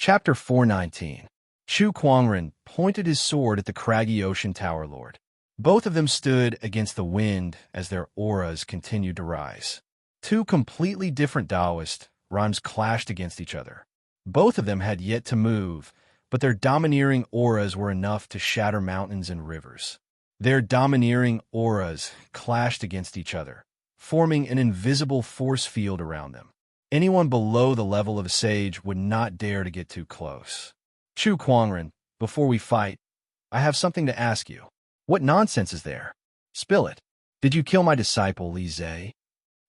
Chapter 419. Chu Kuangren pointed his sword at the craggy ocean tower lord. Both of them stood against the wind as their auras continued to rise. Two completely different Taoist rhymes clashed against each other. Both of them had yet to move, but their domineering auras were enough to shatter mountains and rivers. Their domineering auras clashed against each other, forming an invisible force field around them. Anyone below the level of a sage would not dare to get too close. Chu Kuangren, before we fight, I have something to ask you. What nonsense is there? Spill it. Did you kill my disciple, Li Zhe?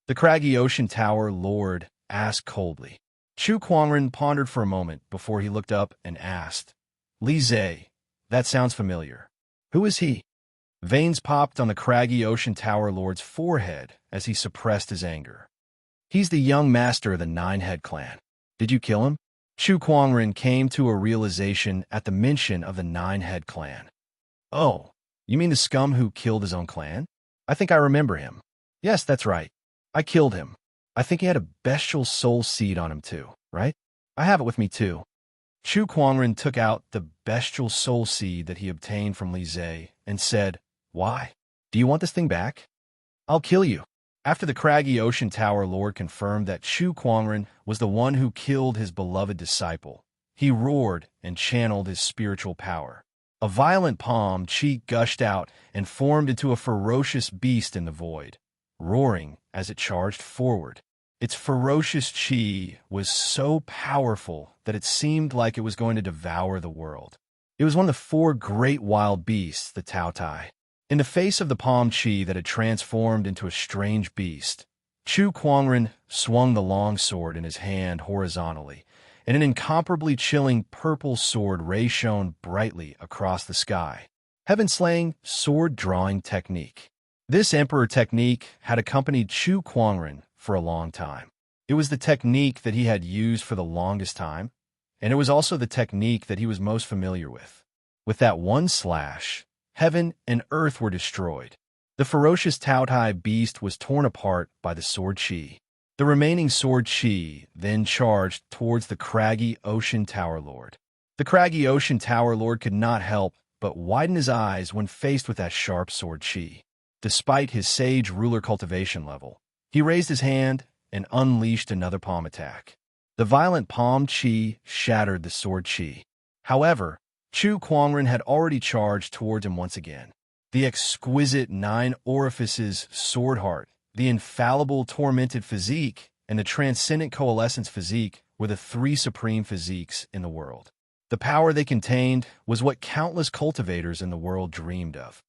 The craggy ocean tower lord asked coldly. Chu Kuangren pondered for a moment before he looked up and asked, Li Zhe, that sounds familiar. Who is he? Veins popped on the craggy ocean tower lord's forehead as he suppressed his anger. He's the young master of the Nine-Head clan. Did you kill him? Chu Kuangren came to a realization at the mention of the Nine-Head clan. Oh, you mean the scum who killed his own clan? I think I remember him. Yes, that's right. I killed him. I think he had a bestial soul seed on him too, right? I have it with me too. Chu Kuangren took out the bestial soul seed that he obtained from Li Zhe and said, Why? Do you want this thing back? I'll kill you. After the craggy ocean tower lord confirmed that Chu Kuangren was the one who killed his beloved disciple, he roared and channeled his spiritual power. A violent palm chi gushed out and formed into a ferocious beast in the void, roaring as it charged forward. Its ferocious chi was so powerful that it seemed like it was going to devour the world. It was one of the four great wild beasts, the Tao Tai. In the face of the palm chi that had transformed into a strange beast, Chu Kuangren swung the long sword in his hand horizontally, and an incomparably chilling purple sword ray shone brightly across the sky. Heaven-slaying sword-drawing technique. This emperor technique had accompanied Chu Kuangren for a long time. It was the technique that he had used for the longest time, and it was also the technique that he was most familiar with. With that one slash, heaven and earth were destroyed. The ferocious Tao Tai beast was torn apart by the sword chi. The remaining sword chi then charged towards the craggy ocean tower lord. The craggy ocean tower lord could not help but widen his eyes when faced with that sharp sword chi. Despite his sage ruler cultivation level, he raised his hand and unleashed another palm attack. The violent palm chi shattered the sword chi. However, Chu Kuangren had already charged towards him once again. The exquisite nine orifices sword heart, the infallible tormented physique, and the transcendent coalescence physique were the three supreme physiques in the world. The power they contained was what countless cultivators in the world dreamed of.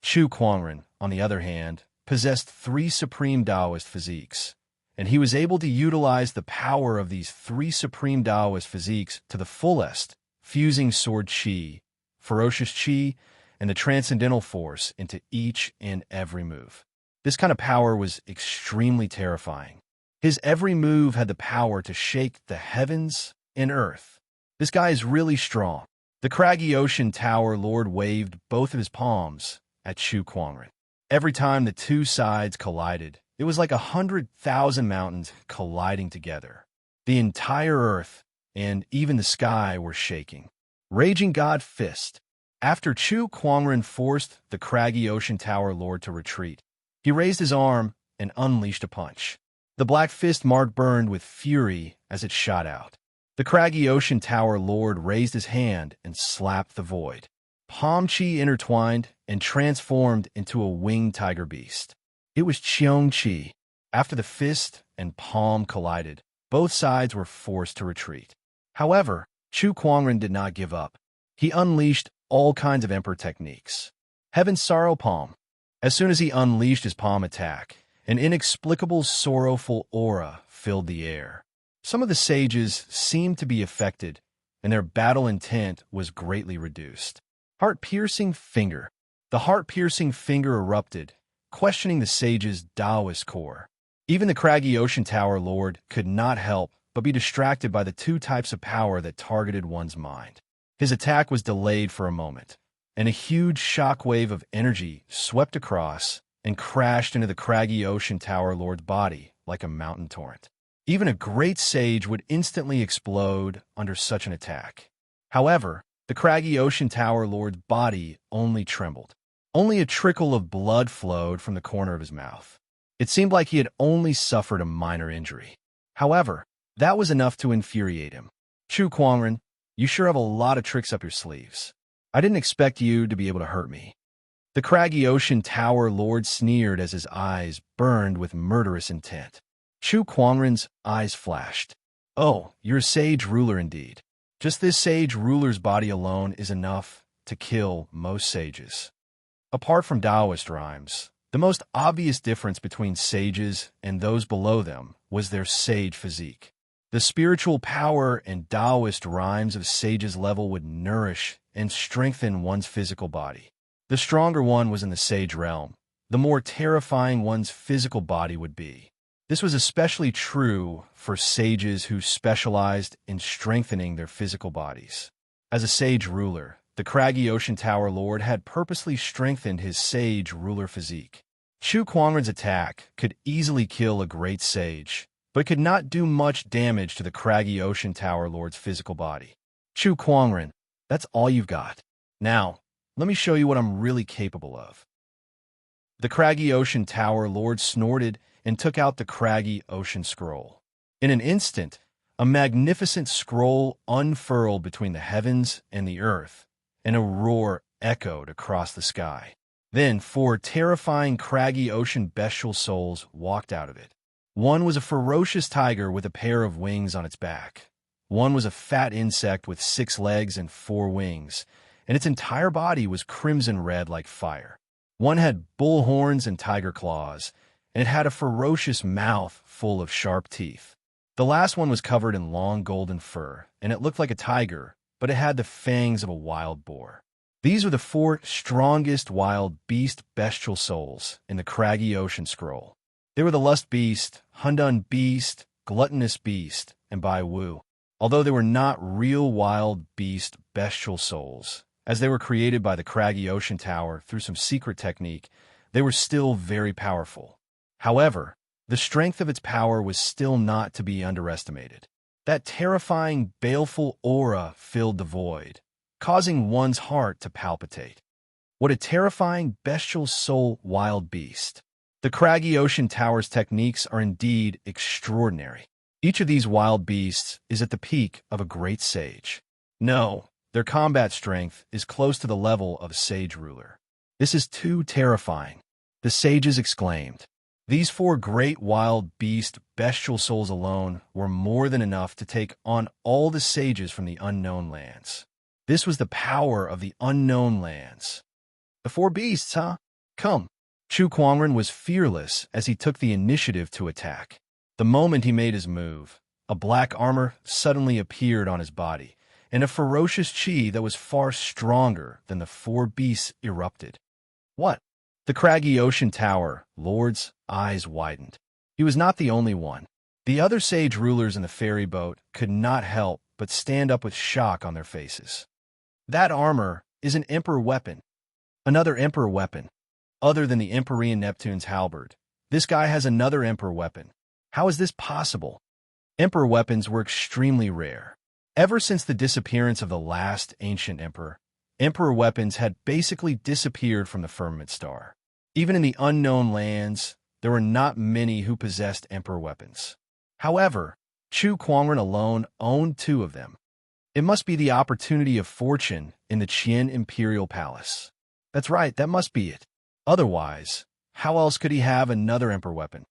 Chu Kuangren, on the other hand, possessed three supreme Taoist physiques, and he was able to utilize the power of these three supreme Taoist physiques to the fullest, fusing sword chi, ferocious chi, and the transcendental force into each and every move. This kind of power was extremely terrifying. His every move had the power to shake the heavens and earth. This guy is really strong. The craggy ocean tower lord waved both of his palms at Chu Kuangren. Every time the two sides collided, it was like 100,000 mountains colliding together. The entire earth and even the sky were shaking. Raging God Fist. After Chu Kuangren forced the craggy ocean tower lord to retreat, he raised his arm and unleashed a punch. The black fist mark burned with fury as it shot out. The craggy ocean tower lord raised his hand and slapped the void. Palm chi intertwined and transformed into a winged tiger beast. It was Cheong Chi. After the fist and palm collided, both sides were forced to retreat. However, Chu Kuangren did not give up. He unleashed all kinds of emperor techniques. Heaven's Sorrow Palm. As soon as he unleashed his palm attack, an inexplicable sorrowful aura filled the air. Some of the sages seemed to be affected, and their battle intent was greatly reduced. Heart-piercing finger. The heart-piercing finger erupted, questioning the sage's Taoist core. Even the craggy ocean tower lord could not help but be distracted by the two types of power that targeted one's mind. His attack was delayed for a moment, and a huge shockwave of energy swept across and crashed into the craggy ocean tower lord's body like a mountain torrent. Even a great sage would instantly explode under such an attack. However, the craggy ocean tower lord's body only trembled. Only a trickle of blood flowed from the corner of his mouth. It seemed like he had only suffered a minor injury. However, that was enough to infuriate him. Chu Kuangren, you sure have a lot of tricks up your sleeves. I didn't expect you to be able to hurt me. The craggy ocean tower lord sneered as his eyes burned with murderous intent. Chu Kuangren's eyes flashed. Oh, you're a sage ruler indeed. Just this sage ruler's body alone is enough to kill most sages. Apart from Taoist rhymes, the most obvious difference between sages and those below them was their sage physique. The spiritual power and Taoist rhymes of sages' level would nourish and strengthen one's physical body. The stronger one was in the sage realm, the more terrifying one's physical body would be. This was especially true for sages who specialized in strengthening their physical bodies. As a sage ruler, the craggy ocean tower lord had purposely strengthened his sage ruler physique. Chu Kuangren's attack could easily kill a great sage, but could not do much damage to the craggy ocean tower lord's physical body. Chu Kuangren, that's all you've got. Now, let me show you what I'm really capable of. The craggy ocean tower lord snorted and took out the craggy ocean scroll. In an instant, a magnificent scroll unfurled between the heavens and the earth, and a roar echoed across the sky. Then 4 terrifying craggy ocean bestial souls walked out of it. One was a ferocious tiger with a pair of wings on its back. One was a fat insect with 6 legs and 4 wings, and its entire body was crimson red like fire. One had bull horns and tiger claws, and it had a ferocious mouth full of sharp teeth. The last one was covered in long golden fur, and it looked like a tiger, but it had the fangs of a wild boar. These were the 4 strongest wild beast bestial souls in the craggy ocean scroll. They were the lust beast, Hundun beast, gluttonous beast, and Bai Wu. Although they were not real wild beast bestial souls, as they were created by the craggy ocean tower through some secret technique, they were still very powerful. However, the strength of its power was still not to be underestimated. That terrifying, baleful aura filled the void, causing one's heart to palpitate. What a terrifying, bestial soul wild beast. The craggy ocean tower's techniques are indeed extraordinary. Each of these wild beasts is at the peak of a great sage. No, their combat strength is close to the level of a sage ruler. This is too terrifying, the sages exclaimed. These 4 great wild beast bestial souls alone were more than enough to take on all the sages from the unknown lands. This was the power of the unknown lands. The 4 beasts, huh? Come. Chu Kuangren was fearless as he took the initiative to attack. The moment he made his move, a black armor suddenly appeared on his body, and a ferocious chi that was far stronger than the 4 beasts erupted. What? The craggy ocean tower lord's eyes widened. He was not the only one. The other sage rulers in the ferry boat could not help but stand up with shock on their faces. That armor is an emperor weapon. Another emperor weapon. Other than the Empyrean Neptune's halberd, this guy has another emperor weapon. How is this possible? Emperor weapons were extremely rare. Ever since the disappearance of the last ancient emperor, emperor weapons had basically disappeared from the firmament star. Even in the unknown lands, there were not many who possessed emperor weapons. However, Chu Kuangren alone owned 2 of them. It must be the opportunity of fortune in the Qian Imperial Palace. That's right, that must be it. Otherwise, how else could he have another emperor weapon?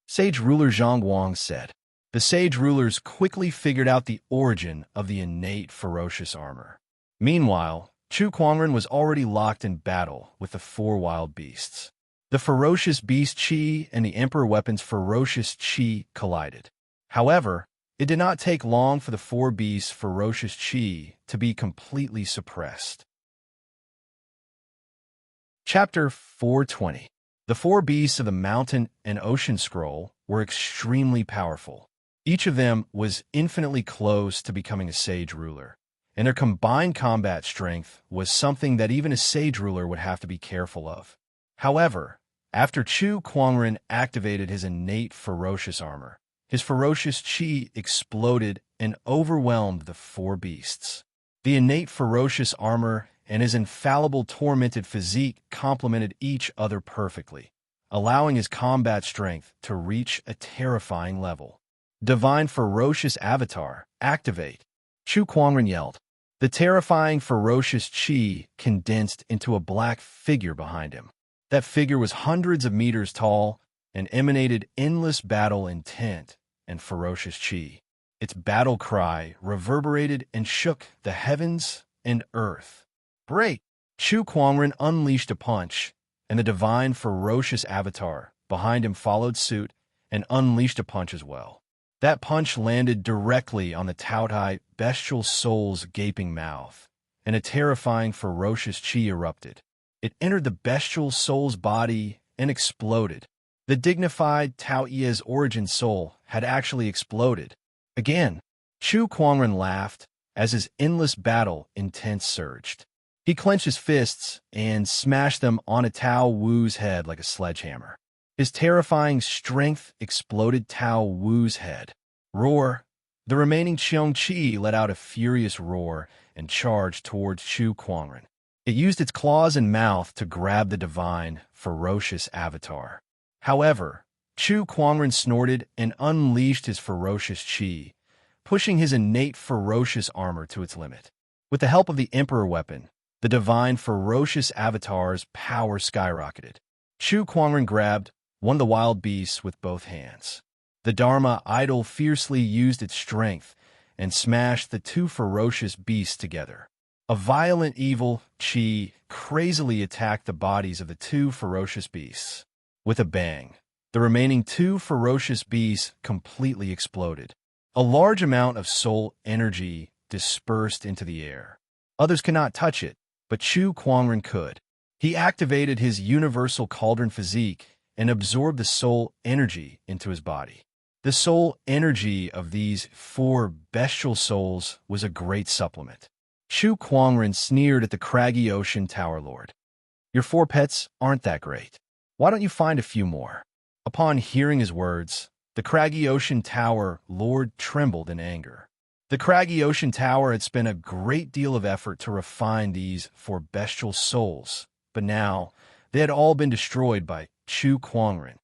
Sage ruler Zhang Guang said. The sage rulers quickly figured out the origin of the innate ferocious armor. Meanwhile, Chu Kuangren was already locked in battle with the 4 wild beasts. The ferocious beast chi and the emperor weapon's ferocious chi collided. However, it did not take long for the 4 beasts' ferocious chi to be completely suppressed. Chapter 420. The 4 beasts of the mountain and ocean scroll were extremely powerful. Each of them was infinitely close to becoming a sage ruler, and their combined combat strength was something that even a sage ruler would have to be careful of. However, after Chu Kuangren activated his innate ferocious armor, His ferocious chi exploded and overwhelmed the four beasts. The innate ferocious armor and his infallible tormented physique complemented each other perfectly, allowing his combat strength to reach a terrifying level. Divine Ferocious Avatar, activate! Chu Kuangren yelled. The terrifying ferocious chi condensed into a black figure behind him. That figure was hundreds of meters tall and emanated endless battle intent and ferocious chi. Its battle cry reverberated and shook the heavens and earth. Break! Chu Kuangren unleashed a punch, and the divine ferocious avatar behind him followed suit and unleashed a punch as well. That punch landed directly on the Taotai bestial soul's gaping mouth, and a terrifying ferocious chi erupted. It entered the bestial soul's body and exploded. The dignified Tao Ia's origin soul had actually exploded. Again, Chu Kuangren laughed as his endless battle intense surged. He clenched his fists and smashed them on a Tao Wu's head like a sledgehammer. His terrifying strength exploded Tao Wu's head. Roar! The remaining Cheong Chi let out a furious roar and charged towards Chu Kuangren. It used its claws and mouth to grab the divine, ferocious avatar. However, Chu Kuangren snorted and unleashed his ferocious chi, pushing his innate ferocious armor to its limit. With the help of the Emperor weapon, the divine ferocious avatar's power skyrocketed. Chu Kuangren grabbed one of the wild beasts with both hands. The Dharma idol fiercely used its strength and smashed the two ferocious beasts together. A violent evil chi crazily attacked the bodies of the two ferocious beasts. With a bang, the remaining two ferocious beasts completely exploded. A large amount of soul energy dispersed into the air. Others could not touch it, but Chu Kuangren could. He activated his universal cauldron physique and absorbed the soul energy into his body. The soul energy of these four bestial souls was a great supplement. Chu Kuangren sneered at the craggy ocean tower lord. Your four pets aren't that great. Why don't you find a few more? Upon hearing his words, the craggy ocean tower lord trembled in anger. The craggy ocean tower had spent a great deal of effort to refine these four bestial souls, but now they had all been destroyed by Chu Kuangren.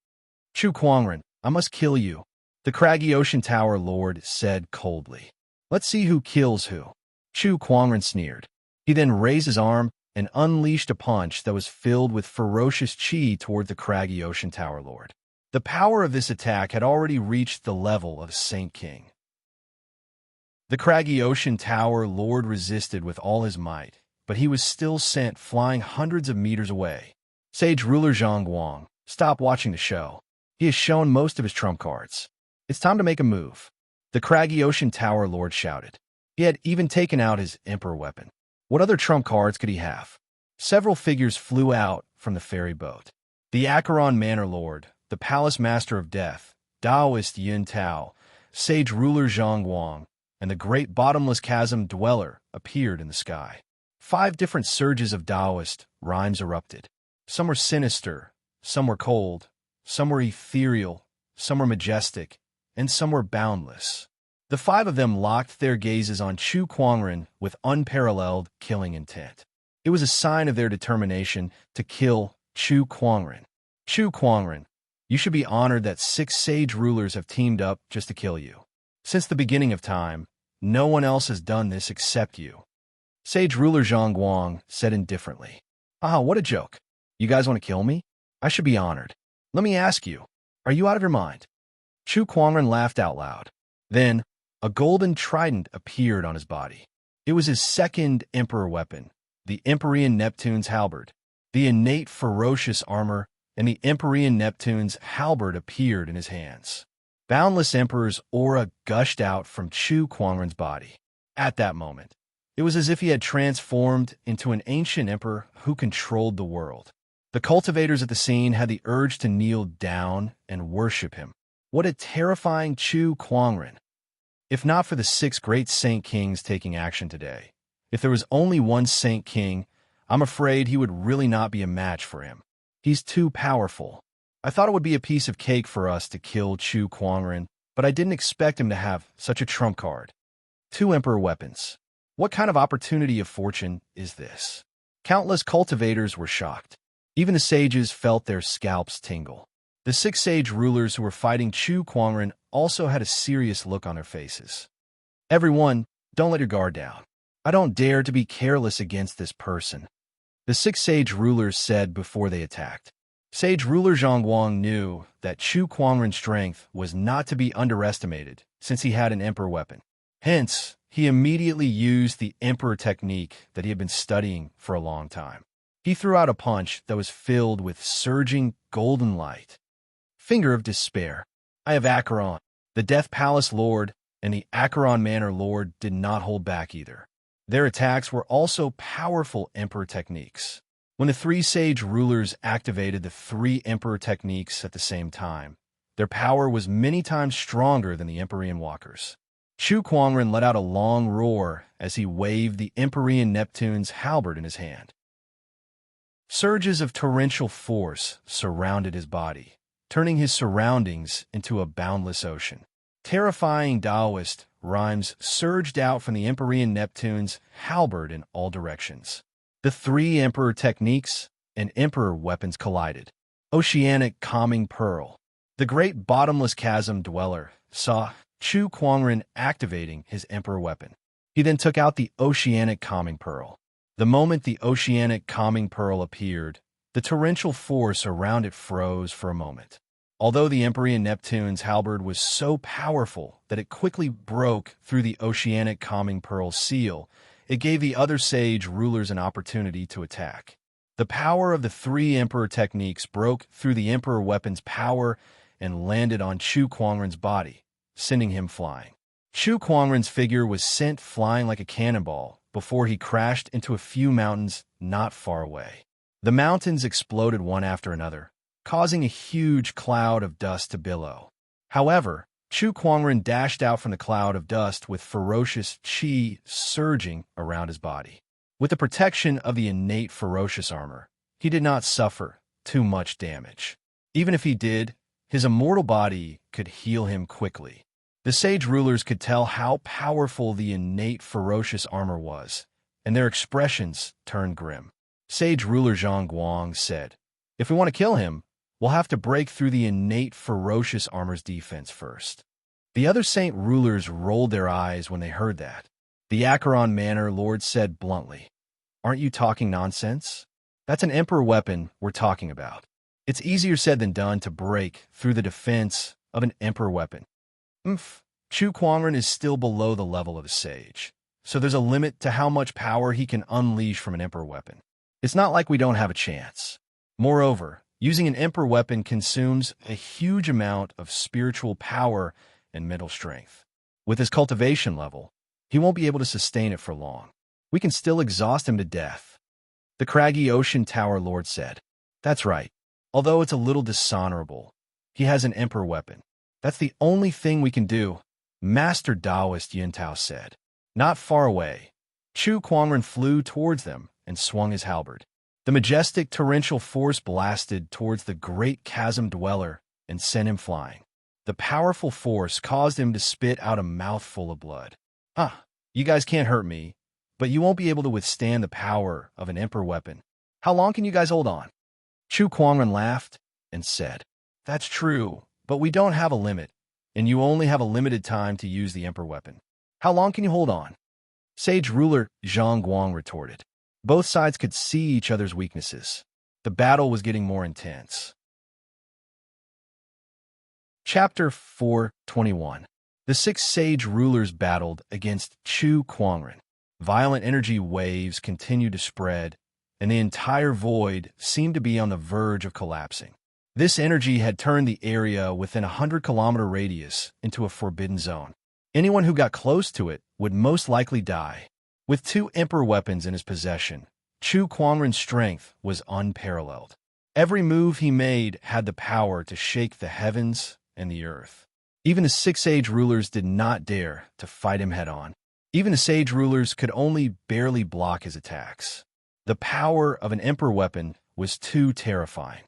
Chu Kuangren, I must kill you, the craggy ocean tower lord said coldly. Let's see who kills who. Chu Kuangren sneered. He then raised his arm and unleashed a punch that was filled with ferocious chi toward the craggy ocean tower lord. The power of this attack had already reached the level of Saint King. The craggy ocean tower lord resisted with all his might, but he was still sent flying hundreds of meters away. Sage ruler Zhang Guang, stop watching the show. He has shown most of his trump cards. It's time to make a move. The craggy ocean tower lord shouted. He had even taken out his emperor weapon. What other trump cards could he have? Several figures flew out from the ferry boat. The Acheron Manor Lord, the Palace Master of Death, Taoist Yun Tao, Sage Ruler Zhang Guang, and the Great Bottomless Chasm Dweller appeared in the sky. 5 different surges of Taoist rhymes erupted. Some were sinister, some were cold, some were ethereal, some were majestic, and some were boundless. The 5 of them locked their gazes on Chu Kuangren with unparalleled killing intent. It was a sign of their determination to kill Chu Kuangren. Chu Kuangren, you should be honored that 6 sage rulers have teamed up just to kill you. Since the beginning of time, no one else has done this except you. Sage ruler Zhang Guang said indifferently. Ah, what a joke. You guys want to kill me? I should be honored. Let me ask you, are you out of your mind? Chu Kuangren laughed out loud. Then, a golden trident appeared on his body. It was his second emperor weapon, the Empyrean Neptune's halberd. The innate ferocious armor and the Empyrean Neptune's halberd appeared in his hands. Boundless Emperor's aura gushed out from Chu Kuangren's body. At that moment, it was as if he had transformed into an ancient emperor who controlled the world. The cultivators at the scene had the urge to kneel down and worship him. What a terrifying Chu Kuangren! If not for the 6 great Saint Kings taking action today, if there was only one Saint King, I'm afraid he would really not be a match for him. He's too powerful. I thought it would be a piece of cake for us to kill Chu Kuangren, but I didn't expect him to have such a trump card. 2 Emperor weapons. What kind of opportunity of fortune is this? Countless cultivators were shocked. Even the sages felt their scalps tingle. The 6 sage rulers who were fighting Chu Kuangren also had a serious look on their faces. Everyone, don't let your guard down. I don't dare to be careless against this person, the 6 sage rulers said before they attacked. Sage ruler Zhang Guang knew that Chu Kuangren's strength was not to be underestimated since he had an emperor weapon. Hence, he immediately used the emperor technique that he had been studying for a long time. He threw out a punch that was filled with surging golden light. Finger of Despair. I have Acheron. The Death Palace Lord and the Acheron Manor Lord did not hold back either. Their attacks were also powerful emperor techniques. When the 3 sage rulers activated the 3 emperor techniques at the same time, their power was many times stronger than the Empyrean walkers. Chu Kuangren let out a long roar as he waved the Empyrean Neptune's halberd in his hand. Surges of torrential force surrounded his body, turning his surroundings into a boundless ocean. Terrifying Taoist rhymes surged out from the Empyrean Neptune's halberd in all directions. The 3 emperor techniques and emperor weapons collided. Oceanic Calming Pearl. The great bottomless chasm dweller saw Chu Kuangren activating his emperor weapon. He then took out the Oceanic Calming Pearl. The moment the Oceanic Calming Pearl appeared, the torrential force around it froze for a moment. Although the Empyrean Neptune's halberd was so powerful that it quickly broke through the Oceanic Calming Pearl's seal, it gave the other sage rulers an opportunity to attack. The power of the 3 emperor techniques broke through the emperor weapon's power and landed on Chu Kuangren's body, sending him flying. Chu Kuangren's figure was sent flying like a cannonball before he crashed into a few mountains not far away. The mountains exploded one after another, causing a huge cloud of dust to billow. However, Chu Kuangren dashed out from the cloud of dust with ferocious qi surging around his body. With the protection of the innate ferocious armor, he did not suffer too much damage. Even if he did, his immortal body could heal him quickly. The sage rulers could tell how powerful the innate ferocious armor was, and their expressions turned grim. Sage ruler Zhang Guang said, "If we want to kill him, we'll have to break through the innate ferocious armor's defense first." The other saint rulers rolled their eyes when they heard that. The Acheron Manor Lord said bluntly, "Aren't you talking nonsense? That's an emperor weapon we're talking about. It's easier said than done to break through the defense of an emperor weapon." Chu Kuangren is still below the level of a sage, so there's a limit to how much power he can unleash from an emperor weapon. It's not like we don't have a chance. Moreover, using an emperor weapon consumes a huge amount of spiritual power and mental strength. With his cultivation level, he won't be able to sustain it for long. We can still exhaust him to death. The craggy ocean tower lord said, "That's right. Although it's a little dishonorable, he has an emperor weapon. That's the only thing we can do," Master Taoist Yintao said. Not far away, Chu Kuangren flew towards them and swung his halberd. The majestic torrential force blasted towards the great chasm dweller and sent him flying. The powerful force caused him to spit out a mouthful of blood. You guys can't hurt me, but you won't be able to withstand the power of an emperor weapon. How long can you guys hold on?" Chu Kuangren laughed and said, "That's true, but we don't have a limit, and you only have a limited time to use the emperor weapon. How long can you hold on?" Sage ruler Zhang Guang retorted. Both sides could see each other's weaknesses. The battle was getting more intense. Chapter 421. The 6 sage rulers battled against Chu Kuangren. Violent energy waves continued to spread, and the entire void seemed to be on the verge of collapsing. This energy had turned the area within a 100-kilometer radius into a forbidden zone. Anyone who got close to it would most likely die. With 2 emperor weapons in his possession, Chu Kuangren's strength was unparalleled. Every move he made had the power to shake the heavens and the earth. Even the 6 sage rulers did not dare to fight him head-on. Even the sage rulers could only barely block his attacks. The power of an emperor weapon was too terrifying.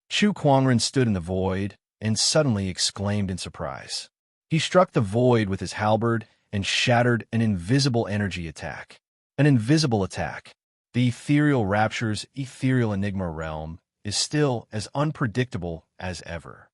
Chu Kuangren stood in the void and suddenly exclaimed in surprise. He struck the void with his halberd and shattered an invisible energy attack. An invisible attack. The ethereal rapture's ethereal enigma realm is still as unpredictable as ever.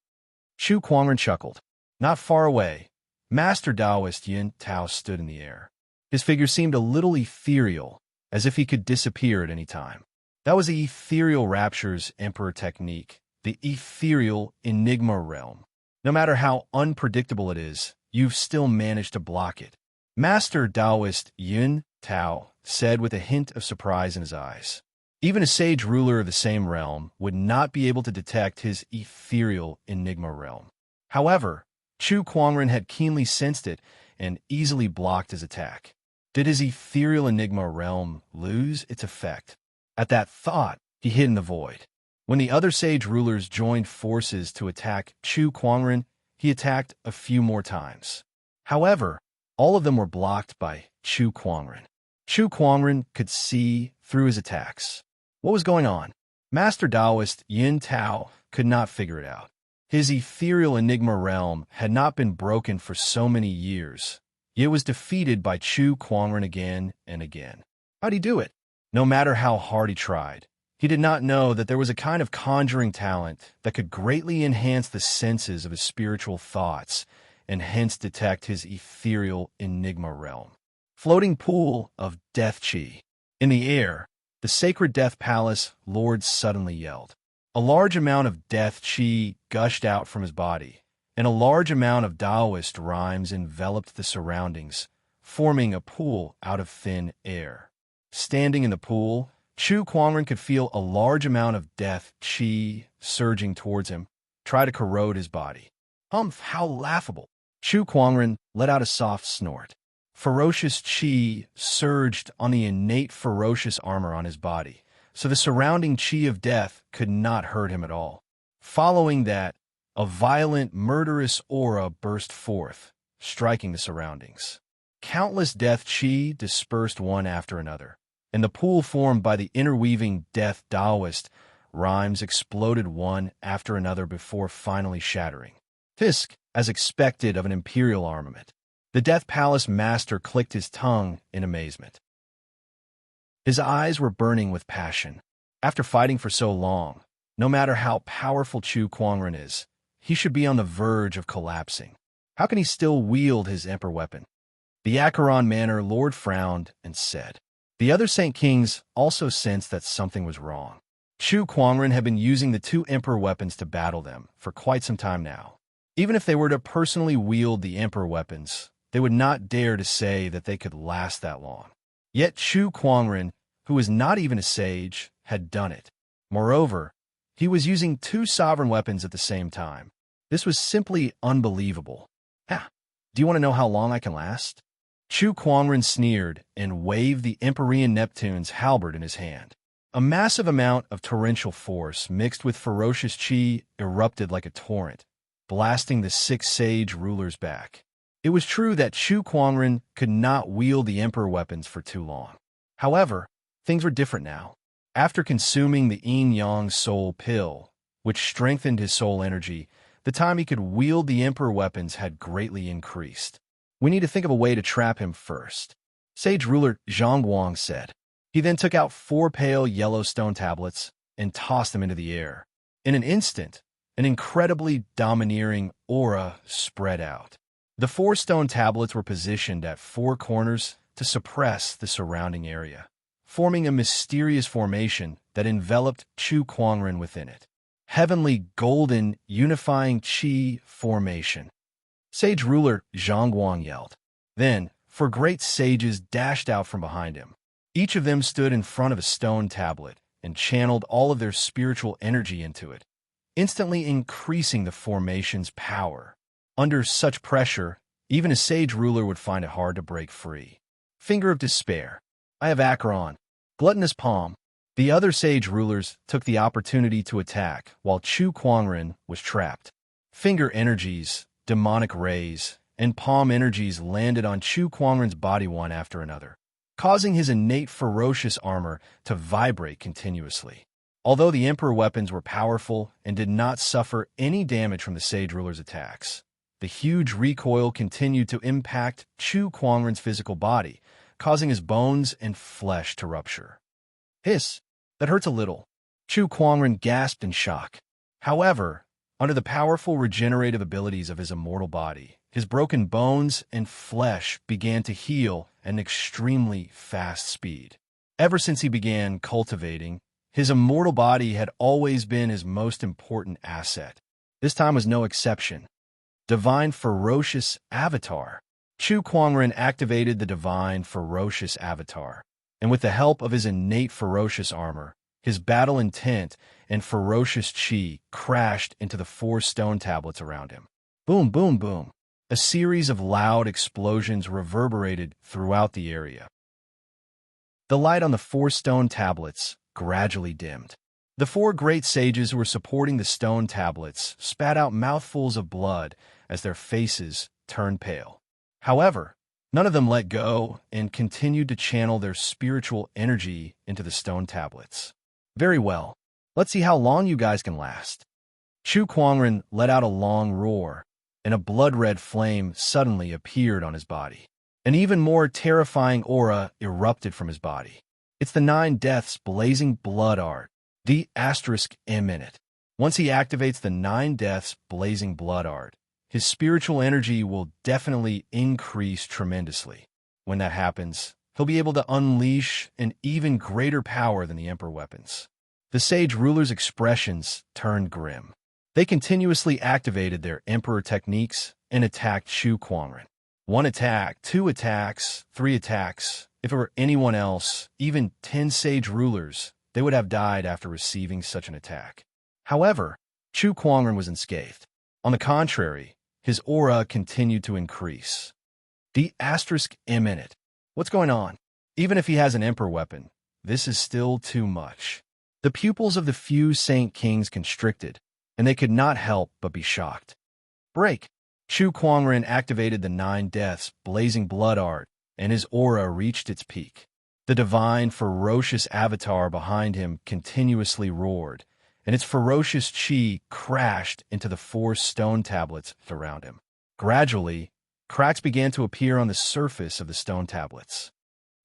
Chu Kuangren chuckled. Not far away, Master Taoist Yin Tao stood in the air. His figure seemed a little ethereal, as if he could disappear at any time. That was the ethereal rapture's emperor technique, the ethereal enigma realm. No matter how unpredictable it is, you've still managed to block it. Master Taoist Yin Tao said with a hint of surprise in his eyes. Even a sage ruler of the same realm would not be able to detect his ethereal enigma realm. However, Chu Kuangren had keenly sensed it and easily blocked his attack. Did his ethereal enigma realm lose its effect? At that thought, he hid in the void. When the other sage rulers joined forces to attack Chu Kuangren, he attacked a few more times. However, all of them were blocked by Chu Kuangren. Chu Kuangren could see through his attacks. What was going on? Master Taoist Yin Tao could not figure it out. His ethereal enigma realm had not been broken for so many years, yet was defeated by Chu Kuangren again and again. How'd he do it? No matter how hard he tried, he did not know that there was a kind of conjuring talent that could greatly enhance the senses of his spiritual thoughts and hence detect his ethereal enigma realm. Floating pool of death chi. In the air, the sacred death palace lord suddenly yelled. A large amount of death chi gushed out from his body, and a large amount of Taoist rhymes enveloped the surroundings, forming a pool out of thin air. Standing in the pool, Chu Kuangren could feel a large amount of death chi surging towards him, try to corrode his body. Humph, how laughable! Chu Kuangren let out a soft snort. Ferocious chi surged on the innate ferocious armor on his body, so the surrounding chi of death could not hurt him at all. Following that, a violent, murderous aura burst forth, striking the surroundings. Countless death chi dispersed one after another, and the pool formed by the interweaving death Taoist rhymes exploded one after another before finally shattering. Fisk, as expected of an imperial armament. The Death Palace master clicked his tongue in amazement. His eyes were burning with passion. After fighting for so long, no matter how powerful Chu Kuangren is, he should be on the verge of collapsing. How can he still wield his emperor weapon? The Acheron Manor Lord frowned and said. The other Saint Kings also sensed that something was wrong. Chu Kuangren had been using the two emperor weapons to battle them for quite some time now. Even if they were to personally wield the emperor weapons, they would not dare to say that they could last that long. Yet Chu Kuangren, who was not even a sage, had done it. Moreover, he was using two sovereign weapons at the same time. This was simply unbelievable. Ha! Do you want to know how long I can last? Chu Kuangren sneered and waved the Empyrean Neptune's halberd in his hand. A massive amount of torrential force mixed with ferocious chi erupted like a torrent, blasting the six sage rulers back. It was true that Chu Kuangren could not wield the emperor weapons for too long. However, things were different now. After consuming the yin-yang soul pill, which strengthened his soul energy, the time he could wield the emperor weapons had greatly increased. We need to think of a way to trap him first, Sage ruler Zhang Guang said. He then took out 4 pale yellow stone tablets and tossed them into the air. In an instant, an incredibly domineering aura spread out. The 4 stone tablets were positioned at 4 corners to suppress the surrounding area, forming a mysterious formation that enveloped Chu Kuangren within it. Heavenly golden unifying chi formation. Sage ruler Zhang Guang yelled. Then, 4 great sages dashed out from behind him. Each of them stood in front of a stone tablet and channeled all of their spiritual energy into it, instantly increasing the formation's power. Under such pressure, even a sage ruler would find it hard to break free. Finger of despair. I have Acheron. Gluttonous palm. The other sage rulers took the opportunity to attack while Chu Kuangren was trapped. Finger energies, demonic rays, and palm energies landed on Chu Kuangren's body one after another, causing his innate ferocious armor to vibrate continuously. Although the Emperor weapons were powerful and did not suffer any damage from the sage ruler's attacks, the huge recoil continued to impact Chu Kuangren's physical body, causing his bones and flesh to rupture. Hiss! That hurts a little. Chu Kuangren gasped in shock. However, under the powerful regenerative abilities of his immortal body, his broken bones and flesh began to heal at an extremely fast speed. Ever since he began cultivating, his immortal body had always been his most important asset. This time was no exception. Divine Ferocious Avatar. Chu Kuangren activated the Divine Ferocious Avatar, and with the help of his innate ferocious armor, his battle intent, and ferocious chi crashed into the 4 stone tablets around him. Boom, boom, boom. A series of loud explosions reverberated throughout the area. The light on the 4 stone tablets gradually dimmed. The 4 great sages who were supporting the stone tablets spat out mouthfuls of blood as their faces turned pale. However, none of them let go and continued to channel their spiritual energy into the stone tablets. Very well. Let's see how long you guys can last. Chu Kuangren let out a long roar, and a blood-red flame suddenly appeared on his body. An even more terrifying aura erupted from his body. It's the 9 Deaths Blazing Blood art. *M in it. Once he activates the 9 Deaths Blazing Blood art, his spiritual energy will definitely increase tremendously. When that happens, he'll be able to unleash an even greater power than the Emperor weapons. The Sage Ruler's expressions turned grim. They continuously activated their Emperor techniques and attacked Chu Kuangren. 1 attack, 2 attacks, 3 attacks. If it were anyone else, even 10 Sage Rulers, they would have died after receiving such an attack. However, Chu Kuangren was unscathed. On the contrary, his aura continued to increase. *M in it. What's going on? Even if he has an Emperor weapon, this is still too much. The pupils of the few Saint Kings constricted, and they could not help but be shocked. Break! Chu Kuangren activated the 9 Deaths Blazing Blood art, and his aura reached its peak. The divine, ferocious avatar behind him continuously roared, and its ferocious chi crashed into the 4 stone tablets around him. Gradually, cracks began to appear on the surface of the stone tablets.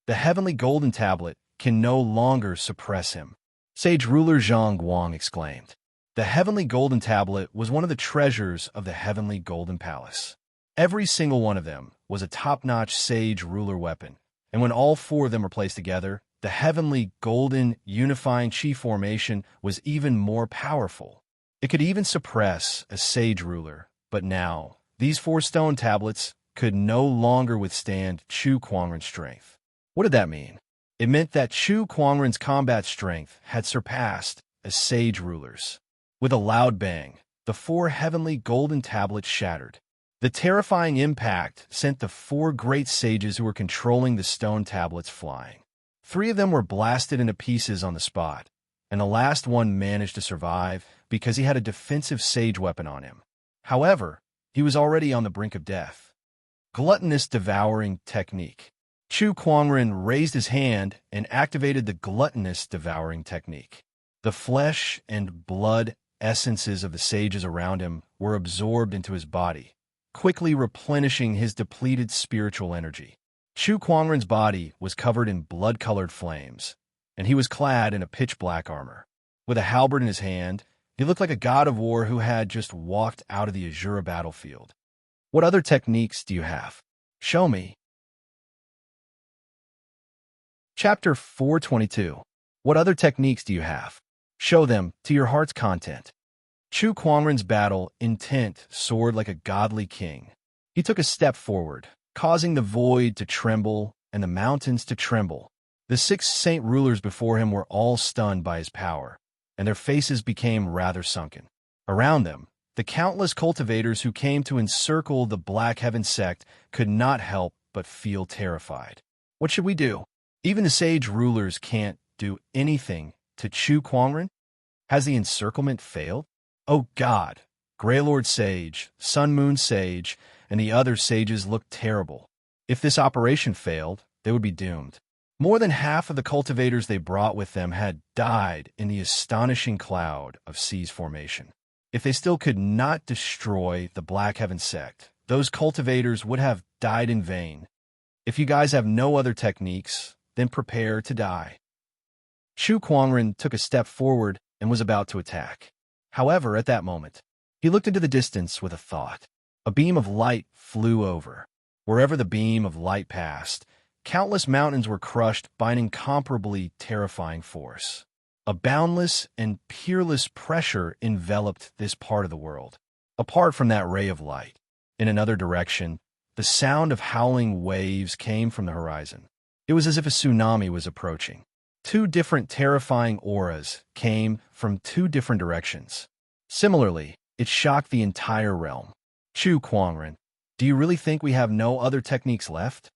The heavenly golden tablet can no longer suppress him. Sage Ruler Zhang Guang exclaimed. The heavenly golden tablet was one of the treasures of the heavenly golden palace. Every single one of them was a top-notch Sage Ruler weapon, and when all 4 of them were placed together, the heavenly golden unifying chi formation was even more powerful. It could even suppress a Sage Ruler, but now, these 4 stone tablets could no longer withstand Chu Kuangren's strength. What did that mean? It meant that Chu Kuangren's combat strength had surpassed a Sage Ruler's. With a loud bang, the 4 heavenly golden tablets shattered. The terrifying impact sent the 4 great sages who were controlling the stone tablets flying. 3 of them were blasted into pieces on the spot, and the last one managed to survive because he had a defensive sage weapon on him. However, he was already on the brink of death. Gluttonous Devouring Technique. Chu Kuangren raised his hand and activated the Gluttonous Devouring Technique. The flesh and blood essences of the sages around him were absorbed into his body, quickly replenishing his depleted spiritual energy. Chu Kuangren's body was covered in blood-colored flames, and he was clad in a pitch-black armor. With a halberd in his hand, he looked like a god of war who had just walked out of the Azura battlefield. What other techniques do you have? Show me. Chapter 422. What other techniques do you have? Show them to your heart's content. Chu Kuangren's battle intent soared like a godly king. He took a step forward, causing the void to tremble and the mountains to tremble. The 6 saint rulers before him were all stunned by his power, and their faces became rather sunken. Around them, the countless cultivators who came to encircle the Black Heaven sect could not help but feel terrified. What should we do? Even the sage rulers can't do anything to Chu Kuangren? Has the encirclement failed? Oh God! Greylord Sage, Sun Moon Sage, and the other sages looked terrible. If this operation failed, they would be doomed. More than half of the cultivators they brought with them had died in the astonishing cloud of C's formation. If they still could not destroy the Black Heaven sect, those cultivators would have died in vain. If you guys have no other techniques, then prepare to die. Chu Kuangren took a step forward and was about to attack. However, at that moment, he looked into the distance with a thought. A beam of light flew over. Wherever the beam of light passed, countless mountains were crushed by an incomparably terrifying force. A boundless and peerless pressure enveloped this part of the world. Apart from that ray of light, in another direction, the sound of howling waves came from the horizon. It was as if a tsunami was approaching. Two different terrifying auras came from two different directions. Similarly, it shocked the entire realm. Chu Kuangren, do you really think we have no other techniques left?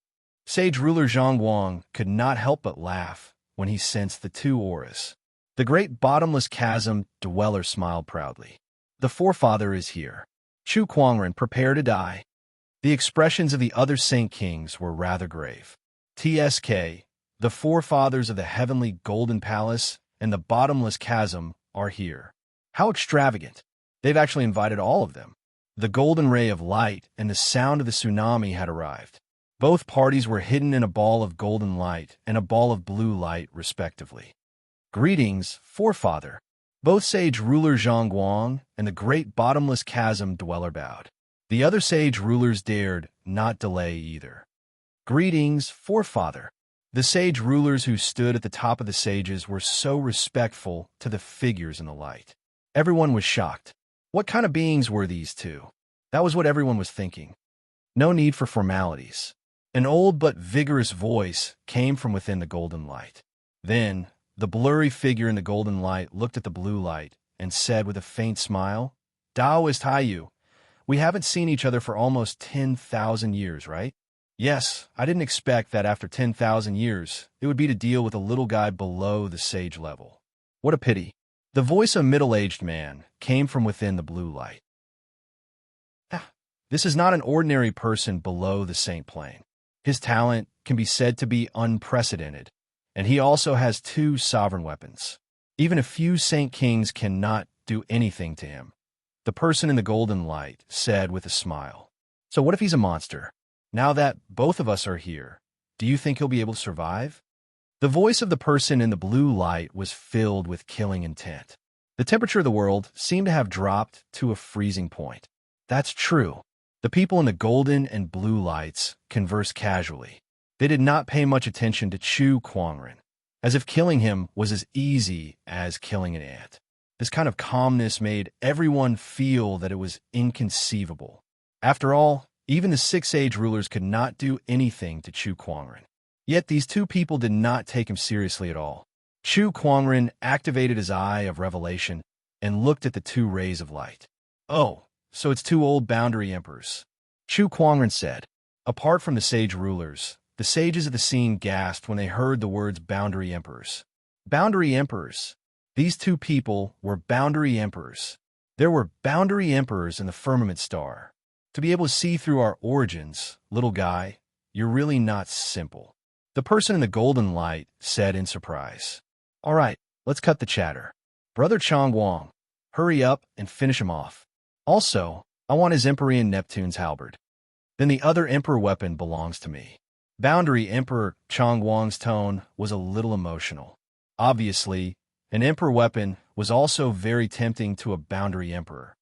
Sage ruler Zhang Guang could not help but laugh when he sensed the two auras. The great bottomless chasm dweller smiled proudly. The forefather is here. Chu Kuangren, prepare to die. The expressions of the other Saint Kings were rather grave. TSK, the forefathers of the heavenly golden palace and the bottomless chasm are here. How extravagant. They've actually invited all of them. The golden ray of light and the sound of the tsunami had arrived. Both parties were hidden in a ball of golden light and a ball of blue light, respectively. Greetings, forefather. Both sage ruler Zhang Guang and the great bottomless chasm dweller bowed. The other sage rulers dared not delay either. Greetings, forefather. The sage rulers who stood at the top of the sages were so respectful to the figures in the light. Everyone was shocked. What kind of beings were these two? That was what everyone was thinking. No need for formalities. An old but vigorous voice came from within the golden light. Then, the blurry figure in the golden light looked at the blue light and said with a faint smile, Taoist Haiyu, we haven't seen each other for almost 10,000 years, right? Yes, I didn't expect that after 10,000 years, it would be to deal with a little guy below the sage level. What a pity. The voice of a middle-aged man came from within the blue light. This is not an ordinary person below the saint plane. His talent can be said to be unprecedented, and he also has two sovereign weapons. Even a few saint kings cannot do anything to him. The person in the golden light said with a smile. So what if he's a monster? Now that both of us are here, do you think he'll be able to survive? The voice of the person in the blue light was filled with killing intent. The temperature of the world seemed to have dropped to a freezing point. That's true. The people in the golden and blue lights conversed casually. They did not pay much attention to Chu Kuangren, as if killing him was as easy as killing an ant. This kind of calmness made everyone feel that it was inconceivable. After all, even the six sage rulers could not do anything to Chu Kuangren. Yet these two people did not take him seriously at all. Chu Kuangren activated his eye of revelation and looked at the two rays of light. Oh, so it's two old boundary emperors. Chu Kuangren said. Apart from the sage rulers, the sages of the scene gasped when they heard the words boundary emperors. Boundary emperors. These two people were boundary emperors. There were boundary emperors in the firmament star. To be able to see through our origins, little guy, you're really not simple. The person in the golden light said in surprise. All right, let's cut the chatter. Brother Chang Wang, hurry up and finish him off. Also, I want his Empyrean Neptune's halberd. Then the other emperor weapon belongs to me. Boundary Emperor Chang Wang's tone was a little emotional. Obviously, an emperor weapon was also very tempting to a boundary emperor.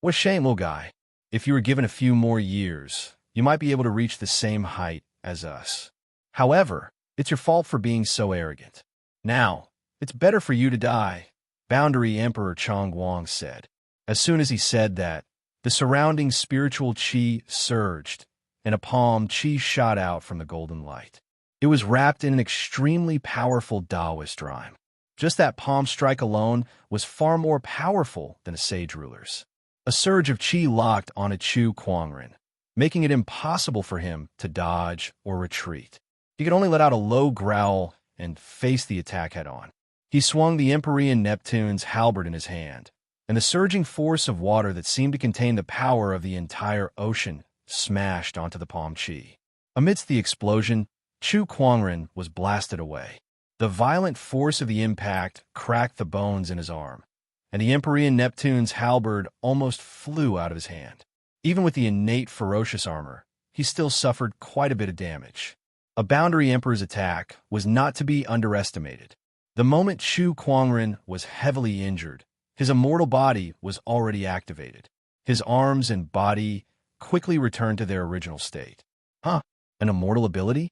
What a shame, little guy. If you were given a few more years, you might be able to reach the same height as us. However, it's your fault for being so arrogant. Now, it's better for you to die, Boundary Emperor Chang Wang said. As soon as he said that, the surrounding spiritual qi surged, and a palm qi shot out from the golden light. It was wrapped in an extremely powerful Taoist rhyme. Just that palm strike alone was far more powerful than a sage ruler's. A surge of qi locked on a Chu Kuangren, making it impossible for him to dodge or retreat. He could only let out a low growl and face the attack head-on. He swung the Empyrean Neptune's halberd in his hand, and the surging force of water that seemed to contain the power of the entire ocean smashed onto the palm qi. Amidst the explosion, Chu Kuangren was blasted away. The violent force of the impact cracked the bones in his arm, and the Empyrean Neptune's halberd almost flew out of his hand. Even with the innate ferocious armor, he still suffered quite a bit of damage. A Boundary Emperor's attack was not to be underestimated. The moment Chu Kuangren was heavily injured, his immortal body was already activated. His arms and body quickly returned to their original state. Huh? An immortal ability?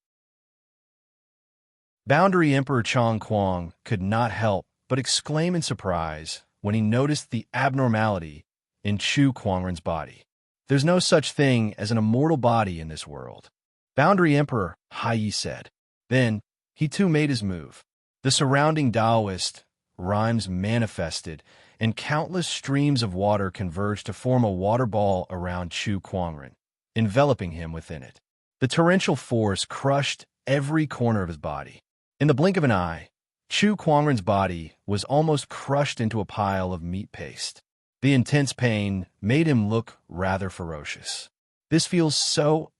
Boundary Emperor Chong Kuang could not help but exclaim in surprise when he noticed the abnormality in Chu Kuangren's body. There's no such thing as an immortal body in this world, Boundary Emperor Hai Yi said. Then, he too made his move. The surrounding Taoist rhymes manifested, and countless streams of water converged to form a water ball around Chu Kuangren, enveloping him within it. The torrential force crushed every corner of his body. In the blink of an eye, Chu Kuangren's body was almost crushed into a pile of meat paste. The intense pain made him look rather ferocious. This feels so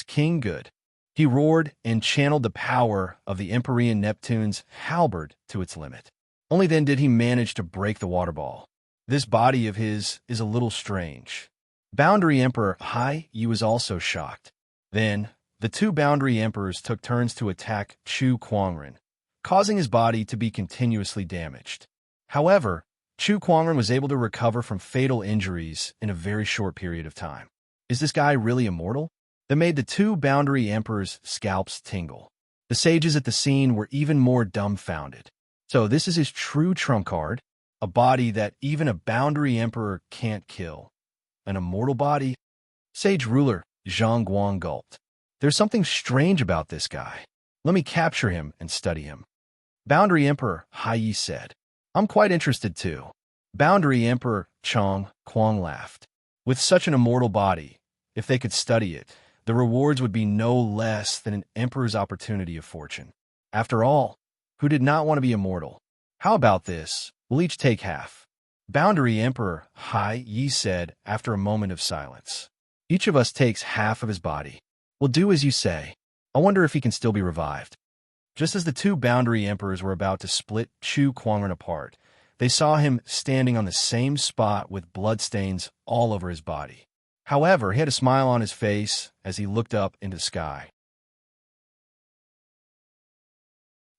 King good. He roared and channeled the power of the Empyrean Neptune's halberd to its limit. Only then did he manage to break the water ball. This body of his is a little strange. Boundary Emperor Hai Yi was also shocked. Then, the two Boundary Emperors took turns to attack Chu Kuangren, causing his body to be continuously damaged. However, Chu Kuangren was able to recover from fatal injuries in a very short period of time. Is this guy really immortal? That made the two Boundary Emperors' scalps tingle. The sages at the scene were even more dumbfounded. So this is his true trump card, a body that even a Boundary Emperor can't kill. An immortal body? Sage ruler Zhang Guang gulped. There's something strange about this guy. Let me capture him and study him. Boundary Emperor Hai Yi said. I'm quite interested too. Boundary Emperor Chong Kuang laughed. With such an immortal body, if they could study it, the rewards would be no less than an emperor's opportunity of fortune. After all, who did not want to be immortal? How about this? We'll each take half. Boundary Emperor Hai Yi said after a moment of silence. Each of us takes half of his body. We'll do as you say. I wonder if he can still be revived. Just as the two Boundary Emperors were about to split Chu Kuangren apart, they saw him standing on the same spot with bloodstains all over his body. However, he had a smile on his face as he looked up into the sky.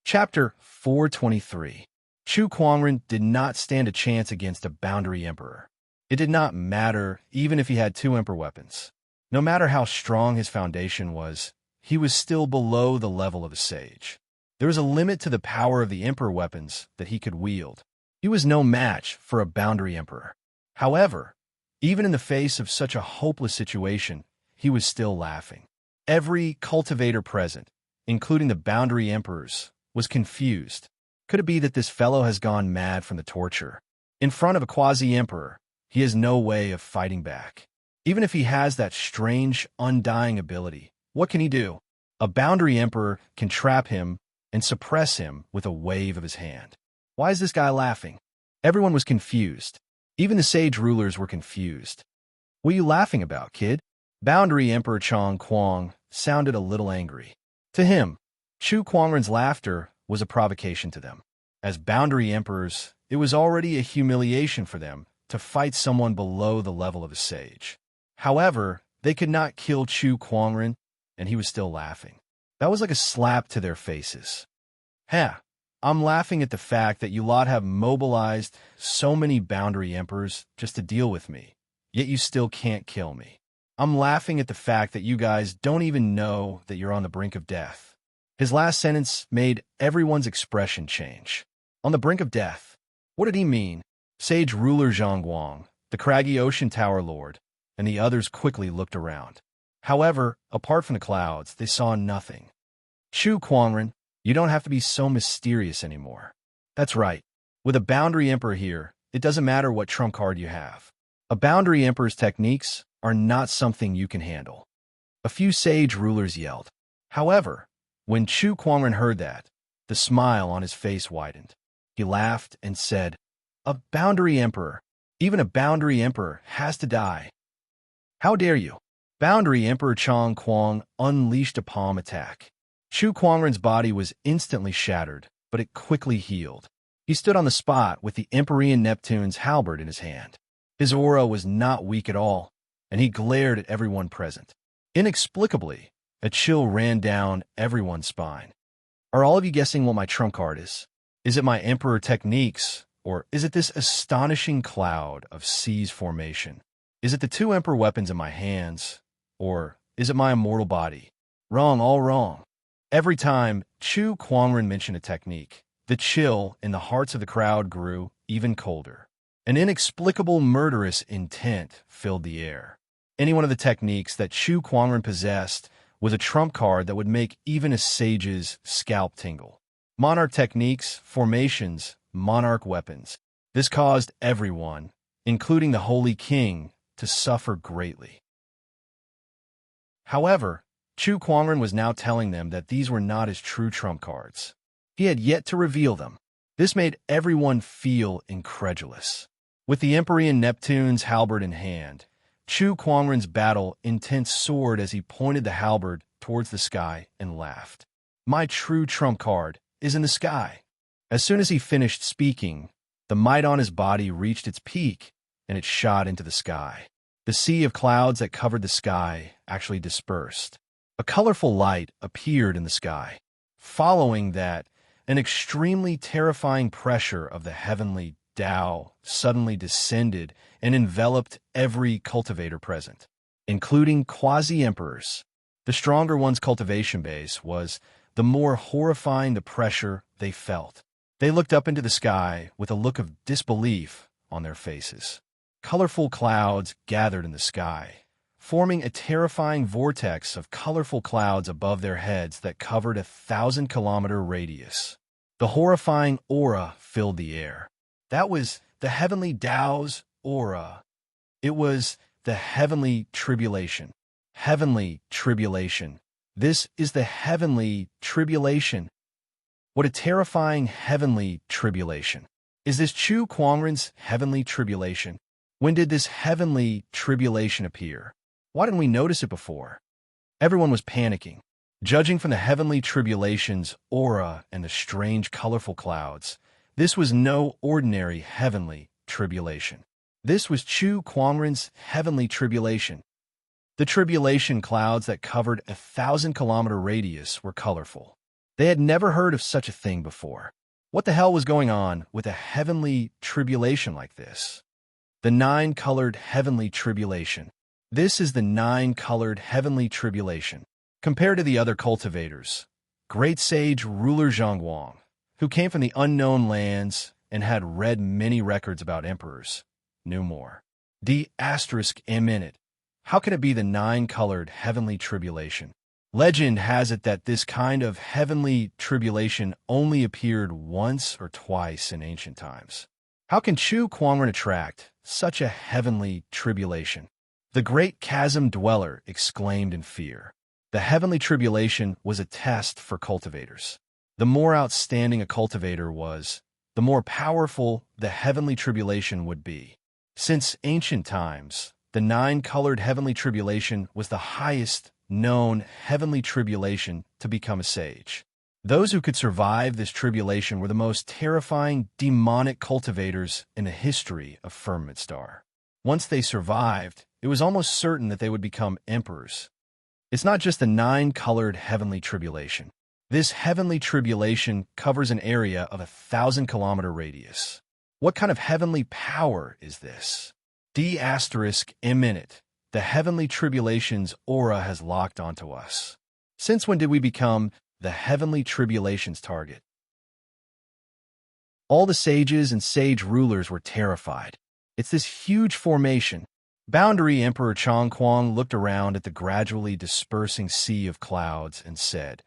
Chapter 423. Chu Kuangren did not stand a chance against a Boundary Emperor. It did not matter even if he had two Emperor weapons. No matter how strong his foundation was, he was still below the level of a sage. There was a limit to the power of the Emperor weapons that he could wield. He was no match for a Boundary Emperor. However, even in the face of such a hopeless situation, he was still laughing. Every cultivator present, including the Boundary Emperors, was confused. Could it be that this fellow has gone mad from the torture? In front of a quasi-emperor, he has no way of fighting back. Even if he has that strange, undying ability, what can he do? A Boundary Emperor can trap him and suppress him with a wave of his hand. Why is this guy laughing? Everyone was confused. Even the sage rulers were confused. What are you laughing about, kid? Boundary Emperor Chong Kuang sounded a little angry. To him, Chu Kuangren's laughter was a provocation to them. As Boundary Emperors, it was already a humiliation for them to fight someone below the level of a sage. However, they could not kill Chu Kuangren, and he was still laughing. That was like a slap to their faces. I'm laughing at the fact that you lot have mobilized so many Boundary Emperors just to deal with me, yet you still can't kill me. I'm laughing at the fact that you guys don't even know that you're on the brink of death. His last sentence made everyone's expression change. On the brink of death. What did he mean? Sage ruler Zhang Guang, the craggy ocean tower lord, and the others quickly looked around. However, apart from the clouds, they saw nothing. Chu Kuangren, you don't have to be so mysterious anymore. That's right. With a Boundary Emperor here, it doesn't matter what trump card you have. A Boundary Emperor's techniques are not something you can handle. A few sage rulers yelled. However, when Chu Kuangren heard that, the smile on his face widened. He laughed and said, "A Boundary Emperor, even a Boundary Emperor has to die. How dare you?" Boundary Emperor Chong Kuang unleashed a palm attack. Chu Kuangren's body was instantly shattered, but it quickly healed. He stood on the spot with the Empyrean Neptune's halberd in his hand. His aura was not weak at all, and he glared at everyone present. Inexplicably, a chill ran down everyone's spine. Are all of you guessing what my trump card is? Is it my Emperor techniques, or is it this astonishing cloud of seas formation? Is it the two Emperor weapons in my hands, or is it my immortal body? Wrong, all wrong. Every time Chu Kuangren mentioned a technique, the chill in the hearts of the crowd grew even colder. An inexplicable murderous intent filled the air. Any one of the techniques that Chu Kuangren possessed was a trump card that would make even a sage's scalp tingle. Monarch techniques, formations, monarch weapons. This caused everyone, including the Holy King, to suffer greatly. However, Chu Kuangren was now telling them that these were not his true trump cards. He had yet to reveal them. This made everyone feel incredulous. With the Empyrean Neptune's halberd in hand, Chu Kuangren's battle-intense soared as he pointed the halberd towards the sky and laughed. My true trump card is in the sky. As soon as he finished speaking, the might on his body reached its peak, and it shot into the sky. The sea of clouds that covered the sky actually dispersed. A colorful light appeared in the sky. Following that, an extremely terrifying pressure of the heavenly Tao suddenly descended and enveloped every cultivator present, including quasi-emperors. The stronger one's cultivation base was, the more horrifying the pressure they felt. They looked up into the sky with a look of disbelief on their faces. Colorful clouds gathered in the sky, forming a terrifying vortex of colorful clouds above their heads that covered a 1,000-kilometer radius. The horrifying aura filled the air. That was the heavenly Tao's aura. It was the heavenly tribulation. Heavenly tribulation. This is the heavenly tribulation. What a terrifying heavenly tribulation. Is this Chu Kuangren's heavenly tribulation? When did this heavenly tribulation appear? Why didn't we notice it before? Everyone was panicking. Judging from the heavenly tribulation's aura and the strange colorful clouds, this was no ordinary heavenly tribulation. This was Chu Kuangren's heavenly tribulation. The tribulation clouds that covered a 1,000-kilometer radius were colorful. They had never heard of such a thing before. What the hell was going on with a heavenly tribulation like this? The 9-colored heavenly tribulation. This is the 9-colored heavenly tribulation. Compared to the other cultivators, great sage ruler Zhongguang, who came from the unknown lands and had read many records about emperors, knew more. *M in it. How can it be the 9-colored heavenly tribulation? Legend has it that this kind of heavenly tribulation only appeared once or twice in ancient times. How can Chu Kuangren attract such a heavenly tribulation? The great chasm dweller exclaimed in fear. The heavenly tribulation was a test for cultivators. The more outstanding a cultivator was, the more powerful the heavenly tribulation would be. Since ancient times, the 9-colored heavenly tribulation was the highest known heavenly tribulation to become a sage. Those who could survive this tribulation were the most terrifying demonic cultivators in the history of Firmament Star. Once they survived, it was almost certain that they would become emperors. It's not just the 9-colored heavenly tribulation. This heavenly tribulation covers an area of a 1,000-kilometer radius. What kind of heavenly power is this? *M in it. The heavenly tribulation's aura has locked onto us. Since when did we become the heavenly tribulation's target? All the sages and sage rulers were terrified. It's this huge formation. Boundary Emperor Chongquang looked around at the gradually dispersing sea of clouds and said,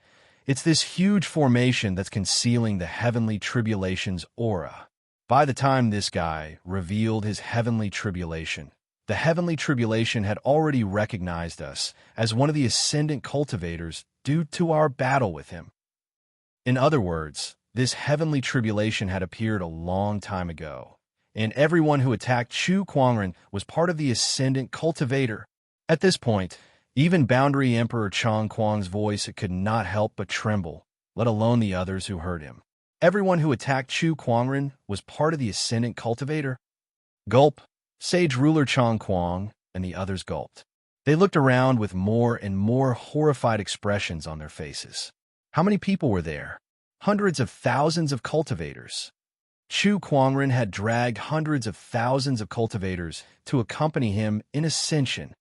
"It's this huge formation that's concealing the heavenly tribulation's aura." By the time this guy revealed his heavenly tribulation, the heavenly tribulation had already recognized us as one of the ascendant cultivators due to our battle with him. In other words, this heavenly tribulation had appeared a long time ago, and everyone who attacked Chu Kuangren was part of the ascendant cultivator. At this point, even Boundary Emperor Chongquang's voice could not help but tremble, let alone the others who heard him. Everyone who attacked Chu Kuangren was part of the Ascendant Cultivator. Gulp. Sage ruler Chong Kuang and the others gulped. They looked around with more and more horrified expressions on their faces. How many people were there? Hundreds of thousands of cultivators. Chu Kuangren had dragged hundreds of thousands of cultivators to accompany him in ascension.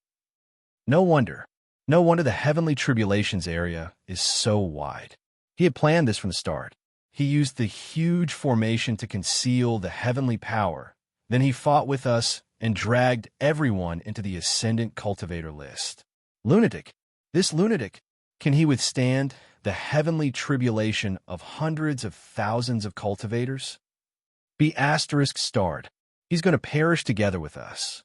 No wonder. No wonder the Heavenly Tribulations area is so wide. He had planned this from the start. He used the huge formation to conceal the heavenly power. Then he fought with us and dragged everyone into the Ascendant Cultivator list. Lunatic. This lunatic. Can he withstand the heavenly tribulation of hundreds of thousands of cultivators? Be asterisk starred. He's going to perish together with us.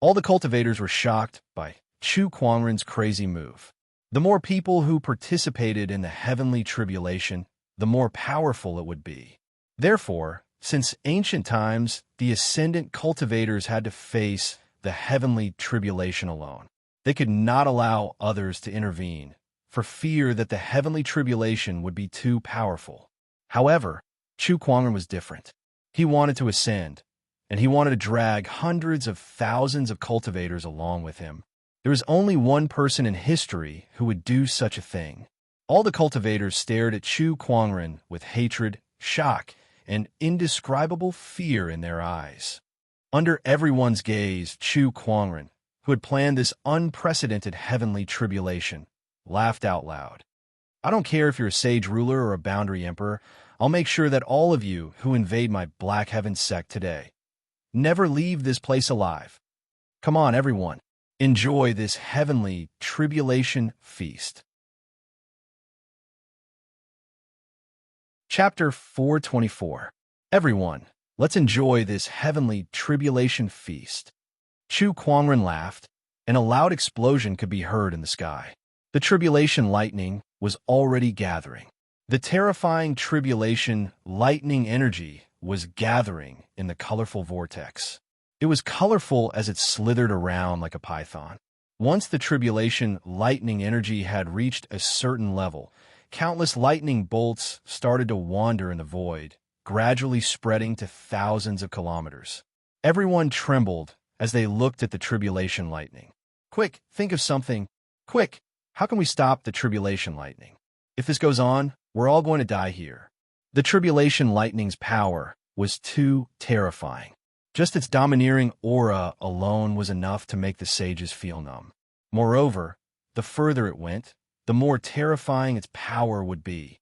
All the cultivators were shocked by Chu Kuangren's crazy move. The more people who participated in the heavenly tribulation, the more powerful it would be. Therefore, since ancient times, the Ascendant Cultivators had to face the heavenly tribulation alone. They could not allow others to intervene, for fear that the heavenly tribulation would be too powerful. However, Chu Kuangren was different. He wanted to ascend, and he wanted to drag hundreds of thousands of cultivators along with him. There was only one person in history who would do such a thing. All the cultivators stared at Chu Kuangren with hatred, shock, and indescribable fear in their eyes. Under everyone's gaze, Chu Kuangren, who had planned this unprecedented heavenly tribulation, laughed out loud. I don't care if you're a sage ruler or a boundary emperor, I'll make sure that all of you who invade my Black Heaven sect today never leave this place alive. Come on, everyone. Enjoy this heavenly tribulation feast. Chapter 424. Everyone, let's enjoy this heavenly tribulation feast. Chu Kuangren laughed, and a loud explosion could be heard in the sky. The tribulation lightning was already gathering. The terrifying tribulation lightning energy was gathering in the colorful vortex. It was colorful as it slithered around like a python. Once the tribulation lightning energy had reached a certain level, countless lightning bolts started to wander in the void, gradually spreading to thousands of kilometers. Everyone trembled as they looked at the tribulation lightning. Quick, think of something. Quick, how can we stop the tribulation lightning? If this goes on, we're all going to die here. The tribulation lightning's power was too terrifying. Just its domineering aura alone was enough to make the sages feel numb. Moreover, the further it went, the more terrifying its power would be.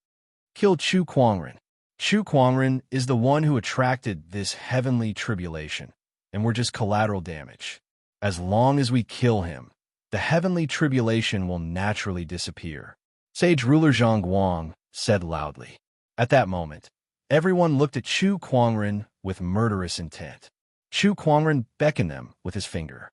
Kill Chu Kuangren. Chu Kuangren is the one who attracted this heavenly tribulation, and we're just collateral damage. As long as we kill him, the heavenly tribulation will naturally disappear. Sage ruler Zhang Guang said loudly. At that moment, everyone looked at Chu Kuangren with murderous intent. Chu Kuangren beckoned them with his finger.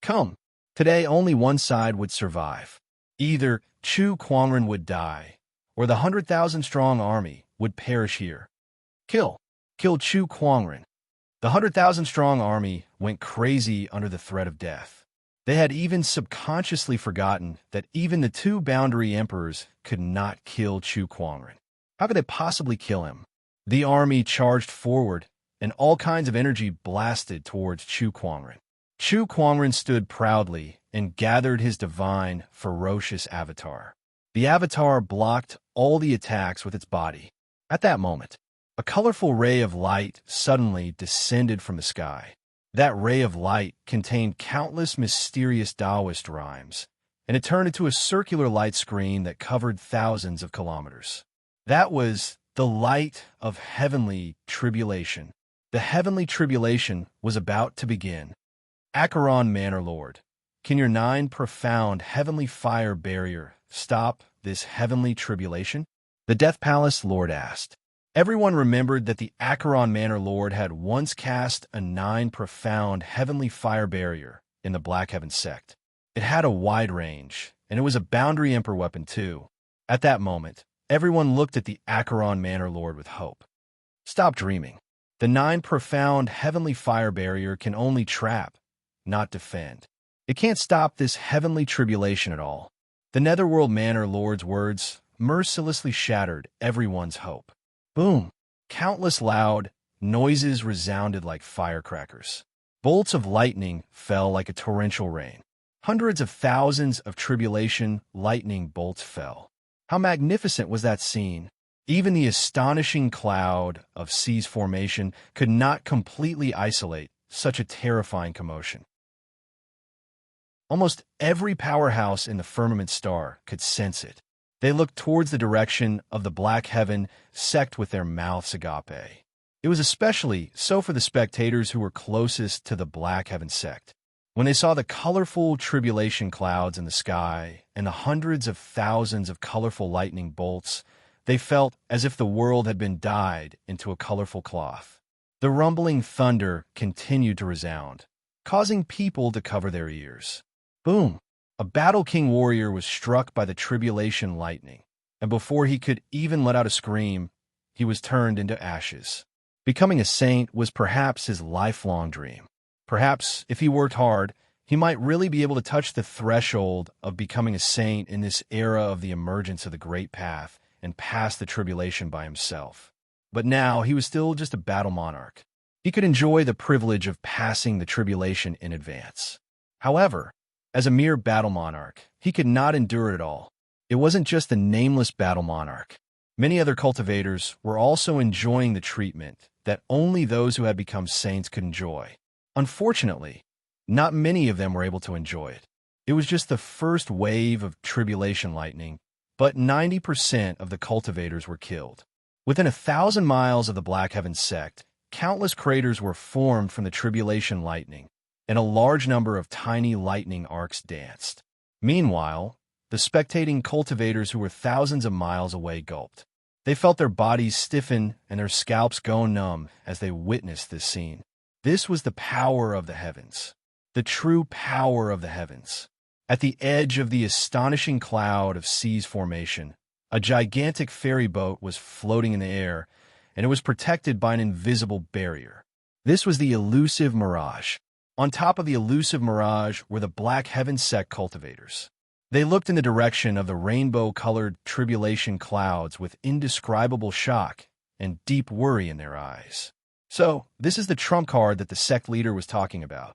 Come, today only one side would survive. Either Chu Kuangren would die, or the 100,000-strong army would perish here. Kill Chu Kuangren. The 100,000-strong army went crazy under the threat of death. They had even subconsciously forgotten that even the two boundary emperors could not kill Chu Kuangren. How could they possibly kill him? The army charged forward, and all kinds of energy blasted towards Chu Kuangren. Chu Kuangren stood proudly and gathered his divine, ferocious avatar. The avatar blocked all the attacks with its body. At that moment, a colorful ray of light suddenly descended from the sky. That ray of light contained countless mysterious Taoist rhymes, and it turned into a circular light screen that covered thousands of kilometers. That was the light of heavenly tribulation. The heavenly tribulation was about to begin. Acheron Manor Lord, can your 9 profound heavenly fire barrier stop this heavenly tribulation? The Death Palace Lord asked. Everyone remembered that the Acheron Manor Lord had once cast a 9 profound heavenly fire barrier in the Black Heaven sect. It had a wide range, and it was a boundary emperor weapon too. At that moment, everyone looked at the Acheron Manor Lord with hope. Stop dreaming. The 9 profound heavenly fire barrier can only trap, not defend. It can't stop this heavenly tribulation at all. The Netherworld Manor Lord's words mercilessly shattered everyone's hope. Boom! Countless loud noises resounded like firecrackers. Bolts of lightning fell like a torrential rain. Hundreds of thousands of tribulation lightning bolts fell. How magnificent was that scene! Even the astonishing cloud of seas formation could not completely isolate such a terrifying commotion. Almost every powerhouse in the firmament star could sense it. They looked towards the direction of the black heaven sect with their mouths agape. It was especially so for the spectators who were closest to the black heaven sect. When they saw the colorful tribulation clouds in the sky and the hundreds of thousands of colorful lightning bolts, they felt as if the world had been dyed into a colorful cloth. The rumbling thunder continued to resound, causing people to cover their ears. Boom! A Battle King warrior was struck by the tribulation lightning, and before he could even let out a scream, he was turned into ashes. Becoming a saint was perhaps his lifelong dream. Perhaps, if he worked hard, he might really be able to touch the threshold of becoming a saint in this era of the emergence of the Great Path and pass the tribulation by himself. But now he was still just a battle monarch. He could enjoy the privilege of passing the tribulation in advance. However, as a mere battle monarch, he could not endure it all. It wasn't just a nameless battle monarch. Many other cultivators were also enjoying the treatment that only those who had become saints could enjoy. Unfortunately, not many of them were able to enjoy it. It was just the first wave of tribulation lightning, but 90% of the cultivators were killed. Within 1,000 miles of the Black Heaven sect, countless craters were formed from the tribulation lightning, and a large number of tiny lightning arcs danced. Meanwhile, the spectating cultivators who were thousands of miles away gulped. They felt their bodies stiffen and their scalps go numb as they witnessed this scene. This was the power of the heavens, the true power of the heavens. At the edge of the astonishing cloud of seas formation, a gigantic ferry boat was floating in the air, and it was protected by an invisible barrier. This was the elusive mirage. On top of the elusive mirage were the Black Heaven sect cultivators. They looked in the direction of the rainbow-colored tribulation clouds with indescribable shock and deep worry in their eyes. So, this is the trump card that the sect leader was talking about.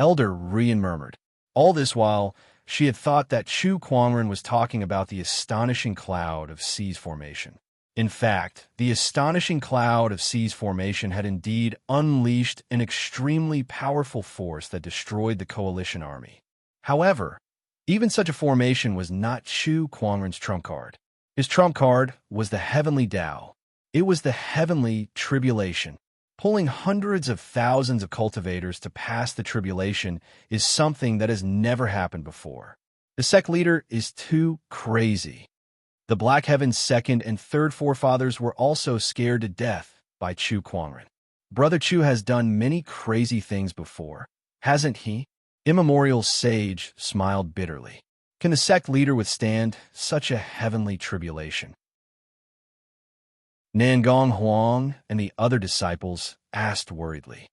Elder Rian murmured. All this while, she had thought that Chu Quangren was talking about the astonishing cloud of seas formation. In fact, the astonishing cloud of seas formation had indeed unleashed an extremely powerful force that destroyed the coalition army. However, even such a formation was not Chu Quangren's trump card. His trump card was the heavenly Tao. It was the heavenly tribulation. Pulling hundreds of thousands of cultivators to pass the tribulation is something that has never happened before. The sect leader is too crazy. The Black Heaven's second and third forefathers were also scared to death by Chu Quangren. Brother Chu has done many crazy things before, hasn't he? Immemorial sage smiled bitterly. Can the sect leader withstand such a heavenly tribulation? Nangong Huang and the other disciples asked worriedly.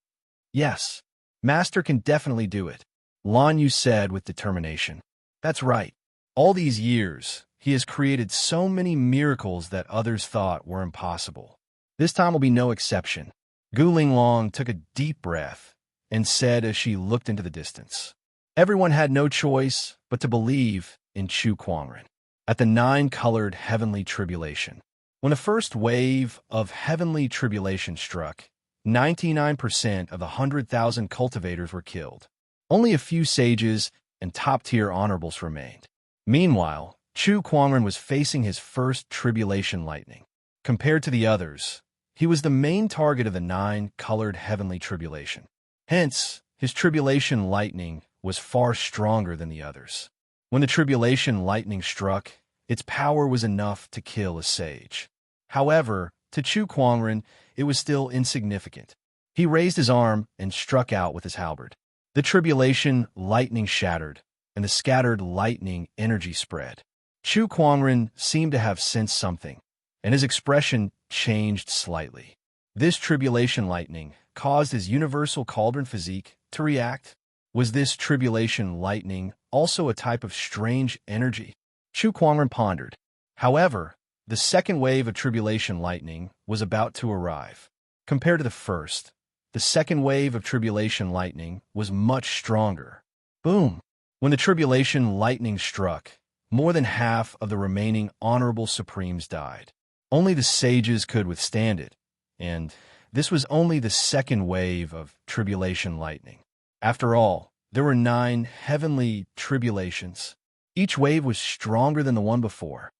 Yes, Master can definitely do it, Lan Yu said with determination. That's right. All these years, he has created so many miracles that others thought were impossible. This time will be no exception. Gu Linglong took a deep breath and said as she looked into the distance. Everyone had no choice but to believe in Chu Quangren. At the nine-colored heavenly tribulation. When the first wave of heavenly tribulation struck, 99% of the 100,000 cultivators were killed. Only a few sages and top-tier honorables remained. Meanwhile, Chu Quangren was facing his first tribulation lightning. Compared to the others, he was the main target of the nine-colored heavenly tribulation. Hence, his tribulation lightning was far stronger than the others. When the tribulation lightning struck, its power was enough to kill a sage. However, to Chu Quangren, it was still insignificant. He raised his arm and struck out with his halberd. The tribulation lightning shattered, and the scattered lightning energy spread. Chu Quangren seemed to have sensed something, and his expression changed slightly. This tribulation lightning caused his universal cauldron physique to react. Was this tribulation lightning also a type of strange energy? Chu Quangren pondered. However, The second wave of tribulation lightning was about to arrive. Compared to the first, the second wave of tribulation lightning was much stronger. Boom! When the tribulation lightning struck, more than half of the remaining honorable supremes died. Only the sages could withstand it, and this was only the second wave of tribulation lightning. After all, there were 9 heavenly tribulations. Each wave was stronger than the one before.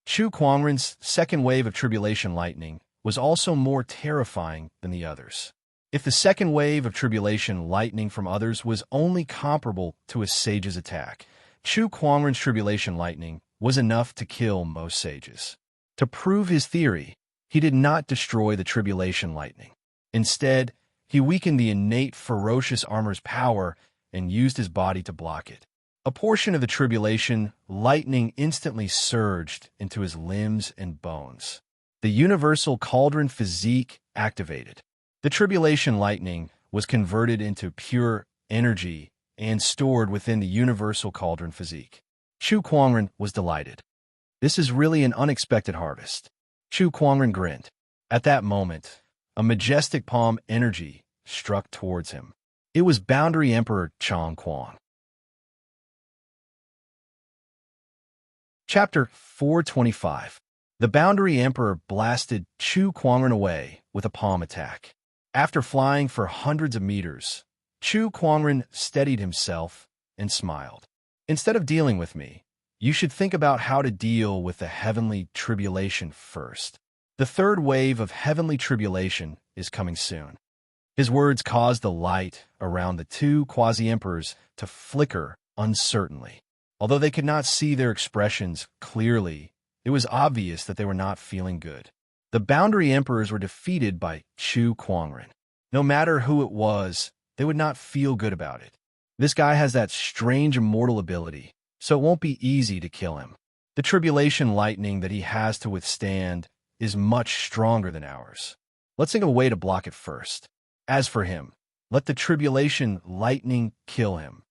Chu Kuangren's second wave of tribulation lightning was also more terrifying than the others. If the second wave of tribulation lightning from others was only comparable to a sage's attack, Chu Kuangren's tribulation lightning was enough to kill most sages. To prove his theory, he did not destroy the tribulation lightning. Instead, he weakened the innate ferocious armor's power and used his body to block it. A portion of the tribulation lightning instantly surged into his limbs and bones. The universal cauldron physique activated. The tribulation lightning was converted into pure energy and stored within the universal cauldron physique. Chu Kuangren was delighted. This is really an unexpected harvest. Chu Kuangren grinned. At that moment, a majestic palm energy struck towards him. It was Boundary Emperor Chang Kuang. Chapter 425. The Boundary Emperor blasted Chu Kuangren away with a palm attack. After flying for hundreds of meters, Chu Kuangren steadied himself and smiled. Instead of dealing with me, you should think about how to deal with the heavenly tribulation first. The third wave of heavenly tribulation is coming soon. His words caused the light around the 2 quasi-emperors to flicker uncertainly. Although they could not see their expressions clearly, it was obvious that they were not feeling good. The Boundary Emperors were defeated by Chu Kuangren. No matter who it was, they would not feel good about it. This guy has that strange immortal ability, so it won't be easy to kill him. The tribulation lightning that he has to withstand is much stronger than ours. Let's think of a way to block it first. As for him, let the tribulation lightning kill him.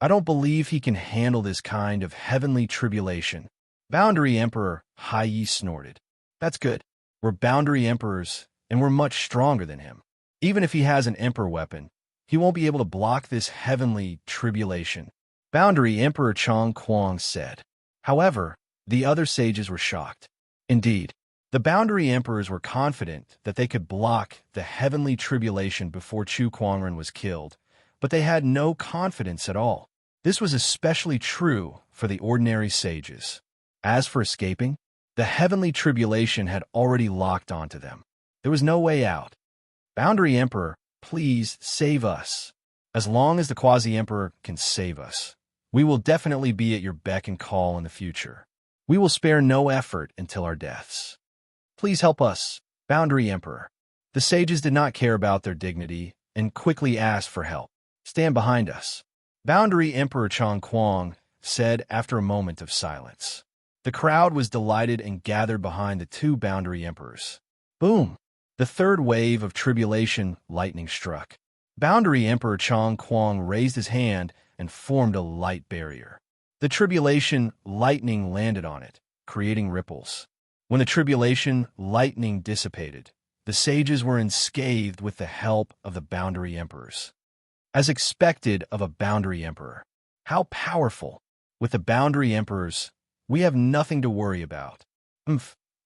I don't believe he can handle this kind of heavenly tribulation. Boundary Emperor Hai Yi snorted. That's good. We're Boundary Emperors, and we're much stronger than him. Even if he has an Emperor weapon, he won't be able to block this heavenly tribulation. Boundary Emperor Chang Kuang said. However, the other sages were shocked. Indeed, the Boundary Emperors were confident that they could block the heavenly tribulation before Chu Kuangren was killed, but they had no confidence at all. This was especially true for the ordinary sages. As for escaping, the heavenly tribulation had already locked onto them. There was no way out. Boundary Emperor, please save us. As long as the Quasi-Emperor can save us, we will definitely be at your beck and call in the future. We will spare no effort until our deaths. Please help us, Boundary Emperor. The sages did not care about their dignity and quickly asked for help. Stand behind us. Boundary Emperor Chang Kuang said after a moment of silence. The crowd was delighted and gathered behind the 2 Boundary Emperors. Boom! The third wave of tribulation lightning struck. Boundary Emperor Chang Kuang raised his hand and formed a light barrier. The tribulation lightning landed on it, creating ripples. When the tribulation lightning dissipated, the sages were unscathed with the help of the Boundary Emperors. As expected of a Boundary Emperor. How powerful! With the Boundary Emperors, we have nothing to worry about.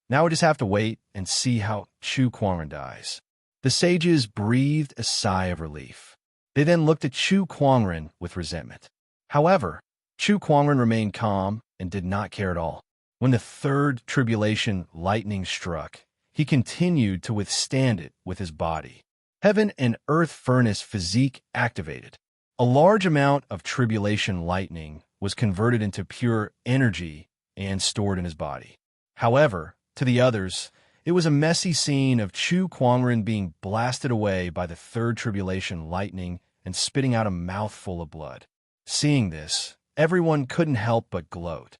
Now we just have to wait and see how Chu Kuangren dies. The sages breathed a sigh of relief. They then looked at Chu Kuangren with resentment. However, Chu Kuangren remained calm and did not care at all. When the third tribulation lightning struck, he continued to withstand it with his body. Heaven and earth furnace physique activated. A large amount of tribulation lightning was converted into pure energy and stored in his body. However, to the others, it was a messy scene of Chu Kuangren being blasted away by the third tribulation lightning and spitting out a mouthful of blood. Seeing this, everyone couldn't help but gloat.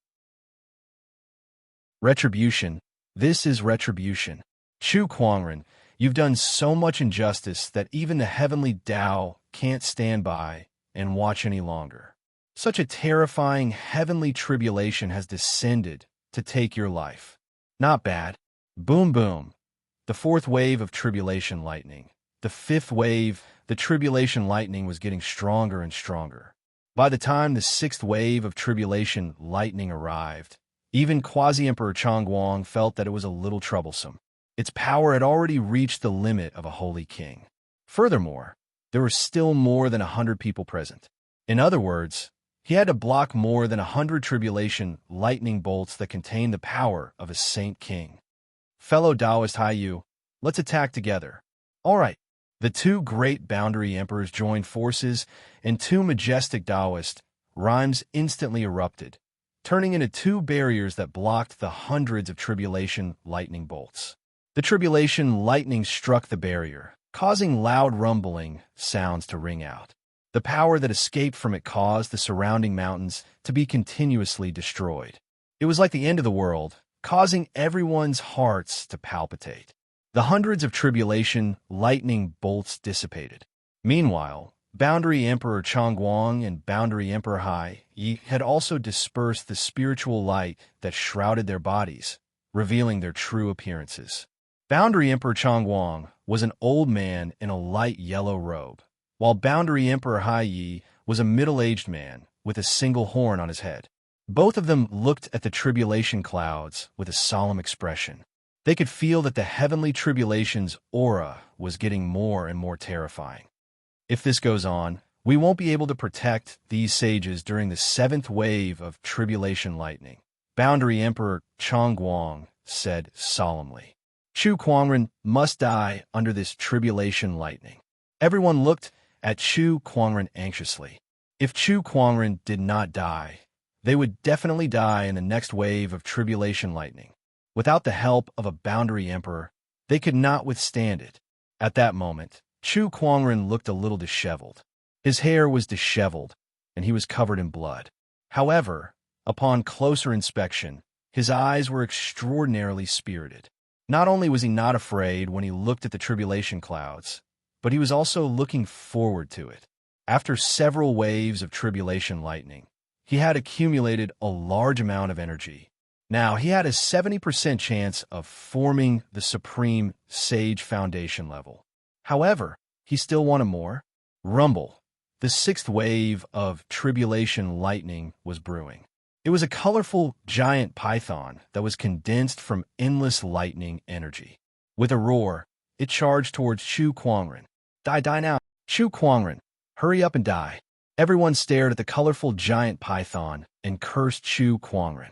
Retribution. This is retribution. Chu Kuangren, you've done so much injustice that even the heavenly Tao can't stand by and watch any longer. Such a terrifying heavenly tribulation has descended to take your life. Not bad. Boom boom. The fourth wave of tribulation lightning. The fifth wave, the tribulation lightning was getting stronger and stronger. By the time the sixth wave of tribulation lightning arrived, even Quasi-Emperor Changguang felt that it was a little troublesome. Its power had already reached the limit of a holy king. Furthermore, there were still more than 100 people present. In other words, he had to block more than 100 tribulation lightning bolts that contained the power of a saint king. Fellow Taoist Haiyu, let's attack together. All right. The two great boundary emperors joined forces, and two majestic Taoist rhymes instantly erupted, turning into two barriers that blocked the hundreds of tribulation lightning bolts. The tribulation lightning struck the barrier, causing loud rumbling sounds to ring out. The power that escaped from it caused the surrounding mountains to be continuously destroyed. It was like the end of the world, causing everyone's hearts to palpitate. The hundreds of tribulation lightning bolts dissipated. Meanwhile, Boundary Emperor Changguang and Boundary Emperor Hai Yi had also dispersed the spiritual light that shrouded their bodies, revealing their true appearances. Boundary Emperor Changguang was an old man in a light yellow robe, while Boundary Emperor Hai Yi was a middle-aged man with a single horn on his head. Both of them looked at the tribulation clouds with a solemn expression. They could feel that the heavenly tribulation's aura was getting more and more terrifying. If this goes on, we won't be able to protect these sages during the seventh wave of tribulation lightning, Boundary Emperor Changguang said solemnly. Chu Kuangren must die under this tribulation lightning. Everyone looked at Chu Kuangren anxiously. If Chu Kuangren did not die, they would definitely die in the next wave of tribulation lightning. Without the help of a boundary emperor, they could not withstand it. At that moment, Chu Kuangren looked a little disheveled. His hair was disheveled, and he was covered in blood. However, upon closer inspection, his eyes were extraordinarily spirited. Not only was he not afraid when he looked at the tribulation clouds, but he was also looking forward to it. After several waves of tribulation lightning, he had accumulated a large amount of energy. Now, he had a 70% chance of forming the Supreme Sage Foundation level. However, he still wanted more. Rumble. The sixth wave of tribulation lightning was brewing. It was a colorful giant python that was condensed from endless lightning energy. With a roar, it charged towards Chu Kuangren. Die now. Chu Kuangren, hurry up and die. Everyone stared at the colorful giant python and cursed Chu Kuangren.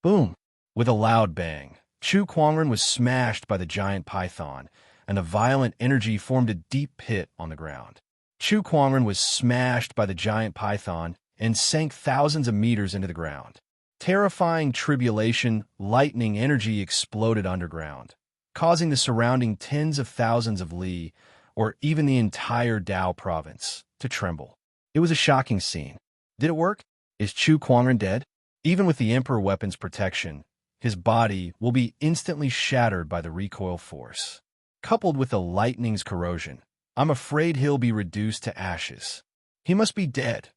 Boom! With a loud bang, Chu Kuangren was smashed by the giant python, and a violent energy formed a deep pit on the ground. Chu Kuangren was smashed by the giant python and sank thousands of meters into the ground. Terrifying tribulation, lightning energy exploded underground, causing the surrounding tens of thousands of li, or even the entire Dao province, to tremble. It was a shocking scene. Did it work? Is Chu Kuangren dead? Even with the Emperor weapon's protection, his body will be instantly shattered by the recoil force. Coupled with the lightning's corrosion, I'm afraid he'll be reduced to ashes. He must be dead.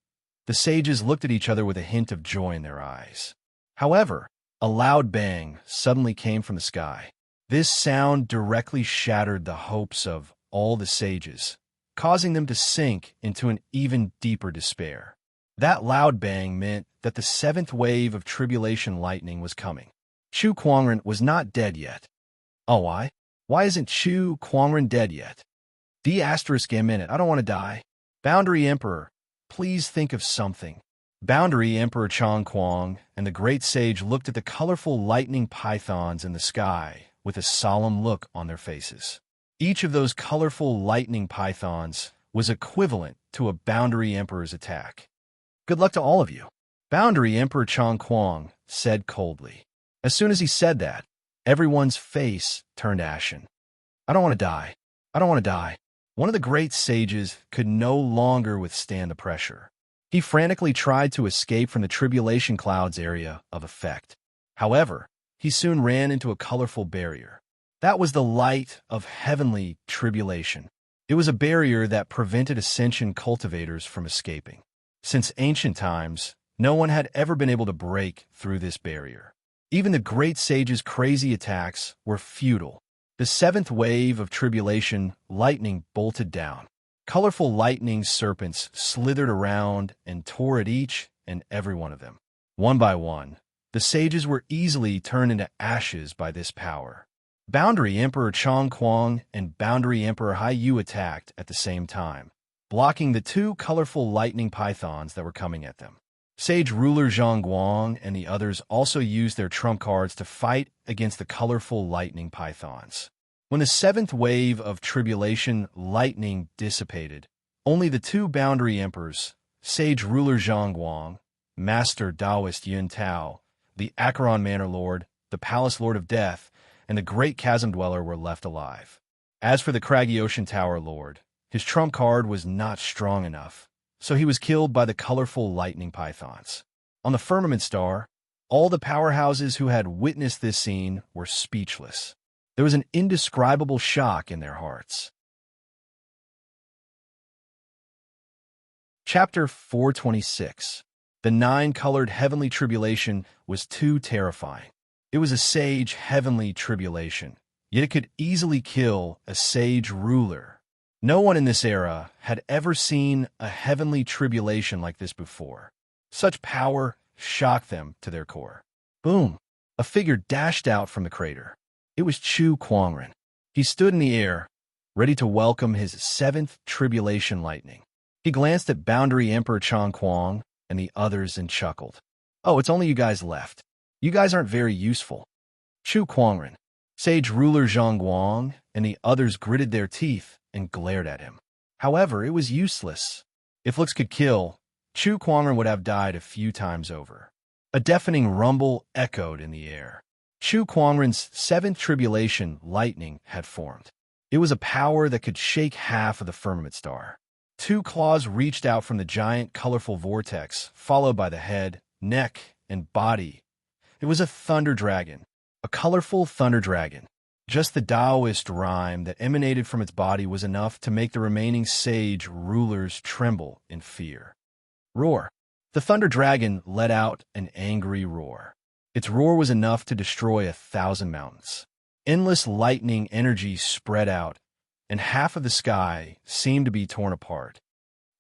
The sages looked at each other with a hint of joy in their eyes. However, a loud bang suddenly came from the sky. This sound directly shattered the hopes of all the sages, causing them to sink into an even deeper despair. That loud bang meant that the seventh wave of tribulation lightning was coming. Chu Kuangren was not dead yet. Oh, why? Why isn't Chu Kuangren dead yet? D***a minute, I don't want to die. Boundary Emperor, please think of something. Boundary Emperor Changguang and the great sage looked at the colorful lightning pythons in the sky with a solemn look on their faces. Each of those colorful lightning pythons was equivalent to a Boundary Emperor's attack. Good luck to all of you. Boundary Emperor Changguang said coldly. As soon as he said that, everyone's face turned ashen. I don't want to die. I don't want to die. One of the great sages could no longer withstand the pressure. He frantically tried to escape from the tribulation cloud's area of effect. However, he soon ran into a colorful barrier. That was the light of heavenly tribulation. It was a barrier that prevented ascension cultivators from escaping. Since ancient times, no one had ever been able to break through this barrier. Even the great sage's crazy attacks were futile. The seventh wave of tribulation lightning bolted down. Colorful lightning serpents slithered around and tore at each and every one of them. One by one, the sages were easily turned into ashes by this power. Boundary Emperor Chong Kuang and Boundary Emperor Hai Yu attacked at the same time, blocking the two colorful lightning pythons that were coming at them. Sage ruler Zhang Guang and the others also used their trump cards to fight against the colorful lightning pythons. When the seventh wave of tribulation lightning dissipated, only the two boundary emperors, Sage ruler Zhang Guang, Master Taoist Yun Tao, the Acheron Manor Lord, the Palace Lord of Death, and the Great Chasm Dweller were left alive. As for the Craggy Ocean Tower Lord, his trump card was not strong enough, so he was killed by the colorful lightning pythons. On the Firmament Star, all the powerhouses who had witnessed this scene were speechless. There was an indescribable shock in their hearts. Chapter 426. The nine-colored heavenly tribulation was too terrifying. It was a sage heavenly tribulation, yet it could easily kill a sage ruler. No one in this era had ever seen a heavenly tribulation like this before. Such power shocked them to their core. Boom! A figure dashed out from the crater. It was Chu Kuangren. He stood in the air, ready to welcome his seventh tribulation lightning. He glanced at Boundary Emperor Chong Kuang and the others and chuckled. Oh, it's only you guys left. You guys aren't very useful. Chu Kuangren, Sage ruler Zhang Guang, and the others gritted their teeth and glared at him. However, it was useless. If looks could kill, Chu Kuangren would have died a few times over. A deafening rumble echoed in the air. Chu Kuangren's seventh tribulation lightning had formed. It was a power that could shake half of the Firmament Star. Two claws reached out from the giant colorful vortex, followed by the head, neck, and body. It was a thunder dragon, a colorful thunder dragon. Just the Taoist rhyme that emanated from its body was enough to make the remaining sage rulers tremble in fear. Roar. The thunder dragon let out an angry roar. Its roar was enough to destroy 1,000 mountains. Endless lightning energy spread out, and half of the sky seemed to be torn apart.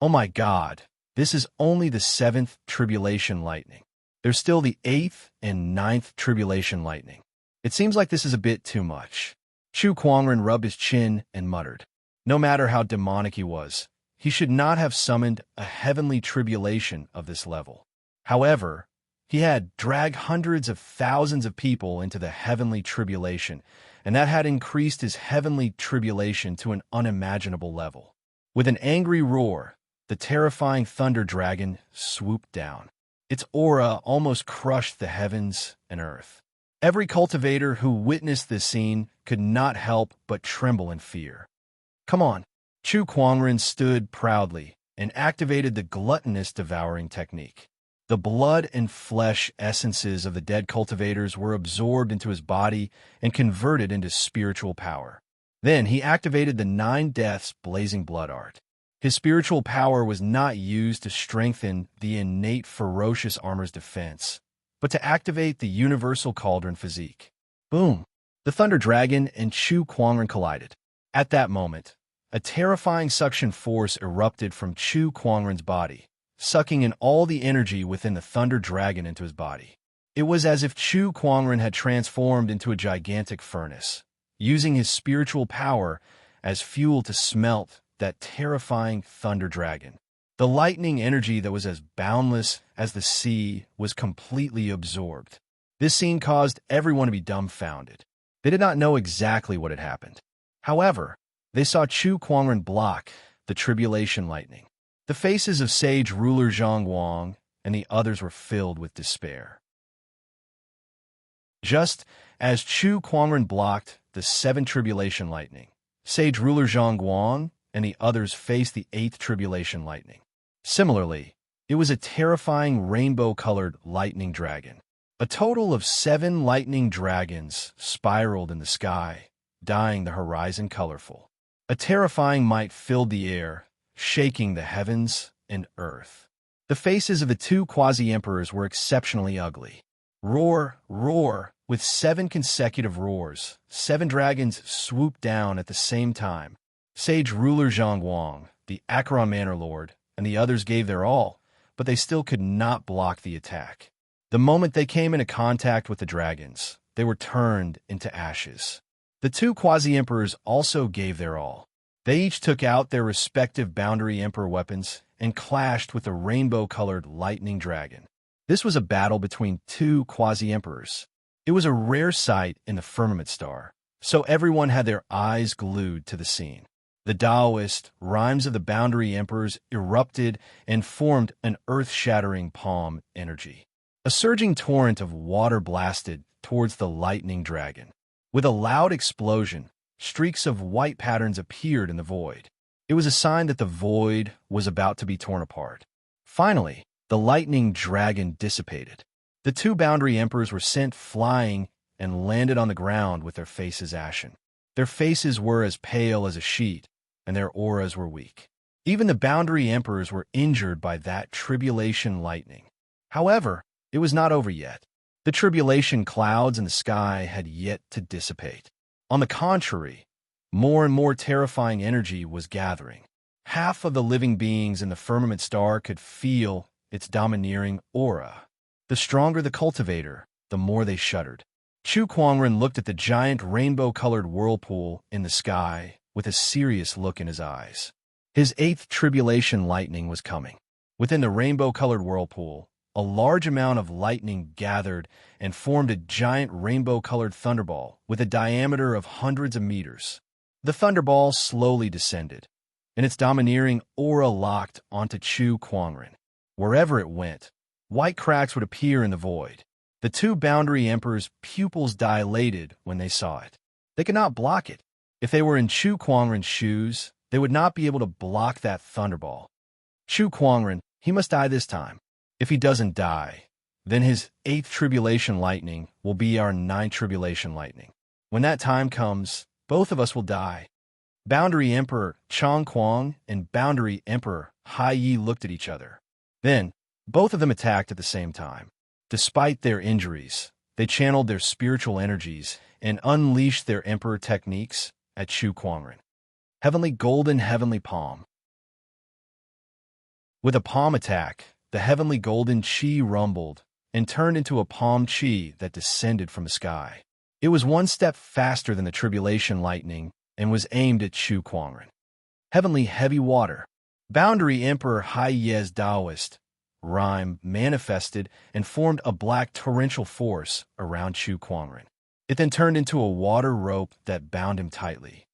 Oh my God, this is only the seventh tribulation lightning. There's still the eighth and ninth tribulation lightning. It seems like this is a bit too much. Chu Kuangren rubbed his chin and muttered. No matter how demonic he was, he should not have summoned a heavenly tribulation of this level. However, he had dragged hundreds of thousands of people into the heavenly tribulation, and that had increased his heavenly tribulation to an unimaginable level. With an angry roar, the terrifying thunder dragon swooped down. Its aura almost crushed the heavens and earth. Every cultivator who witnessed this scene could not help but tremble in fear. Come on. Chu Kuangren stood proudly and activated the gluttonous devouring technique. The blood and flesh essences of the dead cultivators were absorbed into his body and converted into spiritual power. Then he activated the 9 deaths blazing blood art. His spiritual power was not used to strengthen the innate ferocious armor's defense, but to activate the universal cauldron physique. Boom! The thunder dragon and Chu Kuangren collided. At that moment, a terrifying suction force erupted from Chu Kuangren's body, sucking in all the energy within the thunder dragon into his body. It was as if Chu Kuangren had transformed into a gigantic furnace, using his spiritual power as fuel to smelt that terrifying thunder dragon. The lightning energy that was as boundless as the sea was completely absorbed. This scene caused everyone to be dumbfounded. They did not know exactly what had happened. However, they saw Chu Kuangren block the tribulation lightning. The faces of sage ruler Zhang Guang and the others were filled with despair. Just as Chu Kuangren blocked the 7 tribulation lightning, sage ruler Zhang Guang and the others faced the 8th tribulation lightning. Similarly, it was a terrifying rainbow-colored lightning dragon. A total of 7 lightning dragons spiraled in the sky, dyeing the horizon colorful. A terrifying might filled the air, shaking the heavens and earth. The faces of the 2 quasi-emperors were exceptionally ugly. Roar, roar. With 7 consecutive roars, 7 dragons swooped down at the same time. Sage ruler Zhang Guang, the Acheron Manor Lord, and the others gave their all, but they still could not block the attack. The moment they came into contact with the dragons, they were turned into ashes. The 2 quasi-emperors also gave their all. They each took out their respective boundary emperor weapons and clashed with the rainbow-colored lightning dragon. This was a battle between 2 quasi-emperors. It was a rare sight in the firmament star, so everyone had their eyes glued to the scene. The Taoist rhymes of the boundary emperors erupted and formed an earth-shattering palm energy. A surging torrent of water blasted towards the lightning dragon. With a loud explosion, streaks of white patterns appeared in the void. It was a sign that the void was about to be torn apart. Finally, the lightning dragon dissipated. The 2 boundary emperors were sent flying and landed on the ground with their faces ashen. Their faces were as pale as a sheet, and their auras were weak. Even the boundary emperors were injured by that tribulation lightning. However, it was not over yet. The tribulation clouds in the sky had yet to dissipate. On the contrary, more and more terrifying energy was gathering. Half of the living beings in the firmament star could feel its domineering aura. The stronger the cultivator, the more they shuddered. Chu Kuangren looked at the giant rainbow-colored whirlpool in the sky with a serious look in his eyes. His 8th tribulation lightning was coming. Within the rainbow-colored whirlpool, a large amount of lightning gathered and formed a giant rainbow-colored thunderball with a diameter of hundreds of meters. The thunderball slowly descended, and its domineering aura locked onto Chu Kuangren. Wherever it went, white cracks would appear in the void. The 2 boundary emperors' pupils dilated when they saw it. They could not block it. If they were in Chu Kuangren's shoes, they would not be able to block that thunderball. Chu Kuangren, he must die this time. If he doesn't die, then his 8th tribulation lightning will be our 9th tribulation lightning. When that time comes, both of us will die. Boundary Emperor Chang Kuang and Boundary Emperor Hai Yi looked at each other. Then, both of them attacked at the same time. Despite their injuries, they channeled their spiritual energies and unleashed their emperor techniques at Chu Kuangren. Heavenly Golden Heavenly Palm. With a palm attack, the heavenly golden chi rumbled and turned into a palm chi that descended from the sky. It was 1 step faster than the tribulation lightning and was aimed at Chu Kuangren. Heavenly Heavy Water. Boundary Emperor Hai Ye's Taoist rhyme manifested and formed a black torrential force around Chu Kuangren. It then turned into a water rope that bound him tightly.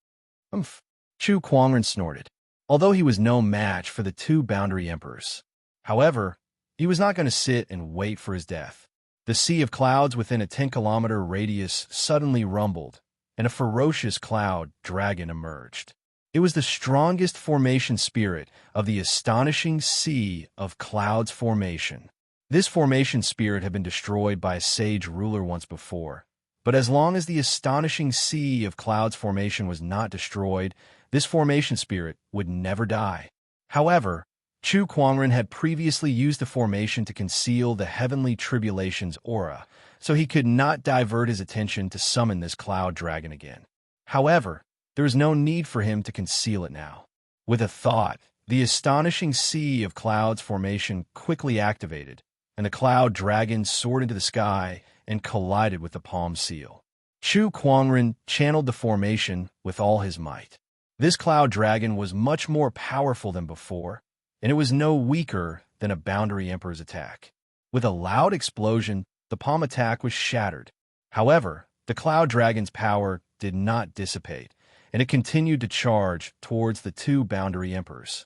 Umph! Chu Kuangren snorted, although he was no match for the 2 boundary emperors. However, he was not going to sit and wait for his death. The sea of clouds within a 10-kilometer radius suddenly rumbled, and a ferocious cloud dragon emerged. It was the strongest formation spirit of the astonishing Sea of Clouds formation. This formation spirit had been destroyed by a sage ruler once before, but as long as the astonishing Sea of Clouds formation was not destroyed, this formation spirit would never die. However, Chu Kuangren had previously used the formation to conceal the heavenly tribulation's aura, so he could not divert his attention to summon this cloud dragon again. However, there was no need for him to conceal it now. With a thought, the astonishing Sea of Clouds formation quickly activated, and the cloud dragon soared into the sky and collided with the palm seal. Chu Kuangren channeled the formation with all his might. This cloud dragon was much more powerful than before, and it was no weaker than a boundary emperor's attack. With a loud explosion, the palm attack was shattered. However, the cloud dragon's power did not dissipate, and it continued to charge towards the 2 boundary emperors.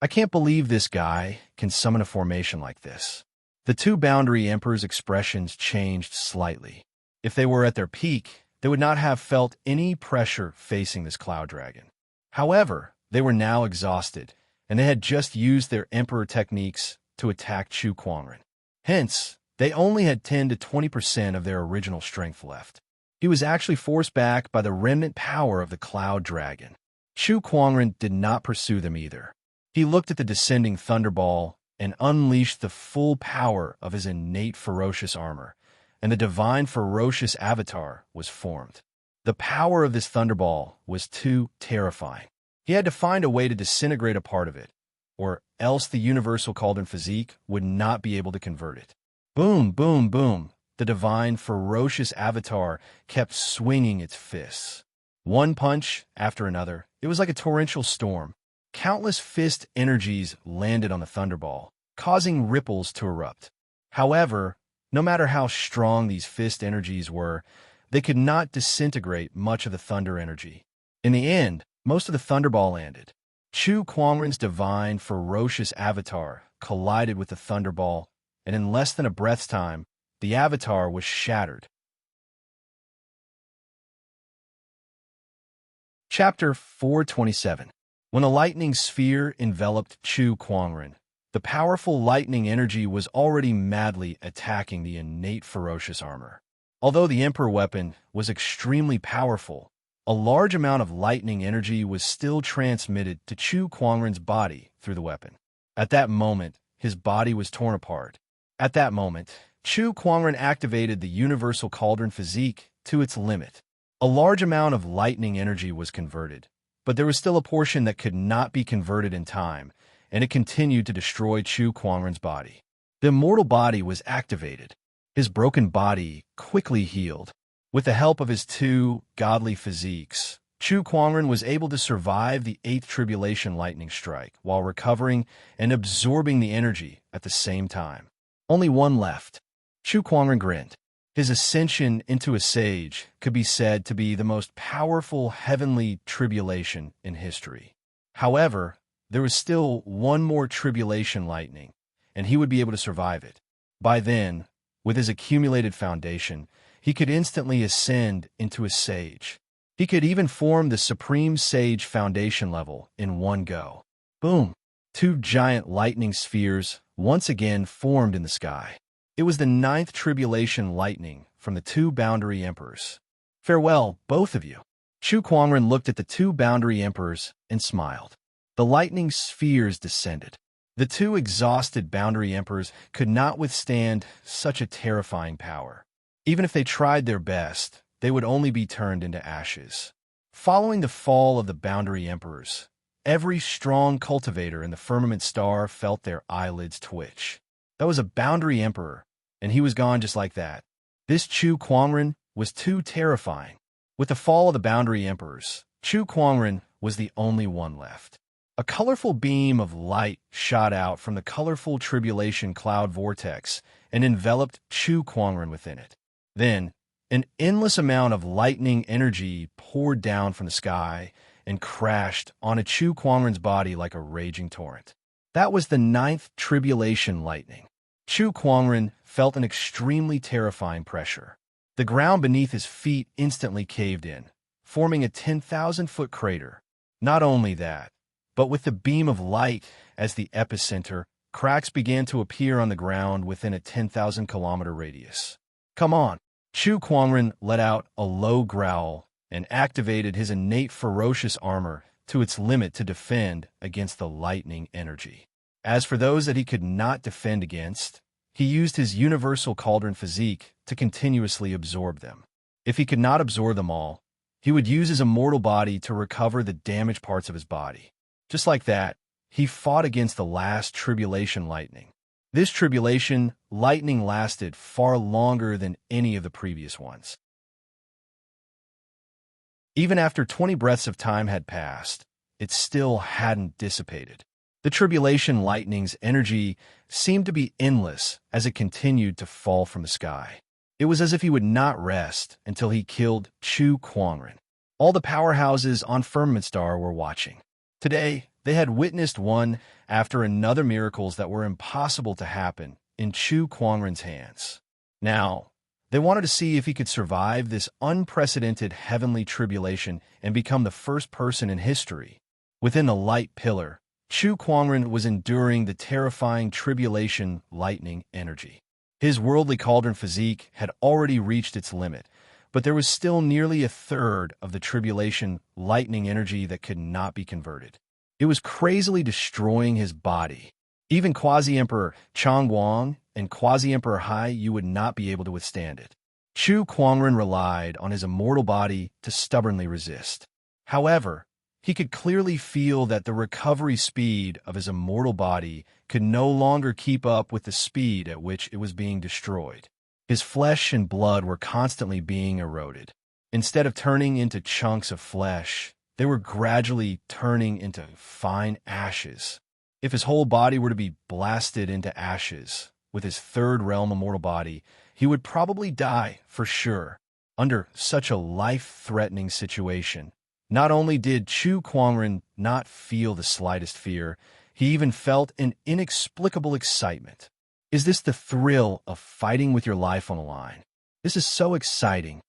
I can't believe this guy can summon a formation like this. The 2 boundary emperors' expressions changed slightly. If they were at their peak, they would not have felt any pressure facing this cloud dragon. However, they were now exhausted, and they had just used their emperor techniques to attack Chu Kuangren. Hence, they only had 10 to 20% of their original strength left. He was actually forced back by the remnant power of the cloud dragon. Chu Kuangren did not pursue them either. He looked at the descending thunderball and unleashed the full power of his innate ferocious armor, and the divine ferocious avatar was formed. The power of this thunderball was too terrifying. He had to find a way to disintegrate a part of it, or else the universal cauldron physique would not be able to convert it. Boom, boom, boom. The divine ferocious avatar kept swinging its fists. One punch after another. It was like a torrential storm. Countless fist energies landed on the thunderball, causing ripples to erupt. However, no matter how strong these fist energies were, they could not disintegrate much of the thunder energy. In the end, most of the thunderball landed. Chu Kuangren's divine ferocious avatar collided with the thunderball, and in less than a breath's time, the avatar was shattered. Chapter 427. When a lightning sphere enveloped Chu Kuangren, the powerful lightning energy was already madly attacking the innate ferocious armor. Although the Emperor weapon was extremely powerful, a large amount of lightning energy was still transmitted to Chu Kuangren's body through the weapon. At that moment, his body was torn apart. At that moment, Chu Kuangren activated the universal cauldron physique to its limit. A large amount of lightning energy was converted, but there was still a portion that could not be converted in time, and it continued to destroy Chu Kuangren's body. The immortal body was activated. His broken body quickly healed. With the help of his two godly physiques, Chu Kuangren was able to survive the 8th tribulation lightning strike while recovering and absorbing the energy at the same time. Only one left. Chu Kuangren grinned. His ascension into a sage could be said to be the most powerful heavenly tribulation in history. However, there was still one more tribulation lightning, and he would be able to survive it. By then, with his accumulated foundation, he could instantly ascend into a sage. He could even form the Supreme Sage Foundation level in one go. Boom! 2 giant lightning spheres once again formed in the sky. It was the 9th tribulation lightning from the 2 boundary emperors. Farewell, both of you. Chu Kuangren looked at the 2 boundary emperors and smiled. The lightning spheres descended. The 2 exhausted boundary emperors could not withstand such a terrifying power. Even if they tried their best, they would only be turned into ashes. Following the fall of the boundary emperors, every strong cultivator in the firmament star felt their eyelids twitch. That was a boundary emperor, and he was gone just like that. This Chu Kuangren was too terrifying. With the fall of the boundary emperors, Chu Kuangren was the only one left. A colorful beam of light shot out from the colorful tribulation cloud vortex and enveloped Chu Kuangren within it. Then, an endless amount of lightning energy poured down from the sky and crashed onto Chu Kuangren's body like a raging torrent. That was the 9th tribulation lightning. Chu Kuangren felt an extremely terrifying pressure. The ground beneath his feet instantly caved in, forming a 10,000-foot crater. Not only that, but with the beam of light as the epicenter, cracks began to appear on the ground within a 10,000-kilometer radius. Come on! Chu Kuangren let out a low growl and activated his innate ferocious armor to its limit to defend against the lightning energy. As for those that he could not defend against, he used his universal cauldron physique to continuously absorb them. If he could not absorb them all, he would use his immortal body to recover the damaged parts of his body. Just like that, he fought against the last tribulation lightning. This tribulation lightning lasted far longer than any of the previous ones. Even after 20 breaths of time had passed, it still hadn't dissipated. The tribulation lightning's energy seemed to be endless as it continued to fall from the sky. It was as if he would not rest until he killed Chu Kuangren. All the powerhouses on Firmament Star were watching. Today, they had witnessed one after another miracles that were impossible to happen in Chu Kuangren's hands. Now, they wanted to see if he could survive this unprecedented heavenly tribulation and become the first person in history. Within the light pillar, Chu Kuangren was enduring the terrifying tribulation lightning energy. His worldly cauldron physique had already reached its limit, but there was still nearly a third of the tribulation lightning energy that could not be converted. It was crazily destroying his body. Even Quasi-Emperor Changguang and Quasi-Emperor Hai, you would not be able to withstand it. Chu Kuangren relied on his immortal body to stubbornly resist. However, he could clearly feel that the recovery speed of his immortal body could no longer keep up with the speed at which it was being destroyed. His flesh and blood were constantly being eroded. Instead of turning into chunks of flesh, they were gradually turning into fine ashes. If his whole body were to be blasted into ashes, with his third realm immortal body, he would probably die for sure. Under such a life-threatening situation, not only did Chu Kuangren not feel the slightest fear, he even felt an inexplicable excitement. Is this the thrill of fighting with your life on the line? This is so exciting.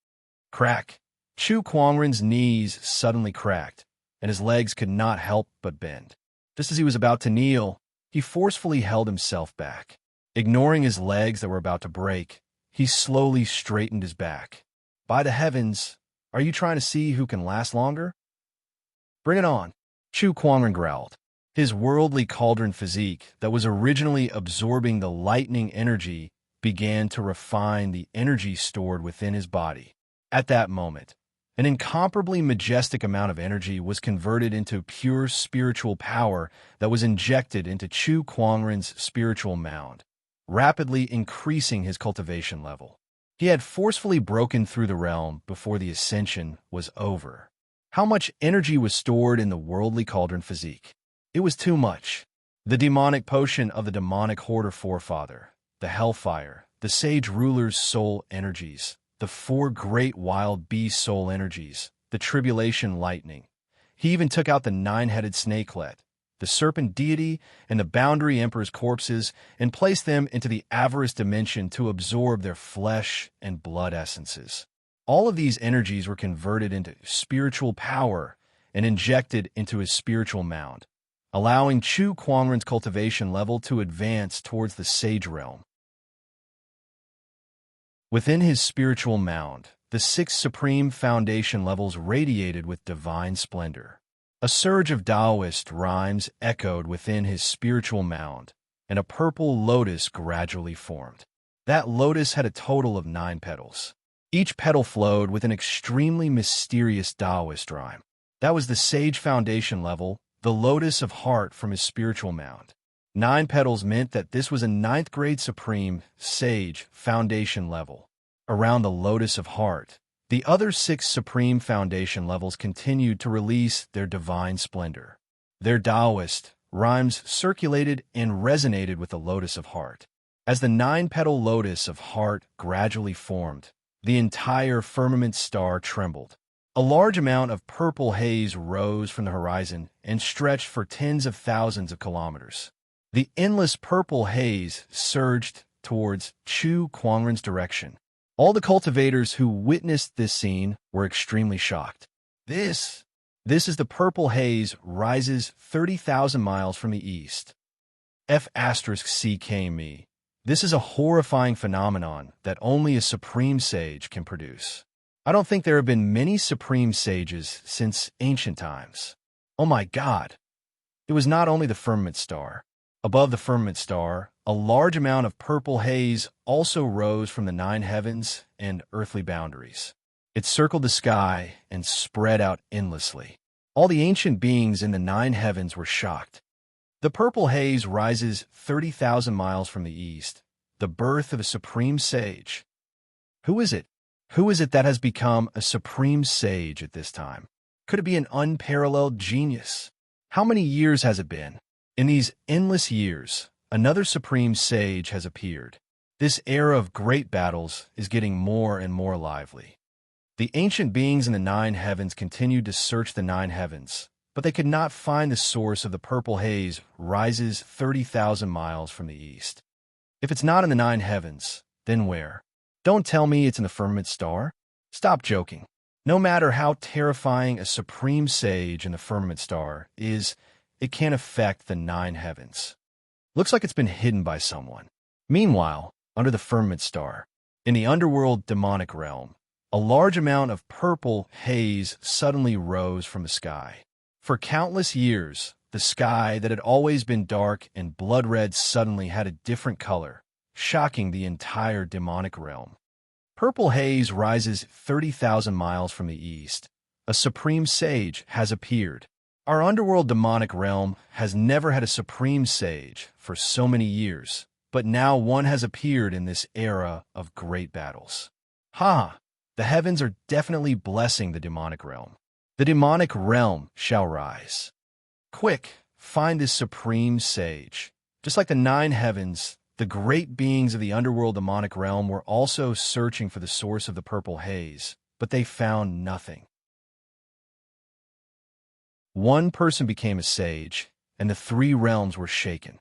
Crack! Chu Kuangren's knees suddenly cracked, and his legs could not help but bend. Just as he was about to kneel, he forcefully held himself back. Ignoring his legs that were about to break, he slowly straightened his back. By the heavens, are you trying to see who can last longer? Bring it on, Chu Kuangren growled. His worldly cauldron physique that was originally absorbing the lightning energy began to refine the energy stored within his body. At that moment, an incomparably majestic amount of energy was converted into pure spiritual power that was injected into Chu Kuangren's spiritual mound, rapidly increasing his cultivation level. He had forcefully broken through the realm before the ascension was over. How much energy was stored in the worldly cauldron physique? It was too much. The demonic potion of the demonic hoarder forefather, the hellfire, the sage ruler's soul energies, the 4 great wild beast soul energies, the tribulation lightning. He even took out the 9-headed snakelet, the serpent deity, and the boundary emperor's corpses, and placed them into the avarice dimension to absorb their flesh and blood essences. All of these energies were converted into spiritual power and injected into his spiritual mound, allowing Chu Kuangren's cultivation level to advance towards the sage realm. Within his spiritual mound, the 6 supreme foundation levels radiated with divine splendor. A surge of Taoist rhymes echoed within his spiritual mound, and a purple lotus gradually formed. That lotus had a total of 9 petals. Each petal flowed with an extremely mysterious Taoist rhyme. That was the sage foundation level, the lotus of heart from his spiritual mound. 9 petals meant that this was a 9th grade supreme sage foundation level. Around the lotus of heart, the other 6 supreme foundation levels continued to release their divine splendor. Their Taoist rhymes circulated and resonated with the lotus of heart. As the 9-petal lotus of heart gradually formed, the entire firmament star trembled. A large amount of purple haze rose from the horizon and stretched for tens of thousands of kilometers. The endless purple haze surged towards Chu Kuangren's direction. All the cultivators who witnessed this scene were extremely shocked. This is the purple haze rises 30,000 miles from the east. F***CKME. This is a horrifying phenomenon that only a supreme sage can produce. I don't think there have been many supreme sages since ancient times. Oh my God! It was not only the firmament star. Above the firmament star, a large amount of purple haze also rose from the 9 heavens and earthly boundaries. It circled the sky and spread out endlessly. All the ancient beings in the 9 heavens were shocked. The purple haze rises 30,000 miles from the east, the birth of a supreme sage. Who is it? Who is it that has become a supreme sage at this time? Could it be an unparalleled genius? How many years has it been? In these endless years, another supreme sage has appeared. This era of great battles is getting more and more lively. The ancient beings in the 9 heavens continued to search the 9 heavens, but they could not find the source of the purple haze rises 30,000 miles from the east. If it's not in the 9 heavens, then where? Don't tell me it's in the firmament star. Stop joking. No matter how terrifying a supreme sage in the firmament star is, it can't affect the 9 heavens. Looks like it's been hidden by someone. Meanwhile, under the firmament star, in the underworld demonic realm, a large amount of purple haze suddenly rose from the sky. For countless years, the sky that had always been dark and blood red suddenly had a different color, shocking the entire demonic realm. Purple haze rises 30,000 miles from the east. A supreme sage has appeared. Our underworld demonic realm has never had a supreme sage for so many years, but now one has appeared in this era of great battles. Ha! The heavens are definitely blessing the demonic realm. The demonic realm shall rise. Quick, find this supreme sage. Just like the 9 heavens, the great beings of the underworld demonic realm were also searching for the source of the purple haze, but they found nothing. One person became a sage, and the 3 realms were shaken.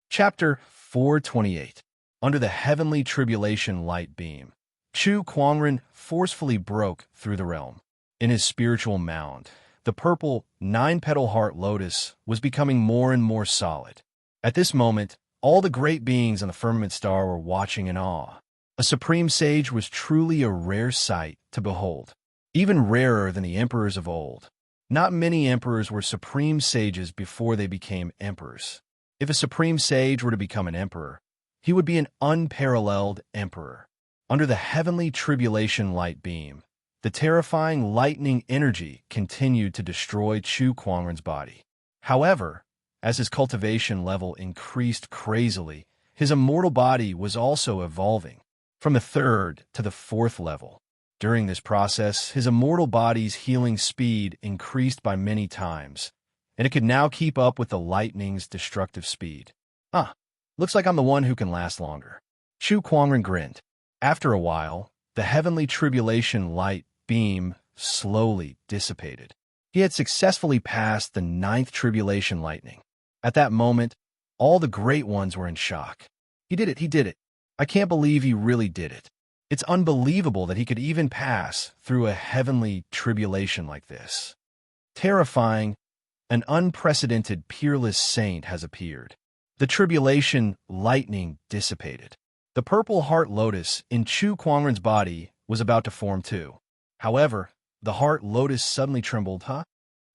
Chapter 428. Under the heavenly tribulation light beam, Chu Kuangren forcefully broke through the realm. In his spiritual mound, the purple 9-petal heart lotus was becoming more and more solid. At this moment, all the great beings on the firmament star were watching in awe. A supreme sage was truly a rare sight to behold, even rarer than the emperors of old. Not many emperors were supreme sages before they became emperors. If a supreme sage were to become an emperor, he would be an unparalleled emperor. Under the heavenly tribulation light beam, the terrifying lightning energy continued to destroy Chu Kuangren's body. However, as his cultivation level increased crazily, his immortal body was also evolving from the 3rd to the 4th level. During this process, his immortal body's healing speed increased by many times, and it could now keep up with the lightning's destructive speed. Looks like I'm the one who can last longer. Chu Kuangren grinned. After a while, the heavenly tribulation light beam slowly dissipated. He had successfully passed the 9th tribulation lightning. At that moment, all the great ones were in shock. He did it. I can't believe he really did it. It's unbelievable that he could even pass through a heavenly tribulation like this. Terrifying, an unprecedented peerless saint has appeared. The tribulation lightning dissipated. The purple heart lotus in Chu Kuangren's body was about to form too. However, the heart lotus suddenly trembled.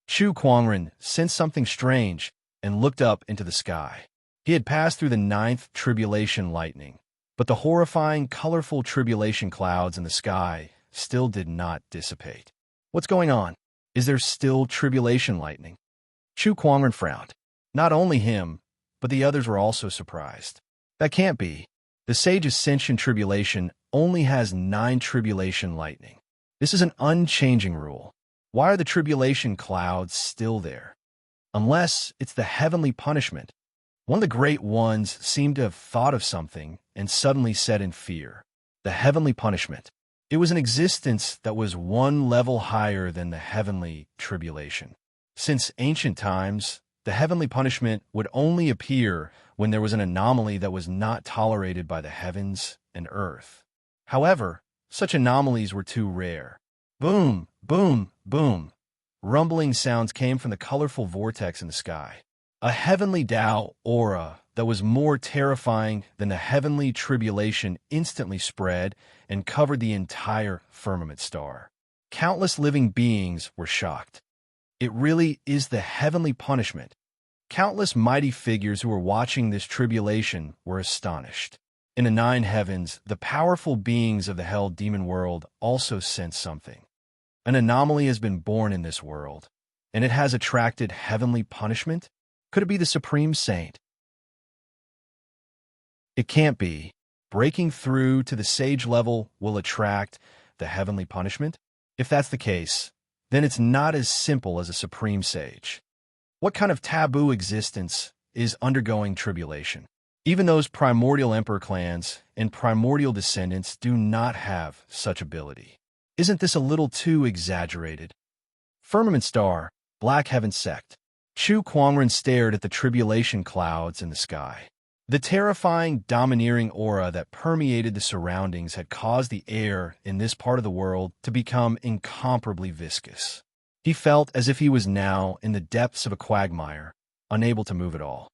Chu Kuangren sensed something strange and looked up into the sky. He had passed through the 9th tribulation lightning, but the horrifying, colorful tribulation clouds in the sky still did not dissipate. What's going on? Is there still tribulation lightning? Chu Kuangren frowned. Not only him, but the others were also surprised. That can't be. The Sage Ascension Tribulation only has 9 tribulation lightning. This is an unchanging rule. Why are the tribulation clouds still there? Unless it's the heavenly punishment. One of the great ones seemed to have thought of something and suddenly said in fear, the heavenly punishment. It was an existence that was one level higher than the heavenly tribulation. Since ancient times, the heavenly punishment would only appear when there was an anomaly that was not tolerated by the heavens and earth. However, such anomalies were too rare. Boom, boom, boom. Rumbling sounds came from the colorful vortex in the sky. A heavenly Tao aura that was more terrifying than the heavenly tribulation instantly spread and covered the entire firmament star. Countless living beings were shocked. It really is the heavenly punishment. Countless mighty figures who were watching this tribulation were astonished. In the 9 heavens, the powerful beings of the hell demon world also sensed something. An anomaly has been born in this world, and it has attracted heavenly punishment? Could it be the Supreme Saint? It can't be. Breaking through to the sage level will attract the heavenly punishment? If that's the case, then it's not as simple as a supreme sage. What kind of taboo existence is undergoing tribulation? Even those primordial emperor clans and primordial descendants do not have such ability. Isn't this a little too exaggerated? Firmament Star, Black Heaven Sect. Chu Kuangren stared at the tribulation clouds in the sky. The terrifying, domineering aura that permeated the surroundings had caused the air in this part of the world to become incomparably viscous. He felt as if he was now in the depths of a quagmire, unable to move at all.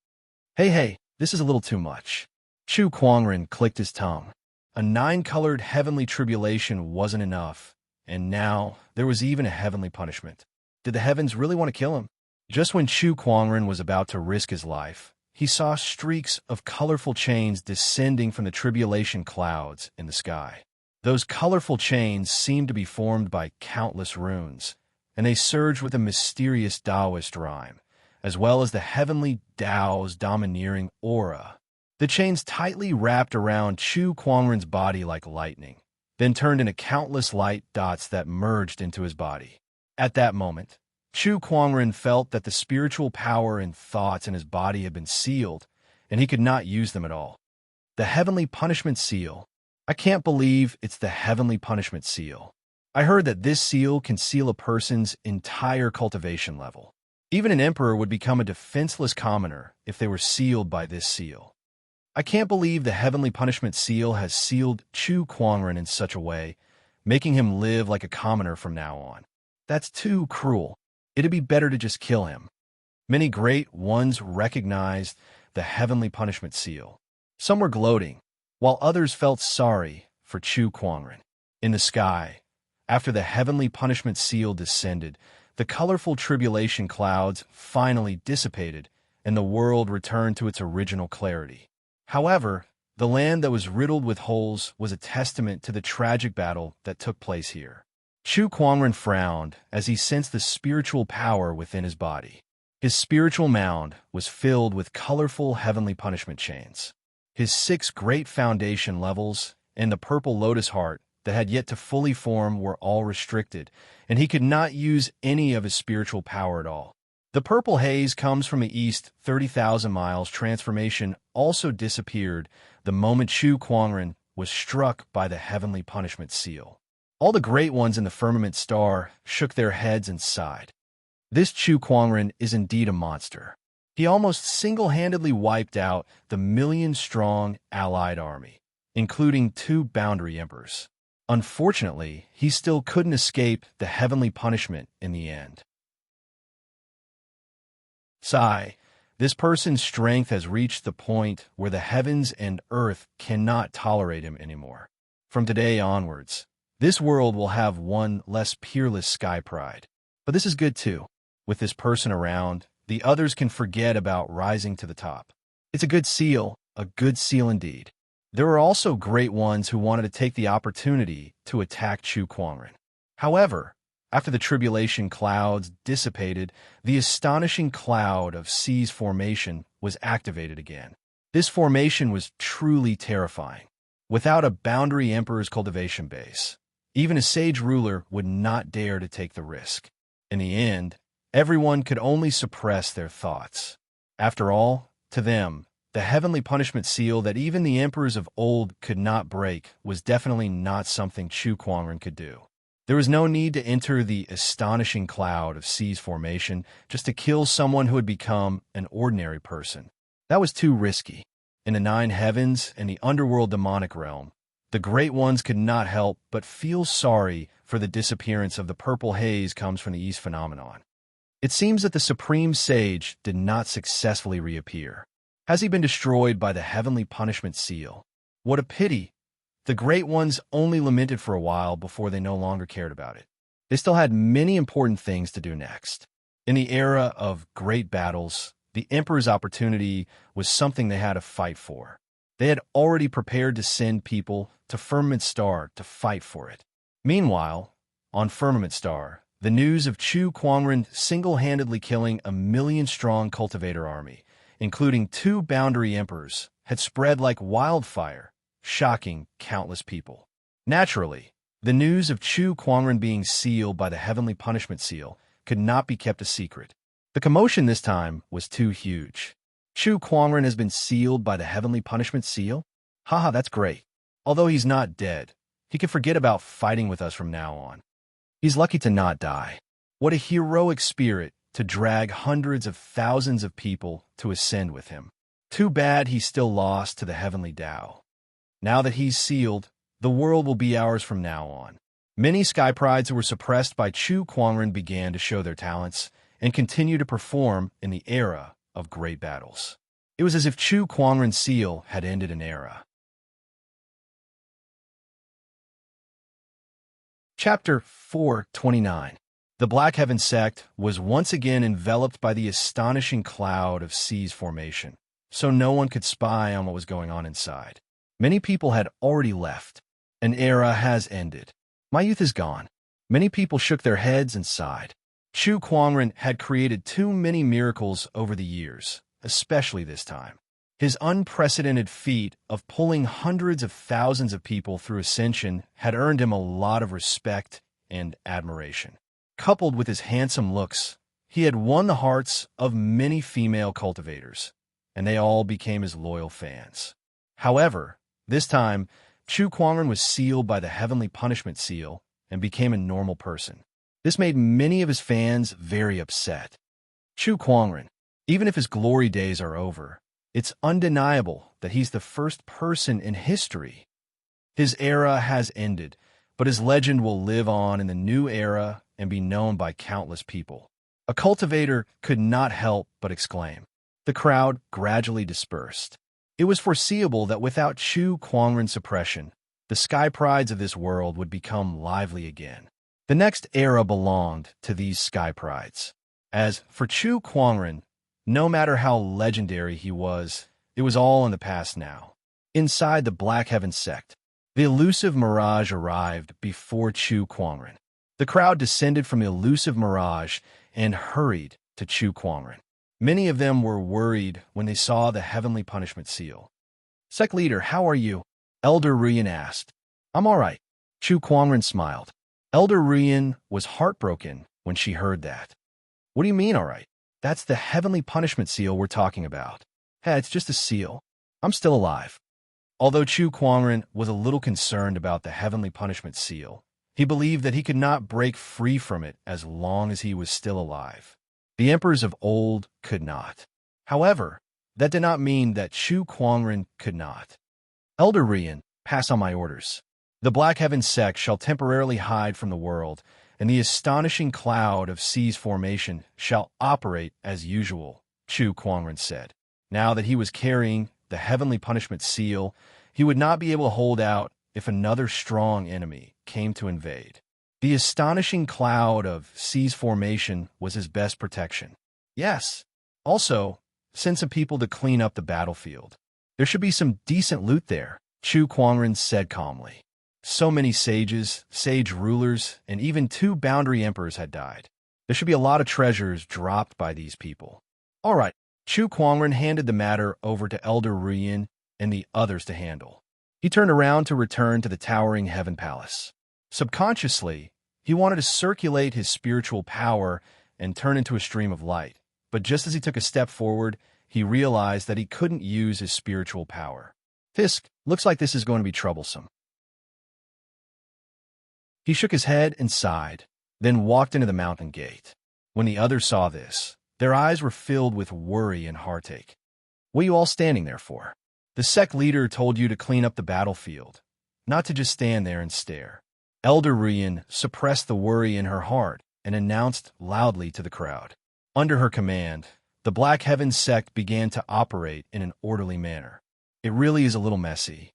Hey, this is a little too much. Chu Kuangren clicked his tongue. A 9-colored heavenly tribulation wasn't enough, and now there was even a heavenly punishment. Did the heavens really want to kill him? Just when Chu Kuangren was about to risk his life, he saw streaks of colorful chains descending from the tribulation clouds in the sky. Those colorful chains seemed to be formed by countless runes, and they surged with a mysterious Taoist rhyme, as well as the heavenly Tao's domineering aura. The chains tightly wrapped around Chu Kuangren's body like lightning, then turned into countless light dots that merged into his body. At that moment, Chu Kuangren felt that the spiritual power and thoughts in his body had been sealed, and he could not use them at all. The Heavenly Punishment Seal. I can't believe it's the Heavenly Punishment Seal. I heard that this seal can seal a person's entire cultivation level. Even an emperor would become a defenseless commoner if they were sealed by this seal. I can't believe the Heavenly Punishment Seal has sealed Chu Kuangren in such a way, making him live like a commoner from now on. That's too cruel. It'd be better to just kill him. Many great ones recognized the Heavenly Punishment Seal. Some were gloating, while others felt sorry for Chu Kuangren. In the sky, after the Heavenly Punishment Seal descended, the colorful tribulation clouds finally dissipated, and the world returned to its original clarity. However, the land that was riddled with holes was a testament to the tragic battle that took place here. Chu Kuangren frowned as he sensed the spiritual power within his body. His spiritual mound was filled with colorful heavenly punishment chains. His 6 great foundation levels and the purple lotus heart that had yet to fully form were all restricted, and he could not use any of his spiritual power at all. The purple haze comes from the east 30,000 miles transformation also disappeared the moment Chu Kuangren was struck by the Heavenly Punishment Seal. All the great ones in the firmament star shook their heads and sighed. This Chu Kuangren is indeed a monster. He almost single-handedly wiped out the million-strong allied army, including 2 boundary emperors. Unfortunately, he still couldn't escape the heavenly punishment in the end. Sigh, this person's strength has reached the point where the heavens and earth cannot tolerate him anymore. From today onwards, this world will have one less peerless sky pride. But this is good too. With this person around, the others can forget about rising to the top. It's a good seal indeed. There were also great ones who wanted to take the opportunity to attack Chu Kuangren. However, after the tribulation clouds dissipated, the astonishing cloud of Sea's formation was activated again. This formation was truly terrifying. Without a boundary emperor's cultivation base, even a sage ruler would not dare to take the risk. In the end, everyone could only suppress their thoughts. After all, to them, the heavenly punishment seal that even the emperors of old could not break was definitely not something Chu Kuangren could do. There was no need to enter the astonishing cloud of Sea's formation just to kill someone who had become an ordinary person. That was too risky. In the 9 heavens and the underworld demonic realm, the great ones could not help but feel sorry for the disappearance of the purple haze comes from the east phenomenon. It seems that the supreme sage did not successfully reappear. Has he been destroyed by the heavenly punishment seal? What a pity! The great ones only lamented for a while before they no longer cared about it. They still had many important things to do next. In the era of great battles, the Emperor's opportunity was something they had to fight for. They had already prepared to send people to Firmament Star to fight for it. Meanwhile, on Firmament Star, the news of Chu Kuangren single-handedly killing a million-strong Cultivator army, including 2 boundary emperors, had spread like wildfire, shocking countless people. Naturally, the news of Chu Kuangren being sealed by the Heavenly Punishment Seal could not be kept a secret. The commotion this time was too huge. Chu Kuangren has been sealed by the Heavenly Punishment Seal? Haha, that's great. Although he's not dead, he can forget about fighting with us from now on. He's lucky to not die. What a heroic spirit to drag hundreds of thousands of people to ascend with him. Too bad he's still lost to the Heavenly Tao. Now that he's sealed, the world will be ours from now on. Many sky prides who were suppressed by Chu Kuangren began to show their talents and continue to perform in the era of great battles. It was as if Chu Kuangren's seal had ended an era. Chapter 429. The Black Heaven sect was once again enveloped by the astonishing cloud of seas formation, so no one could spy on what was going on inside. Many people had already left. An era has ended. My youth is gone. Many people shook their heads and sighed. Chu Kuangren had created too many miracles over the years, especially this time. His unprecedented feat of pulling hundreds of thousands of people through ascension had earned him a lot of respect and admiration. Coupled with his handsome looks, he had won the hearts of many female cultivators, and they all became his loyal fans. However, this time, Chu Kuangren was sealed by the heavenly punishment seal and became a normal person. This made many of his fans very upset. Chu Kuangren, even if his glory days are over, it's undeniable that he's the first person in history. His era has ended, but his legend will live on in the new era and be known by countless people. A cultivator could not help but exclaim. The crowd gradually dispersed. It was foreseeable that without Chu Kuangren's suppression, the sky prides of this world would become lively again. The next era belonged to these sky prides. As for Chu Kuangren, no matter how legendary he was, it was all in the past now. Inside the Black Heaven sect, the elusive mirage arrived before Chu Kuangren. The crowd descended from the elusive mirage and hurried to Chu Kuangren. Many of them were worried when they saw the heavenly punishment seal. "Sect leader, how are you?" Elder Ruyan asked. "I'm all right." Chu Kuangren smiled. Elder Ruyan was heartbroken when she heard that. "What do you mean, all right? That's the heavenly punishment seal we're talking about." "Hey, it's just a seal. I'm still alive." Although Chu Kuangren was a little concerned about the heavenly punishment seal, he believed that he could not break free from it as long as he was still alive. The emperors of old could not. However, that did not mean that Chu Kuangren could not. "Elder Ruyan, pass on my orders. The Black Heaven sect shall temporarily hide from the world, and the astonishing cloud of seas formation shall operate as usual," Chu Kuangren said. Now that he was carrying the heavenly punishment seal, he would not be able to hold out if another strong enemy came to invade. The astonishing cloud of seas formation was his best protection. Yes. Also, send some people to clean up the battlefield. There should be some decent loot there, Chu Kuangren said calmly. So many sages, sage rulers, and even 2 boundary emperors had died. There should be a lot of treasures dropped by these people. All right. Chu Kuangren handed the matter over to Elder Ruyan and the others to handle. He turned around to return to the towering Heaven Palace. Subconsciously, he wanted to circulate his spiritual power and turn into a stream of light. But just as he took a step forward, he realized that he couldn't use his spiritual power. "Fisk, looks like this is going to be troublesome." He shook his head and sighed, then walked into the mountain gate. When the others saw this, their eyes were filled with worry and heartache. "What are you all standing there for? The sect leader told you to clean up the battlefield, not to just stand there and stare." Elder Ruyan suppressed the worry in her heart and announced loudly to the crowd. Under her command, the Black Heaven sect began to operate in an orderly manner. It really is a little messy.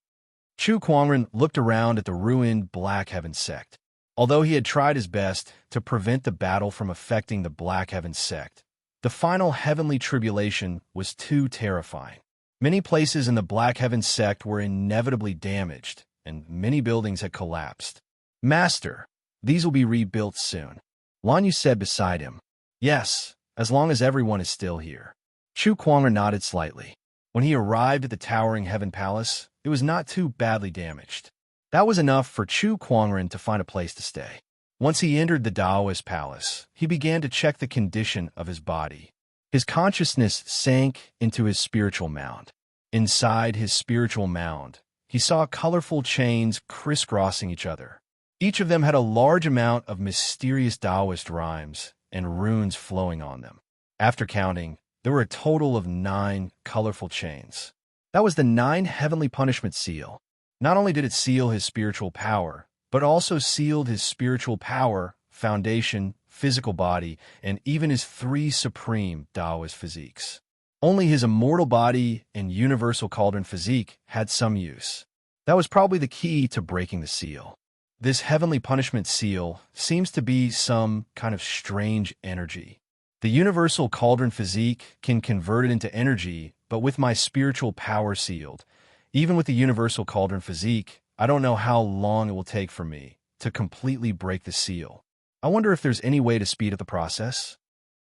Chu Kuangren looked around at the ruined Black Heaven sect. Although he had tried his best to prevent the battle from affecting the Black Heaven sect, the final heavenly tribulation was too terrifying. Many places in the Black Heaven sect were inevitably damaged, and many buildings had collapsed. "Master, these will be rebuilt soon," Lan Yu said beside him. "Yes, as long as everyone is still here." Chu Kuangren nodded slightly. When he arrived at the towering Heaven Palace, it was not too badly damaged. That was enough for Chu Kuangren to find a place to stay. Once he entered the Taoist palace, he began to check the condition of his body. His consciousness sank into his spiritual mound. Inside his spiritual mound, he saw colorful chains crisscrossing each other. Each of them had a large amount of mysterious Taoist rhymes and runes flowing on them. After counting, there were a total of 9 colorful chains. That was the 9 heavenly punishment seal. Not only did it seal his spiritual power, but also sealed his spiritual power, foundation, physical body, and even his 3 supreme Taoist physiques. Only his immortal body and universal cauldron physique had some use. That was probably the key to breaking the seal. This heavenly punishment seal seems to be some kind of strange energy. The universal cauldron physique can convert it into energy, but with my spiritual power sealed, even with the universal cauldron physique, I don't know how long it will take for me to completely break the seal. I wonder if there's any way to speed up the process?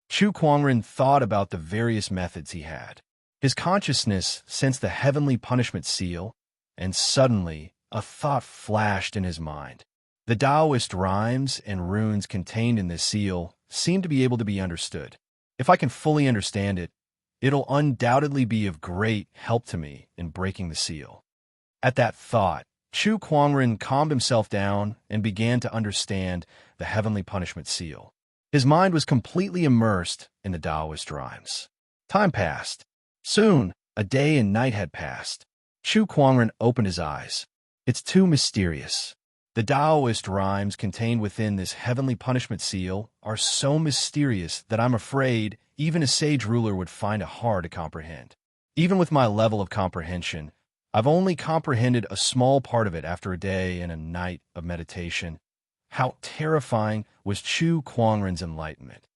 Chu Kuangren thought about the various methods he had. His consciousness sensed the heavenly punishment seal, and suddenly a thought flashed in his mind. The Taoist rhymes and runes contained in this seal seem to be able to be understood. If I can fully understand it, it'll undoubtedly be of great help to me in breaking the seal. At that thought, Chu Kuangren calmed himself down and began to understand the heavenly punishment seal. His mind was completely immersed in the Taoist rhymes. Time passed. Soon, a day and night had passed. Chu Kuangren opened his eyes. It's too mysterious. The Taoist rhymes contained within this heavenly punishment seal are so mysterious that I'm afraid even a sage ruler would find it hard to comprehend. Even with my level of comprehension, I've only comprehended a small part of it after a day and a night of meditation. How terrifying was Chu Kuangren's enlightenment.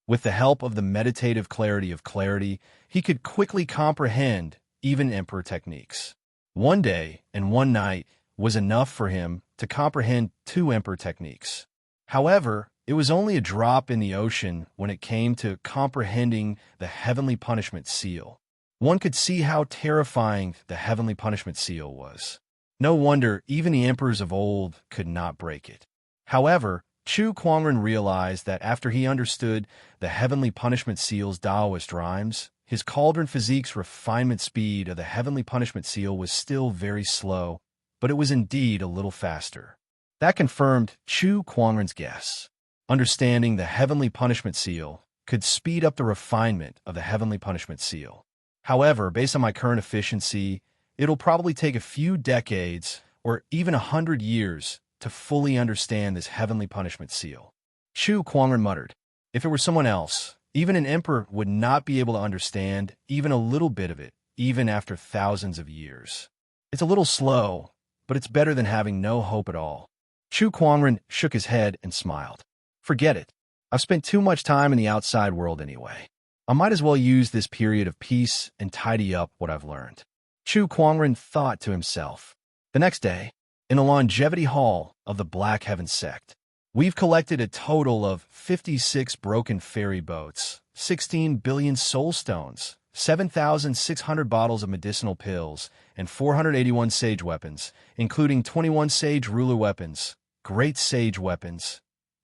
With the help of the meditative clarity of clarity, he could quickly comprehend even emperor techniques. One day and one night was enough for him to comprehend 2 emperor techniques. However, it was only a drop in the ocean when it came to comprehending the heavenly punishment seal. One could see how terrifying the heavenly punishment seal was. No wonder even the emperors of old could not break it. However, Chu Kuangren realized that after he understood the heavenly punishment seal's Taoist rhymes, his cauldron physique's refinement speed of the heavenly punishment seal was still very slow, but it was indeed a little faster. That confirmed Chu Kuangren's guess. Understanding the heavenly punishment seal could speed up the refinement of the heavenly punishment seal. However, based on my current efficiency, it'll probably take a few decades or even 100 years to fully understand this heavenly punishment seal. Chu Kuangren muttered, if it were someone else, even an emperor would not be able to understand even a little bit of it, even after thousands of years. It's a little slow, but it's better than having no hope at all. Chu Kuangren shook his head and smiled. Forget it. I've spent too much time in the outside world anyway. I might as well use this period of peace and tidy up what I've learned. Chu Kuangren thought to himself. The next day, in the longevity hall of the Black Heaven sect, we've collected a total of 56 broken ferry boats, 16 billion soul stones, 7,600 bottles of medicinal pills, and 481 sage weapons, including 21 sage ruler weapons, great sage weapons.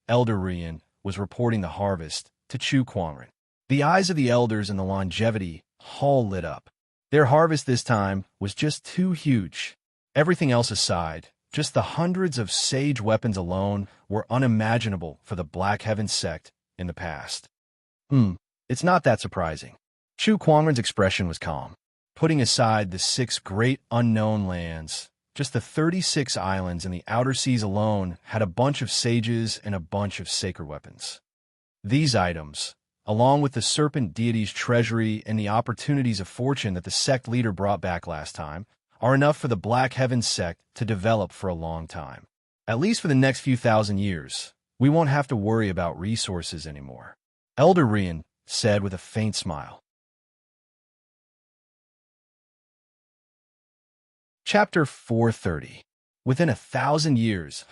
Elder Rian was reporting the harvest to Chu Kuangren. The eyes of the elders in the longevity hall lit up. Their harvest this time was just too huge. Everything else aside, just the hundreds of sage weapons alone were unimaginable for the Black Heaven sect in the past. It's not that surprising. Chu Kuangren's expression was calm. Putting aside the 6 great unknown lands, just the 36 islands in the outer seas alone had a bunch of sages and a bunch of sacred weapons. These items, along with the serpent deity's treasury and the opportunities of fortune that the sect leader brought back last time, are enough for the Black Heaven sect to develop for a long time. At least for the next few thousand years, we won't have to worry about resources anymore. Elder Rian said with a faint smile. Chapter 430. Within 1,000 years,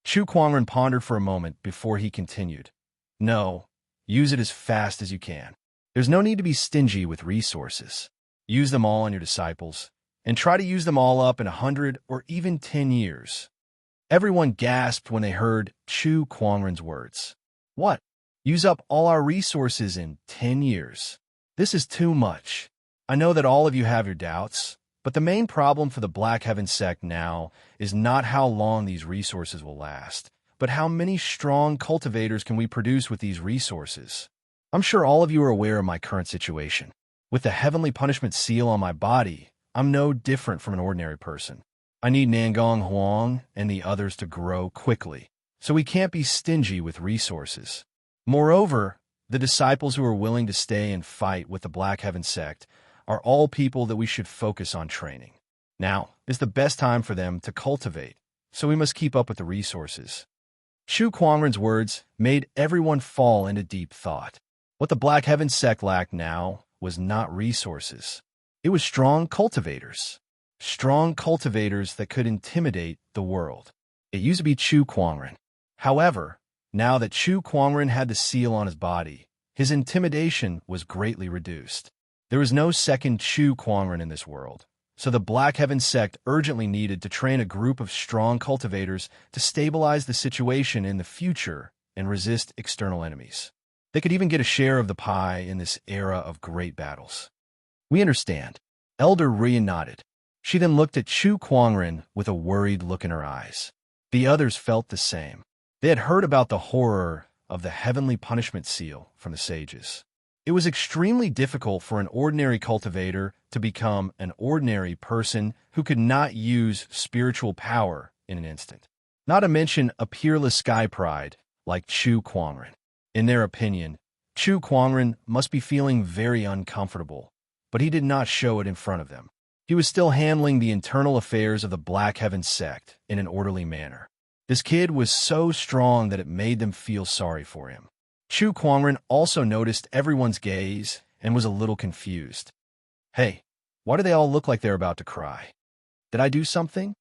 Chu Kuangren pondered for a moment before he continued. No, use it as fast as you can. There's no need to be stingy with resources. Use them all on your disciples, and try to use them all up in 100 or even 10 years. Everyone gasped when they heard Chu Kuangren's words. What? Use up all our resources in 10 years? This is too much. I know that all of you have your doubts, but the main problem for the Black Heaven sect now is not how long these resources will last, but how many strong cultivators can we produce with these resources. I'm sure all of you are aware of my current situation. With the heavenly punishment seal on my body, I'm no different from an ordinary person. I need Nangong Huang and the others to grow quickly, so we can't be stingy with resources. Moreover, the disciples who are willing to stay and fight with the Black Heaven sect are all people that we should focus on training. Now is the best time for them to cultivate, so we must keep up with the resources. Chu Kuangren's words made everyone fall into deep thought. What the Black Heaven sect lacked now was not resources. It was strong cultivators. Strong cultivators that could intimidate the world. It used to be Chu Kuangren. However, now that Chu Kuangren had the seal on his body, his intimidation was greatly reduced. There was no second Chu Kuangren in this world, so the Black Heaven sect urgently needed to train a group of strong cultivators to stabilize the situation in the future and resist external enemies. They could even get a share of the pie in this era of great battles. We understand. Elder Rian nodded. She then looked at Chu Kuangren with a worried look in her eyes. The others felt the same. They had heard about the horror of the heavenly punishment seal from the sages. It was extremely difficult for an ordinary cultivator to become an ordinary person who could not use spiritual power in an instant. Not to mention a peerless sky pride like Chu Kuangren. In their opinion, Chu Kuangren must be feeling very uncomfortable, but he did not show it in front of them. He was still handling the internal affairs of the Black Heaven sect in an orderly manner. This kid was so strong that it made them feel sorry for him. Chu Kuangren also noticed everyone's gaze and was a little confused. Hey, why do they all look like they're about to cry? Did I do something?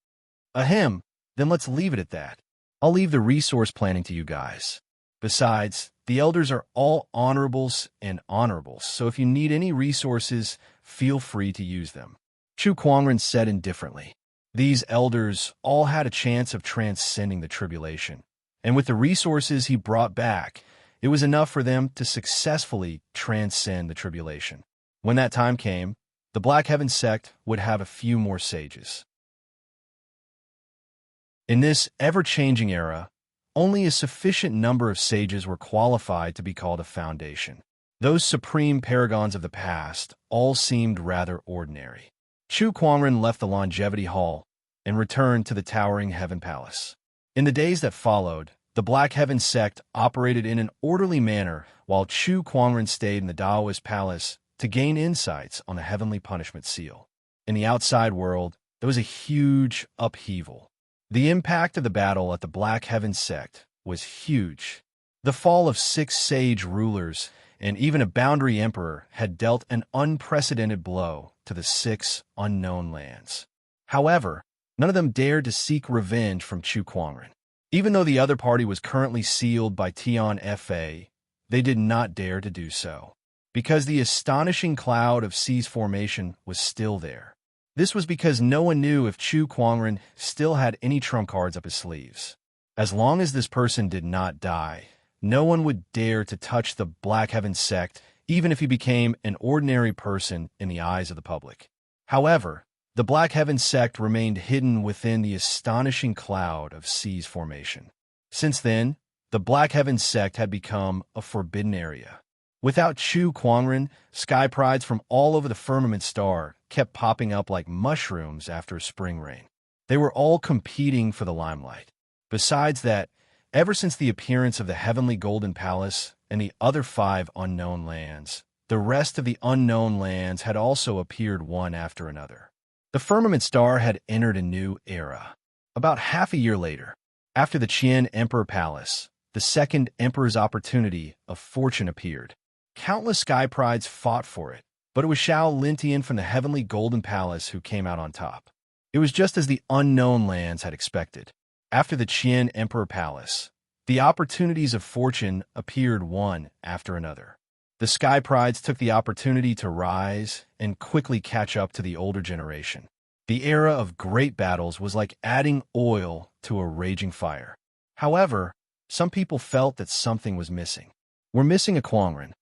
Ahem, then let's leave it at that. I'll leave the resource planning to you guys. Besides, the elders are all honorables and honorables, so if you need any resources, feel free to use them. Chu Kuangren said indifferently. These elders all had a chance of transcending the tribulation, and with the resources he brought back, it was enough for them to successfully transcend the tribulation. When that time came, the Black Heaven sect would have a few more sages. In this ever-changing era, only a sufficient number of sages were qualified to be called a foundation. Those supreme paragons of the past all seemed rather ordinary. Chu Kuangren left the Longevity Hall and returned to the towering Heaven Palace. In the days that followed, the Black Heaven sect operated in an orderly manner while Chu Kuangren stayed in the Taoist Palace to gain insights on the heavenly punishment seal. In the outside world, there was a huge upheaval. The impact of the battle at the Black Heaven sect was huge. The fall of 6 sage rulers and even a boundary emperor had dealt an unprecedented blow to the 6 unknown lands. However, none of them dared to seek revenge from Chu Kuangren. Even though the other party was currently sealed by Tian Fa, they did not dare to do so, because the astonishing cloud of C's formation was still there. This was because no one knew if Chu Kuangren still had any trump cards up his sleeves. As long as this person did not die, no one would dare to touch the Black Heaven sect, even if he became an ordinary person in the eyes of the public. However, the Black Heaven sect remained hidden within the astonishing cloud of C's formation. Since then, the Black Heaven sect had become a forbidden area. Without Chu Kuangren, sky prides from all over the firmament star kept popping up like mushrooms after a spring rain. They were all competing for the limelight. Besides that, ever since the appearance of the Heavenly Golden Palace and the other 5 unknown lands, the rest of the unknown lands had also appeared one after another. The firmament star had entered a new era. About half a year later, after the Qian Emperor Palace, the second Emperor's opportunity of fortune appeared. Countless sky prides fought for it, but it was Xiao Lintian from the Heavenly Golden Palace who came out on top. It was just as the unknown lands had expected. After the Qian Emperor Palace, the opportunities of fortune appeared one after another. The sky prides took the opportunity to rise and quickly catch up to the older generation. The era of great battles was like adding oil to a raging fire. However, some people felt that something was missing. We're missing a Kuangren.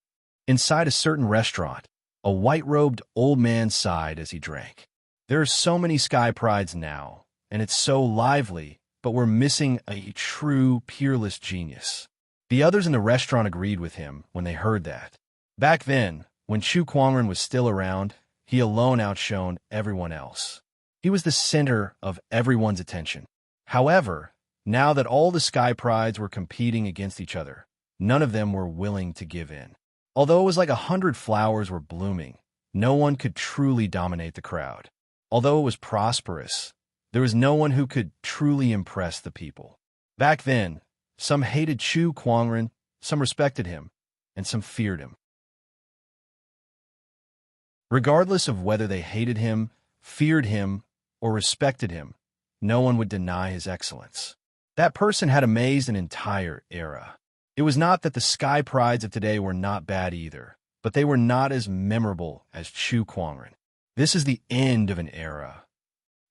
Inside a certain restaurant, a white-robed old man sighed as he drank. There are so many sky prides now, and it's so lively, but we're missing a true, peerless genius. The others in the restaurant agreed with him when they heard that. Back then, when Chu Kuangren was still around, he alone outshone everyone else. He was the center of everyone's attention. However, now that all the sky prides were competing against each other, none of them were willing to give in. Although it was like 100 flowers were blooming, no one could truly dominate the crowd. Although it was prosperous, there was no one who could truly impress the people. Back then, some hated Chu Kuangren, some respected him, and some feared him. Regardless of whether they hated him, feared him, or respected him, no one would deny his excellence. That person had amazed an entire era. It was not that the sky prides of today were not bad either, but they were not as memorable as Chu Kuangren. This is the end of an era.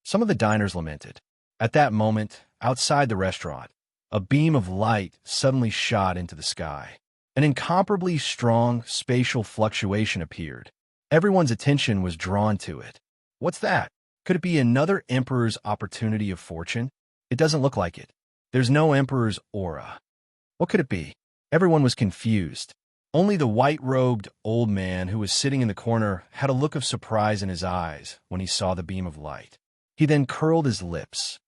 Some of the diners lamented. At that moment, outside the restaurant, a beam of light suddenly shot into the sky. An incomparably strong spatial fluctuation appeared. Everyone's attention was drawn to it. What's that? Could it be another emperor's opportunity of fortune? It doesn't look like it. There's no emperor's aura. What could it be? Everyone was confused. Only the white-robed old man who was sitting in the corner had a look of surprise in his eyes when he saw the beam of light. He then curled his lips.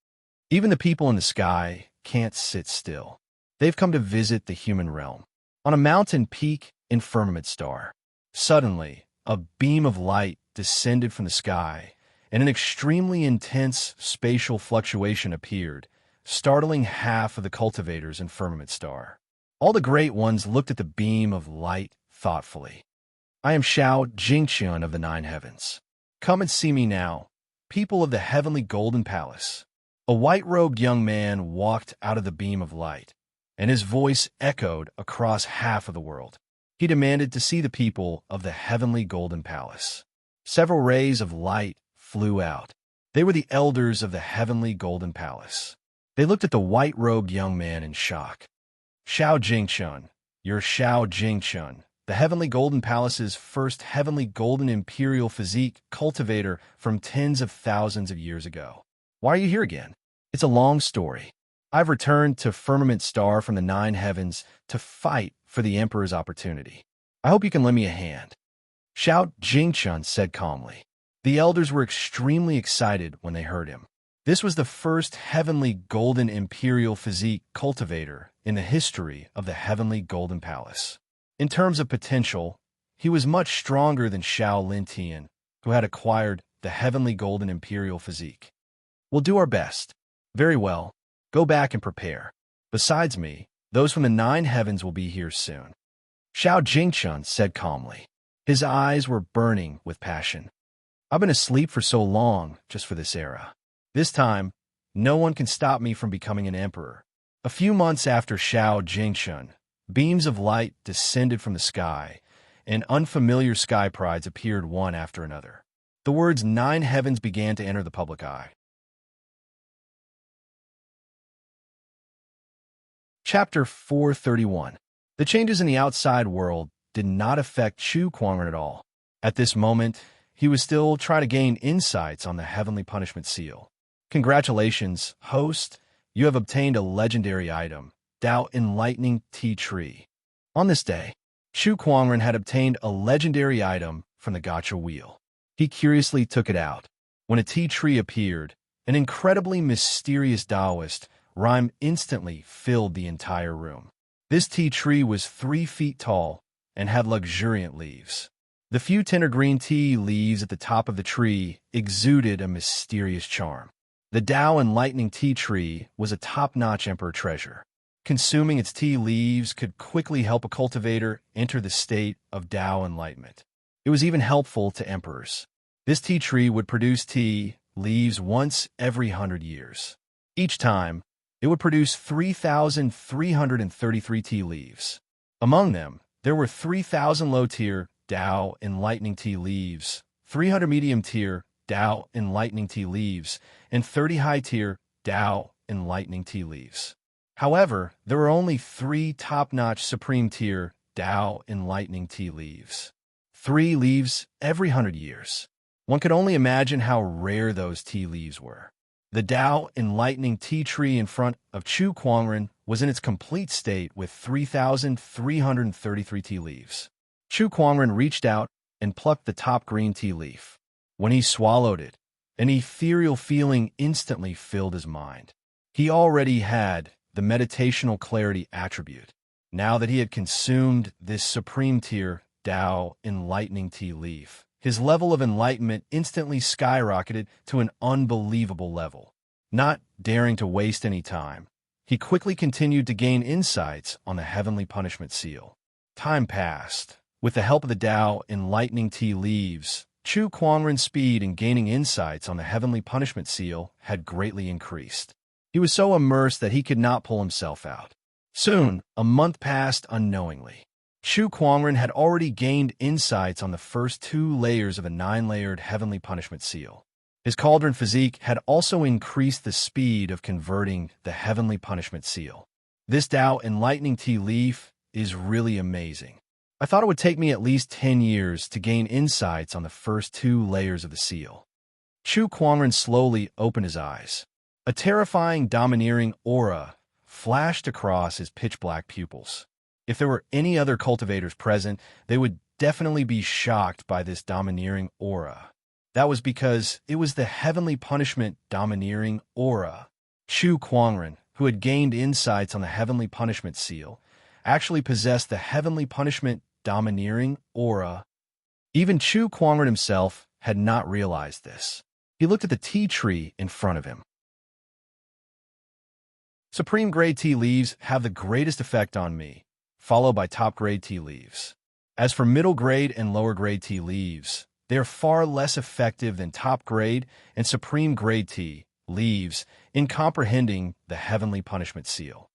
Even the people in the sky can't sit still. They've come to visit the human realm. On a mountain peak in Firmament Star, suddenly, a beam of light descended from the sky, and an extremely intense spatial fluctuation appeared, startling half of the cultivators in Firmament Star. All the great ones looked at the beam of light thoughtfully. I am Xiao Jingqian of the Nine Heavens. Come and see me now, people of the heavenly golden palace. A white-robed young man walked out of the beam of light, and his voice echoed across half of the world. He demanded to see the people of the heavenly golden palace. Several rays of light flew out. They were the elders of the heavenly golden palace. They looked at the white-robed young man in shock. Xiao Jingchun, you're Xiao Jingchun, the heavenly golden palace's first heavenly golden imperial physique cultivator from tens of thousands of years ago. Why are you here again? It's a long story. I've returned to Firmament Star from the Nine Heavens to fight for the Emperor's opportunity. I hope you can lend me a hand. Xiao Jingchun said calmly. The elders were extremely excited when they heard him. This was the first heavenly golden imperial physique cultivator in the history of the heavenly golden palace. In terms of potential, he was much stronger than Xiao Lintian, who had acquired the heavenly golden imperial physique. We'll do our best. Very well. Go back and prepare. Besides me, those from the Nine Heavens will be here soon. Xiao Jingchun said calmly. His eyes were burning with passion. I've been asleep for so long just for this era. This time, no one can stop me from becoming an emperor. A few months after Xiao Jingchun, beams of light descended from the sky, and unfamiliar sky prides appeared one after another. The words Nine Heavens began to enter the public eye. Chapter 431. The changes in the outside world did not affect Chu Kuangren at all. At this moment, he was still trying to gain insights on the Heavenly Punishment Seal. Congratulations, host. You have obtained a legendary item, Tao Enlightening Tea Tree. On this day, Chu Kuangren had obtained a legendary item from the gacha wheel. He curiously took it out. When a tea tree appeared, an incredibly mysterious Taoist rhyme instantly filled the entire room. This tea tree was 3 feet tall and had luxuriant leaves. The few tender green tea leaves at the top of the tree exuded a mysterious charm. The Tao Enlightening Tea Tree was a top-notch emperor treasure. Consuming its tea leaves could quickly help a cultivator enter the state of Tao enlightenment. It was even helpful to emperors. This tea tree would produce tea leaves once every 100 years. Each time, it would produce 3,333 tea leaves. Among them, there were 3,000 low-tier Tao Enlightening Tea Leaves, 300 medium-tier Tao Enlightening Tea Leaves, and 30 high-tier Tao Enlightening Tea Leaves. However, there were only 3 top-notch supreme-tier Tao Enlightening Tea Leaves. 3 leaves every 100 years. One could only imagine how rare those tea leaves were. The Tao Enlightening Tea Tree in front of Chu Kuangren was in its complete state with 3,333 tea leaves. Chu Kuangren reached out and plucked the top green tea leaf. When he swallowed it, an ethereal feeling instantly filled his mind. He already had the meditational clarity attribute. Now that he had consumed this supreme tier Tao Enlightening Tea Leaf, his level of enlightenment instantly skyrocketed to an unbelievable level. Not daring to waste any time, he quickly continued to gain insights on the heavenly punishment seal. Time passed. With the help of the Tao enlightening tea leaves, Chu Kuangren's speed in gaining insights on the heavenly punishment seal had greatly increased. He was so immersed that he could not pull himself out. Soon, a month passed unknowingly. Chu Kuangren had already gained insights on the first 2 layers of a 9-layered heavenly punishment seal. His cauldron physique had also increased the speed of converting the heavenly punishment seal. This Tao enlightening tea leaf is really amazing. I thought it would take me at least 10 years to gain insights on the first 2 layers of the seal. Chu Kuangren slowly opened his eyes. A terrifying, domineering aura flashed across his pitch-black pupils. If there were any other cultivators present, they would definitely be shocked by this domineering aura. That was because it was the heavenly punishment domineering aura. Chu Kuangren, who had gained insights on the heavenly punishment seal, actually possessed the heavenly punishment domineering aura. Even Chu Kuangren himself had not realized this. He looked at the tea tree in front of him. Supreme grade tea leaves have the greatest effect on me, followed by top grade tea leaves. As for middle grade and lower grade tea leaves, they are far less effective than top grade and supreme grade tea leaves in comprehending the heavenly punishment seal.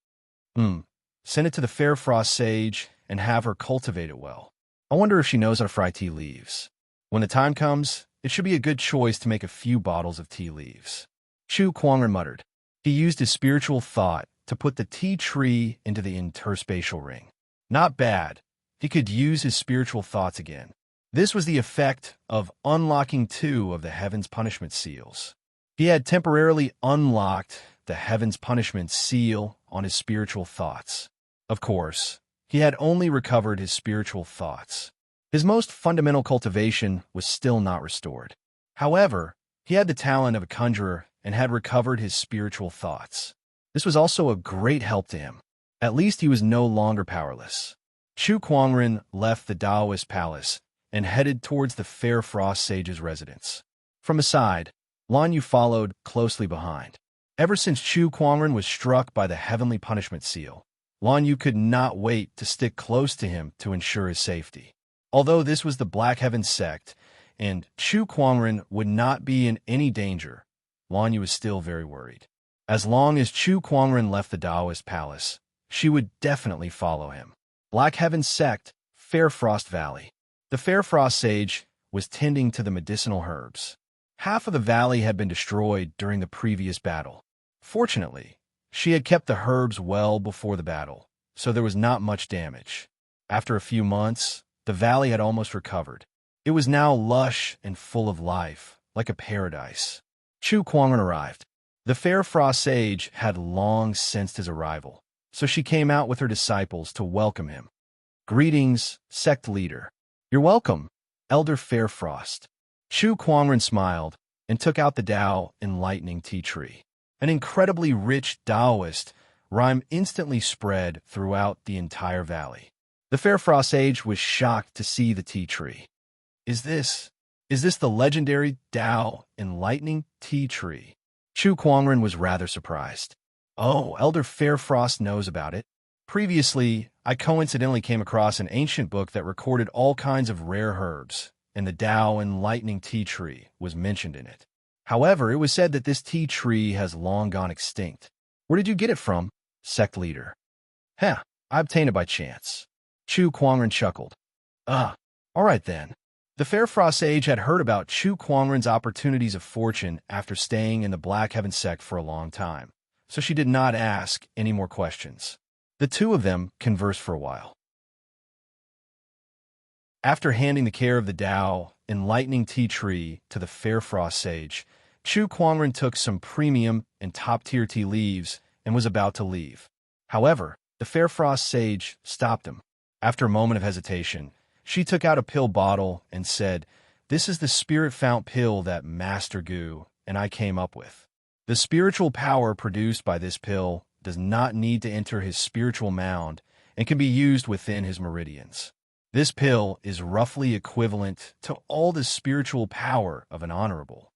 Send it to the Fair Frost Sage and have her cultivate it well. I wonder if she knows how to fry tea leaves. When the time comes, it should be a good choice to make a few bottles of tea leaves. Chu Kuangren muttered. He used his spiritual thought to put the tea tree into the interspatial ring. Not bad. He could use his spiritual thoughts again. This was the effect of unlocking 2 of the Heaven's Punishment seals. He had temporarily unlocked the Heaven's Punishment seal on his spiritual thoughts. Of course, he had only recovered his spiritual thoughts. His most fundamental cultivation was still not restored. However, he had the talent of a conjurer and had recovered his spiritual thoughts. This was also a great help to him. At least he was no longer powerless. Chu Kuangren left the Taoist palace and headed towards the Fair Frost Sage's residence. From aside, Lan Yu followed closely behind. Ever since Chu Kuangren was struck by the heavenly punishment seal, Lan Yu could not wait to stick close to him to ensure his safety. Although this was the Black Heaven sect, and Chu Kuangren would not be in any danger, Lan Yu was still very worried. As long as Chu Kuangren left the Taoist palace, she would definitely follow him. Black Heaven sect, Fair Frost Valley. The Fair Frost Sage was tending to the medicinal herbs. Half of the valley had been destroyed during the previous battle. Fortunately, she had kept the herbs well before the battle, so there was not much damage. After a few months, the valley had almost recovered. It was now lush and full of life, like a paradise. Chu Kuangren arrived. The Fair Frost Sage had long sensed his arrival, so she came out with her disciples to welcome him. Greetings, sect leader. You're welcome, Elder Fair Frost. Chu Kuangren smiled and took out the Tao enlightening tea tree. An incredibly rich Taoist rhyme instantly spread throughout the entire valley. The Fair Frost Sage was shocked to see the tea tree. Is this the legendary Tao enlightening tea tree? Chu Kuangren was rather surprised. Oh, Elder Fair Frost knows about it. Previously, I coincidentally came across an ancient book that recorded all kinds of rare herbs, and the Tao enlightening tea tree was mentioned in it. However, it was said that this tea tree has long gone extinct. Where did you get it from, sect leader? I obtained it by chance. Chu Kuangren chuckled. All right then. The Fair Frost Sage had heard about Chu Kuangren's opportunities of fortune after staying in the Black Heaven sect for a long time, so she did not ask any more questions. The two of them conversed for a while. After handing the care of the Tao enlightening tea tree to the Fair Frost Sage, Chu Kuangren took some premium and top-tier tea leaves and was about to leave. However, the Fair Frost Sage stopped him. After a moment of hesitation, she took out a pill bottle and said, "This is the spirit fount pill that Master Gu and I came up with. The spiritual power produced by this pill does not need to enter his spiritual mound and can be used within his meridians. This pill is roughly equivalent to all the spiritual power of an honorable.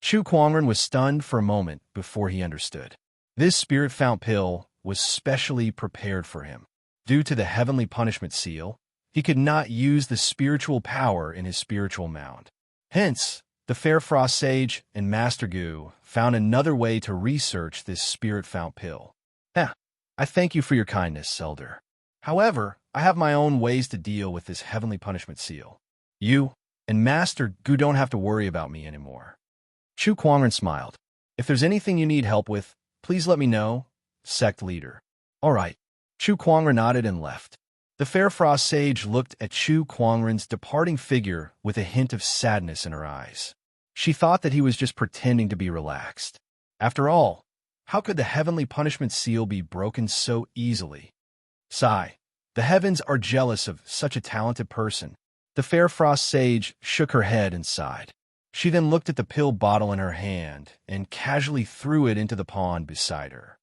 Chu Kuangren was stunned for a moment before he understood. This spirit fount pill was specially prepared for him. Due to the heavenly punishment seal, he could not use the spiritual power in his spiritual mound. Hence, the Fair Frost Sage and Master Gu found another way to research this spirit fount pill. I thank you for your kindness, Elder. However, I have my own ways to deal with this heavenly punishment seal. You and Master Gu don't have to worry about me anymore. Chu Kuangren smiled. If there's anything you need help with, please let me know, sect leader. All right. Chu Kuangren nodded and left. The Fair Frost Sage looked at Chu Kuangren's departing figure with a hint of sadness in her eyes. She thought that he was just pretending to be relaxed. After all, how could the heavenly punishment seal be broken so easily? Sigh. The heavens are jealous of such a talented person. The Fair Frost Sage shook her head and sighed. She then looked at the pill bottle in her hand and casually threw it into the pond beside her.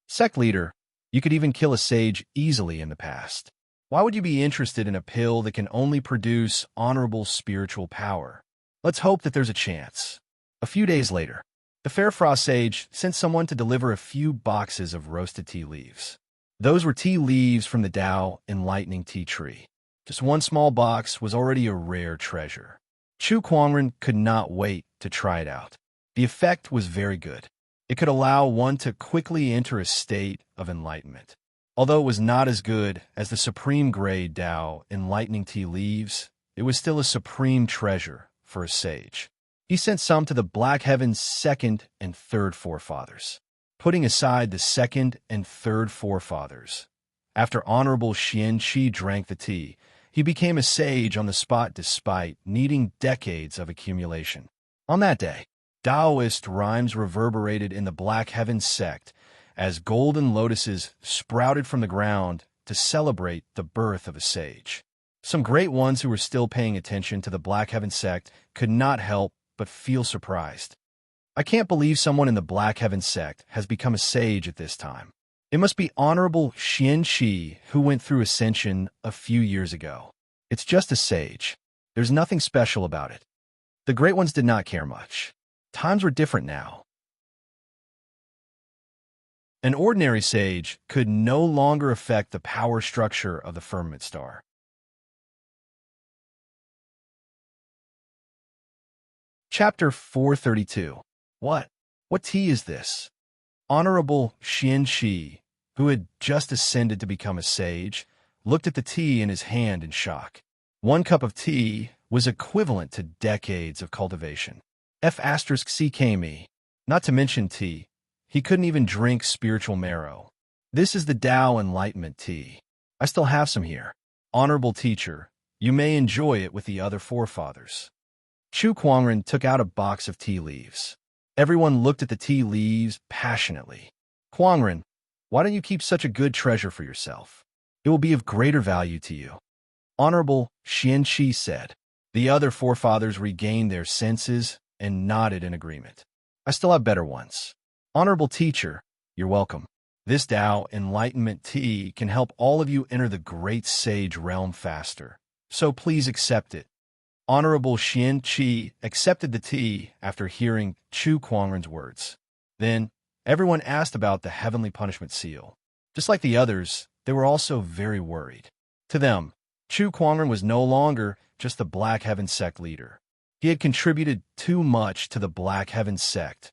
Sect leader, you could even kill a sage easily in the past. Why would you be interested in a pill that can only produce honorable spiritual power? Let's hope that there's a chance. A few days later, the Fair Frost Sage sent someone to deliver a few boxes of roasted tea leaves. Those were tea leaves from the Tao Enlightening Tea Tree. Just one small box was already a rare treasure. Chu Kuangren could not wait to try it out. The effect was very good. It could allow one to quickly enter a state of enlightenment. Although it was not as good as the supreme grade Tao Enlightening Tea Leaves, it was still a supreme treasure for a sage. He sent some to the Black Heaven's second and third forefathers. Putting aside the second and third forefathers, after Honorable Xian Qi drank the tea, he became a sage on the spot despite needing decades of accumulation. On that day, Taoist rhymes reverberated in the Black Heaven sect as golden lotuses sprouted from the ground to celebrate the birth of a sage. Some great ones who were still paying attention to the Black Heaven sect could not help but feel surprised. I can't believe someone in the Black Heaven sect has become a sage at this time. It must be Honorable Xian Qi who went through ascension a few years ago. It's just a sage. There's nothing special about it. The great ones did not care much. Times were different now. An ordinary sage could no longer affect the power structure of the firmament star. Chapter 432. What tea is this? Honorable Xian Qi, who had just ascended to become a sage, looked at the tea in his hand in shock. 1 cup of tea was equivalent to decades of cultivation. F***CKME. Not to mention tea. He couldn't even drink spiritual marrow. This is the Tao Enlightenment tea. I still have some here. Honorable teacher, you may enjoy it with the other forefathers. Chu Kuangren took out a box of tea leaves. Everyone looked at the tea leaves passionately. Kuangren, why don't you keep such a good treasure for yourself? It will be of greater value to you. Honorable Xian Qi said. The other forefathers regained their senses and nodded in agreement. I still have better ones. Honorable teacher, you're welcome. This Tao Enlightenment tea can help all of you enter the great sage realm faster, so please accept it. Honorable Xian Qi accepted the tea after hearing Chu Kuangren's words. Then, everyone asked about the heavenly punishment seal. Just like the others, they were also very worried. To them, Chu Kuangren was no longer just the Black Heaven sect leader. He had contributed too much to the Black Heaven sect.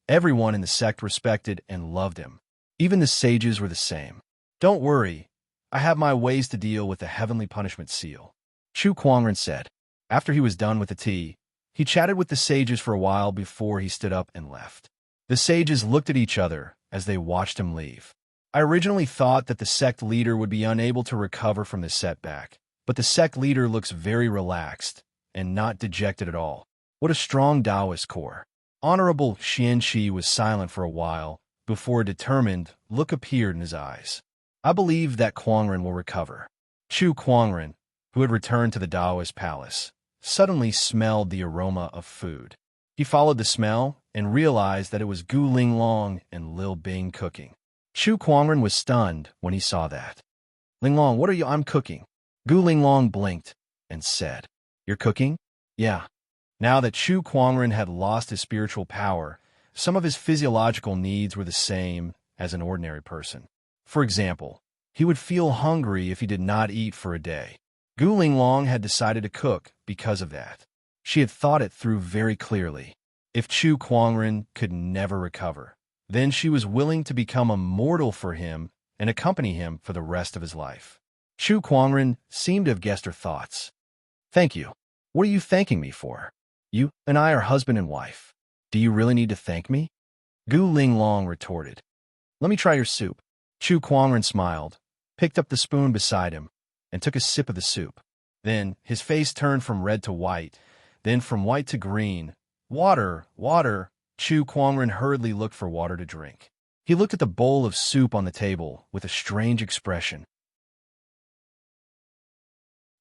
Everyone in the sect respected and loved him. Even the sages were the same. Don't worry, I have my ways to deal with the heavenly punishment seal, Chu Kuangren said. After he was done with the tea, he chatted with the sages for a while before he stood up and left. The sages looked at each other as they watched him leave. I originally thought that the sect leader would be unable to recover from this setback, but the sect leader looks very relaxed and not dejected at all. What a strong Taoist core. Honorable Xian Qi was silent for a while before a determined look appeared in his eyes. I believe that Kuangren will recover. Chu Kuangren, who had returned to the Taoist palace, suddenly smelled the aroma of food. He followed the smell and realized that it was Gu Linglong and Lil Bing cooking. Chu Kuangren was stunned when he saw that. Linglong, what are you? I'm cooking. Gu Linglong blinked and said, "You're cooking?" "Yeah." Now that Chu Kuangren had lost his spiritual power, some of his physiological needs were the same as an ordinary person. For example, he would feel hungry if he did not eat for a day. Gu Linglong had decided to cook because of that. She had thought it through very clearly. If Chu Kuangren could never recover, then she was willing to become a mortal for him and accompany him for the rest of his life. Chu Kuangren seemed to have guessed her thoughts. "Thank you. What are you thanking me for? You and I are husband and wife. Do you really need to thank me?" Gu Linglong retorted. "Let me try your soup." Chu Kuangren smiled, picked up the spoon beside him, and took a sip of the soup. Then his face turned from red to white, then from white to green. "Water, water." Chu Kuangren hurriedly looked for water to drink. He looked at the bowl of soup on the table with a strange expression.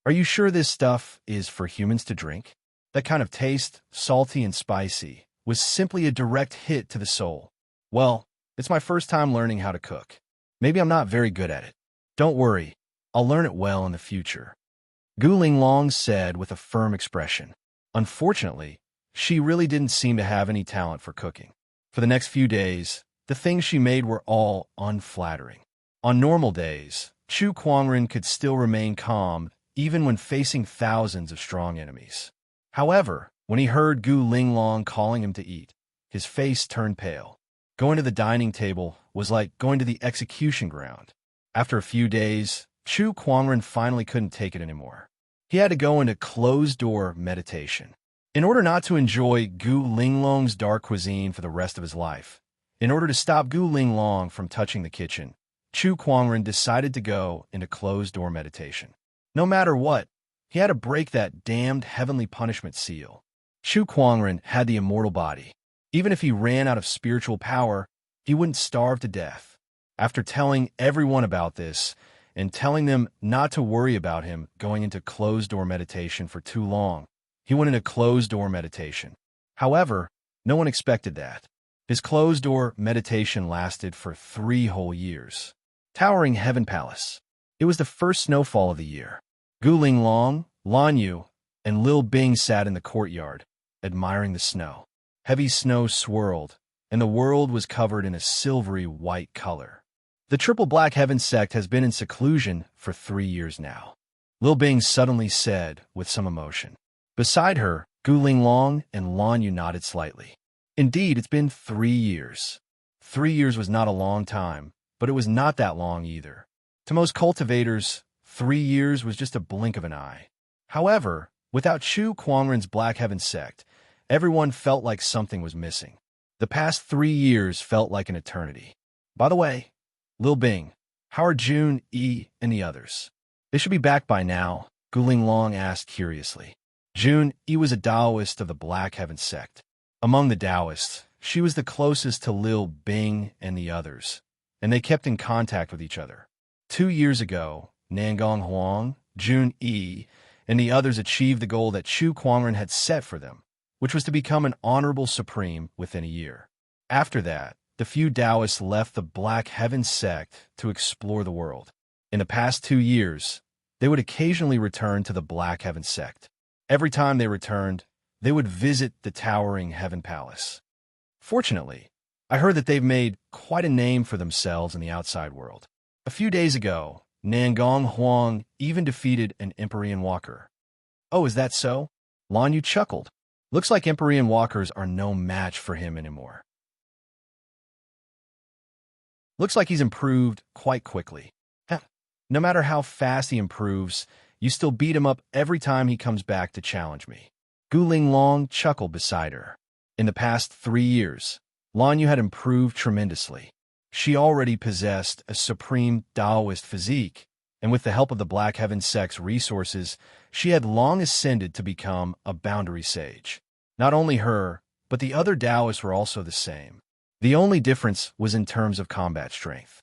"Are you sure this stuff is for humans to drink?" That kind of taste, salty and spicy, was simply a direct hit to the soul. "Well, it's my first time learning how to cook. Maybe I'm not very good at it. Don't worry, I'll learn it well in the future," Gu Linglong said with a firm expression. Unfortunately, she really didn't seem to have any talent for cooking. For the next few days, the things she made were all unflattering. On normal days, Chu Kuangren could still remain calm even when facing thousands of strong enemies. However, when he heard Gu Linglong calling him to eat, his face turned pale. Going to the dining table was like going to the execution ground. After a few days, Chu Kuangren finally couldn't take it anymore. He had to go into closed-door meditation. In order not to enjoy Gu Linglong's dark cuisine for the rest of his life, in order to stop Gu Linglong from touching the kitchen, Chu Kuangren decided to go into closed-door meditation. No matter what, he had to break that damned heavenly punishment seal. Chu Kuangren had the immortal body. Even if he ran out of spiritual power, he wouldn't starve to death. After telling everyone about this, and telling them not to worry about him going into closed-door meditation for too long, he went into closed-door meditation. However, no one expected that. His closed-door meditation lasted for 3 whole years. Towering Heaven Palace. It was the first snowfall of the year. Gu Linglong, Lan Yu, and Lil Bing sat in the courtyard, admiring the snow. Heavy snow swirled, and the world was covered in a silvery white color. The Triple Black Heaven sect has been in seclusion for 3 years now, Lil Bing suddenly said with some emotion. Beside her, Gu Linglong and Lan Yu nodded slightly. Indeed, it's been 3 years. 3 years was not a long time, but it was not that long either. To most cultivators, 3 years was just a blink of an eye. However, without Chu Kuangren's Black Heaven sect, everyone felt like something was missing. The past 3 years felt like an eternity. By the way, Lil Bing, how are June, E, and the others? They should be back by now, Gu Linglong asked curiously. June, E was a Taoist of the Black Heaven sect. Among the Taoists, she was the closest to Lil Bing and the others, and they kept in contact with each other. 2 years ago, Nangong Huang, June, E, and the others achieved the goal that Chu Kuangren had set for them, which was to become an honorable supreme within a year. After that, the few Taoists left the Black Heaven sect to explore the world. In the past 2 years, they would occasionally return to the Black Heaven sect. Every time they returned, they would visit the towering Heaven Palace. Fortunately, I heard that they've made quite a name for themselves in the outside world. A few days ago, Nangong Huang even defeated an Empyrean Walker. Oh, is that so? Lan Yu chuckled. Looks like Empyrean Walkers are no match for him anymore. Looks like he's improved quite quickly. No matter how fast he improves, you still beat him up every time he comes back to challenge me. Gu Linglong chuckled beside her. In the past 3 years, Lan Yu had improved tremendously. She already possessed a supreme Taoist physique, and with the help of the Black Heaven sect's resources, she had long ascended to become a boundary sage. Not only her, but the other Taoists were also the same. The only difference was in terms of combat strength.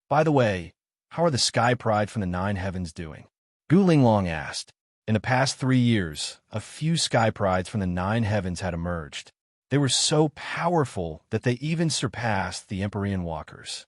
By the way, how are the Sky Pride from the 9 Heavens doing? Gu Linglong asked. In the past 3 years, a few Sky Prides from the 9 Heavens had emerged. They were so powerful that they even surpassed the Empyrean Walkers.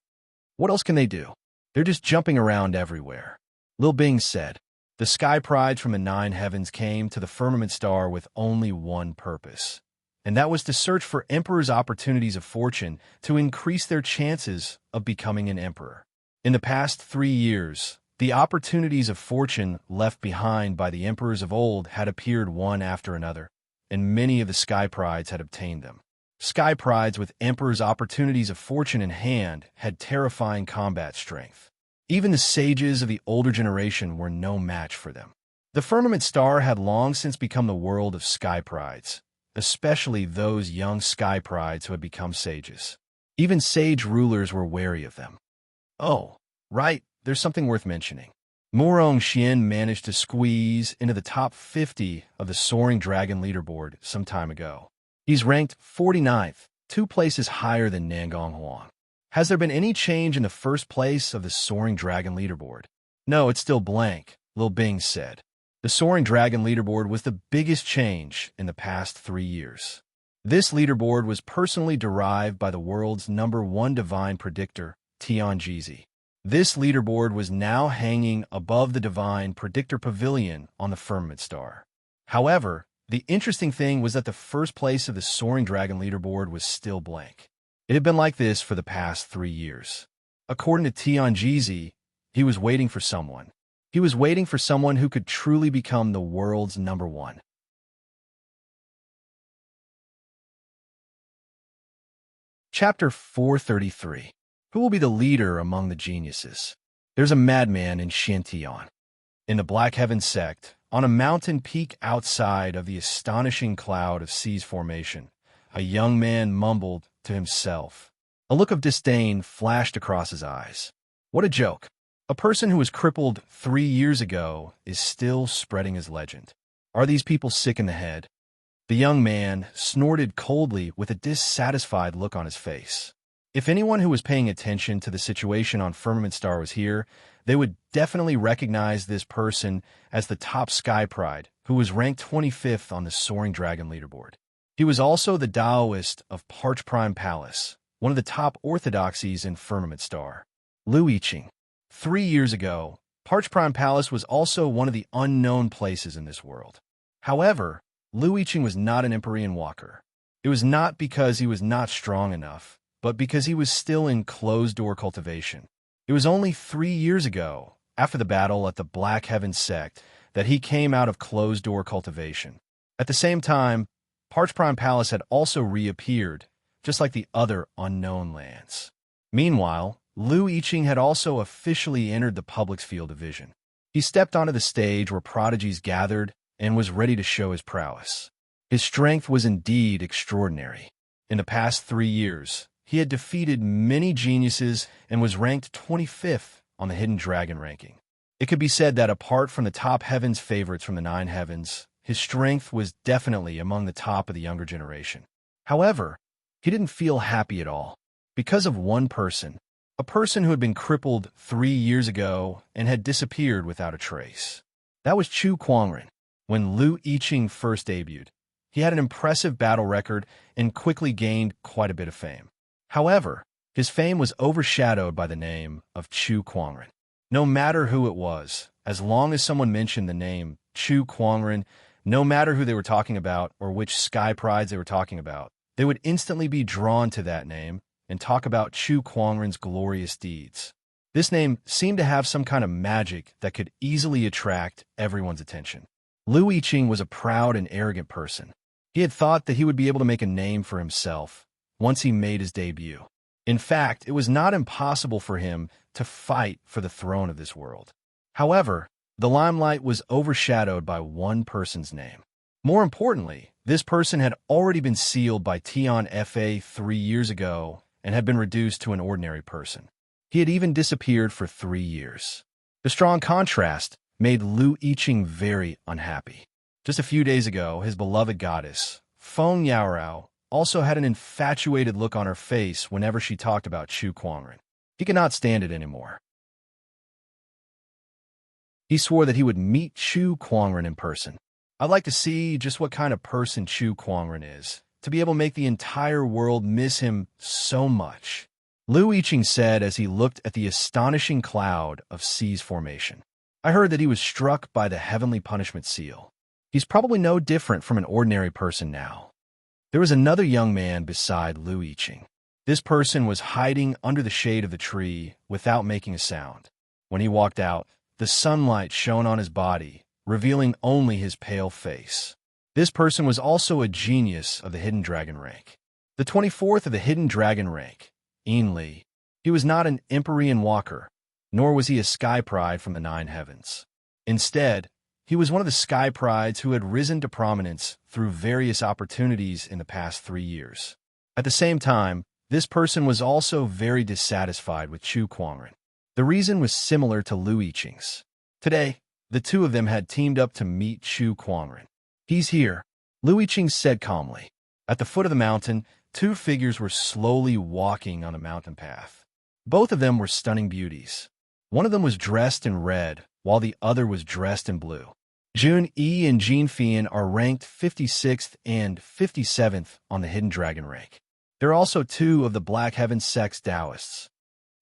What else can they do? They're just jumping around everywhere, Lil Bing said. The sky prides from the nine heavens came to the firmament star with only one purpose, and that was to search for emperors' opportunities of fortune to increase their chances of becoming an emperor. In the past 3 years, the opportunities of fortune left behind by the emperors of old had appeared one after another, and many of the sky prides had obtained them. Sky prides with emperors' opportunities of fortune in hand had terrifying combat strength. Even the sages of the older generation were no match for them. The firmament star had long since become the world of sky prides, especially those young sky prides who had become sages. Even sage rulers were wary of them. Oh, right, there's something worth mentioning. Morong Xian managed to squeeze into the top 50 of the Soaring Dragon leaderboard some time ago. He's ranked 49th, 2 places higher than Nangong Huang. Has there been any change in the first place of the Soaring Dragon leaderboard? No, it's still blank, Lil Bing said. The Soaring Dragon leaderboard was the biggest change in the past 3 years. This leaderboard was personally derived by the world's #1 divine predictor, Tianjizi. This leaderboard was now hanging above the divine predictor pavilion on the firmament star. However, the interesting thing was that the first place of the Soaring Dragon leaderboard was still blank. It had been like this for the past 3 years. According to Tianjizi, he was waiting for someone. He was waiting for someone who could truly become the world's #1. Chapter 433. Who will be the leader among the geniuses? There's a madman in Xiantian. In the Black Heaven sect, on a mountain peak outside of the astonishing cloud of seas formation, a young man mumbled to himself. A look of disdain flashed across his eyes. What a joke. A person who was crippled 3 years ago is still spreading his legend. Are these people sick in the head? The young man snorted coldly with a dissatisfied look on his face. If anyone who was paying attention to the situation on Firmament Star was here, they would definitely recognize this person as the top sky pride, who was ranked 25th on the Soaring Dragon leaderboard. He was also the Taoist of Parch Prime Palace, one of the top orthodoxies in Firmament Star. Lu Yiqing. 3 years ago, Parch Prime Palace was also one of the unknown places in this world. However, Lu Yiqing was not an Empyrean walker. It was not because he was not strong enough, but because he was still in closed-door cultivation. It was only 3 years ago, after the battle at the Black Heaven sect, that he came out of closed-door cultivation. At the same time, Parch Prime Palace had also reappeared, just like the other unknown lands. Meanwhile, Lu Yiqing had also officially entered the public's field of vision. He stepped onto the stage where prodigies gathered and was ready to show his prowess. His strength was indeed extraordinary. In the past 3 years, he had defeated many geniuses and was ranked 25th on the Hidden Dragon ranking. It could be said that apart from the top heavens favorites from the 9 heavens, his strength was definitely among the top of the younger generation. However, he didn't feel happy at all, because of one person, a person who had been crippled 3 years ago and had disappeared without a trace. That was Chu Kuangren. When Lu Yiqing first debuted, he had an impressive battle record and quickly gained quite a bit of fame. However, his fame was overshadowed by the name of Chu Kuangren. No matter who it was, as long as someone mentioned the name Chu Kuangren, no matter who they were talking about or which sky prides they were talking about, they would instantly be drawn to that name and talk about Chu Kuangren's glorious deeds. This name seemed to have some kind of magic that could easily attract everyone's attention. Lu Yiqing was a proud and arrogant person. He had thought that he would be able to make a name for himself once he made his debut. In fact, it was not impossible for him to fight for the throne of this world. However, the limelight was overshadowed by one person's name. More importantly, this person had already been sealed by Tian Fa 3 years ago and had been reduced to an ordinary person. He had even disappeared for 3 years. The strong contrast made Lu Yiqing very unhappy. Just a few days ago, his beloved goddess, Feng Yaorao, also had an infatuated look on her face whenever she talked about Chu Kuangren. He could not stand it anymore. He swore that he would meet Chu Kuangren in person. I'd like to see just what kind of person Chu Kuangren is, to be able to make the entire world miss him so much. Lu Yiqing said as he looked at the astonishing cloud of seas formation. I heard that he was struck by the heavenly punishment seal. He's probably no different from an ordinary person now. There was another young man beside Lu Yiqing. This person was hiding under the shade of the tree without making a sound. When he walked out, the sunlight shone on his body, revealing only his pale face. This person was also a genius of the Hidden Dragon rank. The 24th of the Hidden Dragon rank, Li. He was not an Empyrean walker, nor was he a sky pride from the nine heavens. Instead, he was one of the sky prides who had risen to prominence through various opportunities in the past 3 years. At the same time, this person was also very dissatisfied with Chu Kuangren. The reason was similar to Lu Yiqing's. Today, the two of them had teamed up to meet Chu Kuangren. "He's here," Lu Yiqing said calmly. At the foot of the mountain, two figures were slowly walking on a mountain path. Both of them were stunning beauties. One of them was dressed in red, while the other was dressed in blue. Jun Yi and Jin Fian are ranked 56th and 57th on the Hidden Dragon rank. They're also two of the Black Heaven sect's Taoists.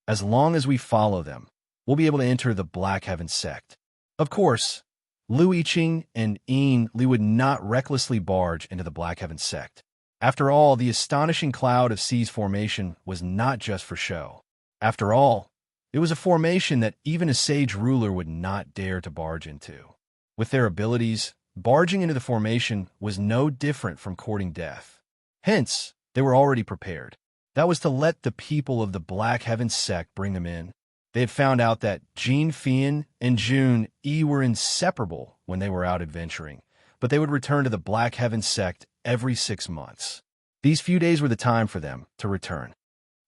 As long as we follow them, we'll be able to enter the Black Heaven sect. Of course, Lu Yiqing and Li would not recklessly barge into the Black Heaven sect. After all, the astonishing cloud of seas formation was not just for show. After all, it was a formation that even a sage ruler would not dare to barge into. With their abilities, barging into the formation was no different from courting death. Hence, they were already prepared. That was to let the people of the Black Heaven sect bring them in. They had found out that Jin Fian and Jun Yi were inseparable when they were out adventuring, but they would return to the Black Heaven sect every 6 months. These few days were the time for them to return.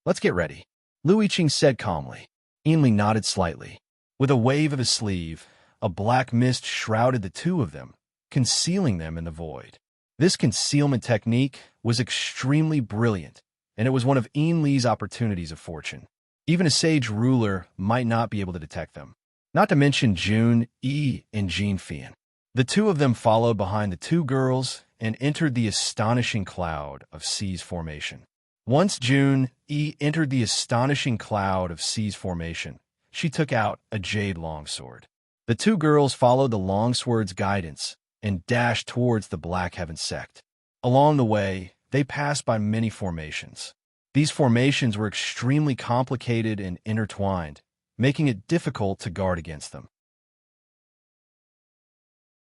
"Let's get ready," Lu Yiqing said calmly. Li nodded slightly. With a wave of his sleeve, a black mist shrouded the two of them, concealing them in the void. This concealment technique was extremely brilliant, and it was one of Li's opportunities of fortune. Even a sage ruler might not be able to detect them. Not to mention Jun Yi and Jin Fian. The two of them followed behind the two girls and entered the astonishing cloud of seas formation. Once Jun Yi entered the astonishing cloud of seas formation, she took out a jade longsword. The two girls followed the longsword's guidance and dashed towards the Black Heaven sect. Along the way, they passed by many formations. These formations were extremely complicated and intertwined, making it difficult to guard against them.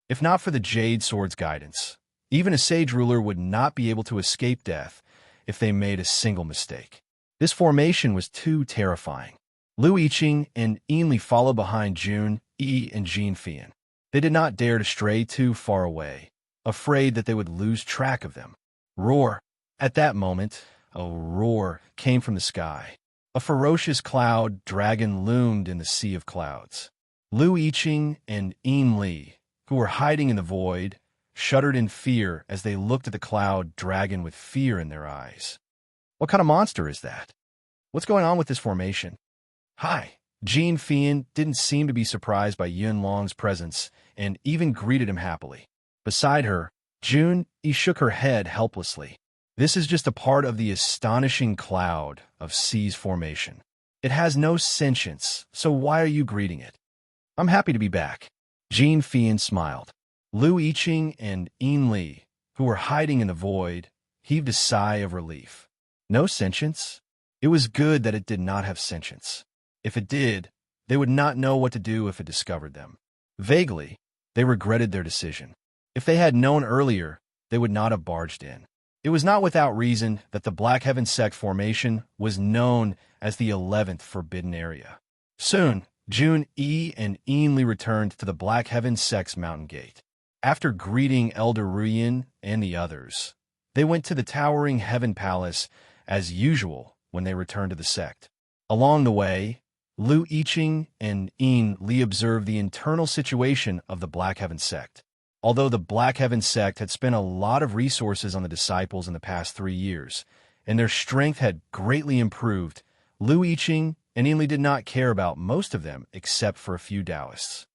If not for the Jade Sword's guidance, even a sage ruler would not be able to escape death if they made a single mistake. This formation was too terrifying. Lu Yiqing and Li followed behind Jun Yi and Jin Fian. They did not dare to stray too far away, afraid that they would lose track of them. Roar! At that moment, a roar came from the sky. A ferocious cloud dragon loomed in the sea of clouds. Lu Yiqing and Li, who were hiding in the void, shuddered in fear as they looked at the cloud dragon with fear in their eyes. What kind of monster is that? What's going on with this formation? Hi! Jin Fian didn't seem to be surprised by Yun Long's presence and even greeted him happily. Beside her, Jun Yi shook her head helplessly. This is just a part of the astonishing cloud of seas formation. It has no sentience, so why are you greeting it? I'm happy to be back. Jin Fian smiled. Lu Yiqing and Li, who were hiding in the void, heaved a sigh of relief. No sentience? It was good that it did not have sentience. If it did, they would not know what to do if it discovered them. Vaguely, they regretted their decision. If they had known earlier, they would not have barged in. It was not without reason that the Black Heaven sect formation was known as the 11th Forbidden Area. Soon, Jun Yi and Li returned to the Black Heaven sect's mountain gate. After greeting Elder Ruyin and the others, they went to the towering Heaven Palace as usual when they returned to the sect. Along the way, Lu Yiqing and Li observed the internal situation of the Black Heaven sect. Although the Black Heaven sect had spent a lot of resources on the disciples in the past 3 years, and their strength had greatly improved, Lu Yiqing and Li did not care about most of them except for a few Taoists.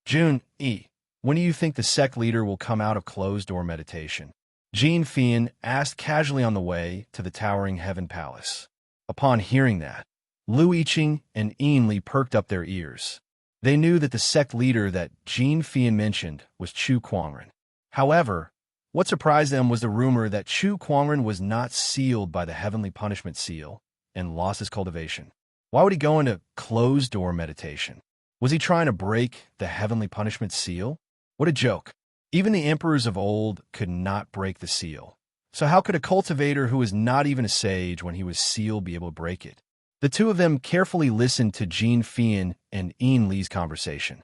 Jun Yi, when do you think the sect leader will come out of closed-door meditation? Jin Fian asked casually on the way to the towering Heaven Palace. Upon hearing that, Lu Yiqing and Li perked up their ears. They knew that the sect leader that Jean Fian mentioned was Chu Kuangren. However, what surprised them was the rumor that Chu Kuangren was not sealed by the heavenly punishment seal and lost his cultivation. Why would he go into closed-door meditation? Was he trying to break the heavenly punishment seal? What a joke. Even the emperors of old could not break the seal. So how could a cultivator who was not even a sage when he was sealed be able to break it? The two of them carefully listened to Jean Fian and Ian Lee's conversation.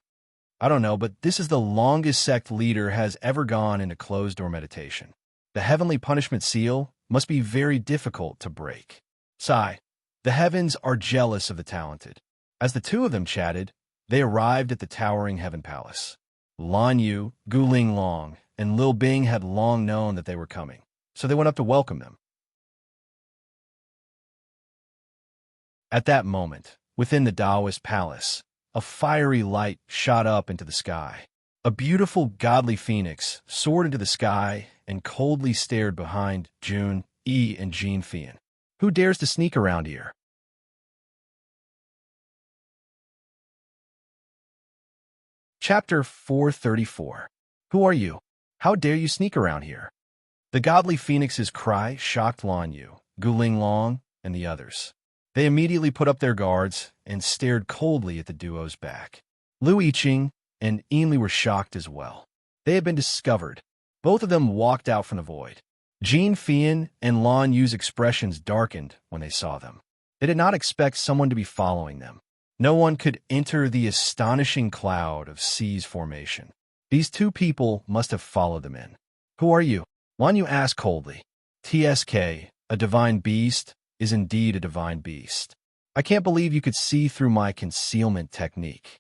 I don't know, but this is the longest sect leader has ever gone into closed-door meditation. The heavenly punishment seal must be very difficult to break. Sigh. The heavens are jealous of the talented. As the two of them chatted, they arrived at the towering heaven palace. Lan Yu, Guling Long, and Lil Bing had long known that they were coming, so they went up to welcome them. At that moment, within the Taoist palace, a fiery light shot up into the sky. A beautiful godly phoenix soared into the sky and coldly stared behind Jun, Yi, and Jean Fian. Who dares to sneak around here? Chapter 434. Who are you? How dare you sneak around here? The godly phoenix's cry shocked Lan Yu, Guling Long, and the others. They immediately put up their guards and stared coldly at the duo's back. Lu Yiqing and Yinli were shocked as well. They had been discovered. Both of them walked out from the void. Jean Fian and Lan Yu's expressions darkened when they saw them. They did not expect someone to be following them. No one could enter the astonishing cloud of C's formation. These two people must have followed them in. Who are you? Lan Yu asked coldly. TSK, a divine beast, is indeed a divine beast. I can't believe you could see through my concealment technique.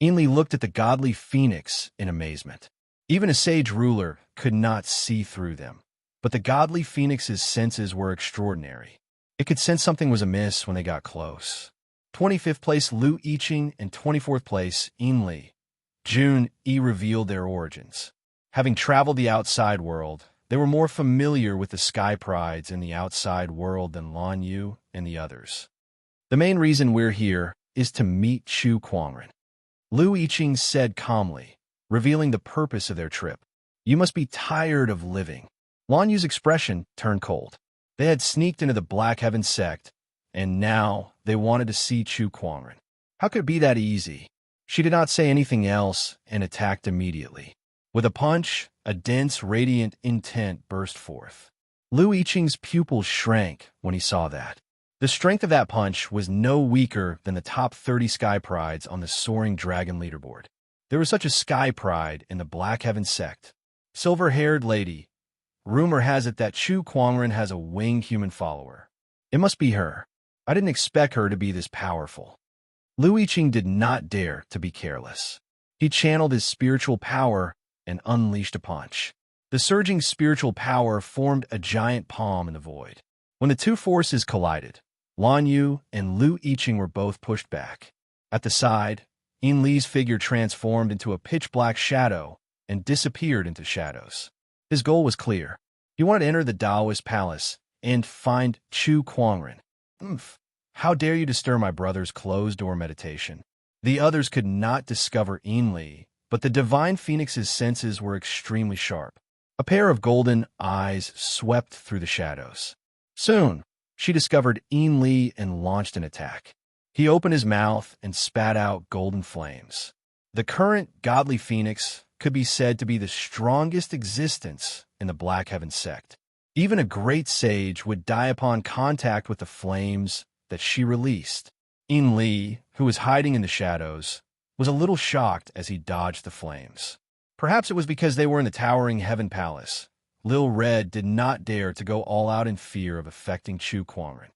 Yinli looked at the godly phoenix in amazement. Even a sage ruler could not see through them. But the godly phoenix's senses were extraordinary. It could sense something was amiss when they got close. 25th place Lu Yiqing and 24th place Yinli. Jun Yi revealed their origins. Having traveled the outside world, they were more familiar with the sky prides in the outside world than Lan Yu and the others. The main reason we're here is to meet Chu Kuangren. Lu Yiqing said calmly, revealing the purpose of their trip. You must be tired of living. Lan Yu's expression turned cold. They had sneaked into the Black Heaven sect, and now they wanted to see Chu Kuangren. How could it be that easy? She did not say anything else and attacked immediately. With a punch, a dense, radiant intent burst forth. Lu Yiqing's pupils shrank when he saw that. The strength of that punch was no weaker than the top 30 sky prides on the soaring dragon leaderboard. There was such a sky pride in the Black Heaven sect. Silver-haired lady. Rumor has it that Chu Kuangren has a winged human follower. It must be her. I didn't expect her to be this powerful. Lu Yiqing did not dare to be careless. He channeled his spiritual power and unleashed a punch. The surging spiritual power formed a giant palm in the void. When the two forces collided, Lan Yu and Lu Yiqing were both pushed back. At the side, Yin Li's figure transformed into a pitch-black shadow and disappeared into shadows. His goal was clear. He wanted to enter the Taoist palace and find Chu Kuangren. How dare you disturb my brother's closed-door meditation? The others could not discover Yin Li, but the divine phoenix's senses were extremely sharp. A pair of golden eyes swept through the shadows. Soon, she discovered Yin Li and launched an attack. He opened his mouth and spat out golden flames. The current godly phoenix could be said to be the strongest existence in the Black Heaven sect. Even a great sage would die upon contact with the flames that she released. Yin Li, who was hiding in the shadows, was a little shocked as he dodged the flames. Perhaps it was because they were in the towering Heaven Palace. Lil Red did not dare to go all out in fear of affecting Chu Kuangren.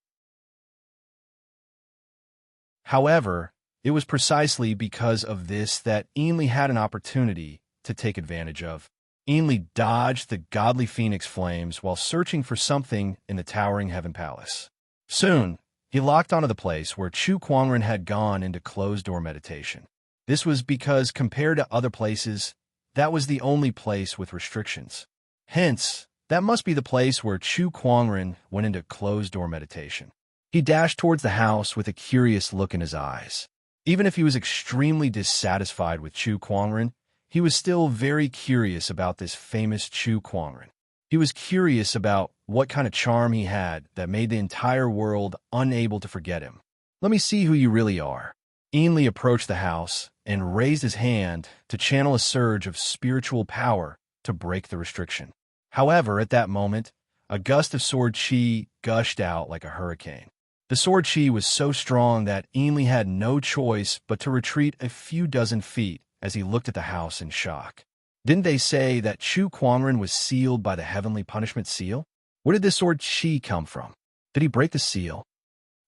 However, it was precisely because of this that Yin Li had an opportunity to take advantage of. Yin Li dodged the godly phoenix flames while searching for something in the towering Heaven Palace. Soon, he locked onto the place where Chu Kuangren had gone into closed-door meditation. This was because, compared to other places, that was the only place with restrictions. Hence, that must be the place where Chu Kuangren went into closed-door meditation. He dashed towards the house with a curious look in his eyes. Even if he was extremely dissatisfied with Chu Kuangren, he was still very curious about this famous Chu Kuangren. He was curious about what kind of charm he had that made the entire world unable to forget him. "Let me see who you really are." Ainley approached the house and raised his hand to channel a surge of spiritual power to break the restriction. However, at that moment, a gust of sword chi gushed out like a hurricane. The sword chi was so strong that Ainley had no choice but to retreat a few dozen feet as he looked at the house in shock. Didn't they say that Chu Kuangren was sealed by the heavenly punishment seal? Where did this sword chi come from? Did he break the seal?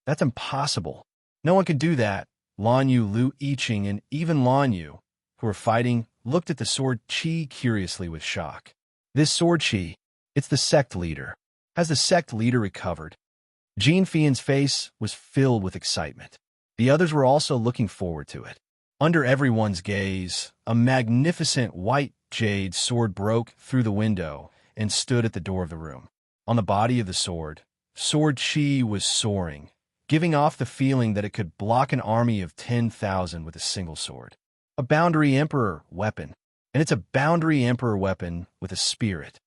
That's impossible. No one could do that. Lan Yu, Lu Yiqing, and even Lan Yu, who were fighting, looked at the sword chi curiously with shock. This sword chi, it's the sect leader. Has the sect leader recovered? Jean Fian's face was filled with excitement. The others were also looking forward to it. Under everyone's gaze, a magnificent white jade sword broke through the window and stood at the door of the room. On the body of the sword, sword chi was soaring, giving off the feeling that it could block an army of 10,000 with a single sword. A Boundary Emperor weapon, and it's a Boundary Emperor weapon with a spirit.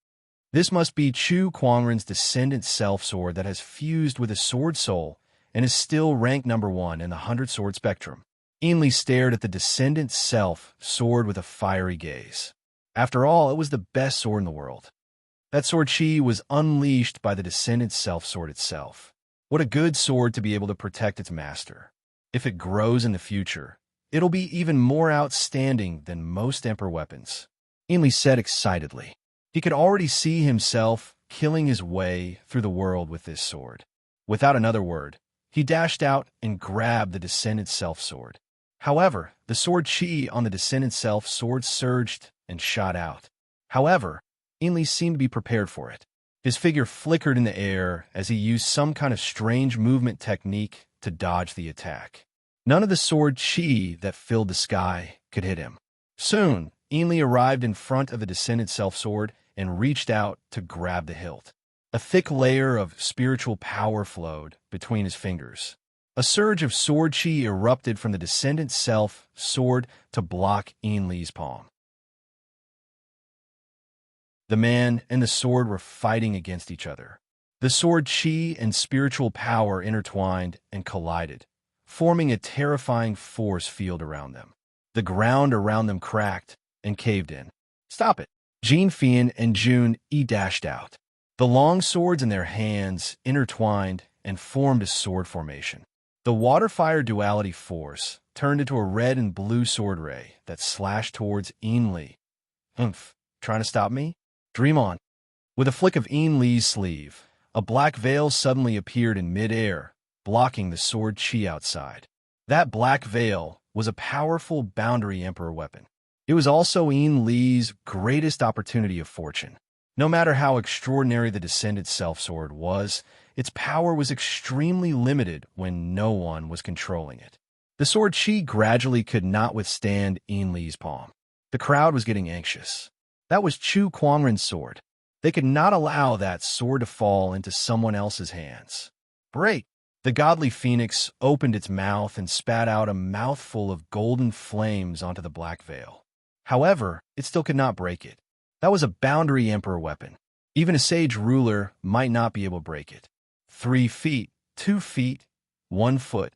This must be Chu Kuangren's descendant self-sword that has fused with a sword soul and is still ranked #1 in the 100-sword spectrum. Ainley stared at the descendant self-sword with a fiery gaze. After all, it was the best sword in the world. That sword chi was unleashed by the descendant self-sword itself. What a good sword to be able to protect its master. If it grows in the future, it'll be even more outstanding than most Emperor weapons. Ainley said excitedly. He could already see himself killing his way through the world with this sword. Without another word, he dashed out and grabbed the descendant self-sword. However, the sword chi on the descendant self-sword surged and shot out. However, Ainley seemed to be prepared for it. His figure flickered in the air as he used some kind of strange movement technique to dodge the attack. None of the sword chi that filled the sky could hit him. Soon, Ainley arrived in front of the descendant self-sword and reached out to grab the hilt. A thick layer of spiritual power flowed between his fingers. A surge of sword chi erupted from the descendant self-sword to block Ainley's palm. The man and the sword were fighting against each other. The sword chi and spiritual power intertwined and collided, forming a terrifying force field around them. The ground around them cracked and caved in. "Stop it!" Jean Fian and Jun Yi dashed out. The long swords in their hands intertwined and formed a sword formation. The water-fire duality force turned into a red and blue sword ray that slashed towards Ainley. "Humph, trying to stop me? Dream on." With a flick of Ainley's sleeve, a black veil suddenly appeared in mid-air, blocking the sword chi outside. That black veil was a powerful Boundary Emperor weapon. It was also Ainley's greatest opportunity of fortune. No matter how extraordinary the descendant self-sword was, its power was extremely limited when no one was controlling it. The sword chi gradually could not withstand Ainley's palm. The crowd was getting anxious. That was Chu Kuangren's sword. They could not allow that sword to fall into someone else's hands. "Break!" The godly phoenix opened its mouth and spat out a mouthful of golden flames onto the black veil. However, it still could not break it. That was a Boundary Emperor weapon. Even a sage ruler might not be able to break it. 3 feet, 2 feet, 1 foot.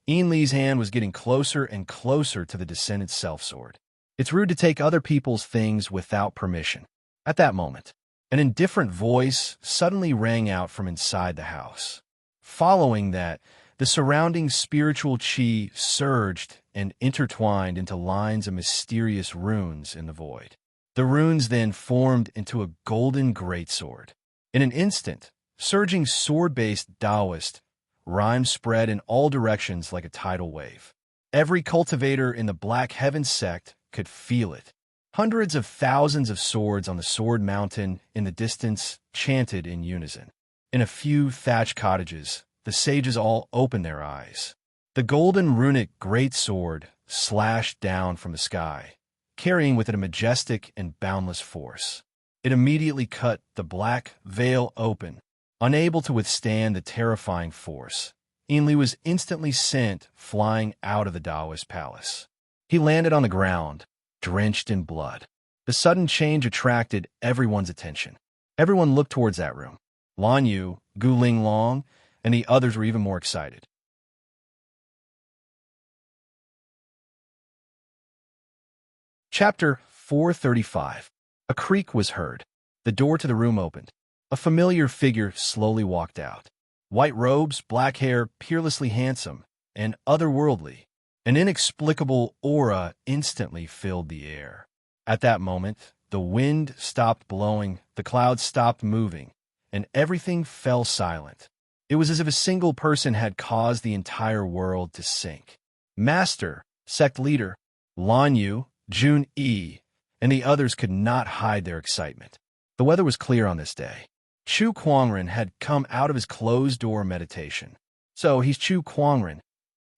Ainley's hand was getting closer and closer to the descendant self-sword. It's rude to take other people's things without permission. At that moment, an indifferent voice suddenly rang out from inside the house. Following that, the surrounding spiritual chi surged and intertwined into lines of mysterious runes in the void. The runes then formed into a golden greatsword. In an instant, surging sword-based Taoist rhymes spread in all directions like a tidal wave. Every cultivator in the Black Heaven sect could feel it. Hundreds of thousands of swords on the sword mountain in the distance chanted in unison. In a few thatched cottages, the sages all opened their eyes. The golden runic greatsword slashed down from the sky, carrying with it a majestic and boundless force. It immediately cut the black veil open. Unable to withstand the terrifying force, Enli was instantly sent flying out of the Taoist palace. He landed on the ground, drenched in blood. The sudden change attracted everyone's attention. Everyone looked towards that room. Lan Yu, Gu Ling Long, and the others were even more excited. Chapter 435. A creak was heard. The door to the room opened. A familiar figure slowly walked out. White robes, black hair, peerlessly handsome, and otherworldly. An inexplicable aura instantly filled the air. At that moment, the wind stopped blowing, the clouds stopped moving, and everything fell silent. It was as if a single person had caused the entire world to sink. Master, sect leader, Lan Yu, Jun Yi, and the others could not hide their excitement. The weather was clear on this day. Chu Kuangren had come out of his closed-door meditation. So he's Chu Kuangren.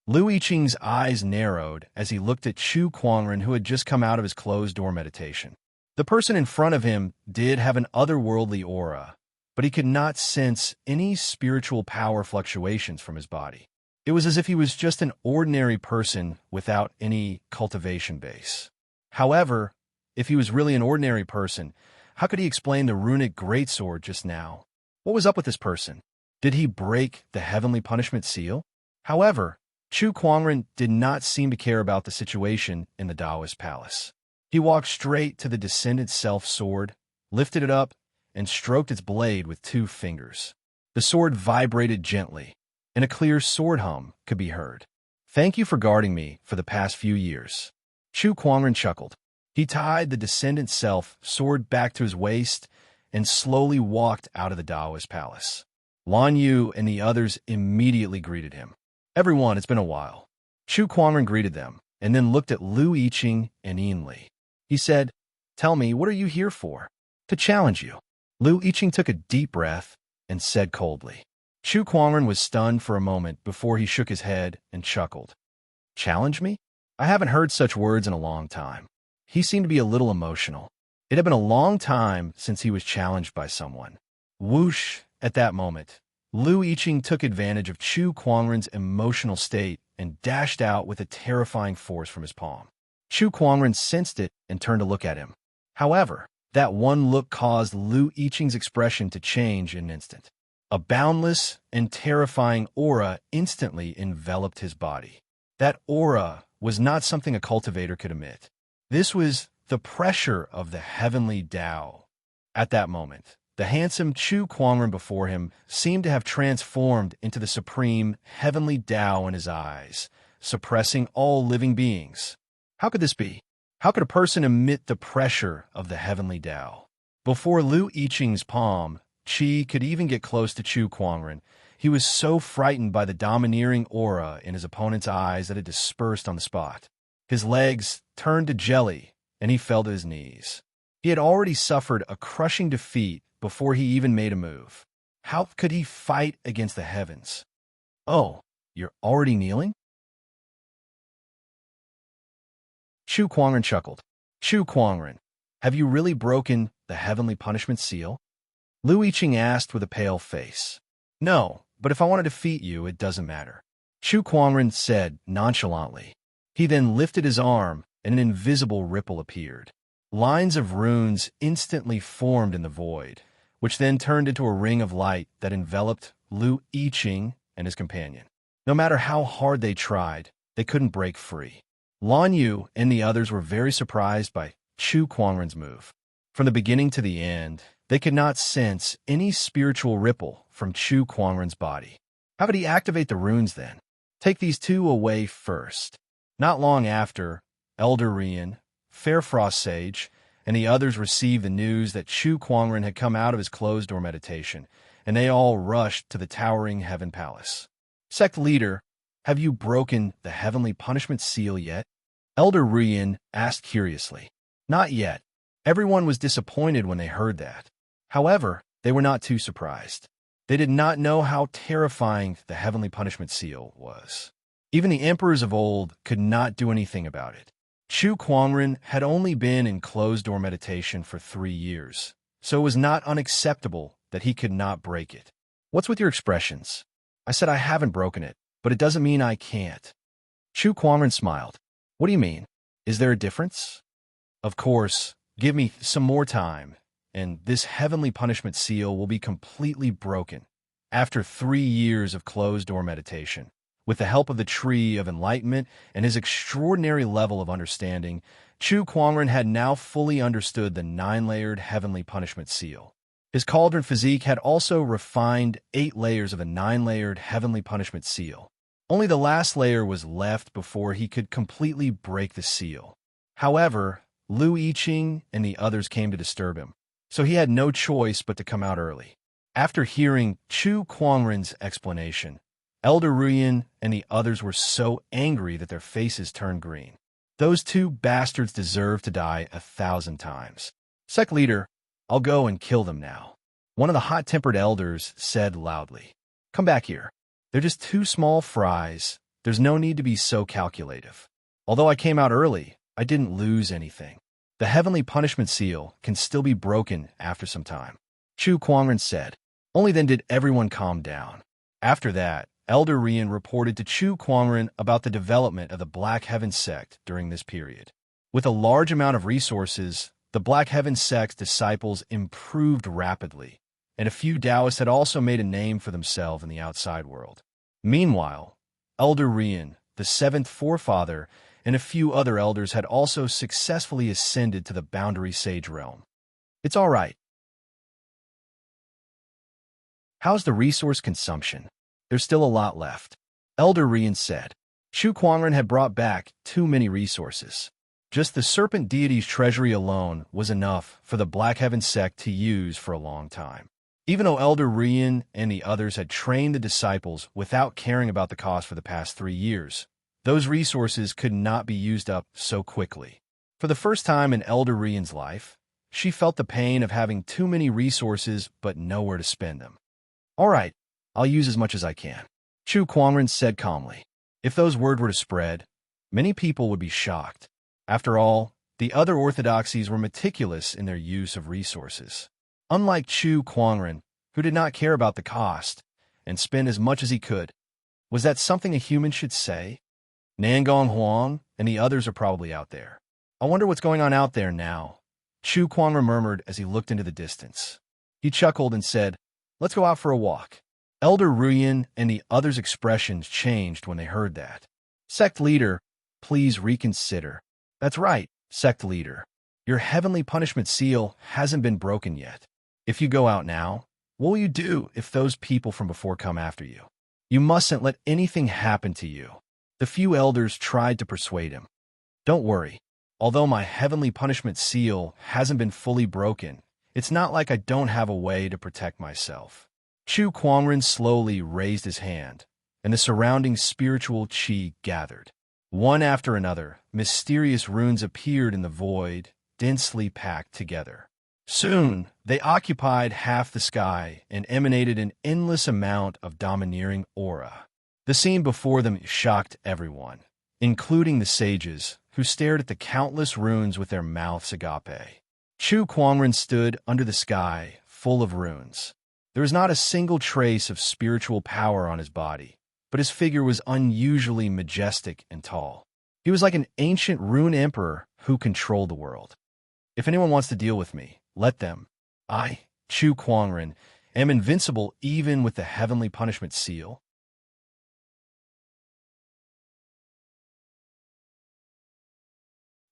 Lu Yiqing's eyes narrowed as he looked at Chu Kuangren, who had just come out of his closed-door meditation. The person in front of him did have an otherworldly aura, but he could not sense any spiritual power fluctuations from his body. It was as if he was just an ordinary person without any cultivation base. However, if he was really an ordinary person, how could he explain the runic greatsword just now? What was up with this person? Did he break the heavenly punishment seal? However, Chu Kuangren did not seem to care about the situation in the Taoist palace. He walked straight to the Descendant Self sword, lifted it up, and stroked its blade with 2 fingers. The sword vibrated gently, and a clear sword hum could be heard. Thank you for guarding me for the past few years. Chu Kuangren chuckled. He tied the Descendant Self sword back to his waist and slowly walked out of the Taoist palace. Lan Yu and the others immediately greeted him. Everyone, it's been a while. Chu Kuangren greeted them, and then looked at Lu Yiqing and Enli. He said, "Tell me, what are you here for?" "To challenge you." Lu Yiqing took a deep breath and said coldly. Chu Kuangren was stunned for a moment before he shook his head and chuckled. "Challenge me?" I haven't heard such words in a long time. He seemed to be a little emotional. It had been a long time since he was challenged by someone. Whoosh! At that moment, Lu Yiqing took advantage of Chu Kuangren's emotional state and dashed out with a terrifying force from his palm. Chu Kuangren sensed it and turned to look at him. However, that one look caused Lu Yiqing's expression to change in an instant. A boundless and terrifying aura instantly enveloped his body. That aura was not something a cultivator could emit. This was the pressure of the heavenly Tao. At that moment, the handsome Chu Kuangren before him seemed to have transformed into the supreme heavenly Tao in his eyes, suppressing all living beings. How could this be? How could a person emit the pressure of the heavenly Tao? Before Lu Yiqing's palm, Qi could even get close to Chu Kuangren. He was so frightened by the domineering aura in his opponent's eyes that it dispersed on the spot. His legs turned to jelly, and he fell to his knees. He had already suffered a crushing defeat before he even made a move. How could he fight against the heavens? "Oh, you're already kneeling?" Chu Kuangren chuckled. "Chu Kuangren, have you really broken the heavenly punishment seal?" Lu Yiqing asked with a pale face. "No, but if I want to defeat you, it doesn't matter," Chu Kuangren said nonchalantly. He then lifted his arm, and an invisible ripple appeared. Lines of runes instantly formed in the void, which then turned into a ring of light that enveloped Lu Yiqing and his companion. No matter how hard they tried, they couldn't break free. Lan Yu and the others were very surprised by Chu Kuangren's move. From the beginning to the end, they could not sense any spiritual ripple from Chu Kuangren's body. How could he activate the runes then? Take these 2 away first. Not long after, Elder Rian, Fairfrost Sage, and the others received the news that Chu Kuangren had come out of his closed-door meditation, and they all rushed to the towering Heaven Palace. "Sect leader, have you broken the heavenly punishment seal yet?" Elder Rian asked curiously. "Not yet." Everyone was disappointed when they heard that. However, they were not too surprised. They did not know how terrifying the heavenly punishment seal was. Even the emperors of old could not do anything about it. Chu Kuangren had only been in closed-door meditation for 3 years, so it was not unacceptable that he could not break it. "What's with your expressions?" I said I haven't broken it. but it doesn't mean I can't. Chu Kuangren smiled. What do you mean? Is there a difference? Of course, give me some more time, and this heavenly punishment seal will be completely broken. After 3 years of closed-door meditation, with the help of the Tree of Enlightenment and his extraordinary level of understanding, Chu Kuangren had now fully understood the 9-layered heavenly punishment seal. His cauldron physique had also refined 8 layers of a 9-layered heavenly punishment seal. Only the last layer was left before he could completely break the seal. However, Lu Yiqing and the others came to disturb him, so he had no choice but to come out early. After hearing Chu Kuangren's explanation, Elder Ruyan and the others were so angry that their faces turned green. Those 2 bastards deserve to die 1,000 times. Sect leader, I'll go and kill them now. One of the hot-tempered elders said loudly. Come back here. They're just 2 small fries. There's no need to be so calculative. Although I came out early, I didn't lose anything. The heavenly punishment seal can still be broken after some time. Chu Kuangren said. Only then did everyone calm down. After that, Elder Rian reported to Chu Kuangren about the development of the Black Heaven sect during this period. With a large amount of resources, the Black Heaven sect's disciples improved rapidly, and a few Taoists had also made a name for themselves in the outside world. Meanwhile, Elder Rian, the 7th forefather, and a few other elders had also successfully ascended to the Boundary Sage realm. It's all right. How's the resource consumption? There's still a lot left. Elder Rian said. Chu Kuangren had brought back too many resources. Just the serpent deity's treasury alone was enough for the Black Heaven sect to use for a long time. Even though Elder Rian and the others had trained the disciples without caring about the cost for the past 3 years, those resources could not be used up so quickly. For the first time in Elder Rian's life, she felt the pain of having too many resources but nowhere to spend them. All right, I'll use as much as I can, Chu Kuangren said calmly. If those word were to spread, many people would be shocked. After all, the other orthodoxies were meticulous in their use of resources. Unlike Chu Kuangren, who did not care about the cost and spend as much as he could. Was that something a human should say? Nangong Huang and the others are probably out there. I wonder what's going on out there now, Chu Kuangren murmured as he looked into the distance. He chuckled and said, Let's go out for a walk. Elder Ruyan and the others' expressions changed when they heard that. Sect leader, please reconsider. That's right, sect leader. Your heavenly punishment seal hasn't been broken yet. If you go out now, what will you do if those people from before come after you? You mustn't let anything happen to you. The few elders tried to persuade him. Don't worry. Although my heavenly punishment seal hasn't been fully broken, it's not like I don't have a way to protect myself. Chu Kuangren slowly raised his hand, and the surrounding spiritual qi gathered. One after another, mysterious runes appeared in the void, densely packed together. Soon, they occupied half the sky and emanated an endless amount of domineering aura. The scene before them shocked everyone, including the sages, who stared at the countless runes with their mouths agape. Chu Kuangren stood under the sky, full of runes. There was not a single trace of spiritual power on his body, but his figure was unusually majestic and tall. He was like an ancient rune emperor who controlled the world. If anyone wants to deal with me, let them. I, Chu Kuangren, am invincible even with the heavenly punishment seal.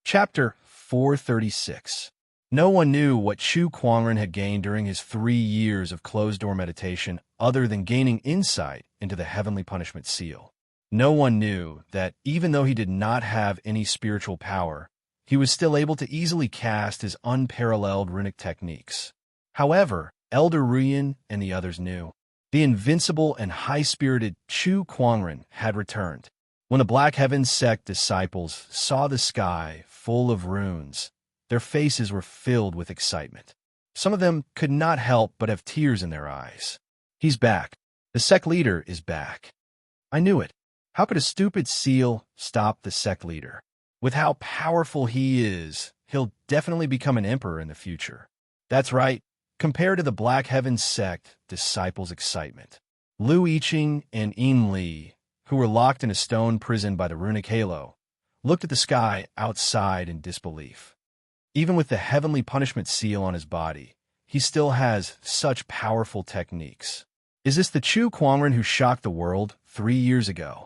Chapter 436. No one knew what Chu Kuangren had gained during his 3 years of closed-door meditation other than gaining insight into the heavenly punishment seal. No one knew that even though he did not have any spiritual power, he was still able to easily cast his unparalleled runic techniques. However, Elder Ruyan and the others knew. The invincible and high-spirited Chu Kuangren had returned. When the Black Heaven sect disciples saw the sky full of runes, their faces were filled with excitement. Some of them could not help but have tears in their eyes. He's back. The sect leader is back. I knew it. How could a stupid seal stop the sect leader? With how powerful he is, he'll definitely become an emperor in the future. That's right. Compared to the Black Heaven sect disciples' excitement, Lu Yiqing and Yin Li, who were locked in a stone prison by the runic halo, looked at the sky outside in disbelief. Even with the heavenly punishment seal on his body, he still has such powerful techniques. Is this the Chu Kuangren who shocked the world 3 years ago?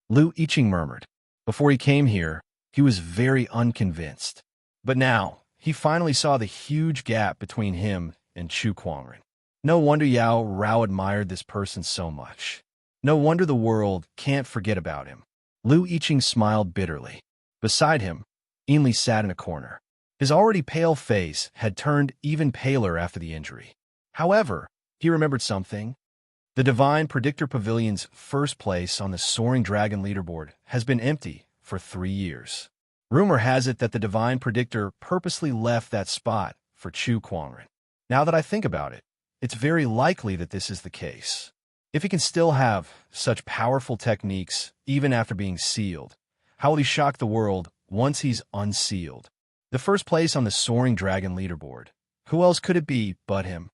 Lu Yiqing murmured. Before he came here, he was very unconvinced. But now, he finally saw the huge gap between him and Chu Kuangren. No wonder Yao Rao admired this person so much. No wonder the world can't forget about him. Lu Yiqing smiled bitterly. Beside him, Ainli sat in a corner. His already pale face had turned even paler after the injury. However, he remembered something. The Divine Predictor Pavilion's first place on the Soaring Dragon leaderboard has been empty for 3 years. Rumor has it that the Divine Predictor purposely left that spot for Chu Kuangren. Now that I think about it, it's very likely that this is the case. If he can still have such powerful techniques even after being sealed, how will he shock the world once he's unsealed? The first place on the Soaring Dragon leaderboard. Who else could it be but him?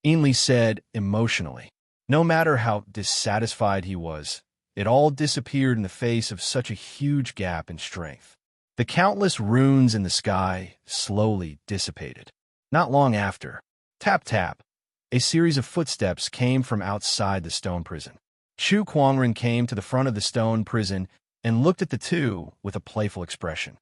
Ainli said emotionally. No matter how dissatisfied he was, it all disappeared in the face of such a huge gap in strength. The countless runes in the sky slowly dissipated. Not long after, tap tap, a series of footsteps came from outside the stone prison. Chu Kuangren came to the front of the stone prison and looked at the two with a playful expression.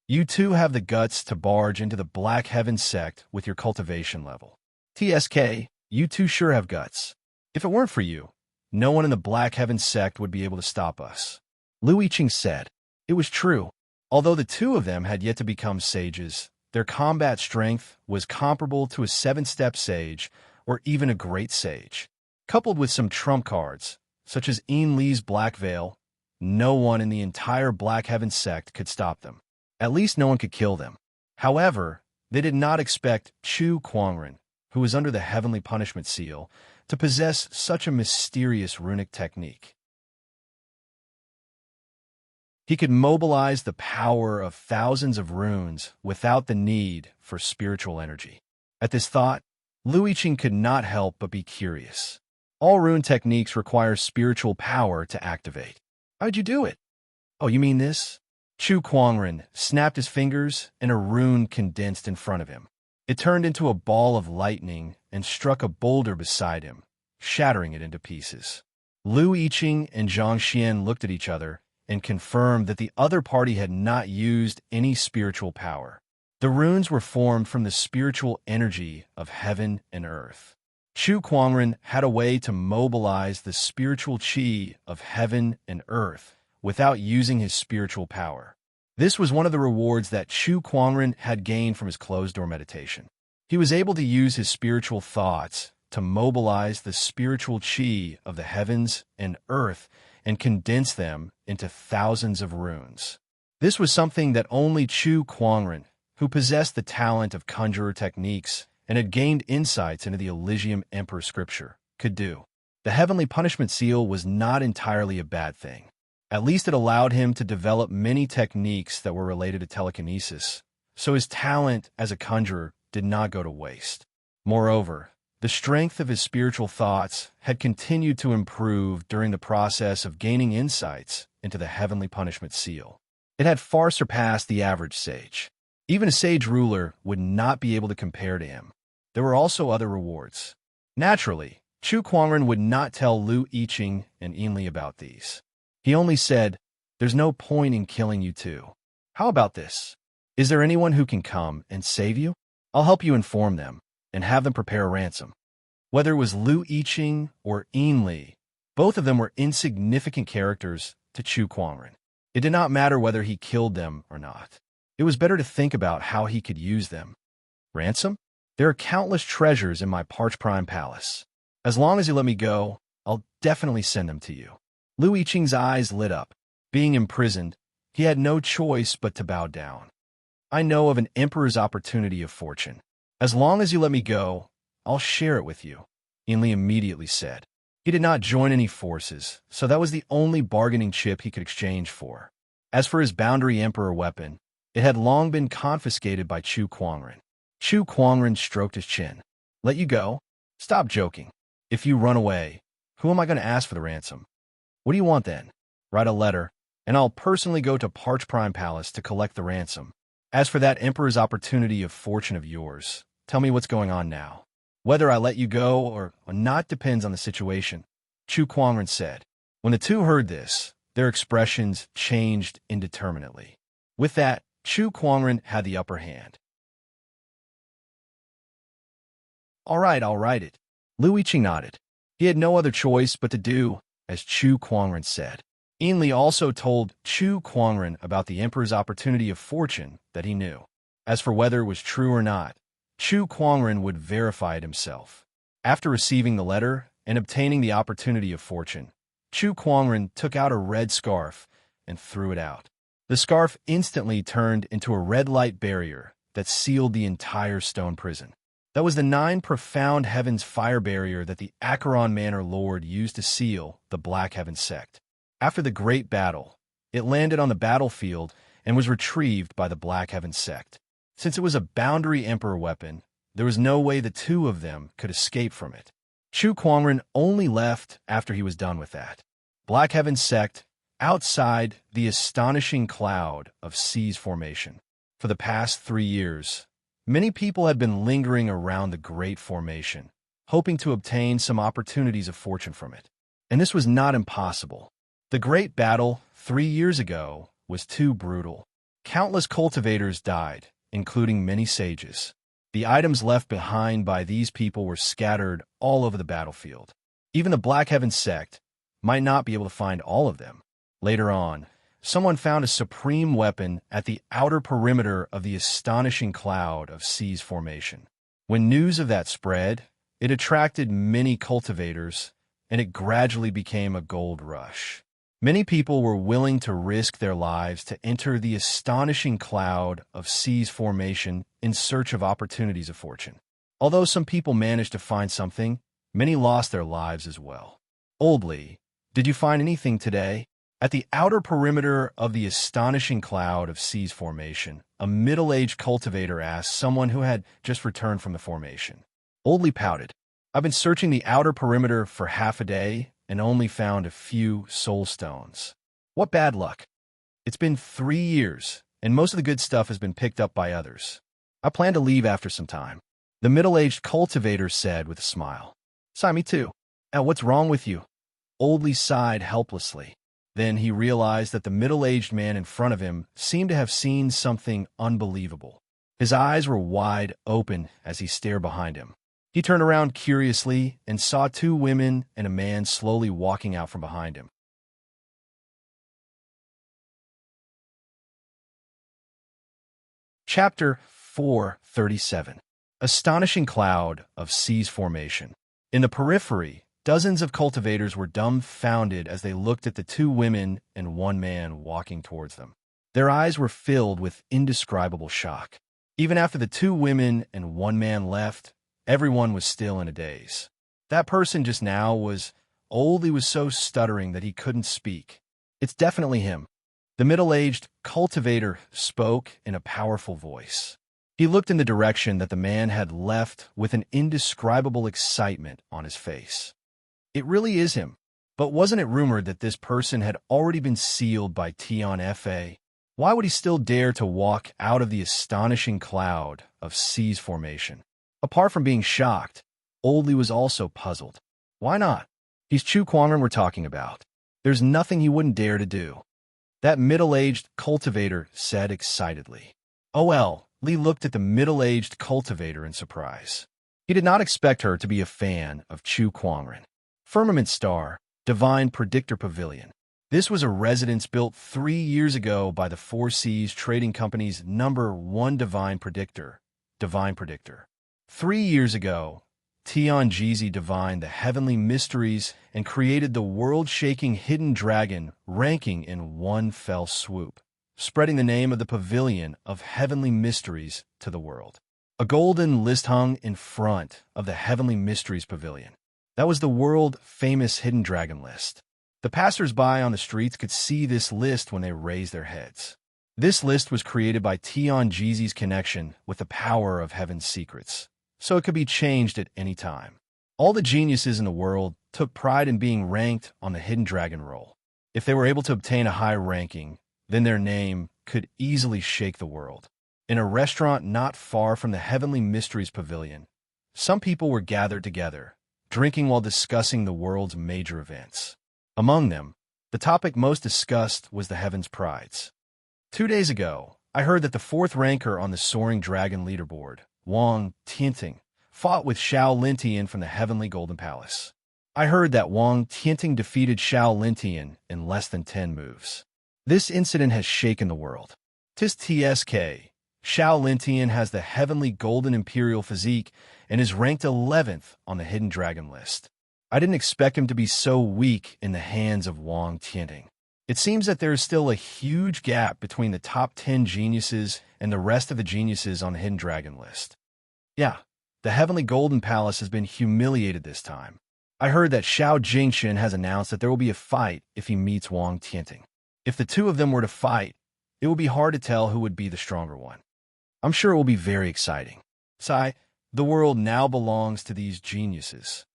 You two have the guts to barge into the Black Heaven sect with your cultivation level. TSK, you two sure have guts. If it weren't for you, no one in the Black Heaven sect would be able to stop us. Lu Yiqing said. It was true. Although the two of them had yet to become sages, their combat strength was comparable to a 7-step sage or even a great sage. Coupled with some trump cards, such as Ainli's Black Veil, no one in the entire Black Heaven sect could stop them. At least no one could kill them. However, they did not expect Chu Kuangren, who was under the heavenly punishment seal, to possess such a mysterious runic technique. He could mobilize the power of thousands of runes without the need for spiritual energy. At this thought, Lu Yiqing could not help but be curious. All rune techniques require spiritual power to activate. How'd you do it? Oh, you mean this? Chu Kuangren snapped his fingers and a rune condensed in front of him. It turned into a ball of lightning and struck a boulder beside him, shattering it into pieces. Lu Yiqing and Zhang Xian looked at each other and confirmed that the other party had not used any spiritual power. The runes were formed from the spiritual energy of heaven and earth. Chu Kuangren had a way to mobilize the spiritual qi of heaven and earth without using his spiritual power. This was one of the rewards that Chu Kuangren had gained from his closed-door meditation. He was able to use his spiritual thoughts to mobilize the spiritual qi of the heavens and earth and condense them into thousands of runes. This was something that only Chu Kuangren, who possessed the talent of conjurer techniques and had gained insights into the Elysium Emperor scripture, could do. The heavenly punishment seal was not entirely a bad thing. At least it allowed him to develop many techniques that were related to telekinesis, so his talent as a conjurer did not go to waste. Moreover, the strength of his spiritual thoughts had continued to improve during the process of gaining insights into the heavenly punishment seal. It had far surpassed the average sage. Even a sage ruler would not be able to compare to him. There were also other rewards. Naturally, Chu Kuangren would not tell Lu Yiqing and Ainli about these. He only said, "There's no point in killing you two. How about this? Is there anyone who can come and save you? I'll help you inform them and have them prepare a ransom." Whether it was Lu Yiqing or Ainli, both of them were insignificant characters to Chu Kuangren. It did not matter whether he killed them or not. It was better to think about how he could use them. Ransom? There are countless treasures in my Parch Prime Palace. As long as you let me go, I'll definitely send them to you. Lu Yiqing's eyes lit up. Being imprisoned, he had no choice but to bow down. I know of an emperor's opportunity of fortune. As long as you let me go, I'll share it with you, Ainli immediately said. He did not join any forces, so that was the only bargaining chip he could exchange for. As for his Boundary Emperor weapon, it had long been confiscated by Chu Kuangren. Chu Kuangren stroked his chin. Let you go? Stop joking. If you run away, who am I going to ask for the ransom? What do you want then? Write a letter, and I'll personally go to Parch Prime Palace to collect the ransom. As for that Emperor's opportunity of fortune of yours, tell me what's going on now. Whether I let you go or not depends on the situation, Chu Kuangren said. When the two heard this, their expressions changed indeterminately. With that, Chu Kuangren had the upper hand. All right, I'll write it. Lu Yiqing nodded. He had no other choice but to do as Chu Kuangren said. Li also told Chu Kuangren about the Emperor's opportunity of fortune that he knew. As for whether it was true or not, Chu Kuangren would verify it himself. After receiving the letter and obtaining the opportunity of fortune, Chu Kuangren took out a red scarf and threw it out. The scarf instantly turned into a red light barrier that sealed the entire stone prison. That was the 9 profound heavens fire barrier that the Acheron Manor Lord used to seal the Black Heaven sect. After the Great Battle, it landed on the battlefield and was retrieved by the Black Heaven sect. Since it was a boundary Emperor weapon, there was no way the two of them could escape from it. Chu Kuangren only left after he was done with that. Black Heaven sect, outside the astonishing cloud of Seas formation. For the past 3 years, many people had been lingering around the Great Formation, hoping to obtain some opportunities of fortune from it. And this was not impossible. The Great Battle 3 years ago was too brutal. Countless cultivators died, including many sages. The items left behind by these people were scattered all over the battlefield. Even the Black Heaven sect might not be able to find all of them. Later on, someone found a supreme weapon at the outer perimeter of the astonishing cloud of Seas formation. When news of that spread, it attracted many cultivators, and it gradually became a gold rush. Many people were willing to risk their lives to enter the astonishing cloud of Seas formation in search of opportunities of fortune. Although some people managed to find something, many lost their lives as well. Old Li, did you find anything today? At the outer perimeter of the astonishing cloud of Seas formation, a middle-aged cultivator asked someone who had just returned from the formation. Old Li pouted. I've been searching the outer perimeter for half a day and only found a few soul stones. What bad luck. It's been 3 years, and most of the good stuff has been picked up by others. I plan to leave after some time. The middle-aged cultivator said with a smile. Me too. What's wrong with you? Old Li sighed helplessly. Then he realized that the middle-aged man in front of him seemed to have seen something unbelievable. His eyes were wide open as he stared behind him. He turned around curiously and saw 2 women and a man slowly walking out from behind him. Chapter 437. Astonishing Cloud of Seas Formation. In the periphery, dozens of cultivators were dumbfounded as they looked at the 2 women and 1 man walking towards them. Their eyes were filled with indescribable shock. Even after the 2 women and 1 man left, everyone was still in a daze. That person just now was old. He was so stuttering that he couldn't speak. It's definitely him. The middle-aged cultivator spoke in a powerful voice. He looked in the direction that the man had left with an indescribable excitement on his face. It really is him. But wasn't it rumored that this person had already been sealed by Tion Fa? Why would he still dare to walk out of the astonishing cloud of Seas formation? Apart from being shocked, Old Li was also puzzled. Why not? He's Chu Kuangren we're talking about. There's nothing he wouldn't dare to do. That middle-aged cultivator said excitedly. Oh well, Li looked at the middle-aged cultivator in surprise. He did not expect her to be a fan of Chu Kuangren. Firmament Star, Divine Predictor Pavilion. This was a residence built 3 years ago by the Four Seas Trading Company's #1 Divine Predictor, Divine Predictor. 3 years ago, Tianjizi divined the heavenly mysteries and created the world-shaking hidden dragon, ranking in one fell swoop, spreading the name of the pavilion of heavenly mysteries to the world. A golden list hung in front of the Heavenly Mysteries Pavilion. That was the world-famous hidden dragon list. The passers-by on the streets could see this list when they raised their heads. This list was created by Tianjizi's connection with the power of heaven's secrets, so it could be changed at any time. All the geniuses in the world took pride in being ranked on the hidden dragon roll. If they were able to obtain a high ranking, then their name could easily shake the world. In a restaurant not far from the Heavenly Mysteries Pavilion, some people were gathered together, drinking while discussing the world's major events. Among them, the topic most discussed was the Heaven's Prides. 2 days ago, I heard that the fourth ranker on the Soaring Dragon leaderboard, Wang Tianting, fought with Xiao Lintian from the Heavenly Golden Palace. I heard that Wang Tianting defeated Xiao Lintian in less than 10 moves. This incident has shaken the world. Tis TSK. Xiao Lintian has the Heavenly Golden Imperial physique and is ranked 11th on the Hidden Dragon list. I didn't expect him to be so weak in the hands of Wang Tianting. It seems that there is still a huge gap between the top 10 geniuses and the rest of the geniuses on the Hidden Dragon list. Yeah, the Heavenly Golden Palace has been humiliated this time. I heard that Xiao Jingxin has announced that there will be a fight if he meets Wang Tianting. If the two of them were to fight, it would be hard to tell who would be the stronger one. I'm sure it will be very exciting. Sai, the world now belongs to these geniuses.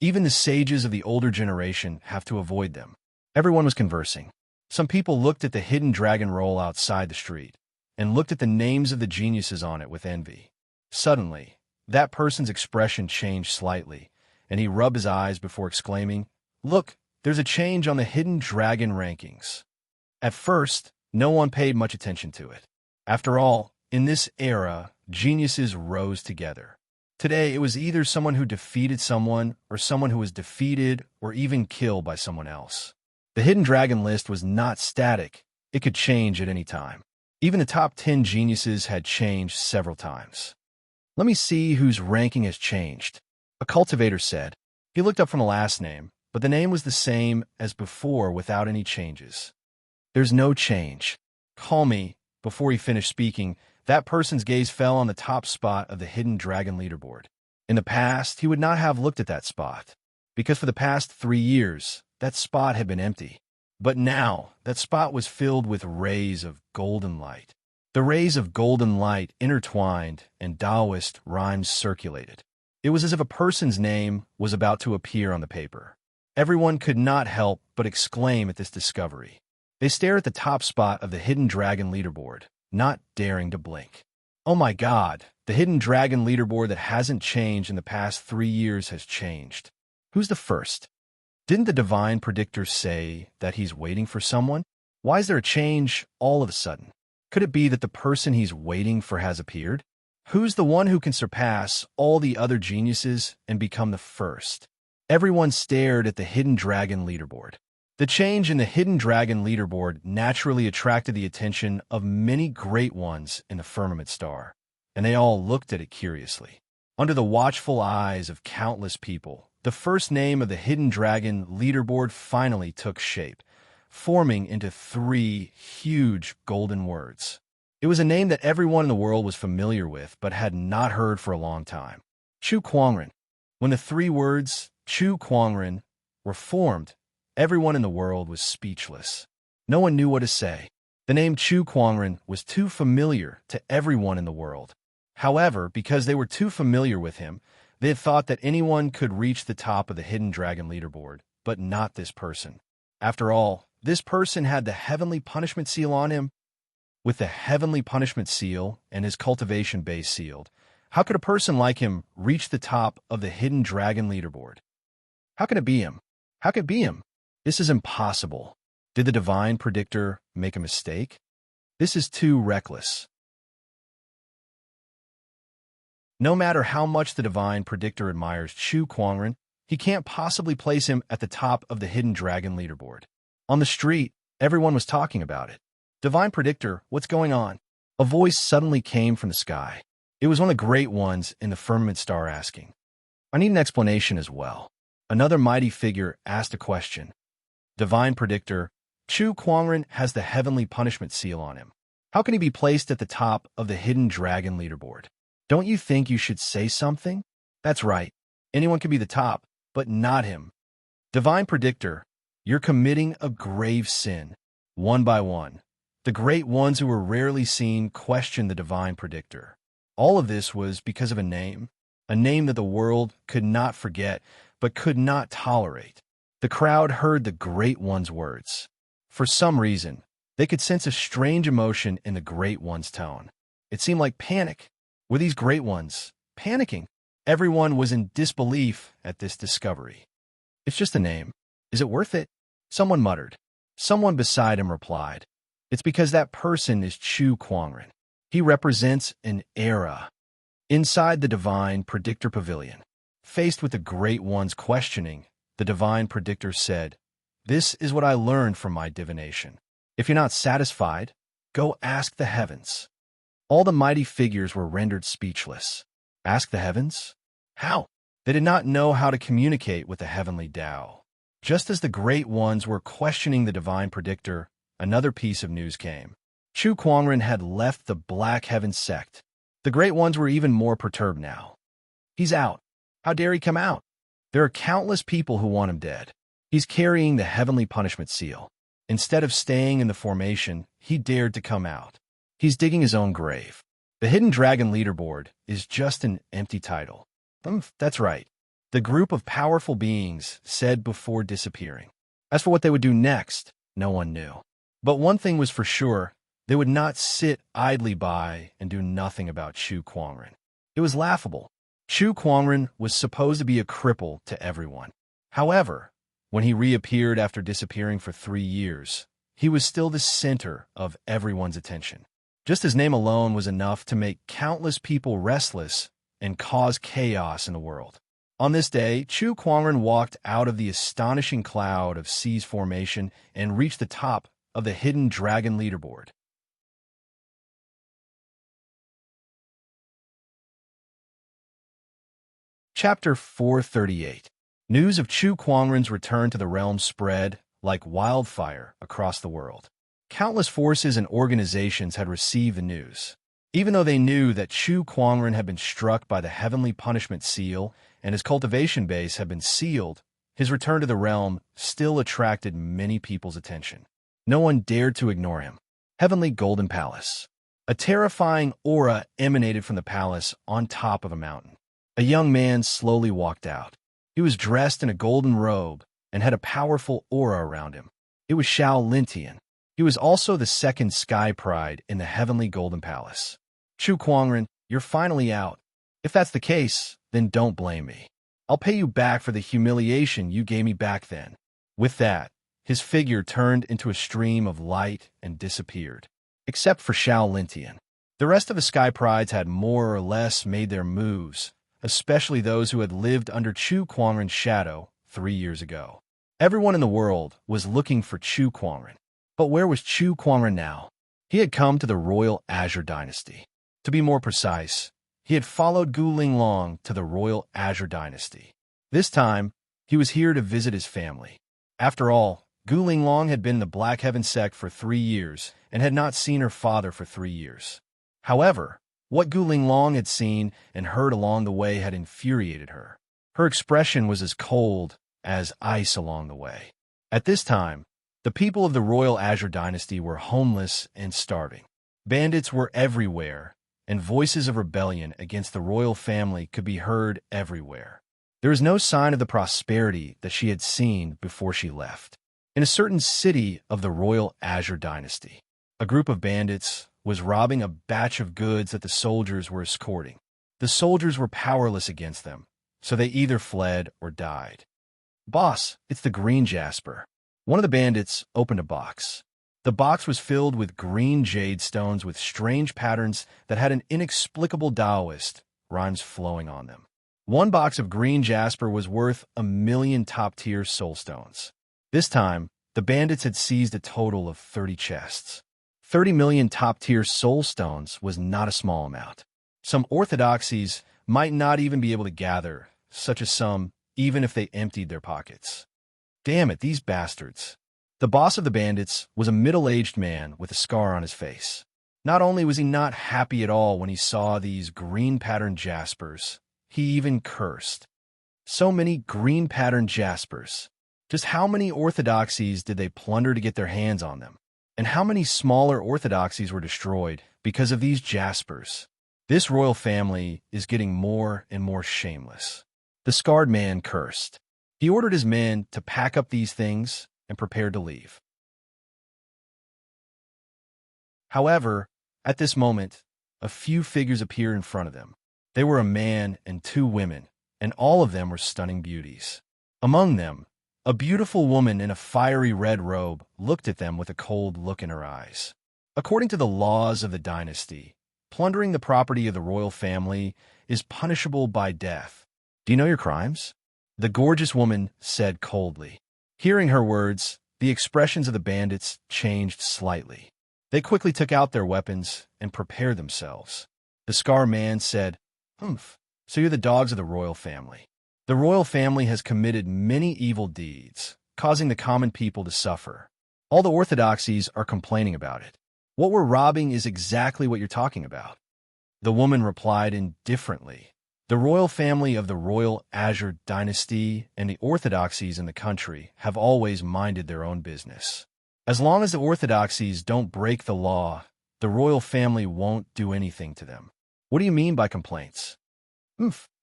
Even the sages of the older generation have to avoid them. Everyone was conversing. Some people looked at the hidden dragon roll outside the street and looked at the names of the geniuses on it with envy. Suddenly, that person's expression changed slightly, and he rubbed his eyes before exclaiming, "Look, there's a change on the hidden dragon rankings." At first, no one paid much attention to it. After all, in this era, geniuses rose together. Today, it was either someone who defeated someone or someone who was defeated or even killed by someone else. The Hidden Dragon list was not static. It could change at any time. Even the top 10 geniuses had changed several times. Let me see whose ranking has changed, a cultivator said. He looked up from the last name, but the name was the same as before without any changes. There's no change. Call me. Before he finished speaking, that person's gaze fell on the top spot of the Hidden Dragon leaderboard. In the past, he would not have looked at that spot, because for the past 3 years, that spot had been empty. But now, that spot was filled with rays of golden light. The rays of golden light intertwined, and Taoist rhymes circulated. It was as if a person's name was about to appear on the paper. Everyone could not help but exclaim at this discovery. They stared at the top spot of the Hidden Dragon leaderboard, not daring to blink. Oh my God, the Hidden Dragon leaderboard that hasn't changed in the past 3 years has changed. Who's the first? Didn't the divine predictor say that he's waiting for someone? Why is there a change all of a sudden? Could it be that the person he's waiting for has appeared? Who's the one who can surpass all the other geniuses and become the first? Everyone stared at the Hidden Dragon leaderboard. The change in the Hidden Dragon leaderboard naturally attracted the attention of many great ones in the firmament star, and they all looked at it curiously. Under the watchful eyes of countless people, the first name of the Hidden Dragon leaderboard finally took shape, forming into 3 huge golden words. It was a name that everyone in the world was familiar with but had not heard for a long time. Chu Kuangren. When the 3 words, Chu Kuangren, were formed, everyone in the world was speechless. No one knew what to say. The name Chu Kuangren was too familiar to everyone in the world. However, because they were too familiar with him, they had thought that anyone could reach the top of the Hidden Dragon leaderboard, but not this person. After all, this person had the Heavenly Punishment Seal on him. With the Heavenly Punishment Seal and his cultivation base sealed, how could a person like him reach the top of the Hidden Dragon leaderboard? How can it be him? How could it be him? This is impossible. Did the divine predictor make a mistake? This is too reckless. No matter how much the divine predictor admires Chu Kuangren, he can't possibly place him at the top of the Hidden Dragon leaderboard. On the street, everyone was talking about it. Divine predictor, what's going on? A voice suddenly came from the sky. It was one of the great ones in the firmament star asking. I need an explanation as well. Another mighty figure asked a question. Divine predictor, Chu Kuangren has the Heavenly Punishment Seal on him. How can he be placed at the top of the Hidden Dragon leaderboard? Don't you think you should say something? That's right. Anyone can be the top, but not him. Divine predictor, you're committing a grave sin. One by one, the great ones who were rarely seen questioned the divine predictor. All of this was because of a name that the world could not forget, but could not tolerate. The crowd heard the Great One's words. For some reason, they could sense a strange emotion in the Great One's tone. It seemed like panic. Were these Great Ones panicking? Everyone was in disbelief at this discovery. It's just a name. Is it worth it? Someone muttered. Someone beside him replied. It's because that person is Chu Kuangren. He represents an era. Inside the Divine Predictor Pavilion, faced with the Great One's questioning, the Divine Predictor said, "This is what I learned from my divination. If you're not satisfied, go ask the heavens." All the mighty figures were rendered speechless. Ask the heavens? How? They did not know how to communicate with the heavenly Tao. Just as the Great Ones were questioning the Divine Predictor, another piece of news came. Chu Kuangren had left the Black Heaven sect. The Great Ones were even more perturbed now. He's out. How dare he come out? There are countless people who want him dead. He's carrying the heavenly punishment seal. Instead of staying in the formation, he dared to come out. He's digging his own grave. The Hidden Dragon leaderboard is just an empty title. That's right. The group of powerful beings said before disappearing. As for what they would do next, no one knew. But one thing was for sure, they would not sit idly by and do nothing about Chu Kuangren. It was laughable. Chu Kuangren was supposed to be a cripple to everyone. However, when he reappeared after disappearing for 3 years, he was still the center of everyone's attention. Just his name alone was enough to make countless people restless and cause chaos in the world. On this day, Chu Kuangren walked out of the astonishing cloud of C's formation and reached the top of the Hidden Dragon leaderboard. Chapter 438. News of Chu Kuangren's return to the realm spread like wildfire across the world. Countless forces and organizations had received the news. Even though they knew that Chu Kuangren had been struck by the heavenly punishment seal and his cultivation base had been sealed, his return to the realm still attracted many people's attention. No one dared to ignore him. Heavenly Golden Palace. A terrifying aura emanated from the palace on top of a mountain. A young man slowly walked out. He was dressed in a golden robe and had a powerful aura around him. It was Xiao Lintian. He was also the second Sky Pride in the Heavenly Golden Palace. Chu Kuangren, you're finally out. If that's the case, then don't blame me. I'll pay you back for the humiliation you gave me back then. With that, his figure turned into a stream of light and disappeared. Except for Xiao Lintian. The rest of the Sky Prides had more or less made their moves, especially those who had lived under Chu Kuangren's shadow 3 years ago. Everyone in the world was looking for Chu Kuangren. But where was Chu Kuangren now? He had come to the Royal Azure Dynasty. To be more precise, he had followed Gu Linglong to the Royal Azure Dynasty. This time, he was here to visit his family. After all, Gu Linglong had been in the Black Heaven sect for 3 years and had not seen her father for 3 years. However, what Gu Linglong had seen and heard along the way had infuriated her. Her expression was as cold as ice along the way. At this time, the people of the Royal Azure Dynasty were homeless and starving. Bandits were everywhere, and voices of rebellion against the royal family could be heard everywhere. There was no sign of the prosperity that she had seen before she left. In a certain city of the Royal Azure Dynasty, a group of bandits was robbing a batch of goods that the soldiers were escorting. The soldiers were powerless against them, so they either fled or died. "Boss, it's the green jasper." One of the bandits opened a box. The box was filled with green jade stones with strange patterns that had an inexplicable Taoist rhymes flowing on them. One box of green jasper was worth 1,000,000 top-tier soul stones. This time, the bandits had seized a total of 30 chests. 30 million top-tier soul stones was not a small amount. Some orthodoxies might not even be able to gather such a sum even if they emptied their pockets. Damn it, these bastards. The boss of the bandits was a middle-aged man with a scar on his face. Not only was he not happy at all when he saw these green-patterned jaspers, he even cursed. So many green-patterned jaspers. Just how many orthodoxies did they plunder to get their hands on them? And how many smaller orthodoxies were destroyed because of these jaspers? This royal family is getting more and more shameless. The scarred man cursed. He ordered his men to pack up these things and prepare to leave. However, at this moment, a few figures appeared in front of them. They were a man and two women, and all of them were stunning beauties. Among them, a beautiful woman in a fiery red robe looked at them with a cold look in her eyes. According to the laws of the dynasty, plundering the property of the royal family is punishable by death. Do you know your crimes? The gorgeous woman said coldly. Hearing her words, the expressions of the bandits changed slightly. They quickly took out their weapons and prepared themselves. The Scar man said, "Humph, so you're the dogs of the royal family. The royal family has committed many evil deeds, causing the common people to suffer. All the orthodoxies are complaining about it. What we're robbing is exactly what you're talking about." The woman replied indifferently. The royal family of the royal Azure dynasty and the orthodoxies in the country have always minded their own business. As long as the orthodoxies don't break the law, the royal family won't do anything to them. What do you mean by complaints?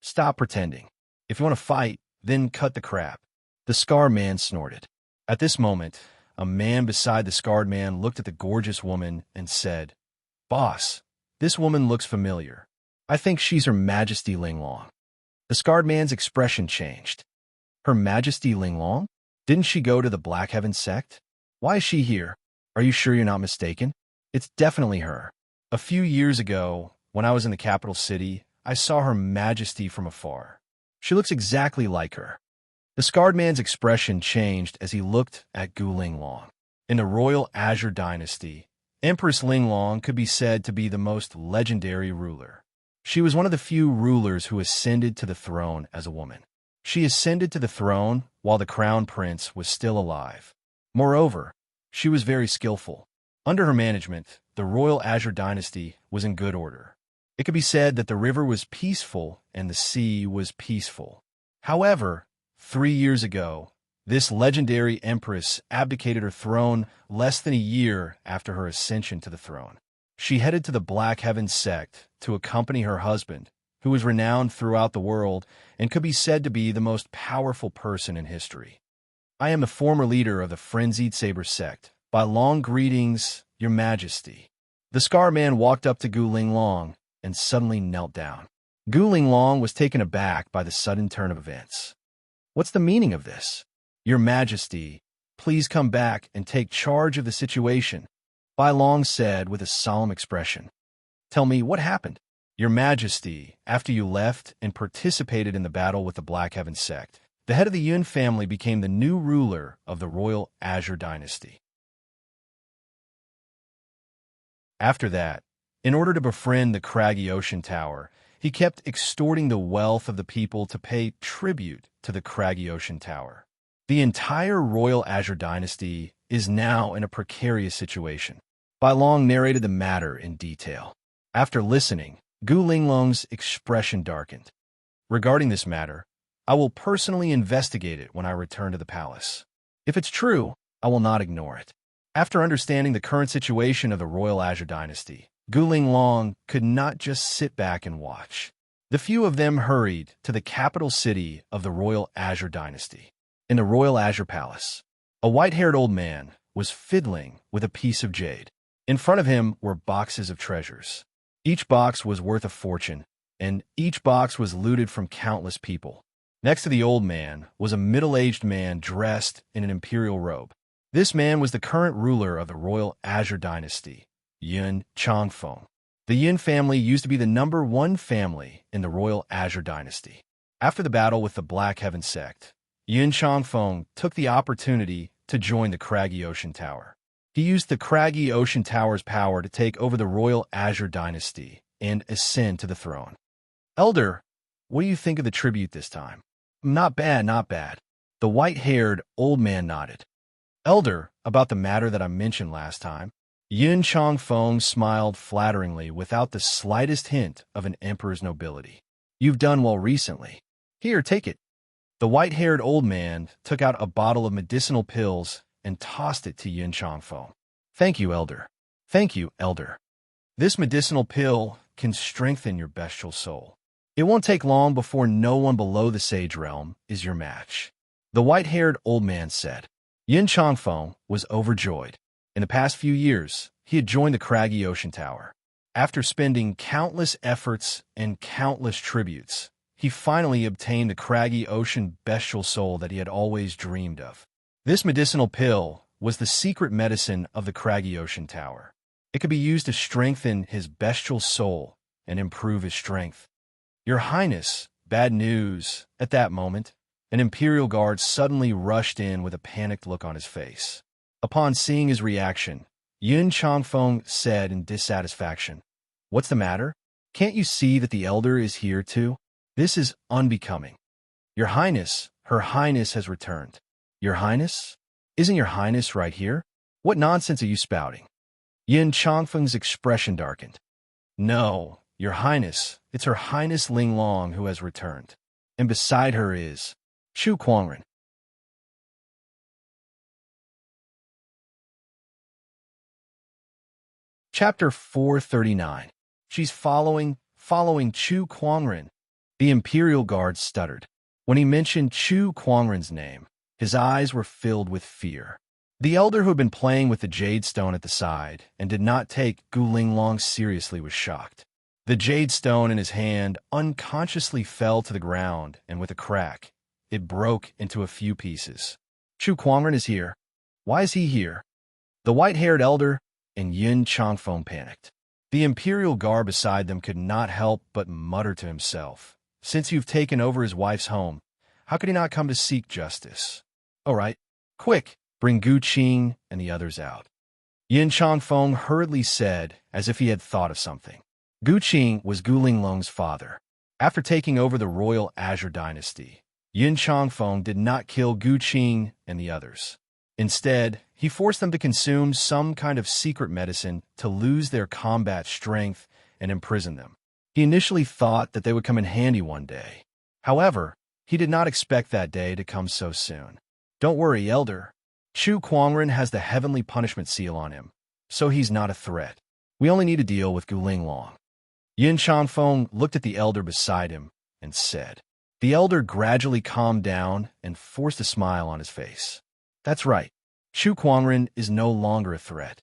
Stop pretending. If you want to fight, then cut the crap. The Scar man snorted. At this moment, a man beside the scarred man looked at the gorgeous woman and said, "Boss, this woman looks familiar. I think she's Her Majesty Linglong." The scarred man's expression changed. Her Majesty Linglong? Didn't she go to the Black Heaven sect? Why is she here? Are you sure you're not mistaken? It's definitely her. A few years ago, when I was in the capital city, I saw Her Majesty from afar. She looks exactly like her. The scarred man's expression changed as he looked at Gu Linglong. In the royal Azure dynasty, Empress Linglong could be said to be the most legendary ruler. She was one of the few rulers who ascended to the throne as a woman. She ascended to the throne while the crown prince was still alive. Moreover, she was very skillful. Under her management, the royal Azure dynasty was in good order. It could be said that the river was peaceful and the sea was peaceful. However, 3 years ago, this legendary empress abdicated her throne less than a year after her ascension to the throne. She headed to the Black Heaven sect to accompany her husband, who was renowned throughout the world and could be said to be the most powerful person in history. I am the former leader of the Frenzied Saber sect. By long greetings, Your Majesty. The Scar man walked up to Gu Linglong and suddenly knelt down. Gu Linglong was taken aback by the sudden turn of events. What's the meaning of this? Your Majesty, please come back and take charge of the situation, Bai Long said with a solemn expression. Tell me, what happened? Your Majesty, after you left and participated in the battle with the Black Heaven sect, the head of the Yun family became the new ruler of the royal Azure dynasty. After that, in order to befriend the craggy ocean tower, he kept extorting the wealth of the people to pay tribute to the craggy ocean tower. The entire royal Azure dynasty is now in a precarious situation. Bai Long narrated the matter in detail. After listening, Gu Linglong's expression darkened. Regarding this matter, I will personally investigate it when I return to the palace. If it's true, I will not ignore it. After understanding the current situation of the royal Azure dynasty, Gu Linglong could not just sit back and watch. The few of them hurried to the capital city of the royal Azure dynasty. In the royal Azure palace, a white-haired old man was fiddling with a piece of jade. In front of him were boxes of treasures. Each box was worth a fortune, and each box was looted from countless people. Next to the old man was a middle-aged man dressed in an imperial robe. This man was the current ruler of the royal Azure dynasty, Yun Changfeng. The Yun family used to be the #1 family in the royal Azure dynasty. After the battle with the Black Heaven sect, Yun Changfeng took the opportunity to join the Craggy Ocean Tower. He used the Craggy Ocean Tower's power to take over the royal Azure dynasty and ascend to the throne. Elder, what do you think of the tribute this time? Not bad, not bad. The white-haired old man nodded. Elder, about the matter that I mentioned last time. Yun Changfeng smiled flatteringly without the slightest hint of an emperor's nobility. You've done well recently. Here, take it. The white-haired old man took out a bottle of medicinal pills and tossed it to Yun Changfeng. Thank you, Elder. Thank you, Elder. This medicinal pill can strengthen your bestial soul. It won't take long before no one below the Sage Realm is your match. The white-haired old man said. Yin Changfeng was overjoyed. In the past few years, he had joined the craggy ocean tower. After spending countless efforts and countless tributes, he finally obtained the craggy ocean bestial soul that he had always dreamed of. This medicinal pill was the secret medicine of the craggy ocean tower. It could be used to strengthen his bestial soul and improve his strength. Your Highness, bad news. At that moment, an Imperial guard suddenly rushed in with a panicked look on his face. Upon seeing his reaction, Yin Changfeng said in dissatisfaction, "What's the matter? Can't you see that the elder is here too? This is unbecoming. Your Highness, Her Highness has returned." Your Highness? Isn't Your Highness right here? What nonsense are you spouting? Yin Changfeng's expression darkened. No, Your Highness, it's Her Highness Ling Long who has returned. And beside her is Chu Kuangren. Chapter 439. She's following Chu Kuangren. The Imperial guard stuttered. When he mentioned Chu Kuangren's name, his eyes were filled with fear. The elder who had been playing with the jade stone at the side and did not take Gu Linglong seriously was shocked. The jade stone in his hand unconsciously fell to the ground, and with a crack, it broke into a few pieces. Chu Kuangren is here. Why is he here? The white-haired elder and Yin Changfeng panicked. The Imperial guard beside them could not help but mutter to himself, "Since you've taken over his wife's home, how could he not come to seek justice? All right, quick, bring Gu Qing and the others out." Yin Changfeng hurriedly said, as if he had thought of something. Gu Qing was Gu Linglong's father. After taking over the royal Azure dynasty, Yin Changfeng did not kill Gu Qing and the others. Instead, he forced them to consume some kind of secret medicine to lose their combat strength and imprison them. He initially thought that they would come in handy one day. However, he did not expect that day to come so soon. Don't worry, Elder. Chu Kuangren has the heavenly punishment seal on him, so he's not a threat. We only need to deal with Gu Linglong. Yin Changfeng looked at the elder beside him and said. The elder gradually calmed down and forced a smile on his face. That's right. Chu Kuangren is no longer a threat.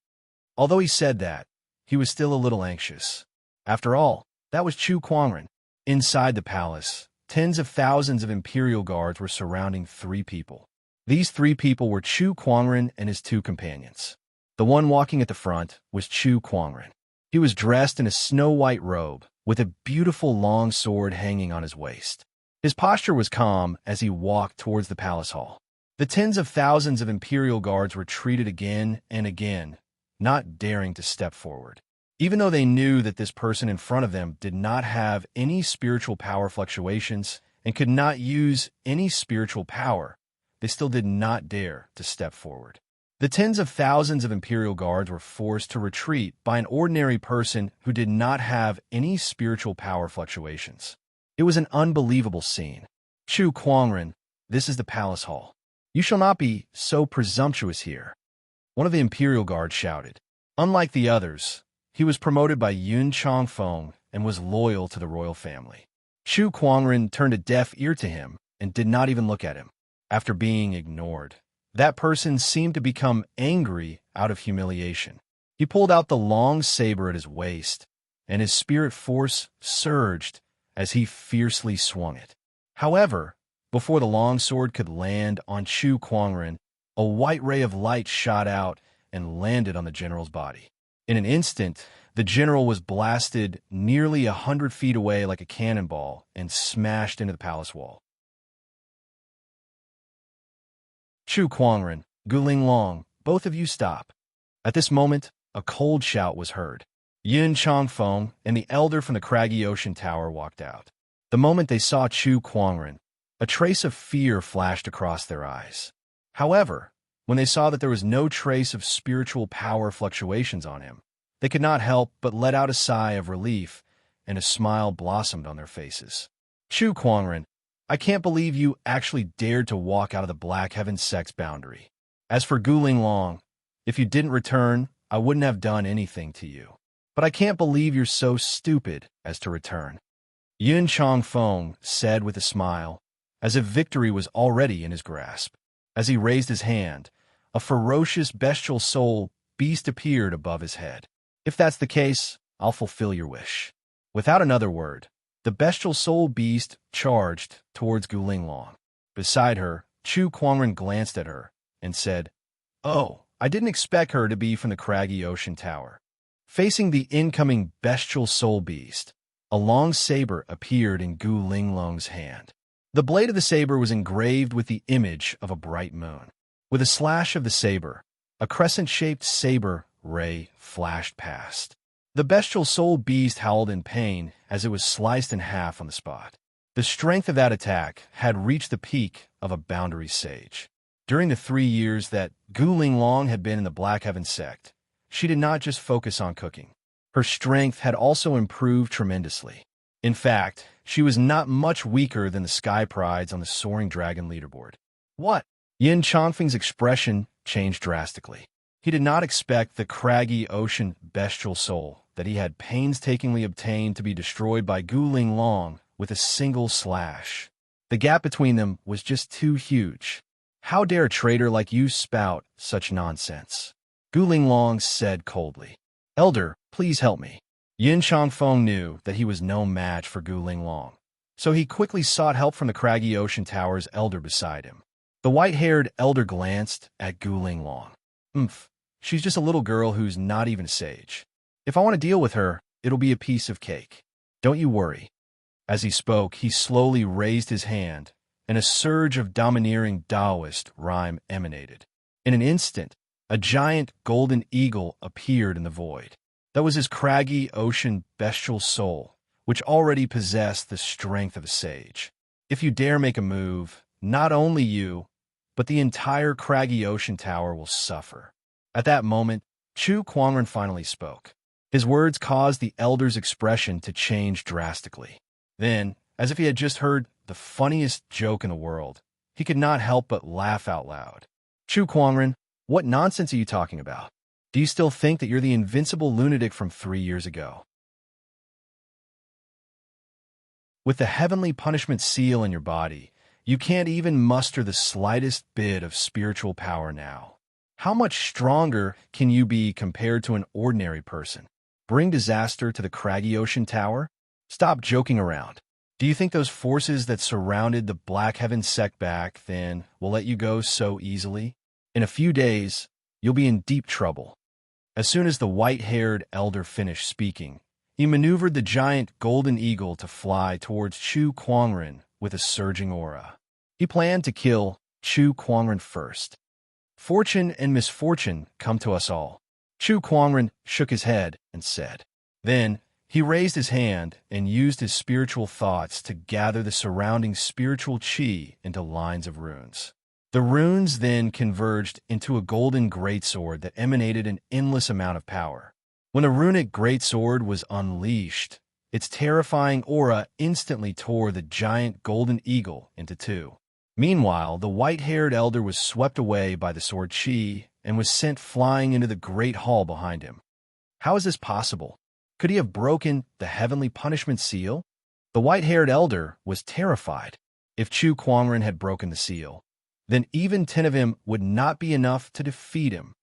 Although he said that, he was still a little anxious. After all, that was Chu Kuangren. Inside the palace, tens of thousands of Imperial guards were surrounding 3 people. These 3 people were Chu Kuangren and his 2 companions. The one walking at the front was Chu Kuangren. He was dressed in a snow-white robe, with a beautiful long sword hanging on his waist. His posture was calm as he walked towards the palace hall. The tens of thousands of Imperial guards were treated again and again, not daring to step forward. Even though they knew that this person in front of them did not have any spiritual power fluctuations and could not use any spiritual power, they still did not dare to step forward. The tens of thousands of Imperial guards were forced to retreat by an ordinary person who did not have any spiritual power fluctuations. It was an unbelievable scene. Chu Kuangren, this is the palace hall. You shall not be so presumptuous here. One of the Imperial guards shouted. Unlike the others, he was promoted by Yin Changfeng and was loyal to the royal family. Chu Kuangren turned a deaf ear to him and did not even look at him. After being ignored, that person seemed to become angry out of humiliation. He pulled out the long saber at his waist, and his spirit force surged as he fiercely swung it. However, before the long sword could land on Chu Kuangren, a white ray of light shot out and landed on the general's body. In an instant, the general was blasted nearly 100 feet away like a cannonball and smashed into the palace wall. Chu Kuangren, Gu Linglong, both of you stop. At this moment, a cold shout was heard. Yin Changfeng and the elder from the craggy ocean tower walked out. The moment they saw Chu Kuangren, a trace of fear flashed across their eyes. However, when they saw that there was no trace of spiritual power fluctuations on him, they could not help but let out a sigh of relief, and a smile blossomed on their faces. Chu Kuangren, I can't believe you actually dared to walk out of the Black Heaven sect's boundary. As for Gu Linglong, if you didn't return, I wouldn't have done anything to you. But I can't believe you're so stupid as to return. Yin Changfeng said with a smile, as if victory was already in his grasp. As he raised his hand, a ferocious bestial soul beast appeared above his head. "If that's the case, I'll fulfill your wish." Without another word, the bestial soul beast charged towards Guling Long. Beside her, Chu Kuangren glanced at her and said, "Oh, I didn't expect her to be from the craggy ocean tower." Facing the incoming bestial soul beast, a long saber appeared in Gu Linglong's hand. The blade of the saber was engraved with the image of a bright moon. With a slash of the saber, a crescent-shaped saber ray flashed past. The bestial soul beast howled in pain as it was sliced in half on the spot. The strength of that attack had reached the peak of a boundary sage. During the 3 years that Gu Linglong had been in the Black Heaven sect, she did not just focus on cooking. Her strength had also improved tremendously. In fact, she was not much weaker than the sky prides on the Soaring Dragon leaderboard. What? Yin Chongfeng's expression changed drastically. He did not expect the craggy ocean bestial soul that he had painstakingly obtained to be destroyed by Gu Linglong with a single slash. The gap between them was just too huge. "How dare a traitor like you spout such nonsense?" Gu Linglong said coldly. "Elder, please help me." Yin Chongfeng knew that he was no match for Gu Linglong, so he quickly sought help from the craggy ocean tower's elder beside him. The white-haired elder glanced at Gu Linglong. She's just a little girl who's not even a sage. If I want to deal with her, it'll be a piece of cake. Don't you worry." As he spoke, he slowly raised his hand, and a surge of domineering Taoist rhyme emanated. In an instant, a giant golden eagle appeared in the void. That was his craggy ocean bestial soul, which already possessed the strength of a sage. "If you dare make a move, not only you, but the entire craggy ocean tower will suffer." At that moment, Chu Kuangren finally spoke. His words caused the elder's expression to change drastically. Then, as if he had just heard the funniest joke in the world, he could not help but laugh out loud. "Chu Kuangren, what nonsense are you talking about? Do you still think that you're the invincible lunatic from 3 years ago? With the heavenly punishment seal in your body, you can't even muster the slightest bit of spiritual power now. How much stronger can you be compared to an ordinary person? Bring disaster to the craggy ocean tower? Stop joking around. Do you think those forces that surrounded the Black Heaven sect back then will let you go so easily? In a few days, you'll be in deep trouble." As soon as the white-haired elder finished speaking, he maneuvered the giant golden eagle to fly towards Chu Kuangren with a surging aura. He planned to kill Chu Kuangren first. "Fortune and misfortune come to us all." Chu Kuangren shook his head and said. Then, he raised his hand and used his spiritual thoughts to gather the surrounding spiritual qi into lines of runes. The runes then converged into a golden greatsword that emanated an endless amount of power. When the runic greatsword was unleashed, its terrifying aura instantly tore the giant golden eagle into two. Meanwhile, the white-haired elder was swept away by the sword qi and was sent flying into the great hall behind him. How is this possible? Could he have broken the heavenly punishment seal? The white-haired elder was terrified. If Chu Kuangren had broken the seal, then even 10 of him would not be enough to defeat him.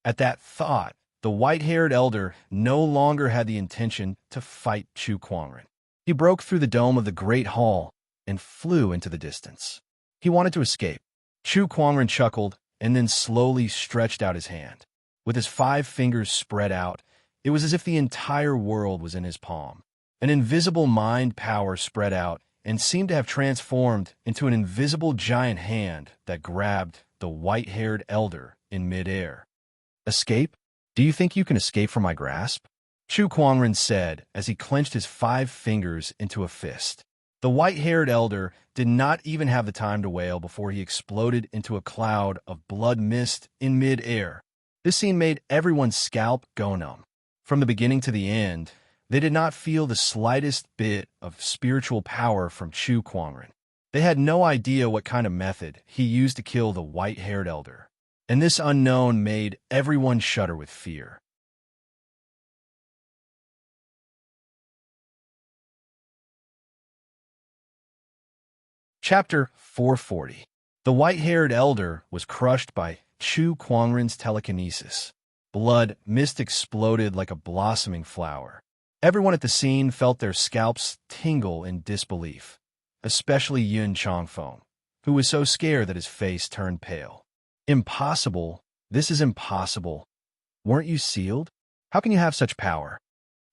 At that thought, the white-haired elder no longer had the intention to fight Chu Kuangren. He broke through the dome of the great hall and flew into the distance. He wanted to escape. Chu Kuangren chuckled and then slowly stretched out his hand. With his 5 fingers spread out, it was as if the entire world was in his palm. An invisible mind power spread out and seemed to have transformed into an invisible giant hand that grabbed the white-haired elder in midair. "Escape? Do you think you can escape from my grasp?" Chu Kuangren said as he clenched his 5 fingers into a fist. The white-haired elder did not even have the time to wail before he exploded into a cloud of blood mist in mid-air. This scene made everyone's scalp go numb. From the beginning to the end, they did not feel the slightest bit of spiritual power from Chu Kuangren. They had no idea what kind of method he used to kill the white-haired elder, and this unknown made everyone shudder with fear. Chapter 440. The white-haired elder was crushed by Chu Kuangren's telekinesis. Blood mist exploded like a blossoming flower. Everyone at the scene felt their scalps tingle in disbelief, especially Yun Changfeng, who was so scared that his face turned pale. Impossible. This is impossible. Weren't you sealed? How can you have such power?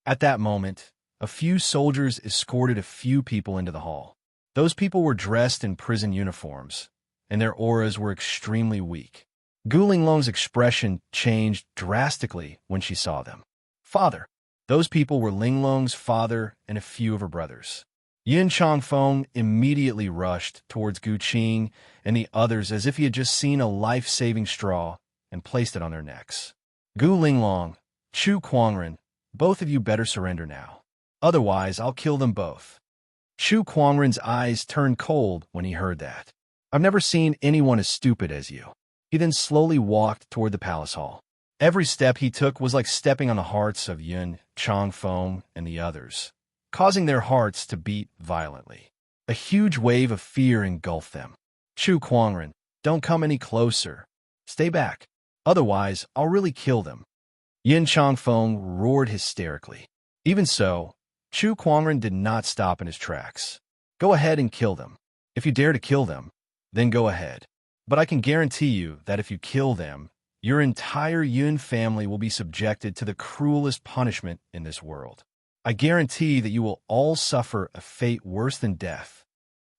At that moment, a few soldiers escorted a few people into the hall. Those people were dressed in prison uniforms, and their auras were extremely weak. Gu Linglong's expression changed drastically when she saw them. Father. Those people were Linglong's father and a few of her brothers. Yin Changfeng immediately rushed towards Gu Qing and the others as if he had just seen a life-saving straw and placed it on their necks. Gu Linglong, Chu Kuangren, both of you better surrender now. Otherwise, I'll kill them both. Chu Kuangren's eyes turned cold when he heard that. I've never seen anyone as stupid as you. He then slowly walked toward the palace hall. Every step he took was like stepping on the hearts of Yun Changfeng and the others, causing their hearts to beat violently. A huge wave of fear engulfed them. Chu Kuangren, don't come any closer. Stay back. Otherwise, I'll really kill them. Yin Changfeng roared hysterically. Even so, Chu Kuangren did not stop in his tracks. Go ahead and kill them. If you dare to kill them, then go ahead. But I can guarantee you that if you kill them, your entire Yun family will be subjected to the cruelest punishment in this world. I guarantee that you will all suffer a fate worse than death.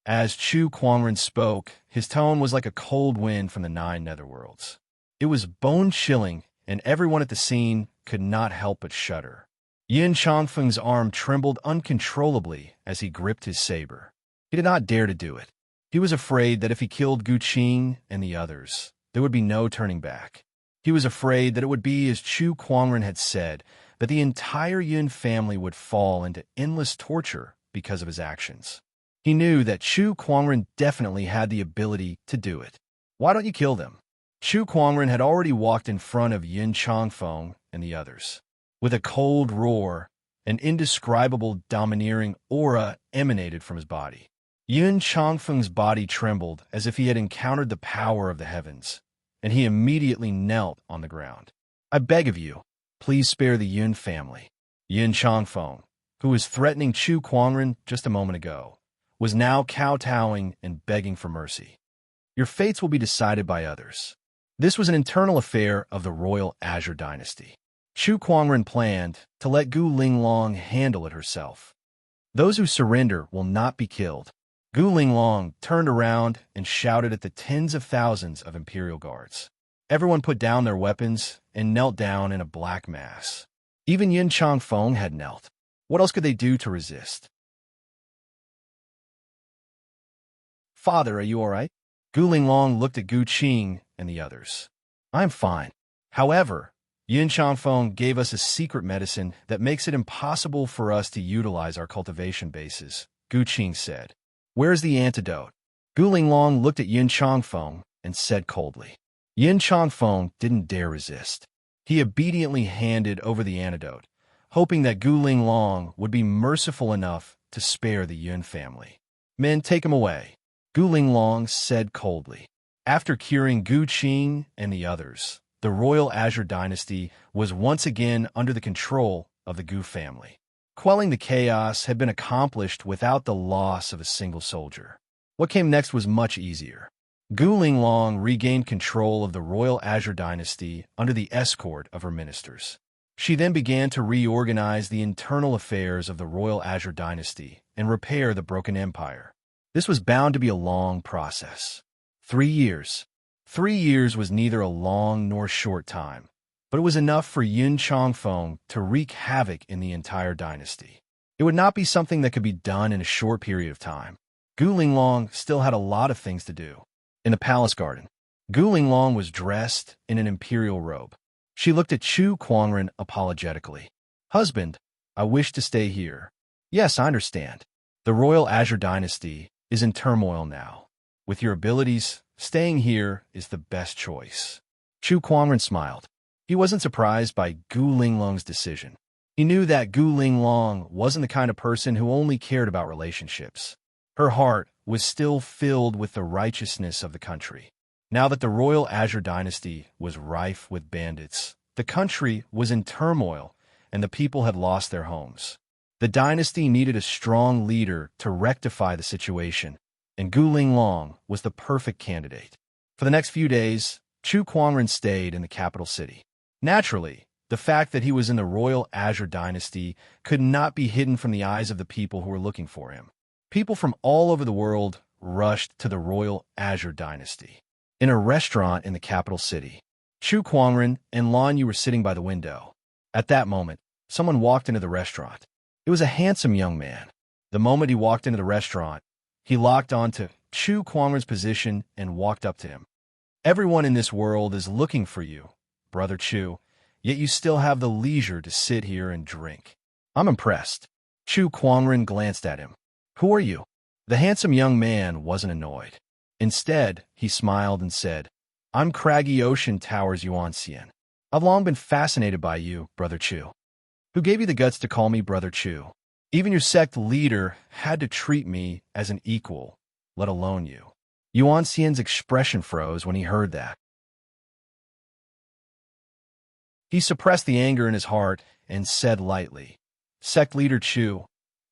As Chu Kuangren spoke, his tone was like a cold wind from the 9 netherworlds. It was bone-chilling, and everyone at the scene could not help but shudder. Yin Changfeng's arm trembled uncontrollably as he gripped his saber. He did not dare to do it. He was afraid that if he killed Gu Qing and the others, there would be no turning back. He was afraid that it would be as Chu Kuangren had said, that the entire Yun family would fall into endless torture because of his actions. He knew that Chu Kuangren definitely had the ability to do it. Why don't you kill them? Chu Kuangren had already walked in front of Yin Changfeng and the others. With a cold roar, an indescribable domineering aura emanated from his body. Yun Changfeng's body trembled as if he had encountered the power of the heavens, and he immediately knelt on the ground. I beg of you, please spare the Yun family. Yin Changfeng, who was threatening Chu Kuangren just a moment ago, was now kowtowing and begging for mercy. Your fates will be decided by others. This was an internal affair of the royal Azure dynasty. Chu Kuangren planned to let Gu Linglong handle it herself. Those who surrender will not be killed. Gu Linglong turned around and shouted at the tens of thousands of Imperial guards. Everyone put down their weapons and knelt down in a black mass. Even Yin Changfeng had knelt. What else could they do to resist? Father, are you all right? Gu Linglong looked at Gu Qing and the others. I'm fine. However, Yin Changfeng gave us a secret medicine that makes it impossible for us to utilize our cultivation bases, Gu Qing said. Where's the antidote? Gu Linglong looked at Yin Changfeng and said coldly. Yin Changfeng didn't dare resist. He obediently handed over the antidote, hoping that Gu Linglong would be merciful enough to spare the Yun family. Men, take him away, Gu Linglong said coldly. After curing Gu Qing and the others, the royal Azure dynasty was once again under the control of the Gu family. Quelling the chaos had been accomplished without the loss of a single soldier. What came next was much easier. Gu Linglong regained control of the royal Azure dynasty under the escort of her ministers. She then began to reorganize the internal affairs of the royal Azure dynasty and repair the broken empire. This was bound to be a long process. 3 years. 3 years was neither a long nor short time, but it was enough for Yin Changfeng to wreak havoc in the entire dynasty. It would not be something that could be done in a short period of time. Gu Linglong still had a lot of things to do. In the palace garden, Gu Linglong was dressed in an imperial robe. She looked at Chu Kuangren apologetically. Husband, I wish to stay here. Yes, I understand. The royal Azure dynasty is in turmoil now. With your abilities, staying here is the best choice. Chu Kuangren smiled. He wasn't surprised by Gu Linglong's decision. He knew that Gu Linglong wasn't the kind of person who only cared about relationships. Her heart was still filled with the righteousness of the country. Now that the royal Azure dynasty was rife with bandits, the country was in turmoil, and the people had lost their homes. The dynasty needed a strong leader to rectify the situation, and Gu Linglong was the perfect candidate. For the next few days, Chu Kuangren stayed in the capital city. Naturally, the fact that he was in the royal Azure dynasty could not be hidden from the eyes of the people who were looking for him. People from all over the world rushed to the royal Azure dynasty. In a restaurant in the capital city, Chu Kuangren and Lan Yu were sitting by the window. At that moment, someone walked into the restaurant. It was a handsome young man. The moment he walked into the restaurant, he locked onto Chu Kuangren's position and walked up to him. Everyone in this world is looking for you, Brother Chu, yet you still have the leisure to sit here and drink. I'm impressed. Chu Kuangren glanced at him. Who are you? The handsome young man wasn't annoyed. Instead, he smiled and said, I'm Craggy Ocean Tower's Yuan Xian. I've long been fascinated by you, Brother Chu. Who gave you the guts to call me Brother Chu? Even your sect leader had to treat me as an equal, let alone you. Yuan Xian's expression froze when he heard that. He suppressed the anger in his heart and said lightly, Sect leader Chu,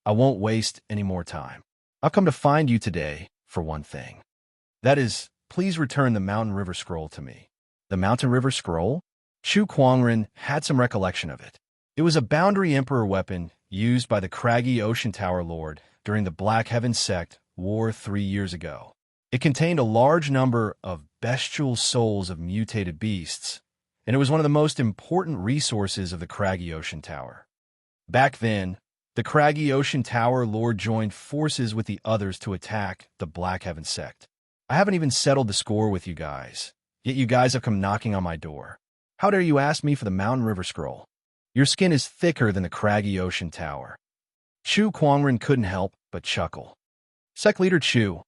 I won't waste any more time. I've come to find you today for one thing. That is, please return the Mountain River Scroll to me. The Mountain River Scroll? Chu Kuangren had some recollection of it. It was a Boundary Emperor weapon used by the Craggy Ocean Tower Lord during the Black Heaven Sect War 3 years ago. It contained a large number of bestial souls of mutated beasts, and it was one of the most important resources of the Craggy Ocean Tower. Back then, the Craggy Ocean Tower Lord joined forces with the others to attack the Black Heaven Sect. I haven't even settled the score with you guys, yet you guys have come knocking on my door. How dare you ask me for the Mountain River Scroll? Your skin is thicker than the Craggy Ocean Tower. Chu Kuangren couldn't help but chuckle. Sect Leader Chu,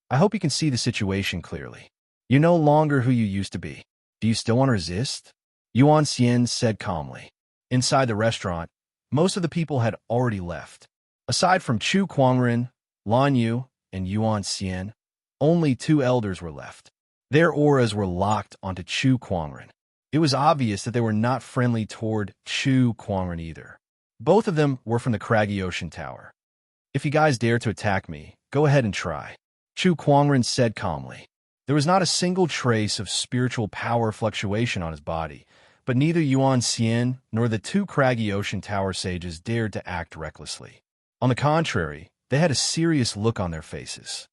I hope you can see the situation clearly. You're no longer who you used to be. Do you still want to resist? Yuan Xian said calmly. Inside the restaurant, most of the people had already left. Aside from Chu Kuangren, Lan Yu, and Yuan Xian, only 2 elders were left. Their auras were locked onto Chu Kuangren. It was obvious that they were not friendly toward Chu Kuangren either. Both of them were from the Craggy Ocean Tower. If you guys dare to attack me, go ahead and try, Chu Kuangren said calmly. There was not a single trace of spiritual power fluctuation on his body, but neither Yuan Xian nor the 2 Craggy Ocean Tower sages dared to act recklessly. On the contrary, they had a serious look on their faces.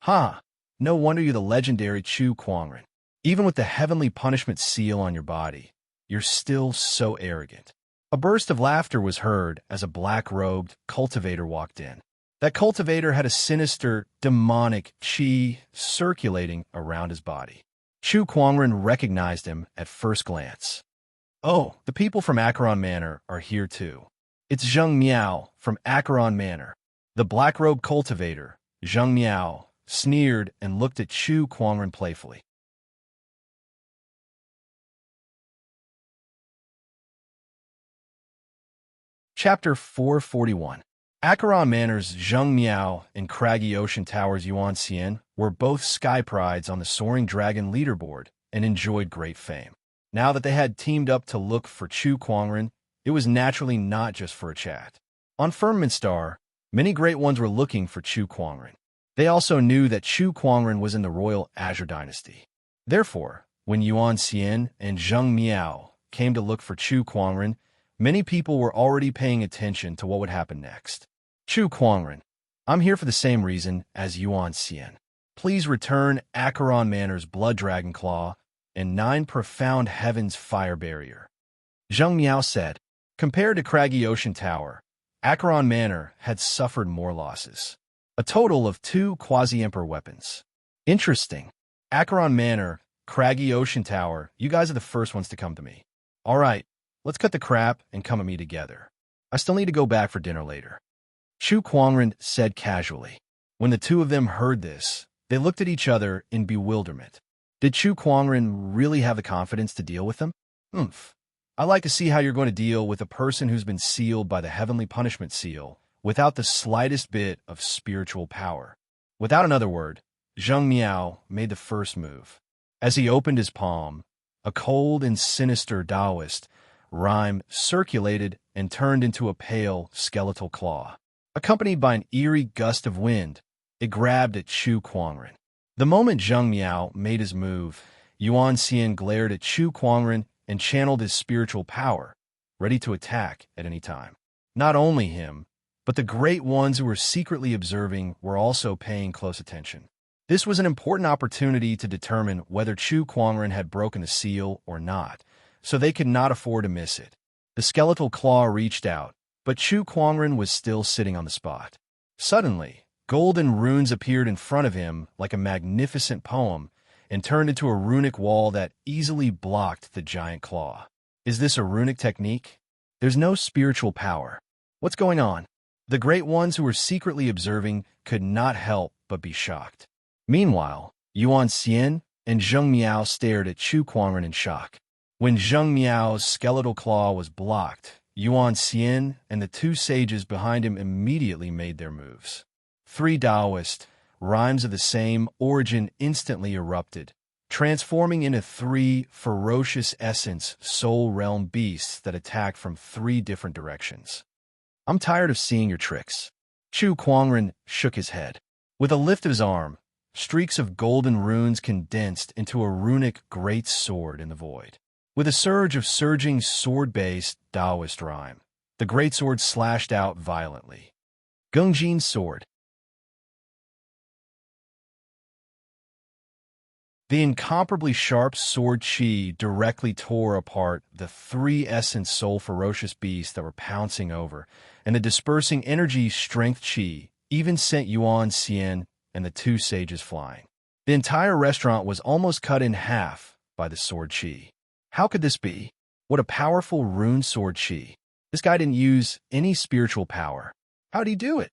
Ha! No wonder you're the legendary Chu Kuangren. Even with the heavenly punishment seal on your body, you're still so arrogant. A burst of laughter was heard as a black-robed cultivator walked in. That cultivator had a sinister, demonic qi circulating around his body. Chu Kuangren recognized him at first glance. Oh, the people from Acheron Manor are here too. It's Zheng Miao from Acheron Manor. The black-robed cultivator, Zheng Miao, sneered and looked at Chu Kuangren playfully. Chapter 441. Acheron Manor's Zheng Miao and Craggy Ocean Tower's Yuan Xian were both sky prides on the Soaring Dragon leaderboard and enjoyed great fame. Now that they had teamed up to look for Chu Kuangren, it was naturally not just for a chat. On Firmament Star, many great ones were looking for Chu Kuangren. They also knew that Chu Kuangren was in the royal Azure dynasty. Therefore, when Yuan Xian and Zheng Miao came to look for Chu Kuangren, many people were already paying attention to what would happen next. Chu Kuangren, I'm here for the same reason as Yuan Xian. Please return Acheron Manor's Blood Dragon Claw and 9 Profound Heavens Fire Barrier. Zheng Miao said, compared to Craggy Ocean Tower, Acheron Manor had suffered more losses. A total of 2 quasi-emperor weapons. Interesting. Acheron Manor, Craggy Ocean Tower, you guys are the first ones to come to me. All right. Let's cut the crap and come at me together. I still need to go back for dinner later. Chu Kuangren said casually. When the 2 of them heard this, they looked at each other in bewilderment. Did Chu Kuangren really have the confidence to deal with them? I'd like to see how you're going to deal with a person who's been sealed by the heavenly punishment seal without the slightest bit of spiritual power. Without another word, Zheng Miao made the first move. As he opened his palm, a cold and sinister Taoist rhyme circulated and turned into a pale, skeletal claw. Accompanied by an eerie gust of wind, it grabbed at Chu Kuangren. The moment Zheng Miao made his move, Yuan Xian glared at Chu Kuangren and channeled his spiritual power, ready to attack at any time. Not only him, but the great ones who were secretly observing were also paying close attention. This was an important opportunity to determine whether Chu Kuangren had broken the seal or not, so they could not afford to miss it. The skeletal claw reached out, but Chu Kuangren was still sitting on the spot. Suddenly, golden runes appeared in front of him like a magnificent poem and turned into a runic wall that easily blocked the giant claw. Is this a runic technique? There's no spiritual power. What's going on? The great ones who were secretly observing could not help but be shocked. Meanwhile, Yuan Xian and Zheng Miao stared at Chu Kuangren in shock. When Zheng Miao's skeletal claw was blocked, Yuan Xian and the two sages behind him immediately made their moves. Three Taoist rhymes of the same origin instantly erupted, transforming into three ferocious essence soul realm beasts that attacked from three different directions. I'm tired of seeing your tricks. Chu Kuangren shook his head. With a lift of his arm, streaks of golden runes condensed into a runic great sword in the void. With a surge of surging sword-based Taoist rhyme, the great sword slashed out violently. Gungjin's sword. The incomparably sharp sword chi directly tore apart the three essence soul ferocious beasts that were pouncing over, and the dispersing energy strength chi even sent Yuan Xian and the two sages flying. The entire restaurant was almost cut in half by the sword chi. How could this be? What a powerful rune sword chi. This guy didn't use any spiritual power. How'd he do it?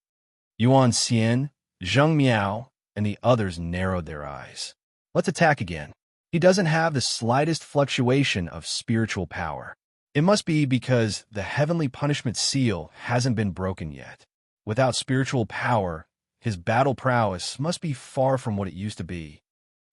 Yuan Xian, Zheng Miao, and the others narrowed their eyes. Let's attack again. He doesn't have the slightest fluctuation of spiritual power. It must be because the heavenly punishment seal hasn't been broken yet. Without spiritual power, his battle prowess must be far from what it used to be.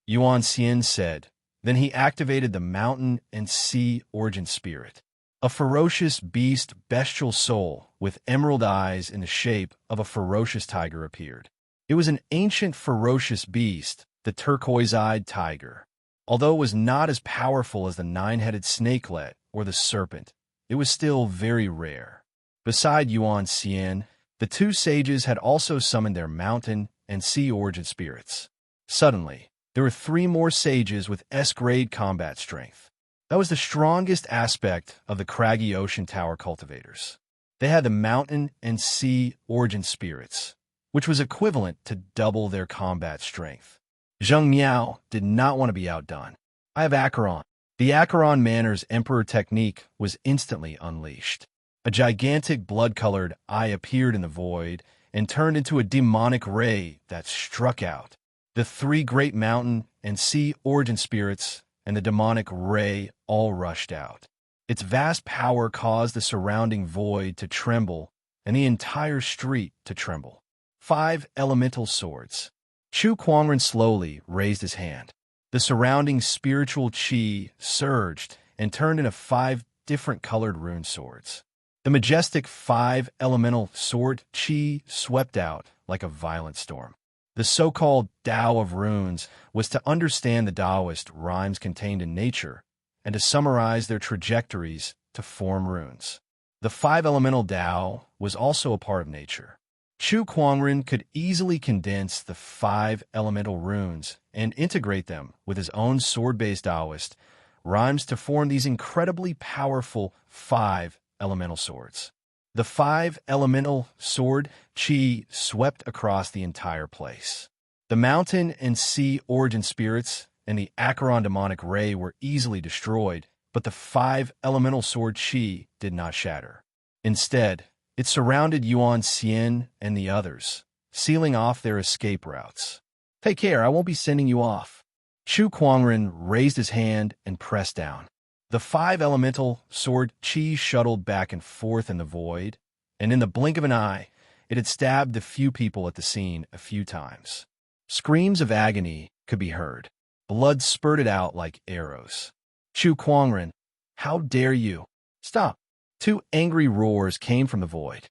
Yuan Xian said. Then he activated the mountain and sea origin spirit. A ferocious beast bestial soul with emerald eyes in the shape of a ferocious tiger appeared. It was an ancient ferocious beast, the turquoise-eyed tiger. Although it was not as powerful as the nine-headed snakelet or the serpent, it was still very rare. Beside Yuan Xian, the two sages had also summoned their mountain and sea origin spirits. Suddenly, there were three more sages with S-grade combat strength. That was the strongest aspect of the craggy ocean tower cultivators. They had the mountain and sea origin spirits, which was equivalent to double their combat strength. Zheng Miao did not want to be outdone. I have Acheron. The Acheron Manor's Emperor technique was instantly unleashed. A gigantic blood-colored eye appeared in the void and turned into a demonic ray that struck out. The three great mountain and sea origin spirits and the demonic ray all rushed out. Its vast power caused the surrounding void to tremble and the entire street to tremble. 5 elemental swords. Chu Kuangren slowly raised his hand. The surrounding spiritual chi surged and turned into 5 different colored rune swords. The majestic 5 elemental sword chi swept out like a violent storm. The so-called Tao of runes was to understand the Taoist rhymes contained in nature and to summarize their trajectories to form runes. The 5 elemental Tao was also a part of nature. Chu Kuangren could easily condense the 5 elemental runes and integrate them with his own sword-based Taoist rhymes to form these incredibly powerful 5 elemental swords. The 5 elemental sword chi swept across the entire place. The mountain and sea origin spirits and the Acheron demonic ray were easily destroyed, but the 5 elemental sword chi did not shatter. Instead, it surrounded Yuan Xian and the others, sealing off their escape routes. Take care, I won't be sending you off. Chu Kuangren raised his hand and pressed down. The 5 elemental sword chi shuttled back and forth in the void, and in the blink of an eye, it had stabbed the few people at the scene a few times. Screams of agony could be heard. Blood spurted out like arrows. Chu Kuangren, how dare you? Stop! Two angry roars came from the void.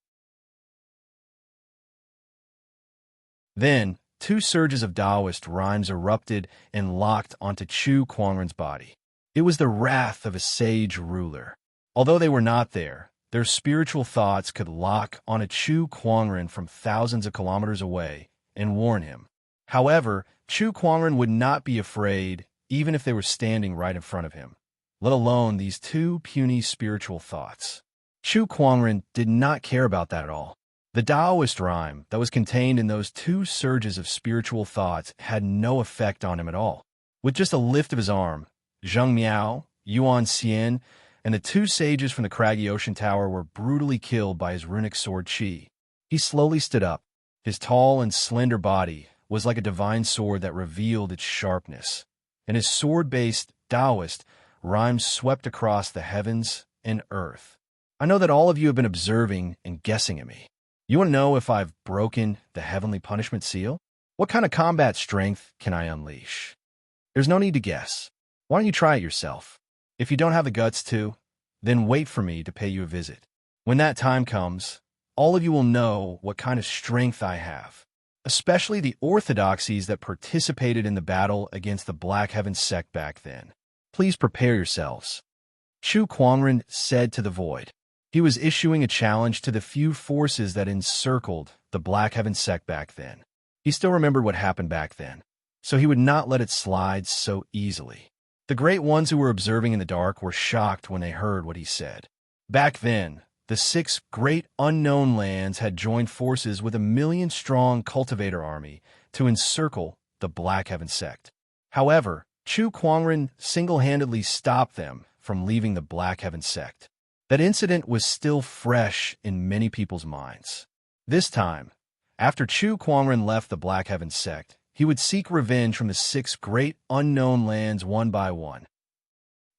Then, two surges of Taoist rhymes erupted and locked onto Chu Kuangren's body. It was the wrath of a sage ruler. Although they were not there, their spiritual thoughts could lock onto Chu Kuangren from thousands of kilometers away and warn him. However, Chu Kuangren would not be afraid even if they were standing right in front of him, let alone these two puny spiritual thoughts. Chu Kuangren did not care about that at all. The Taoist rhyme that was contained in those two surges of spiritual thoughts had no effect on him at all. With just a lift of his arm, Zheng Miao, Yuan Xian, and the two sages from the craggy ocean tower were brutally killed by his runic sword Qi. He slowly stood up. His tall and slender body was like a divine sword that revealed its sharpness, and his sword-based Taoist rhymes swept across the heavens and earth. I know that all of you have been observing and guessing at me. You want to know if I've broken the heavenly punishment seal? What kind of combat strength can I unleash? There's no need to guess. Why don't you try it yourself? If you don't have the guts to, then wait for me to pay you a visit. When that time comes, all of you will know what kind of strength I have, especially the orthodoxies that participated in the battle against the Black Heaven sect back then. Please prepare yourselves. Chu Kuangren said to the void. He was issuing a challenge to the few forces that encircled the Black Heaven sect back then. He still remembered what happened back then, so he would not let it slide so easily. The great ones who were observing in the dark were shocked when they heard what he said. Back then, the 6 great unknown lands had joined forces with a 1,000,000-strong Cultivator army to encircle the Black Heaven sect. However, Chu Kuangren single-handedly stopped them from leaving the Black Heaven sect. That incident was still fresh in many people's minds. This time, after Chu Kuangren left the Black Heaven sect, he would seek revenge from the 6 great unknown lands one by one.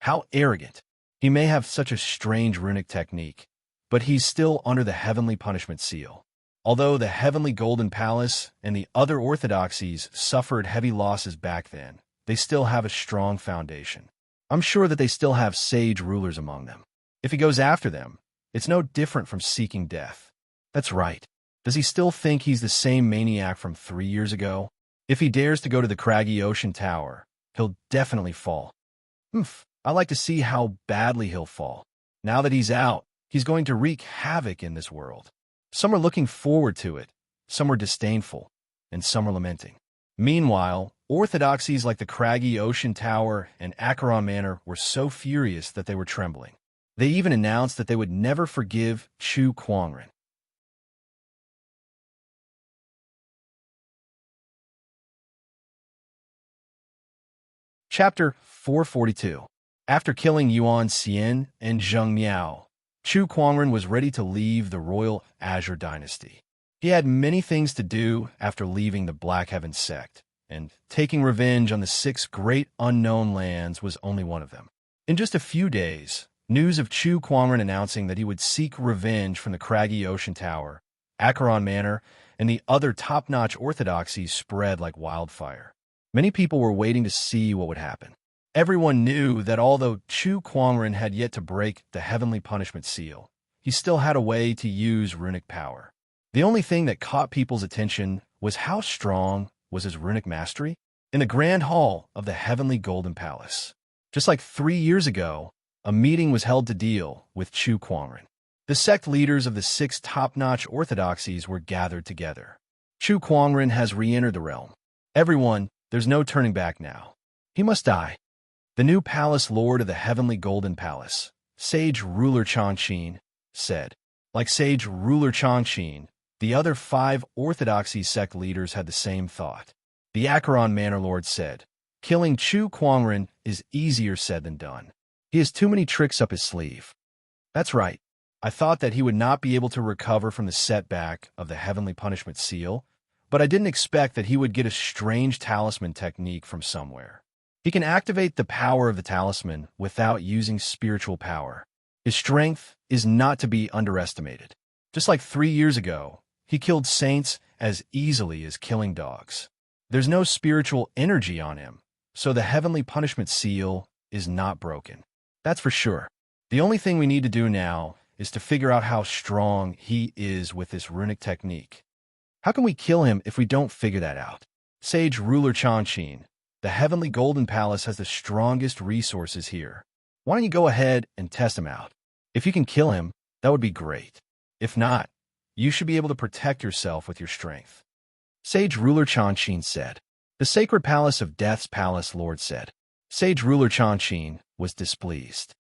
How arrogant! He may have such a strange runic technique, but he's still under the heavenly punishment seal. Although the heavenly golden palace and the other orthodoxies suffered heavy losses back then, they still have a strong foundation. I'm sure that they still have sage rulers among them. If he goes after them, it's no different from seeking death. That's right. Does he still think he's the same maniac from 3 years ago? If he dares to go to the craggy ocean tower, he'll definitely fall. I like to see how badly he'll fall. Now that he's out, he's going to wreak havoc in this world. Some are looking forward to it, some are disdainful, and some are lamenting. Meanwhile, orthodoxies like the craggy ocean tower and Acheron Manor were so furious that they were trembling. They even announced that they would never forgive Chu Kuangren. Chapter 442. After killing Yuan Xian and Zheng Miao, Chu Kuangren was ready to leave the royal Azure dynasty. He had many things to do after leaving the Black Heaven sect, and taking revenge on the 6 great unknown lands was only one of them. In just a few days, news of Chu Kuangren announcing that he would seek revenge from the craggy ocean tower, Acheron Manor, and the other top-notch orthodoxies spread like wildfire. Many people were waiting to see what would happen. Everyone knew that although Chu Kuangren had yet to break the heavenly punishment seal, he still had a way to use runic power. The only thing that caught people's attention was how strong was his runic mastery in the grand hall of the heavenly golden palace. Just like 3 years ago, a meeting was held to deal with Chu Kuangren. The sect leaders of the 6 top-notch orthodoxies were gathered together. Chu Kuangren has re-entered the realm. Everyone, there's no turning back now. He must die. The new palace lord of the heavenly golden palace, Sage Ruler Changqin, said. Like Sage Ruler Changqin, the other 5 orthodoxy sect leaders had the same thought. The Acheron Manor Lord said, killing Chu Kuangren is easier said than done. He has too many tricks up his sleeve. That's right. I thought that he would not be able to recover from the setback of the heavenly punishment seal, but I didn't expect that he would get a strange talisman technique from somewhere. He can activate the power of the talisman without using spiritual power. His strength is not to be underestimated. Just like 3 years ago, he killed saints as easily as killing dogs. There's no spiritual energy on him, so the heavenly punishment seal is not broken. That's for sure. The only thing we need to do now is to figure out how strong he is with this runic technique. How can we kill him if we don't figure that out? Sage Ruler Chanshin, the Heavenly Golden Palace has the strongest resources here. Why don't you go ahead and test him out? If you can kill him, that would be great. If not, you should be able to protect yourself with your strength. Sage Ruler Chanshin said. The Sacred Palace of Death's Palace Lord said. Sage Ruler Chanshin was displeased.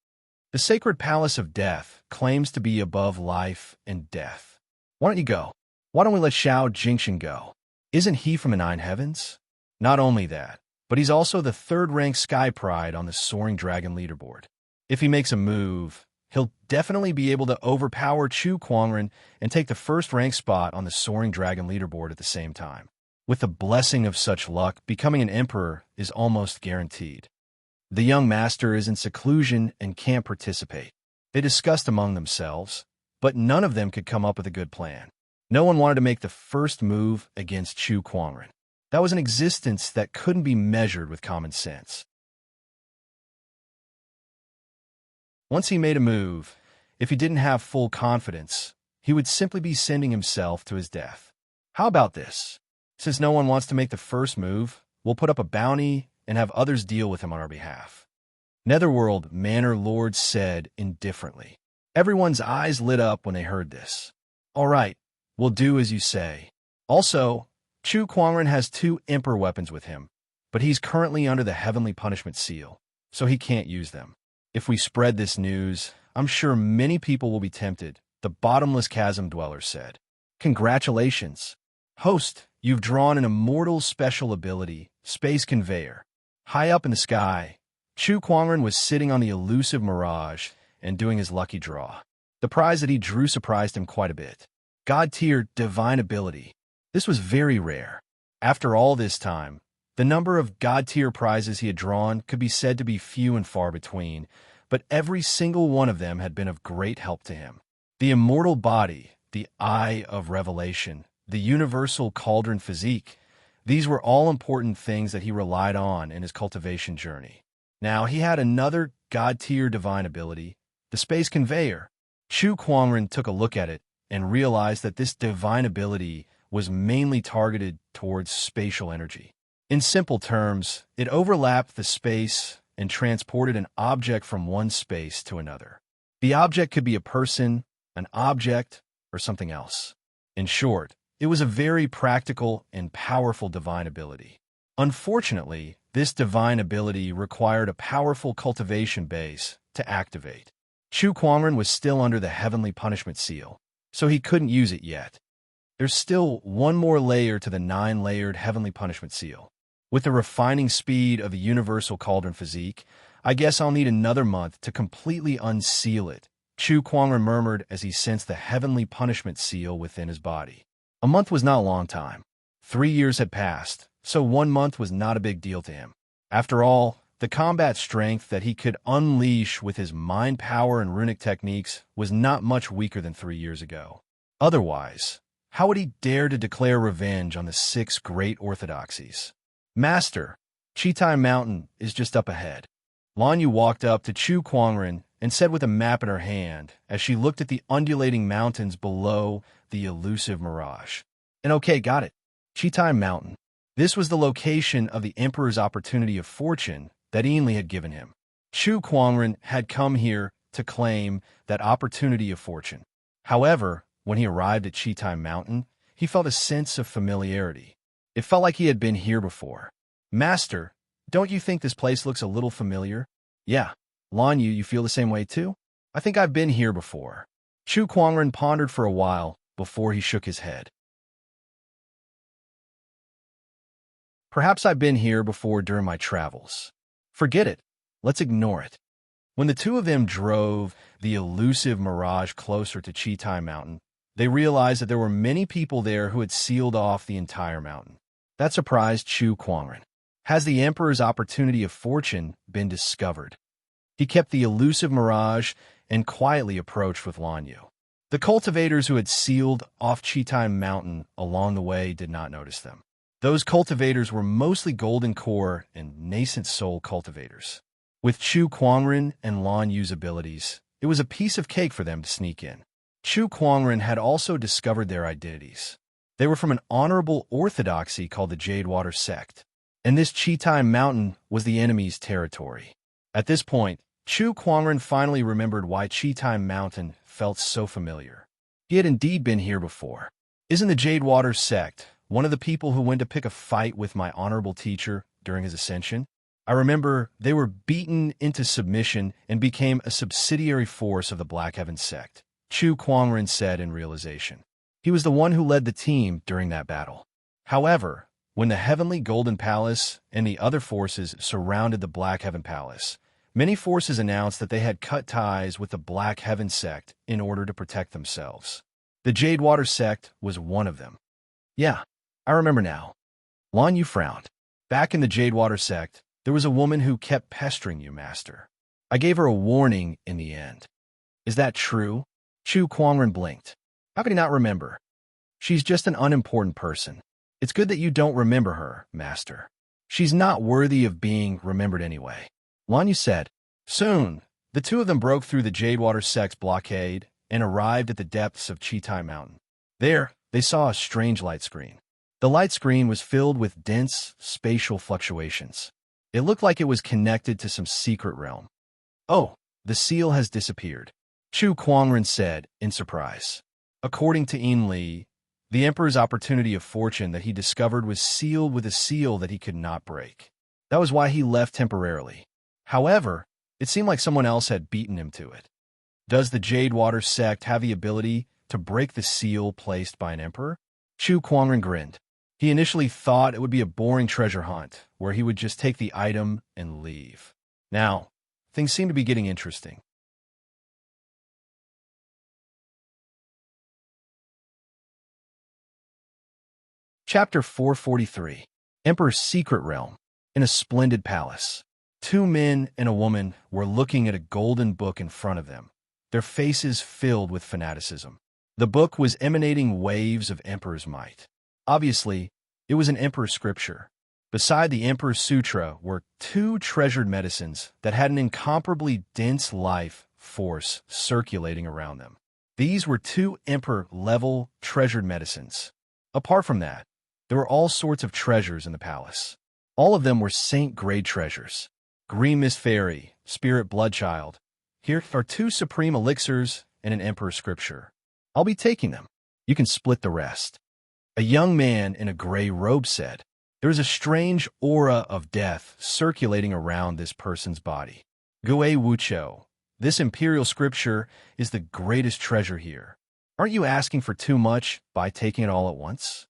The Sacred Palace of Death claims to be above life and death. Why don't you go? Why don't we let Xiao Jingxin go? Isn't he from the Nine Heavens? Not only that, but he's also the third-ranked Sky Pride on the Soaring Dragon leaderboard. If he makes a move, he'll definitely be able to overpower Chu Kuangren and take the first-ranked spot on the Soaring Dragon leaderboard at the same time. With the blessing of such luck, becoming an emperor is almost guaranteed. The young master is in seclusion and can't participate. They discussed among themselves, but none of them could come up with a good plan. No one wanted to make the first move against Chu Kuangren. That was an existence that couldn't be measured with common sense. Once he made a move, if he didn't have full confidence, he would simply be sending himself to his death. How about this? Since no one wants to make the first move, we'll put up a bounty and have others deal with him on our behalf. Netherworld Manor Lord said indifferently. Everyone's eyes lit up when they heard this. All right, we'll do as you say. Also, Chu Kuangren has 2 Emperor weapons with him, but he's currently under the Heavenly Punishment Seal, so he can't use them. If we spread this news, I'm sure many people will be tempted, the Bottomless Chasm Dweller said. Congratulations. Host, you've drawn an immortal special ability, Space Conveyor. High up in the sky, Chu Kuangren was sitting on the elusive mirage and doing his lucky draw. The prize that he drew surprised him quite a bit. God-tier Divine Ability. This was very rare. After all this time, the number of God-tier prizes he had drawn could be said to be few and far between, but every single one of them had been of great help to him. The immortal body, the Eye of Revelation, the universal cauldron physique, these were all important things that he relied on in his cultivation journey. Now he had another God-tier divine ability, the Space Conveyor. Chu Kuangren took a look at it and realized that this divine ability was mainly targeted towards spatial energy. In simple terms, it overlapped the space and transported an object from one space to another. The object could be a person, an object, or something else. In short, it was a very practical and powerful divine ability. Unfortunately, this divine ability required a powerful cultivation base to activate. Chu Kuangren was still under the Heavenly Punishment Seal, so he couldn't use it yet. There's still one more layer to the 9-layered Heavenly Punishment Seal. With the refining speed of the Universal Cauldron Physique, I guess I'll need another month to completely unseal it, Chu Kuangren murmured as he sensed the Heavenly Punishment Seal within his body. A month was not a long time. 3 years had passed, so 1 month was not a big deal to him. After all, the combat strength that he could unleash with his mind power and runic techniques was not much weaker than 3 years ago. Otherwise, how would he dare to declare revenge on the 6 great orthodoxies? Master, Chitai Mountain is just up ahead. Lan Yu walked up to Chu Kuangren and said with a map in her hand as she looked at the undulating mountains below the elusive mirage. And okay, got it. Chitai Mountain. This was the location of the Emperor's opportunity of fortune that Ainli had given him. Chu Kuangren had come here to claim that opportunity of fortune. However, when he arrived at Chitai Mountain, he felt a sense of familiarity. It felt like he had been here before. Master, don't you think this place looks a little familiar? Yeah. Lan Yu, you feel the same way too? I think I've been here before. Chu Kuangren pondered for a while before he shook his head. Perhaps I've been here before during my travels. Forget it. Let's ignore it. When the two of them drove the elusive mirage closer to Chitai Mountain, they realized that there were many people there who had sealed off the entire mountain. That surprised Chu Kuangren. Has the Emperor's opportunity of fortune been discovered? He kept the elusive mirage and quietly approached with Lan Yu. The cultivators who had sealed off Chitai Mountain along the way did not notice them. Those cultivators were mostly golden core and nascent soul cultivators. With Chu Kuangren and Lan Yu's abilities, it was a piece of cake for them to sneak in. Chu Kuangren had also discovered their identities. They were from an honorable orthodoxy called the Jadewater sect, and this Chitai Mountain was the enemy's territory. At this point, Chu Kuangren finally remembered why Chitai Mountain felt so familiar. He had indeed been here before. Isn't the Jadewater sect one of the people who went to pick a fight with my honorable teacher during his ascension? I remember they were beaten into submission and became a subsidiary force of the Black Heaven sect, Chu Kuangren said in realization. He was the one who led the team during that battle. However, when the Heavenly Golden Palace and the other forces surrounded the Black Heaven Palace, many forces announced that they had cut ties with the Black Heaven sect in order to protect themselves. The Jadewater sect was one of them. Yeah, I remember now. Lan Yu frowned. Back in the Jadewater sect, there was a woman who kept pestering you, Master. I gave her a warning in the end. Is that true? Chu Kuangren blinked. How could he not remember? She's just an unimportant person. It's good that you don't remember her, Master. She's not worthy of being remembered anyway. Lan Yu said. Soon, the two of them broke through the Jadewater sect's blockade and arrived at the depths of Chitai Mountain. There, they saw a strange light screen. The light screen was filled with dense spatial fluctuations. It looked like it was connected to some secret realm. Oh, the seal has disappeared, Chu Kuangren said in surprise. According to Yin Li, the Emperor's opportunity of fortune that he discovered was sealed with a seal that he could not break. That was why he left temporarily. However, it seemed like someone else had beaten him to it. Does the Jadewater sect have the ability to break the seal placed by an emperor? Chu Kuangren grinned. He initially thought it would be a boring treasure hunt, where he would just take the item and leave. Now, things seem to be getting interesting. Chapter 443. Emperor's Secret Realm. In a splendid palace, two men and a woman were looking at a golden book in front of them, their faces filled with fanaticism. The book was emanating waves of Emperor's might. Obviously, it was an Emperor's scripture. Beside the Emperor's sutra were two treasured medicines that had an incomparably dense life force circulating around them. These were two Emperor-level treasured medicines. Apart from that, there were all sorts of treasures in the palace. All of them were saint-grade treasures. Green Mist Fairy, Spirit Bloodchild. Here are two supreme elixirs and an Emperor's scripture. I'll be taking them. You can split the rest. A young man in a gray robe said. There is a strange aura of death circulating around this person's body. Gue Wucho, this imperial scripture is the greatest treasure here. Aren't you asking for too much by taking it all at once?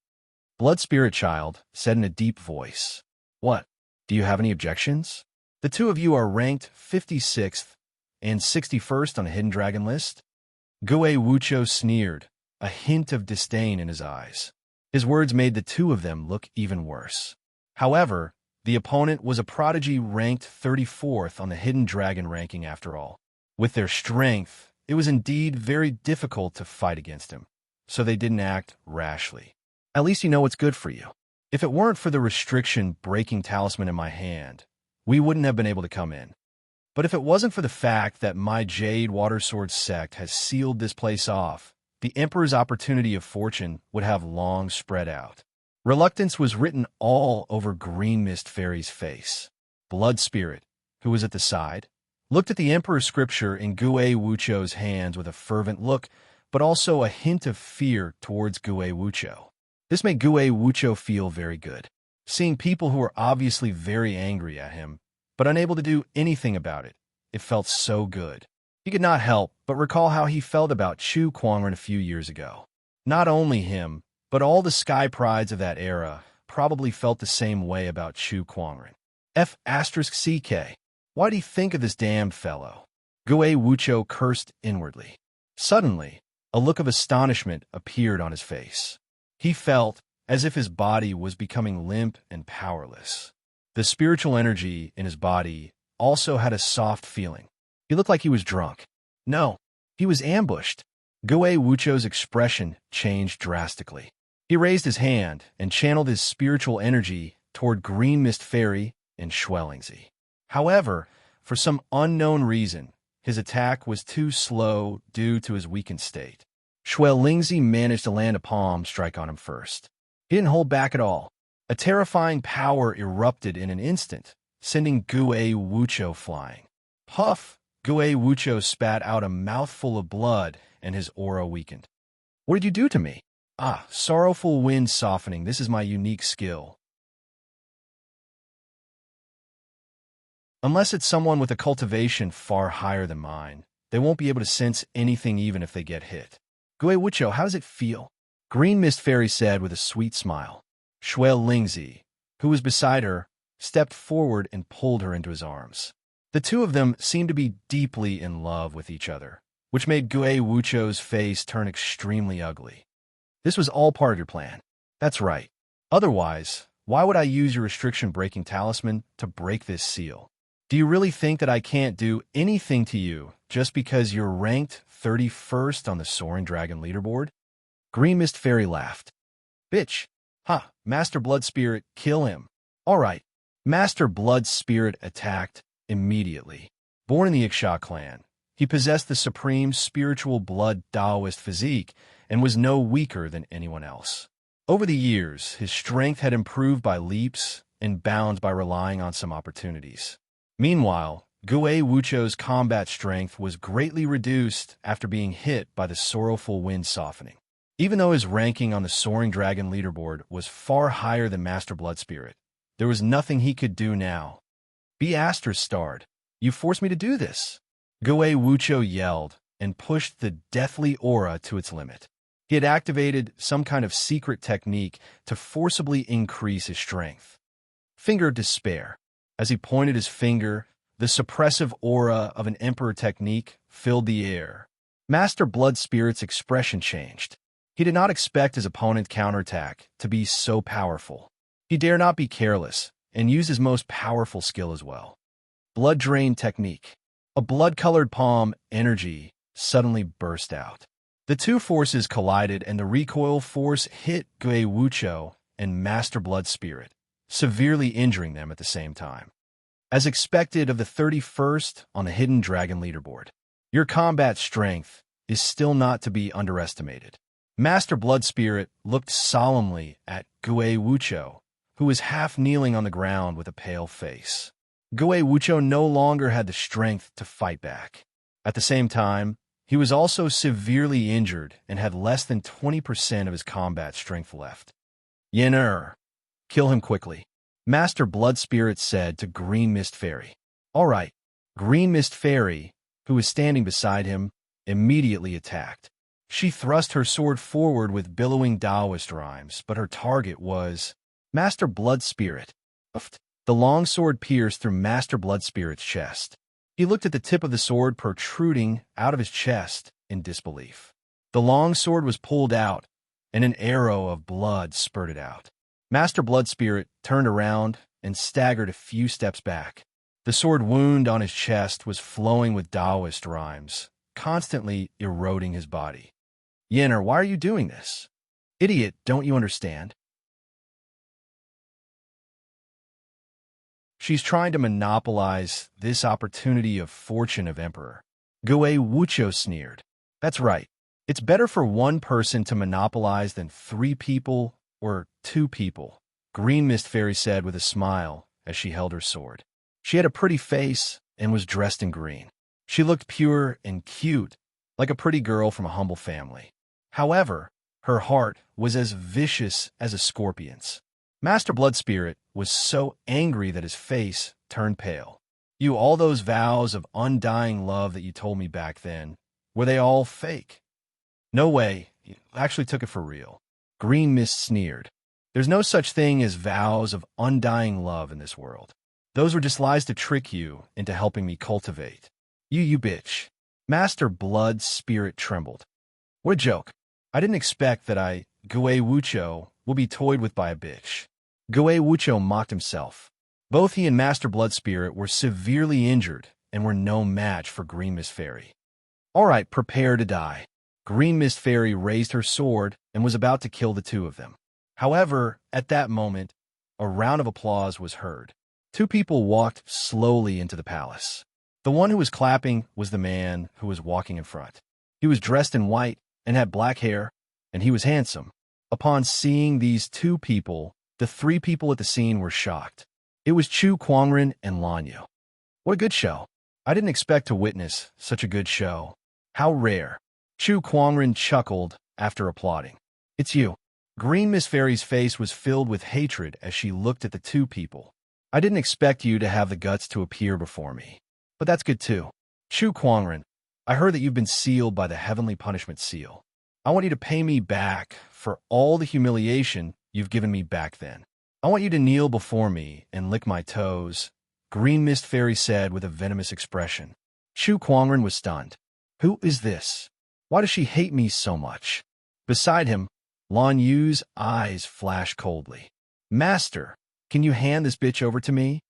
Blood Spirit Child said in a deep voice. What? Do you have any objections? The two of you are ranked 56th and 61st on the Hidden Dragon list. Gue Wucho sneered, a hint of disdain in his eyes. His words made the two of them look even worse. However, the opponent was a prodigy ranked 34th on the Hidden Dragon ranking after all. With their strength, it was indeed very difficult to fight against him, so they didn't act rashly. At least you know what's good for you. If it weren't for the restriction-breaking talisman in my hand, we wouldn't have been able to come in. But if it wasn't for the fact that my Jade Water Sword sect has sealed this place off, the Emperor's opportunity of fortune would have long spread out. Reluctance was written all over Green Mist Fairy's face. Blood Spirit, who was at the side, looked at the Emperor's scripture in Gue Wucho's hands with a fervent look, but also a hint of fear towards Gue Wucho. This made Gue Wucho feel very good, seeing people who were obviously very angry at him, but unable to do anything about it. It felt so good. He could not help but recall how he felt about Chu Kuangren a few years ago. Not only him, but all the Sky Prides of that era probably felt the same way about Chu Kuangren. F***CK. Why'd he think of this damned fellow? Gue Wucho cursed inwardly. Suddenly, a look of astonishment appeared on his face. He felt as if his body was becoming limp and powerless. The spiritual energy in his body also had a soft feeling. He looked like he was drunk. No, he was ambushed. Gue Wucho's expression changed drastically. He raised his hand and channeled his spiritual energy toward Green Mist Fairy and Schwellingzi. However, for some unknown reason, his attack was too slow due to his weakened state. Schwellingzi managed to land a palm strike on him first. He didn't hold back at all. A terrifying power erupted in an instant, sending Gue Wucho flying. Puff! Gue Wucho spat out a mouthful of blood, and his aura weakened. "What did you do to me?" "Ah, sorrowful wind softening. This is my unique skill. Unless it's someone with a cultivation far higher than mine, they won't be able to sense anything even if they get hit." "Gue Wucho, how does it feel?" Green Mist Fairy said with a sweet smile. Schwellingzi, who was beside her, stepped forward and pulled her into his arms. The two of them seemed to be deeply in love with each other, which made Gue Wucho's face turn extremely ugly. "This was all part of your plan." "That's right. Otherwise, why would I use your restriction-breaking talisman to break this seal? Do you really think that I can't do anything to you just because you're ranked 31st on the Soaring Dragon leaderboard?" Green Mist Fairy laughed. "Bitch. Ha, Master Blood Spirit, kill him." "All right." Master Blood Spirit attacked immediately. Born in the Iksha clan, he possessed the supreme spiritual blood Taoist physique and was no weaker than anyone else. Over the years, his strength had improved by leaps and bounds by relying on some opportunities. Meanwhile, Gue Wucho's combat strength was greatly reduced after being hit by the sorrowful wind softening. Even though his ranking on the Soaring Dragon leaderboard was far higher than Master Blood Spirit, there was nothing he could do now. "Be Astra-starred. You forced me to do this." Gue Wucho yelled and pushed the deathly aura to its limit. He had activated some kind of secret technique to forcibly increase his strength. Finger of Despair. As he pointed his finger, the suppressive aura of an Emperor technique filled the air. Master Blood Spirit's expression changed. He did not expect his opponent's counterattack to be so powerful. He dare not be careless and used his most powerful skill as well. Blood Drain Technique. A blood-colored palm energy suddenly burst out. The two forces collided and the recoil force hit Gue Wucho and Master Blood Spirit, severely injuring them at the same time. As expected of the 31st on the Hidden Dragon leaderboard, your combat strength is still not to be underestimated. Master Blood Spirit looked solemnly at Gue Wucho, who was half kneeling on the ground with a pale face. Gue Wucho no longer had the strength to fight back. At the same time, he was also severely injured and had less than 20% of his combat strength left. "Yen'er, kill him quickly," Master Blood Spirit said to Green Mist Fairy. "All right." Green Mist Fairy, who was standing beside him, immediately attacked. She thrust her sword forward with billowing Taoist rhymes, but her target was Master Blood Spirit. The long sword pierced through Master Blood Spirit's chest. He looked at the tip of the sword protruding out of his chest in disbelief. The long sword was pulled out, and an arrow of blood spurted out. Master Blood Spirit turned around and staggered a few steps back. The sword wound on his chest was flowing with Taoist rhymes, constantly eroding his body. "Yen'er, why are you doing this?" "Idiot, don't you understand? She's trying to monopolize this opportunity of fortune of Emperor." Gue Wucho sneered. "That's right. It's better for one person to monopolize than 3 people or 2 people," Green Mist Fairy said with a smile as she held her sword. She had a pretty face and was dressed in green. She looked pure and cute, like a pretty girl from a humble family. However, her heart was as vicious as a scorpion's. Master Blood Spirit was so angry that his face turned pale. "You, all those vows of undying love that you told me back then, were they all fake?" "No way. You actually took it for real." Green Mist sneered. "There's no such thing as vows of undying love in this world. Those were just lies to trick you into helping me cultivate. You bitch." Master Blood Spirit trembled. "What a joke. I didn't expect that Gue Wucho, will be toyed with by a bitch." Gue Wucho mocked himself. Both he and Master Blood Spirit were severely injured and were no match for Green Mist Fairy. "All right, prepare to die." Green Mist Fairy raised her sword and was about to kill the two of them. However, at that moment, a round of applause was heard. Two people walked slowly into the palace. The one who was clapping was the man who was walking in front. He was dressed in white and had black hair, and he was handsome. Upon seeing these two people, the three people at the scene were shocked. It was Chu Kuangren and Lan Yu. What a good show. I didn't expect to witness such a good show. How rare. Chu Kuangren chuckled after applauding. It's you. Green Miss Fairy's face was filled with hatred as she looked at the two people. I didn't expect you to have the guts to appear before me. But that's good too. Chu Kuangren, I heard that you've been sealed by the Heavenly Punishment Seal. I want you to pay me back for all the humiliation you've given me back then. I want you to kneel before me and lick my toes, Green Mist Fairy said with a venomous expression. Chu Kuangren was stunned. Who is this? Why does she hate me so much? Beside him, Lan Yu's eyes flashed coldly. Master, can you hand this bitch over to me?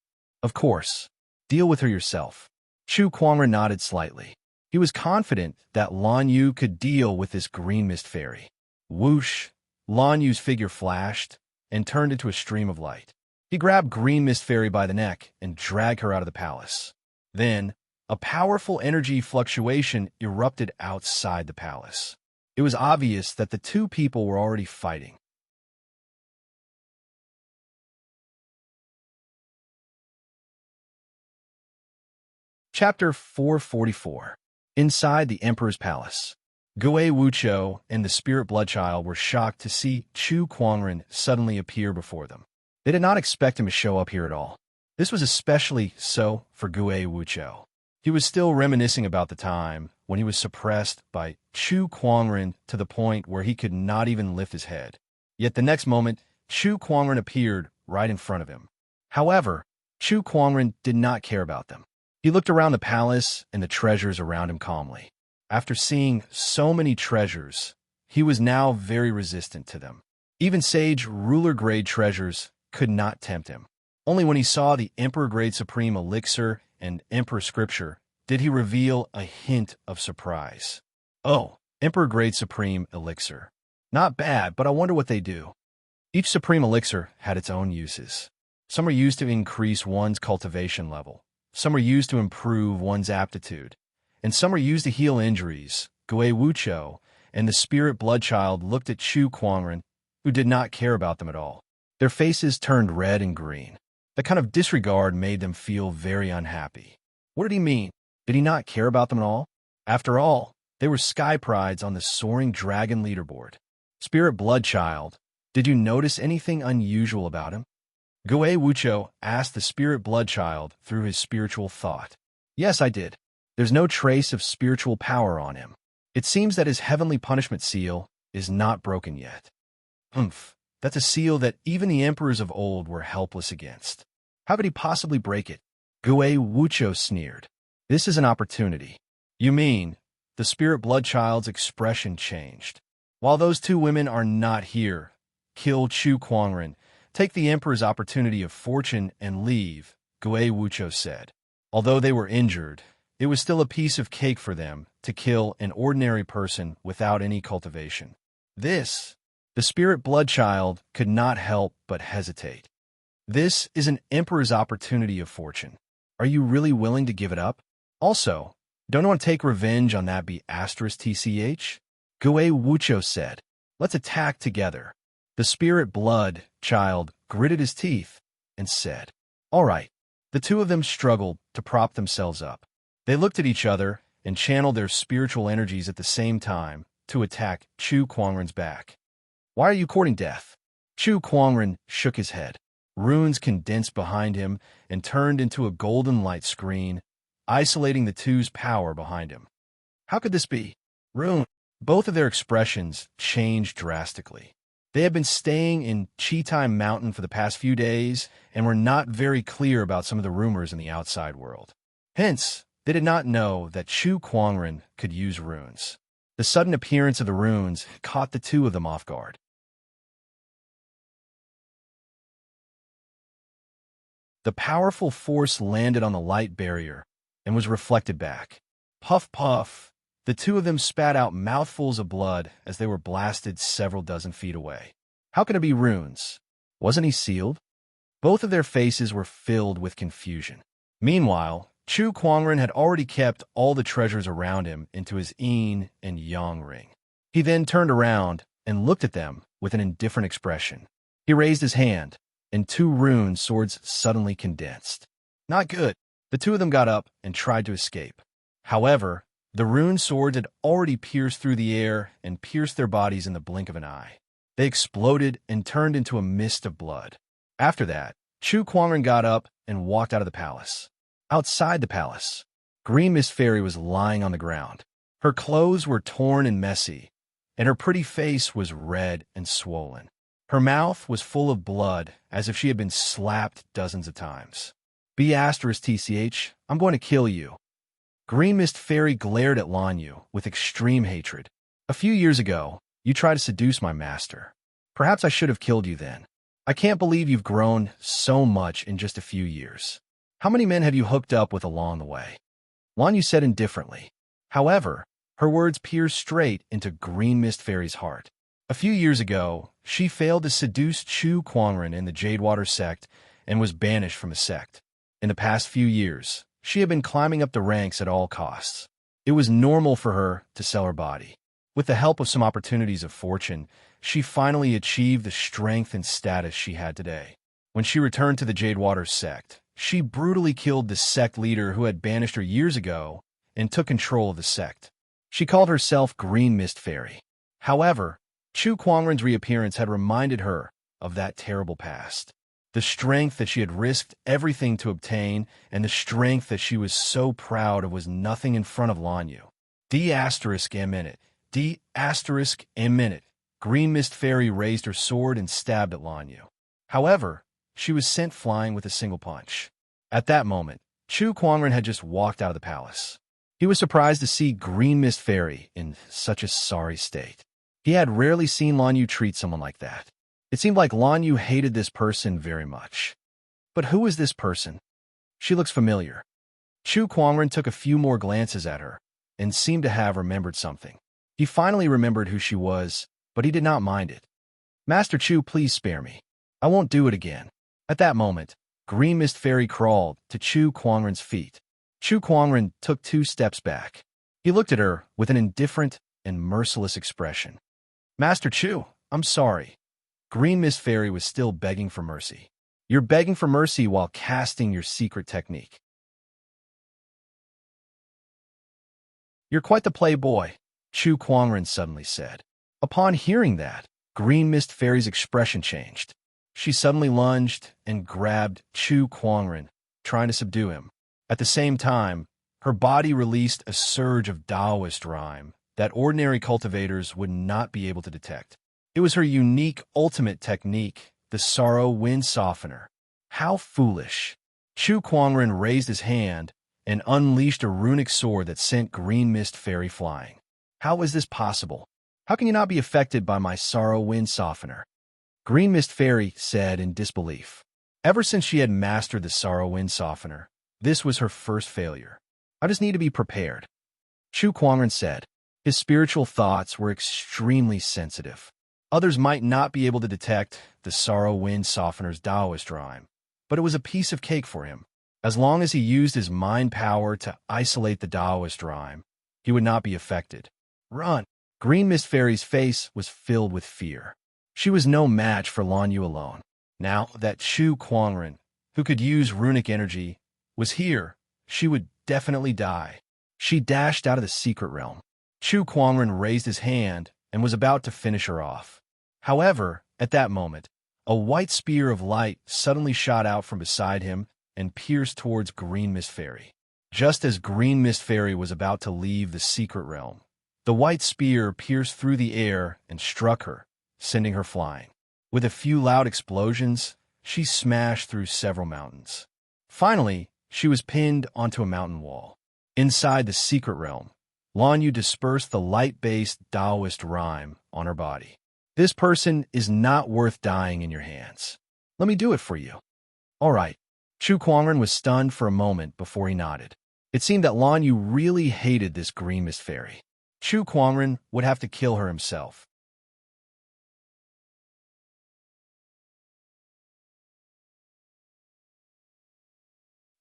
Of course. Deal with her yourself. Chu Kuangren nodded slightly. He was confident that Lan Yu could deal with this Green Mist Fairy. Whoosh! Lan Yu's figure flashed and turned into a stream of light. He grabbed Green Mist Fairy by the neck and dragged her out of the palace. Then, a powerful energy fluctuation erupted outside the palace. It was obvious that the two people were already fighting. Chapter 444. Inside the Emperor's Palace. Gue Wuchou and the Spirit Bloodchild were shocked to see Chu Kuangren suddenly appear before them. They did not expect him to show up here at all. This was especially so for Gue Wuchou. He was still reminiscing about the time when he was suppressed by Chu Kuangren to the point where he could not even lift his head. Yet the next moment, Chu Kuangren appeared right in front of him. However, Chu Kuangren did not care about them. He looked around the palace and the treasures around him calmly. After seeing so many treasures, he was now very resistant to them. Even Sage Ruler-grade treasures could not tempt him. Only when he saw the Emperor-grade Supreme Elixir and Emperor Scripture did he reveal a hint of surprise. Oh, Emperor-grade Supreme Elixir. Not bad, but I wonder what they do. Each Supreme Elixir had its own uses. Some are used to increase one's cultivation level. Some are used to improve one's aptitude. And some are used to heal injuries. Gue Wuchou and the Spirit Bloodchild looked at Chu Kuangren, who did not care about them at all. Their faces turned red and green. The kind of disregard made them feel very unhappy. What did he mean? Did he not care about them at all? After all, they were sky prides on the soaring dragon leaderboard. Spirit Bloodchild, did you notice anything unusual about him? Gue Wuchou asked the Spirit Bloodchild through his spiritual thought. Yes, I did. There's no trace of spiritual power on him. It seems that his Heavenly Punishment Seal is not broken yet. That's a seal that even the emperors of old were helpless against. How could he possibly break it? Gue Wuchou sneered. This is an opportunity. You mean, the Spirit Bloodchild's expression changed. While those two women are not here, kill Chu Kuangren, take the Emperor's opportunity of fortune and leave, Gue Wuchou said. Although they were injured, it was still a piece of cake for them to kill an ordinary person without any cultivation. The Spirit Bloodchild could not help but hesitate. This is an Emperor's opportunity of fortune. Are you really willing to give it up? Also, don't want to take revenge on that *TCH? Gue Wuchou said. Let's attack together. The Spirit Bloodchild gritted his teeth and said, All right. The two of them struggled to prop themselves up. They looked at each other and channeled their spiritual energies at the same time to attack Chu Kuangren's back. Why are you courting death? Chu Kuangren shook his head. Runes condensed behind him and turned into a golden light screen, isolating the two's power behind him. How could this be? Rune. Both of their expressions changed drastically. They had been staying in Qitime Mountain for the past few days and were not very clear about some of the rumors in the outside world. Hence, they did not know that Chu Kuangren could use runes. The sudden appearance of the runes caught the two of them off guard. The powerful force landed on the light barrier and was reflected back. Puff, puff. The two of them spat out mouthfuls of blood as they were blasted several dozen feet away. How can it be runes? Wasn't he sealed? Both of their faces were filled with confusion. Meanwhile, Chu Kuangren had already kept all the treasures around him into his yin and yang ring. He then turned around and looked at them with an indifferent expression. He raised his hand, and two rune swords suddenly condensed. Not good. The two of them got up and tried to escape. However, the rune swords had already pierced through the air and pierced their bodies in the blink of an eye. They exploded and turned into a mist of blood. After that, Chu Kuangren got up and walked out of the palace. Outside the palace, Green Mist Fairy was lying on the ground. Her clothes were torn and messy, and her pretty face was red and swollen. Her mouth was full of blood, as if she had been slapped dozens of times. B*TCH, I'm going to kill you. Green Mist Fairy glared at Lan Yu with extreme hatred. A few years ago, you tried to seduce my master. Perhaps I should have killed you then. I can't believe you've grown so much in just a few years. How many men have you hooked up with along the way? Lan Yu said indifferently. However, her words pierced straight into Green Mist Fairy's heart. A few years ago, she failed to seduce Chu Kuangren in the Jadewater sect and was banished from the sect. In the past few years, she had been climbing up the ranks at all costs. It was normal for her to sell her body. With the help of some opportunities of fortune, she finally achieved the strength and status she had today. When she returned to the Jadewater sect, she brutally killed the sect leader who had banished her years ago and took control of the sect. She called herself Green Mist Fairy. However, Chu Kuangren's reappearance had reminded her of that terrible past. The strength that she had risked everything to obtain, and the strength that she was so proud of was nothing in front of Lan Yu. D*M*. Green Mist Fairy raised her sword and stabbed at Lan Yu. However, she was sent flying with a single punch. At that moment, Chu Kuangren had just walked out of the palace. He was surprised to see Green Mist Fairy in such a sorry state. He had rarely seen Lan Yu treat someone like that. It seemed like Lan Yu hated this person very much. But who is this person? She looks familiar. Chu Kuangren took a few more glances at her and seemed to have remembered something. He finally remembered who she was, but he did not mind it. Master Chu, please spare me. I won't do it again. At that moment, Green Mist Fairy crawled to Chu Kuangren's feet. Chu Kuangren took 2 steps back. He looked at her with an indifferent and merciless expression. Master Chu, I'm sorry. Green Mist Fairy was still begging for mercy. You're begging for mercy while casting your secret technique. You're quite the playboy, Chu Kuangren suddenly said. Upon hearing that, Green Mist Fairy's expression changed. She suddenly lunged and grabbed Chu Kuangren, trying to subdue him. At the same time, her body released a surge of Taoist rhyme that ordinary cultivators would not be able to detect. It was her unique ultimate technique, the Sorrow Wind Softener. How foolish. Chu Kuangren raised his hand and unleashed a runic sword that sent Green Mist Fairy flying. How is this possible? How can you not be affected by my Sorrow Wind Softener? Green Mist Fairy said in disbelief. Ever since she had mastered the Sorrow Wind Softener, this was her first failure. I just need to be prepared. Chu Kuangren said. His spiritual thoughts were extremely sensitive. Others might not be able to detect the Sorrow Wind Softener's Taoist rhyme, but it was a piece of cake for him. As long as he used his mind power to isolate the Taoist rhyme, he would not be affected. Run! Green Mist Fairy's face was filled with fear. She was no match for Lan Yu alone. Now that Chu Kuangren, who could use runic energy, was here, she would definitely die. She dashed out of the secret realm. Chu Kuangren raised his hand and was about to finish her off. However, at that moment, a white spear of light suddenly shot out from beside him and pierced towards Green Mist Fairy. Just as Green Mist Fairy was about to leave the secret realm, the white spear pierced through the air and struck her, sending her flying. With a few loud explosions, she smashed through several mountains. Finally, she was pinned onto a mountain wall. Inside the secret realm, Lan Yu dispersed the light-based Taoist rhyme on her body. This person is not worth dying in your hands. Let me do it for you. All right. Chu Kuangren was stunned for a moment before he nodded. It seemed that Lan Yu really hated this Green Mist Fairy. Chu Kuangren would have to kill her himself.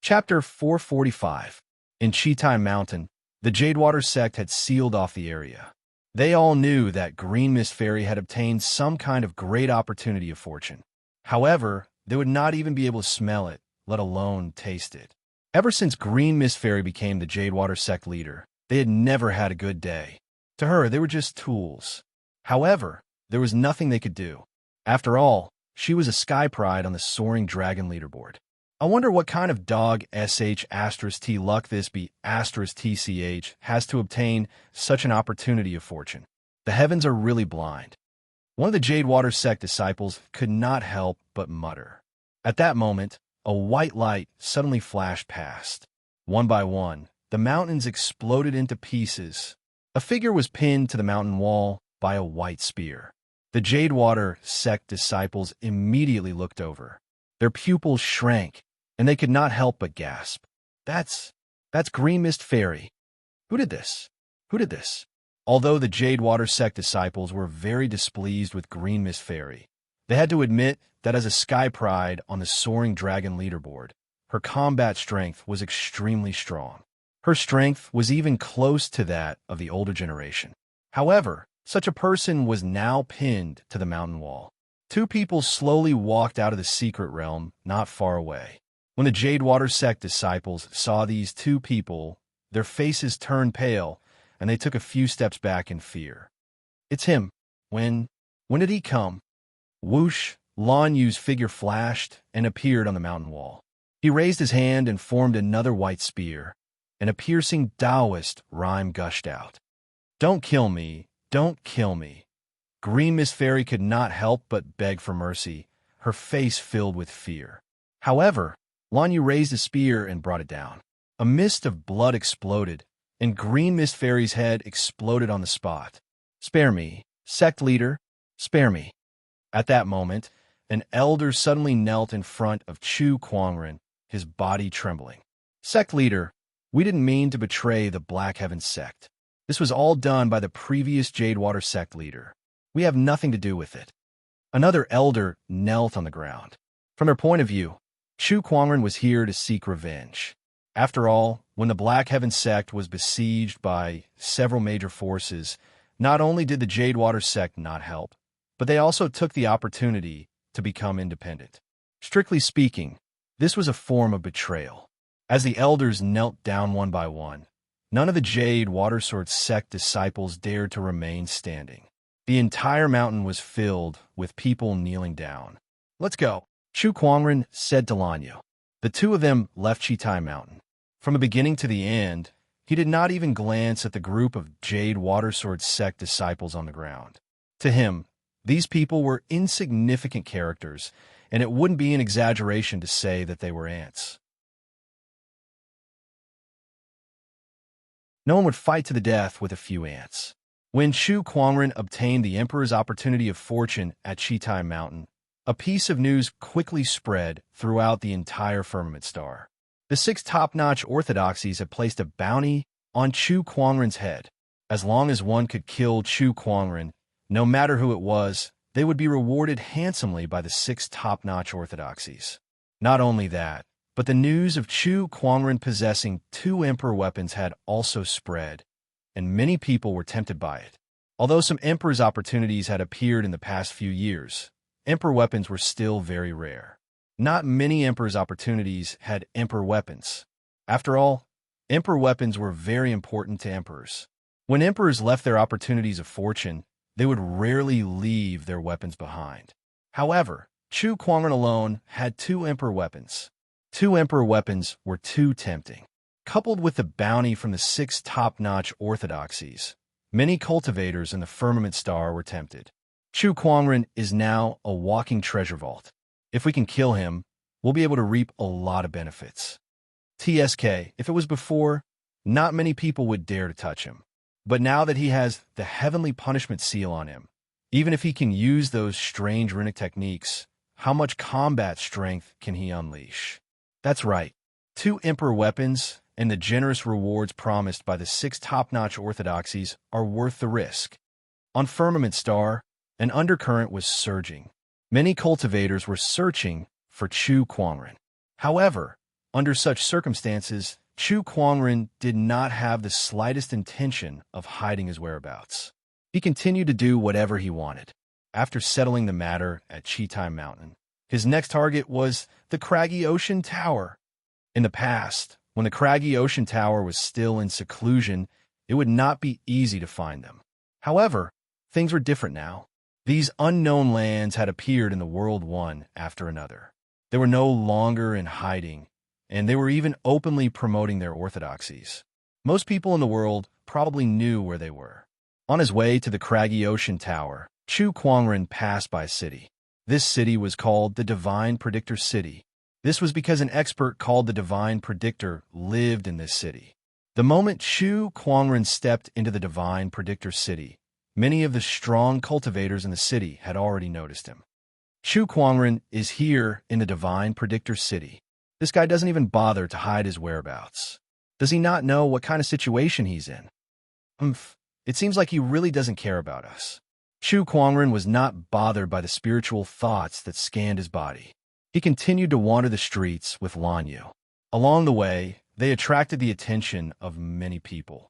Chapter 445. In Chitai Mountain, the Jadewater sect had sealed off the area. They all knew that Green Mist Fairy had obtained some kind of great opportunity of fortune. However, they would not even be able to smell it, let alone taste it. Ever since Green Mist Fairy became the Jadewater sect leader, they had never had a good day. To her, they were just tools. However, there was nothing they could do. After all, she was a Sky Pride on the Soaring Dragon leaderboard. I wonder what kind of dog *T luck this be *TCH has to obtain such an opportunity of fortune. The heavens are really blind. One of the Jadewater sect disciples could not help but mutter. At that moment, a white light suddenly flashed past. One by one, the mountains exploded into pieces. A figure was pinned to the mountain wall by a white spear. The Jadewater sect disciples immediately looked over. Their pupils shrank, and they could not help but gasp. That's Green Mist Fairy. Who did this? Who did this? Although the Jadewater sect disciples were very displeased with Green Mist Fairy, they had to admit that as a Sky Pride on the Soaring Dragon leaderboard, her combat strength was extremely strong. Her strength was even close to that of the older generation. However, such a person was now pinned to the mountain wall. Two people slowly walked out of the secret realm not far away. When the Jadewater sect disciples saw these two people, their faces turned pale, and they took a few steps back in fear. It's him. When did he come? Whoosh, Lan Yu's figure flashed and appeared on the mountain wall. He raised his hand and formed another white spear, and a piercing Taoist rhyme gushed out. Don't kill me, don't kill me. Green Mist Fairy could not help but beg for mercy, her face filled with fear. However, Lan Yu raised his spear and brought it down. A mist of blood exploded, and Green Mist Fairy's head exploded on the spot. Spare me, sect leader, spare me. At that moment, an elder suddenly knelt in front of Chu Kuangren, his body trembling. Sect leader, we didn't mean to betray the Black Heaven sect. This was all done by the previous Jadewater sect leader. We have nothing to do with it. Another elder knelt on the ground. From their point of view, Chu Kuangren was here to seek revenge. After all, when the Black Heaven sect was besieged by several major forces, not only did the Jadewater sect not help, but they also took the opportunity to become independent. Strictly speaking, this was a form of betrayal. As the elders knelt down one by one, none of the Jadewater sect disciples dared to remain standing. The entire mountain was filled with people kneeling down. Let's go, Chu Kuangren said to Lan Yu. The two of them left Chitai Mountain. From the beginning to the end, he did not even glance at the group of Jadewater sect disciples on the ground. To him, these people were insignificant characters, and it wouldn't be an exaggeration to say that they were ants. No one would fight to the death with a few ants. When Chu Kuangren obtained the Emperor's opportunity of fortune at Chitai Mountain, a piece of news quickly spread throughout the entire firmament star. The 6 top-notch orthodoxies had placed a bounty on Chu Kuangren's head. As long as one could kill Chu Kuangren, no matter who it was, they would be rewarded handsomely by the 6 top-notch orthodoxies. Not only that, but the news of Chu Kuangren possessing 2 Emperor weapons had also spread, and many people were tempted by it. Although some Emperor's opportunities had appeared in the past few years, Emperor weapons were still very rare. Not many Emperor's opportunities had Emperor weapons. After all, Emperor weapons were very important to Emperors. When Emperors left their opportunities of fortune, they would rarely leave their weapons behind. However, Chu Kuangren alone had 2 Emperor weapons. 2 Emperor weapons were too tempting. Coupled with the bounty from the 6 top-notch orthodoxies, many cultivators in the firmament star were tempted. Chu Kuangren is now a walking treasure vault. If we can kill him, we'll be able to reap a lot of benefits. TSK, if it was before, not many people would dare to touch him. But now that he has the heavenly punishment seal on him, even if he can use those strange runic techniques, how much combat strength can he unleash? That's right, 2 Emperor weapons, and the generous rewards promised by the 6 top-notch orthodoxies are worth the risk. On Firmament Star, an undercurrent was surging. Many cultivators were searching for Chu Kuangren. However, under such circumstances, Chu Kuangren did not have the slightest intention of hiding his whereabouts. He continued to do whatever he wanted. After settling the matter at Chitai Mountain, his next target was the Craggy Ocean Tower. In the past, when the Craggy Ocean Tower was still in seclusion, it would not be easy to find them. However, things were different now. These unknown lands had appeared in the world one after another. They were no longer in hiding, and they were even openly promoting their orthodoxies. Most people in the world probably knew where they were. On his way to the Craggy Ocean Tower, Chu Kuangren passed by a city. This city was called the Divine Predictor City. This was because an expert called the Divine Predictor lived in this city. The moment Chu Kuangren stepped into the Divine Predictor City, many of the strong cultivators in the city had already noticed him. Chu Kuangren is here in the Divine Predictor City. This guy doesn't even bother to hide his whereabouts. Does he not know what kind of situation he's in? It seems like he really doesn't care about us. Chu Kuangren was not bothered by the spiritual thoughts that scanned his body. He continued to wander the streets with Lan Yu. Along the way, they attracted the attention of many people.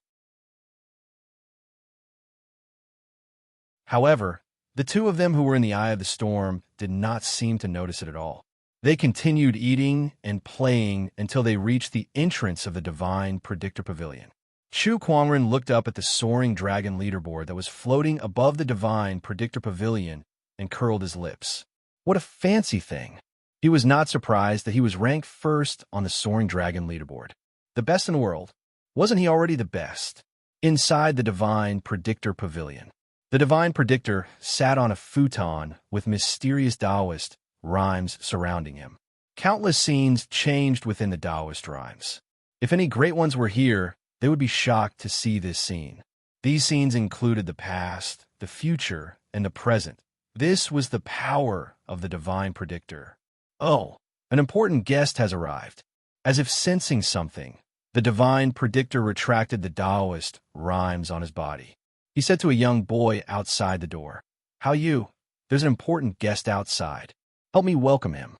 However, the two of them who were in the eye of the storm did not seem to notice it at all. They continued eating and playing until they reached the entrance of the Divine Predictor Pavilion. Chu Kuangren looked up at the soaring dragon leaderboard that was floating above the Divine Predictor Pavilion and curled his lips. What a fancy thing! He was not surprised that he was ranked first on the soaring dragon leaderboard. The best in the world. Wasn't he already the best? Inside the Divine Predictor Pavilion, the Divine Predictor sat on a futon with mysterious Taoist rhymes surrounding him. Countless scenes changed within the Taoist rhymes. If any great ones were here, they would be shocked to see this scene. These scenes included the past, the future, and the present. This was the power of the Divine Predictor. Oh, an important guest has arrived. As if sensing something, the Divine Predictor retracted the Taoist rhymes on his body. He said to a young boy outside the door, "How you? There's an important guest outside. Help me welcome him."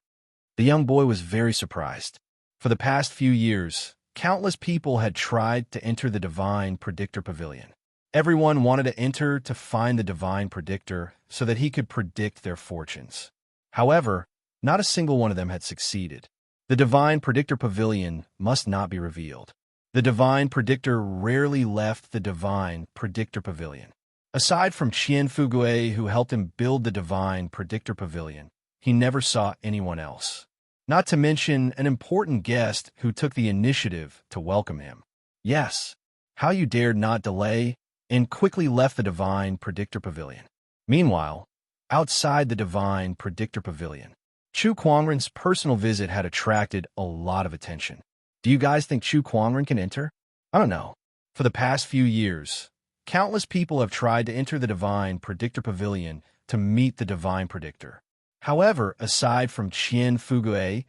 The young boy was very surprised. For the past few years, countless people had tried to enter the Divine Predictor Pavilion. Everyone wanted to enter to find the Divine Predictor so that he could predict their fortunes. However, not a single one of them had succeeded. The Divine Predictor Pavilion must not be revealed. The Divine Predictor rarely left the Divine Predictor Pavilion. Aside from Qian Fugue, who helped him build the Divine Predictor Pavilion, he never saw anyone else. Not to mention an important guest who took the initiative to welcome him. Yes, How You dared not delay and quickly left the Divine Predictor Pavilion. Meanwhile, outside the Divine Predictor Pavilion, Chu Kuangren's personal visit had attracted a lot of attention. Do you guys think Chu Kuangren can enter? I don't know. For the past few years, countless people have tried to enter the Divine Predictor Pavilion to meet the Divine Predictor. However, aside from Qian Fugue,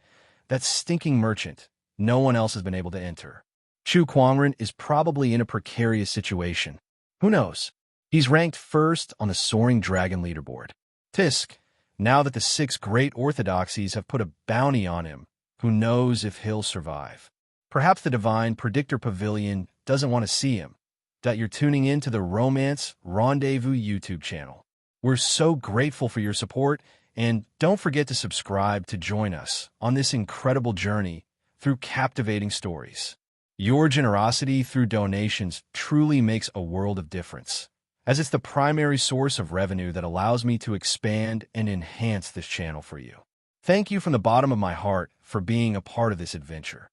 that stinking merchant, no one else has been able to enter. Chu Kuangren is probably in a precarious situation. Who knows? He's ranked first on the Soaring Dragon leaderboard. Tisk, now that the 6 great orthodoxies have put a bounty on him, who knows if he'll survive? Perhaps the Divine Predictor Pavilion doesn't want to see him. That you're tuning in to the Romance Rendezvous YouTube channel. We're so grateful for your support, and don't forget to subscribe to join us on this incredible journey through captivating stories. Your generosity through donations truly makes a world of difference, as it's the primary source of revenue that allows me to expand and enhance this channel for you. Thank you from the bottom of my heart for being a part of this adventure.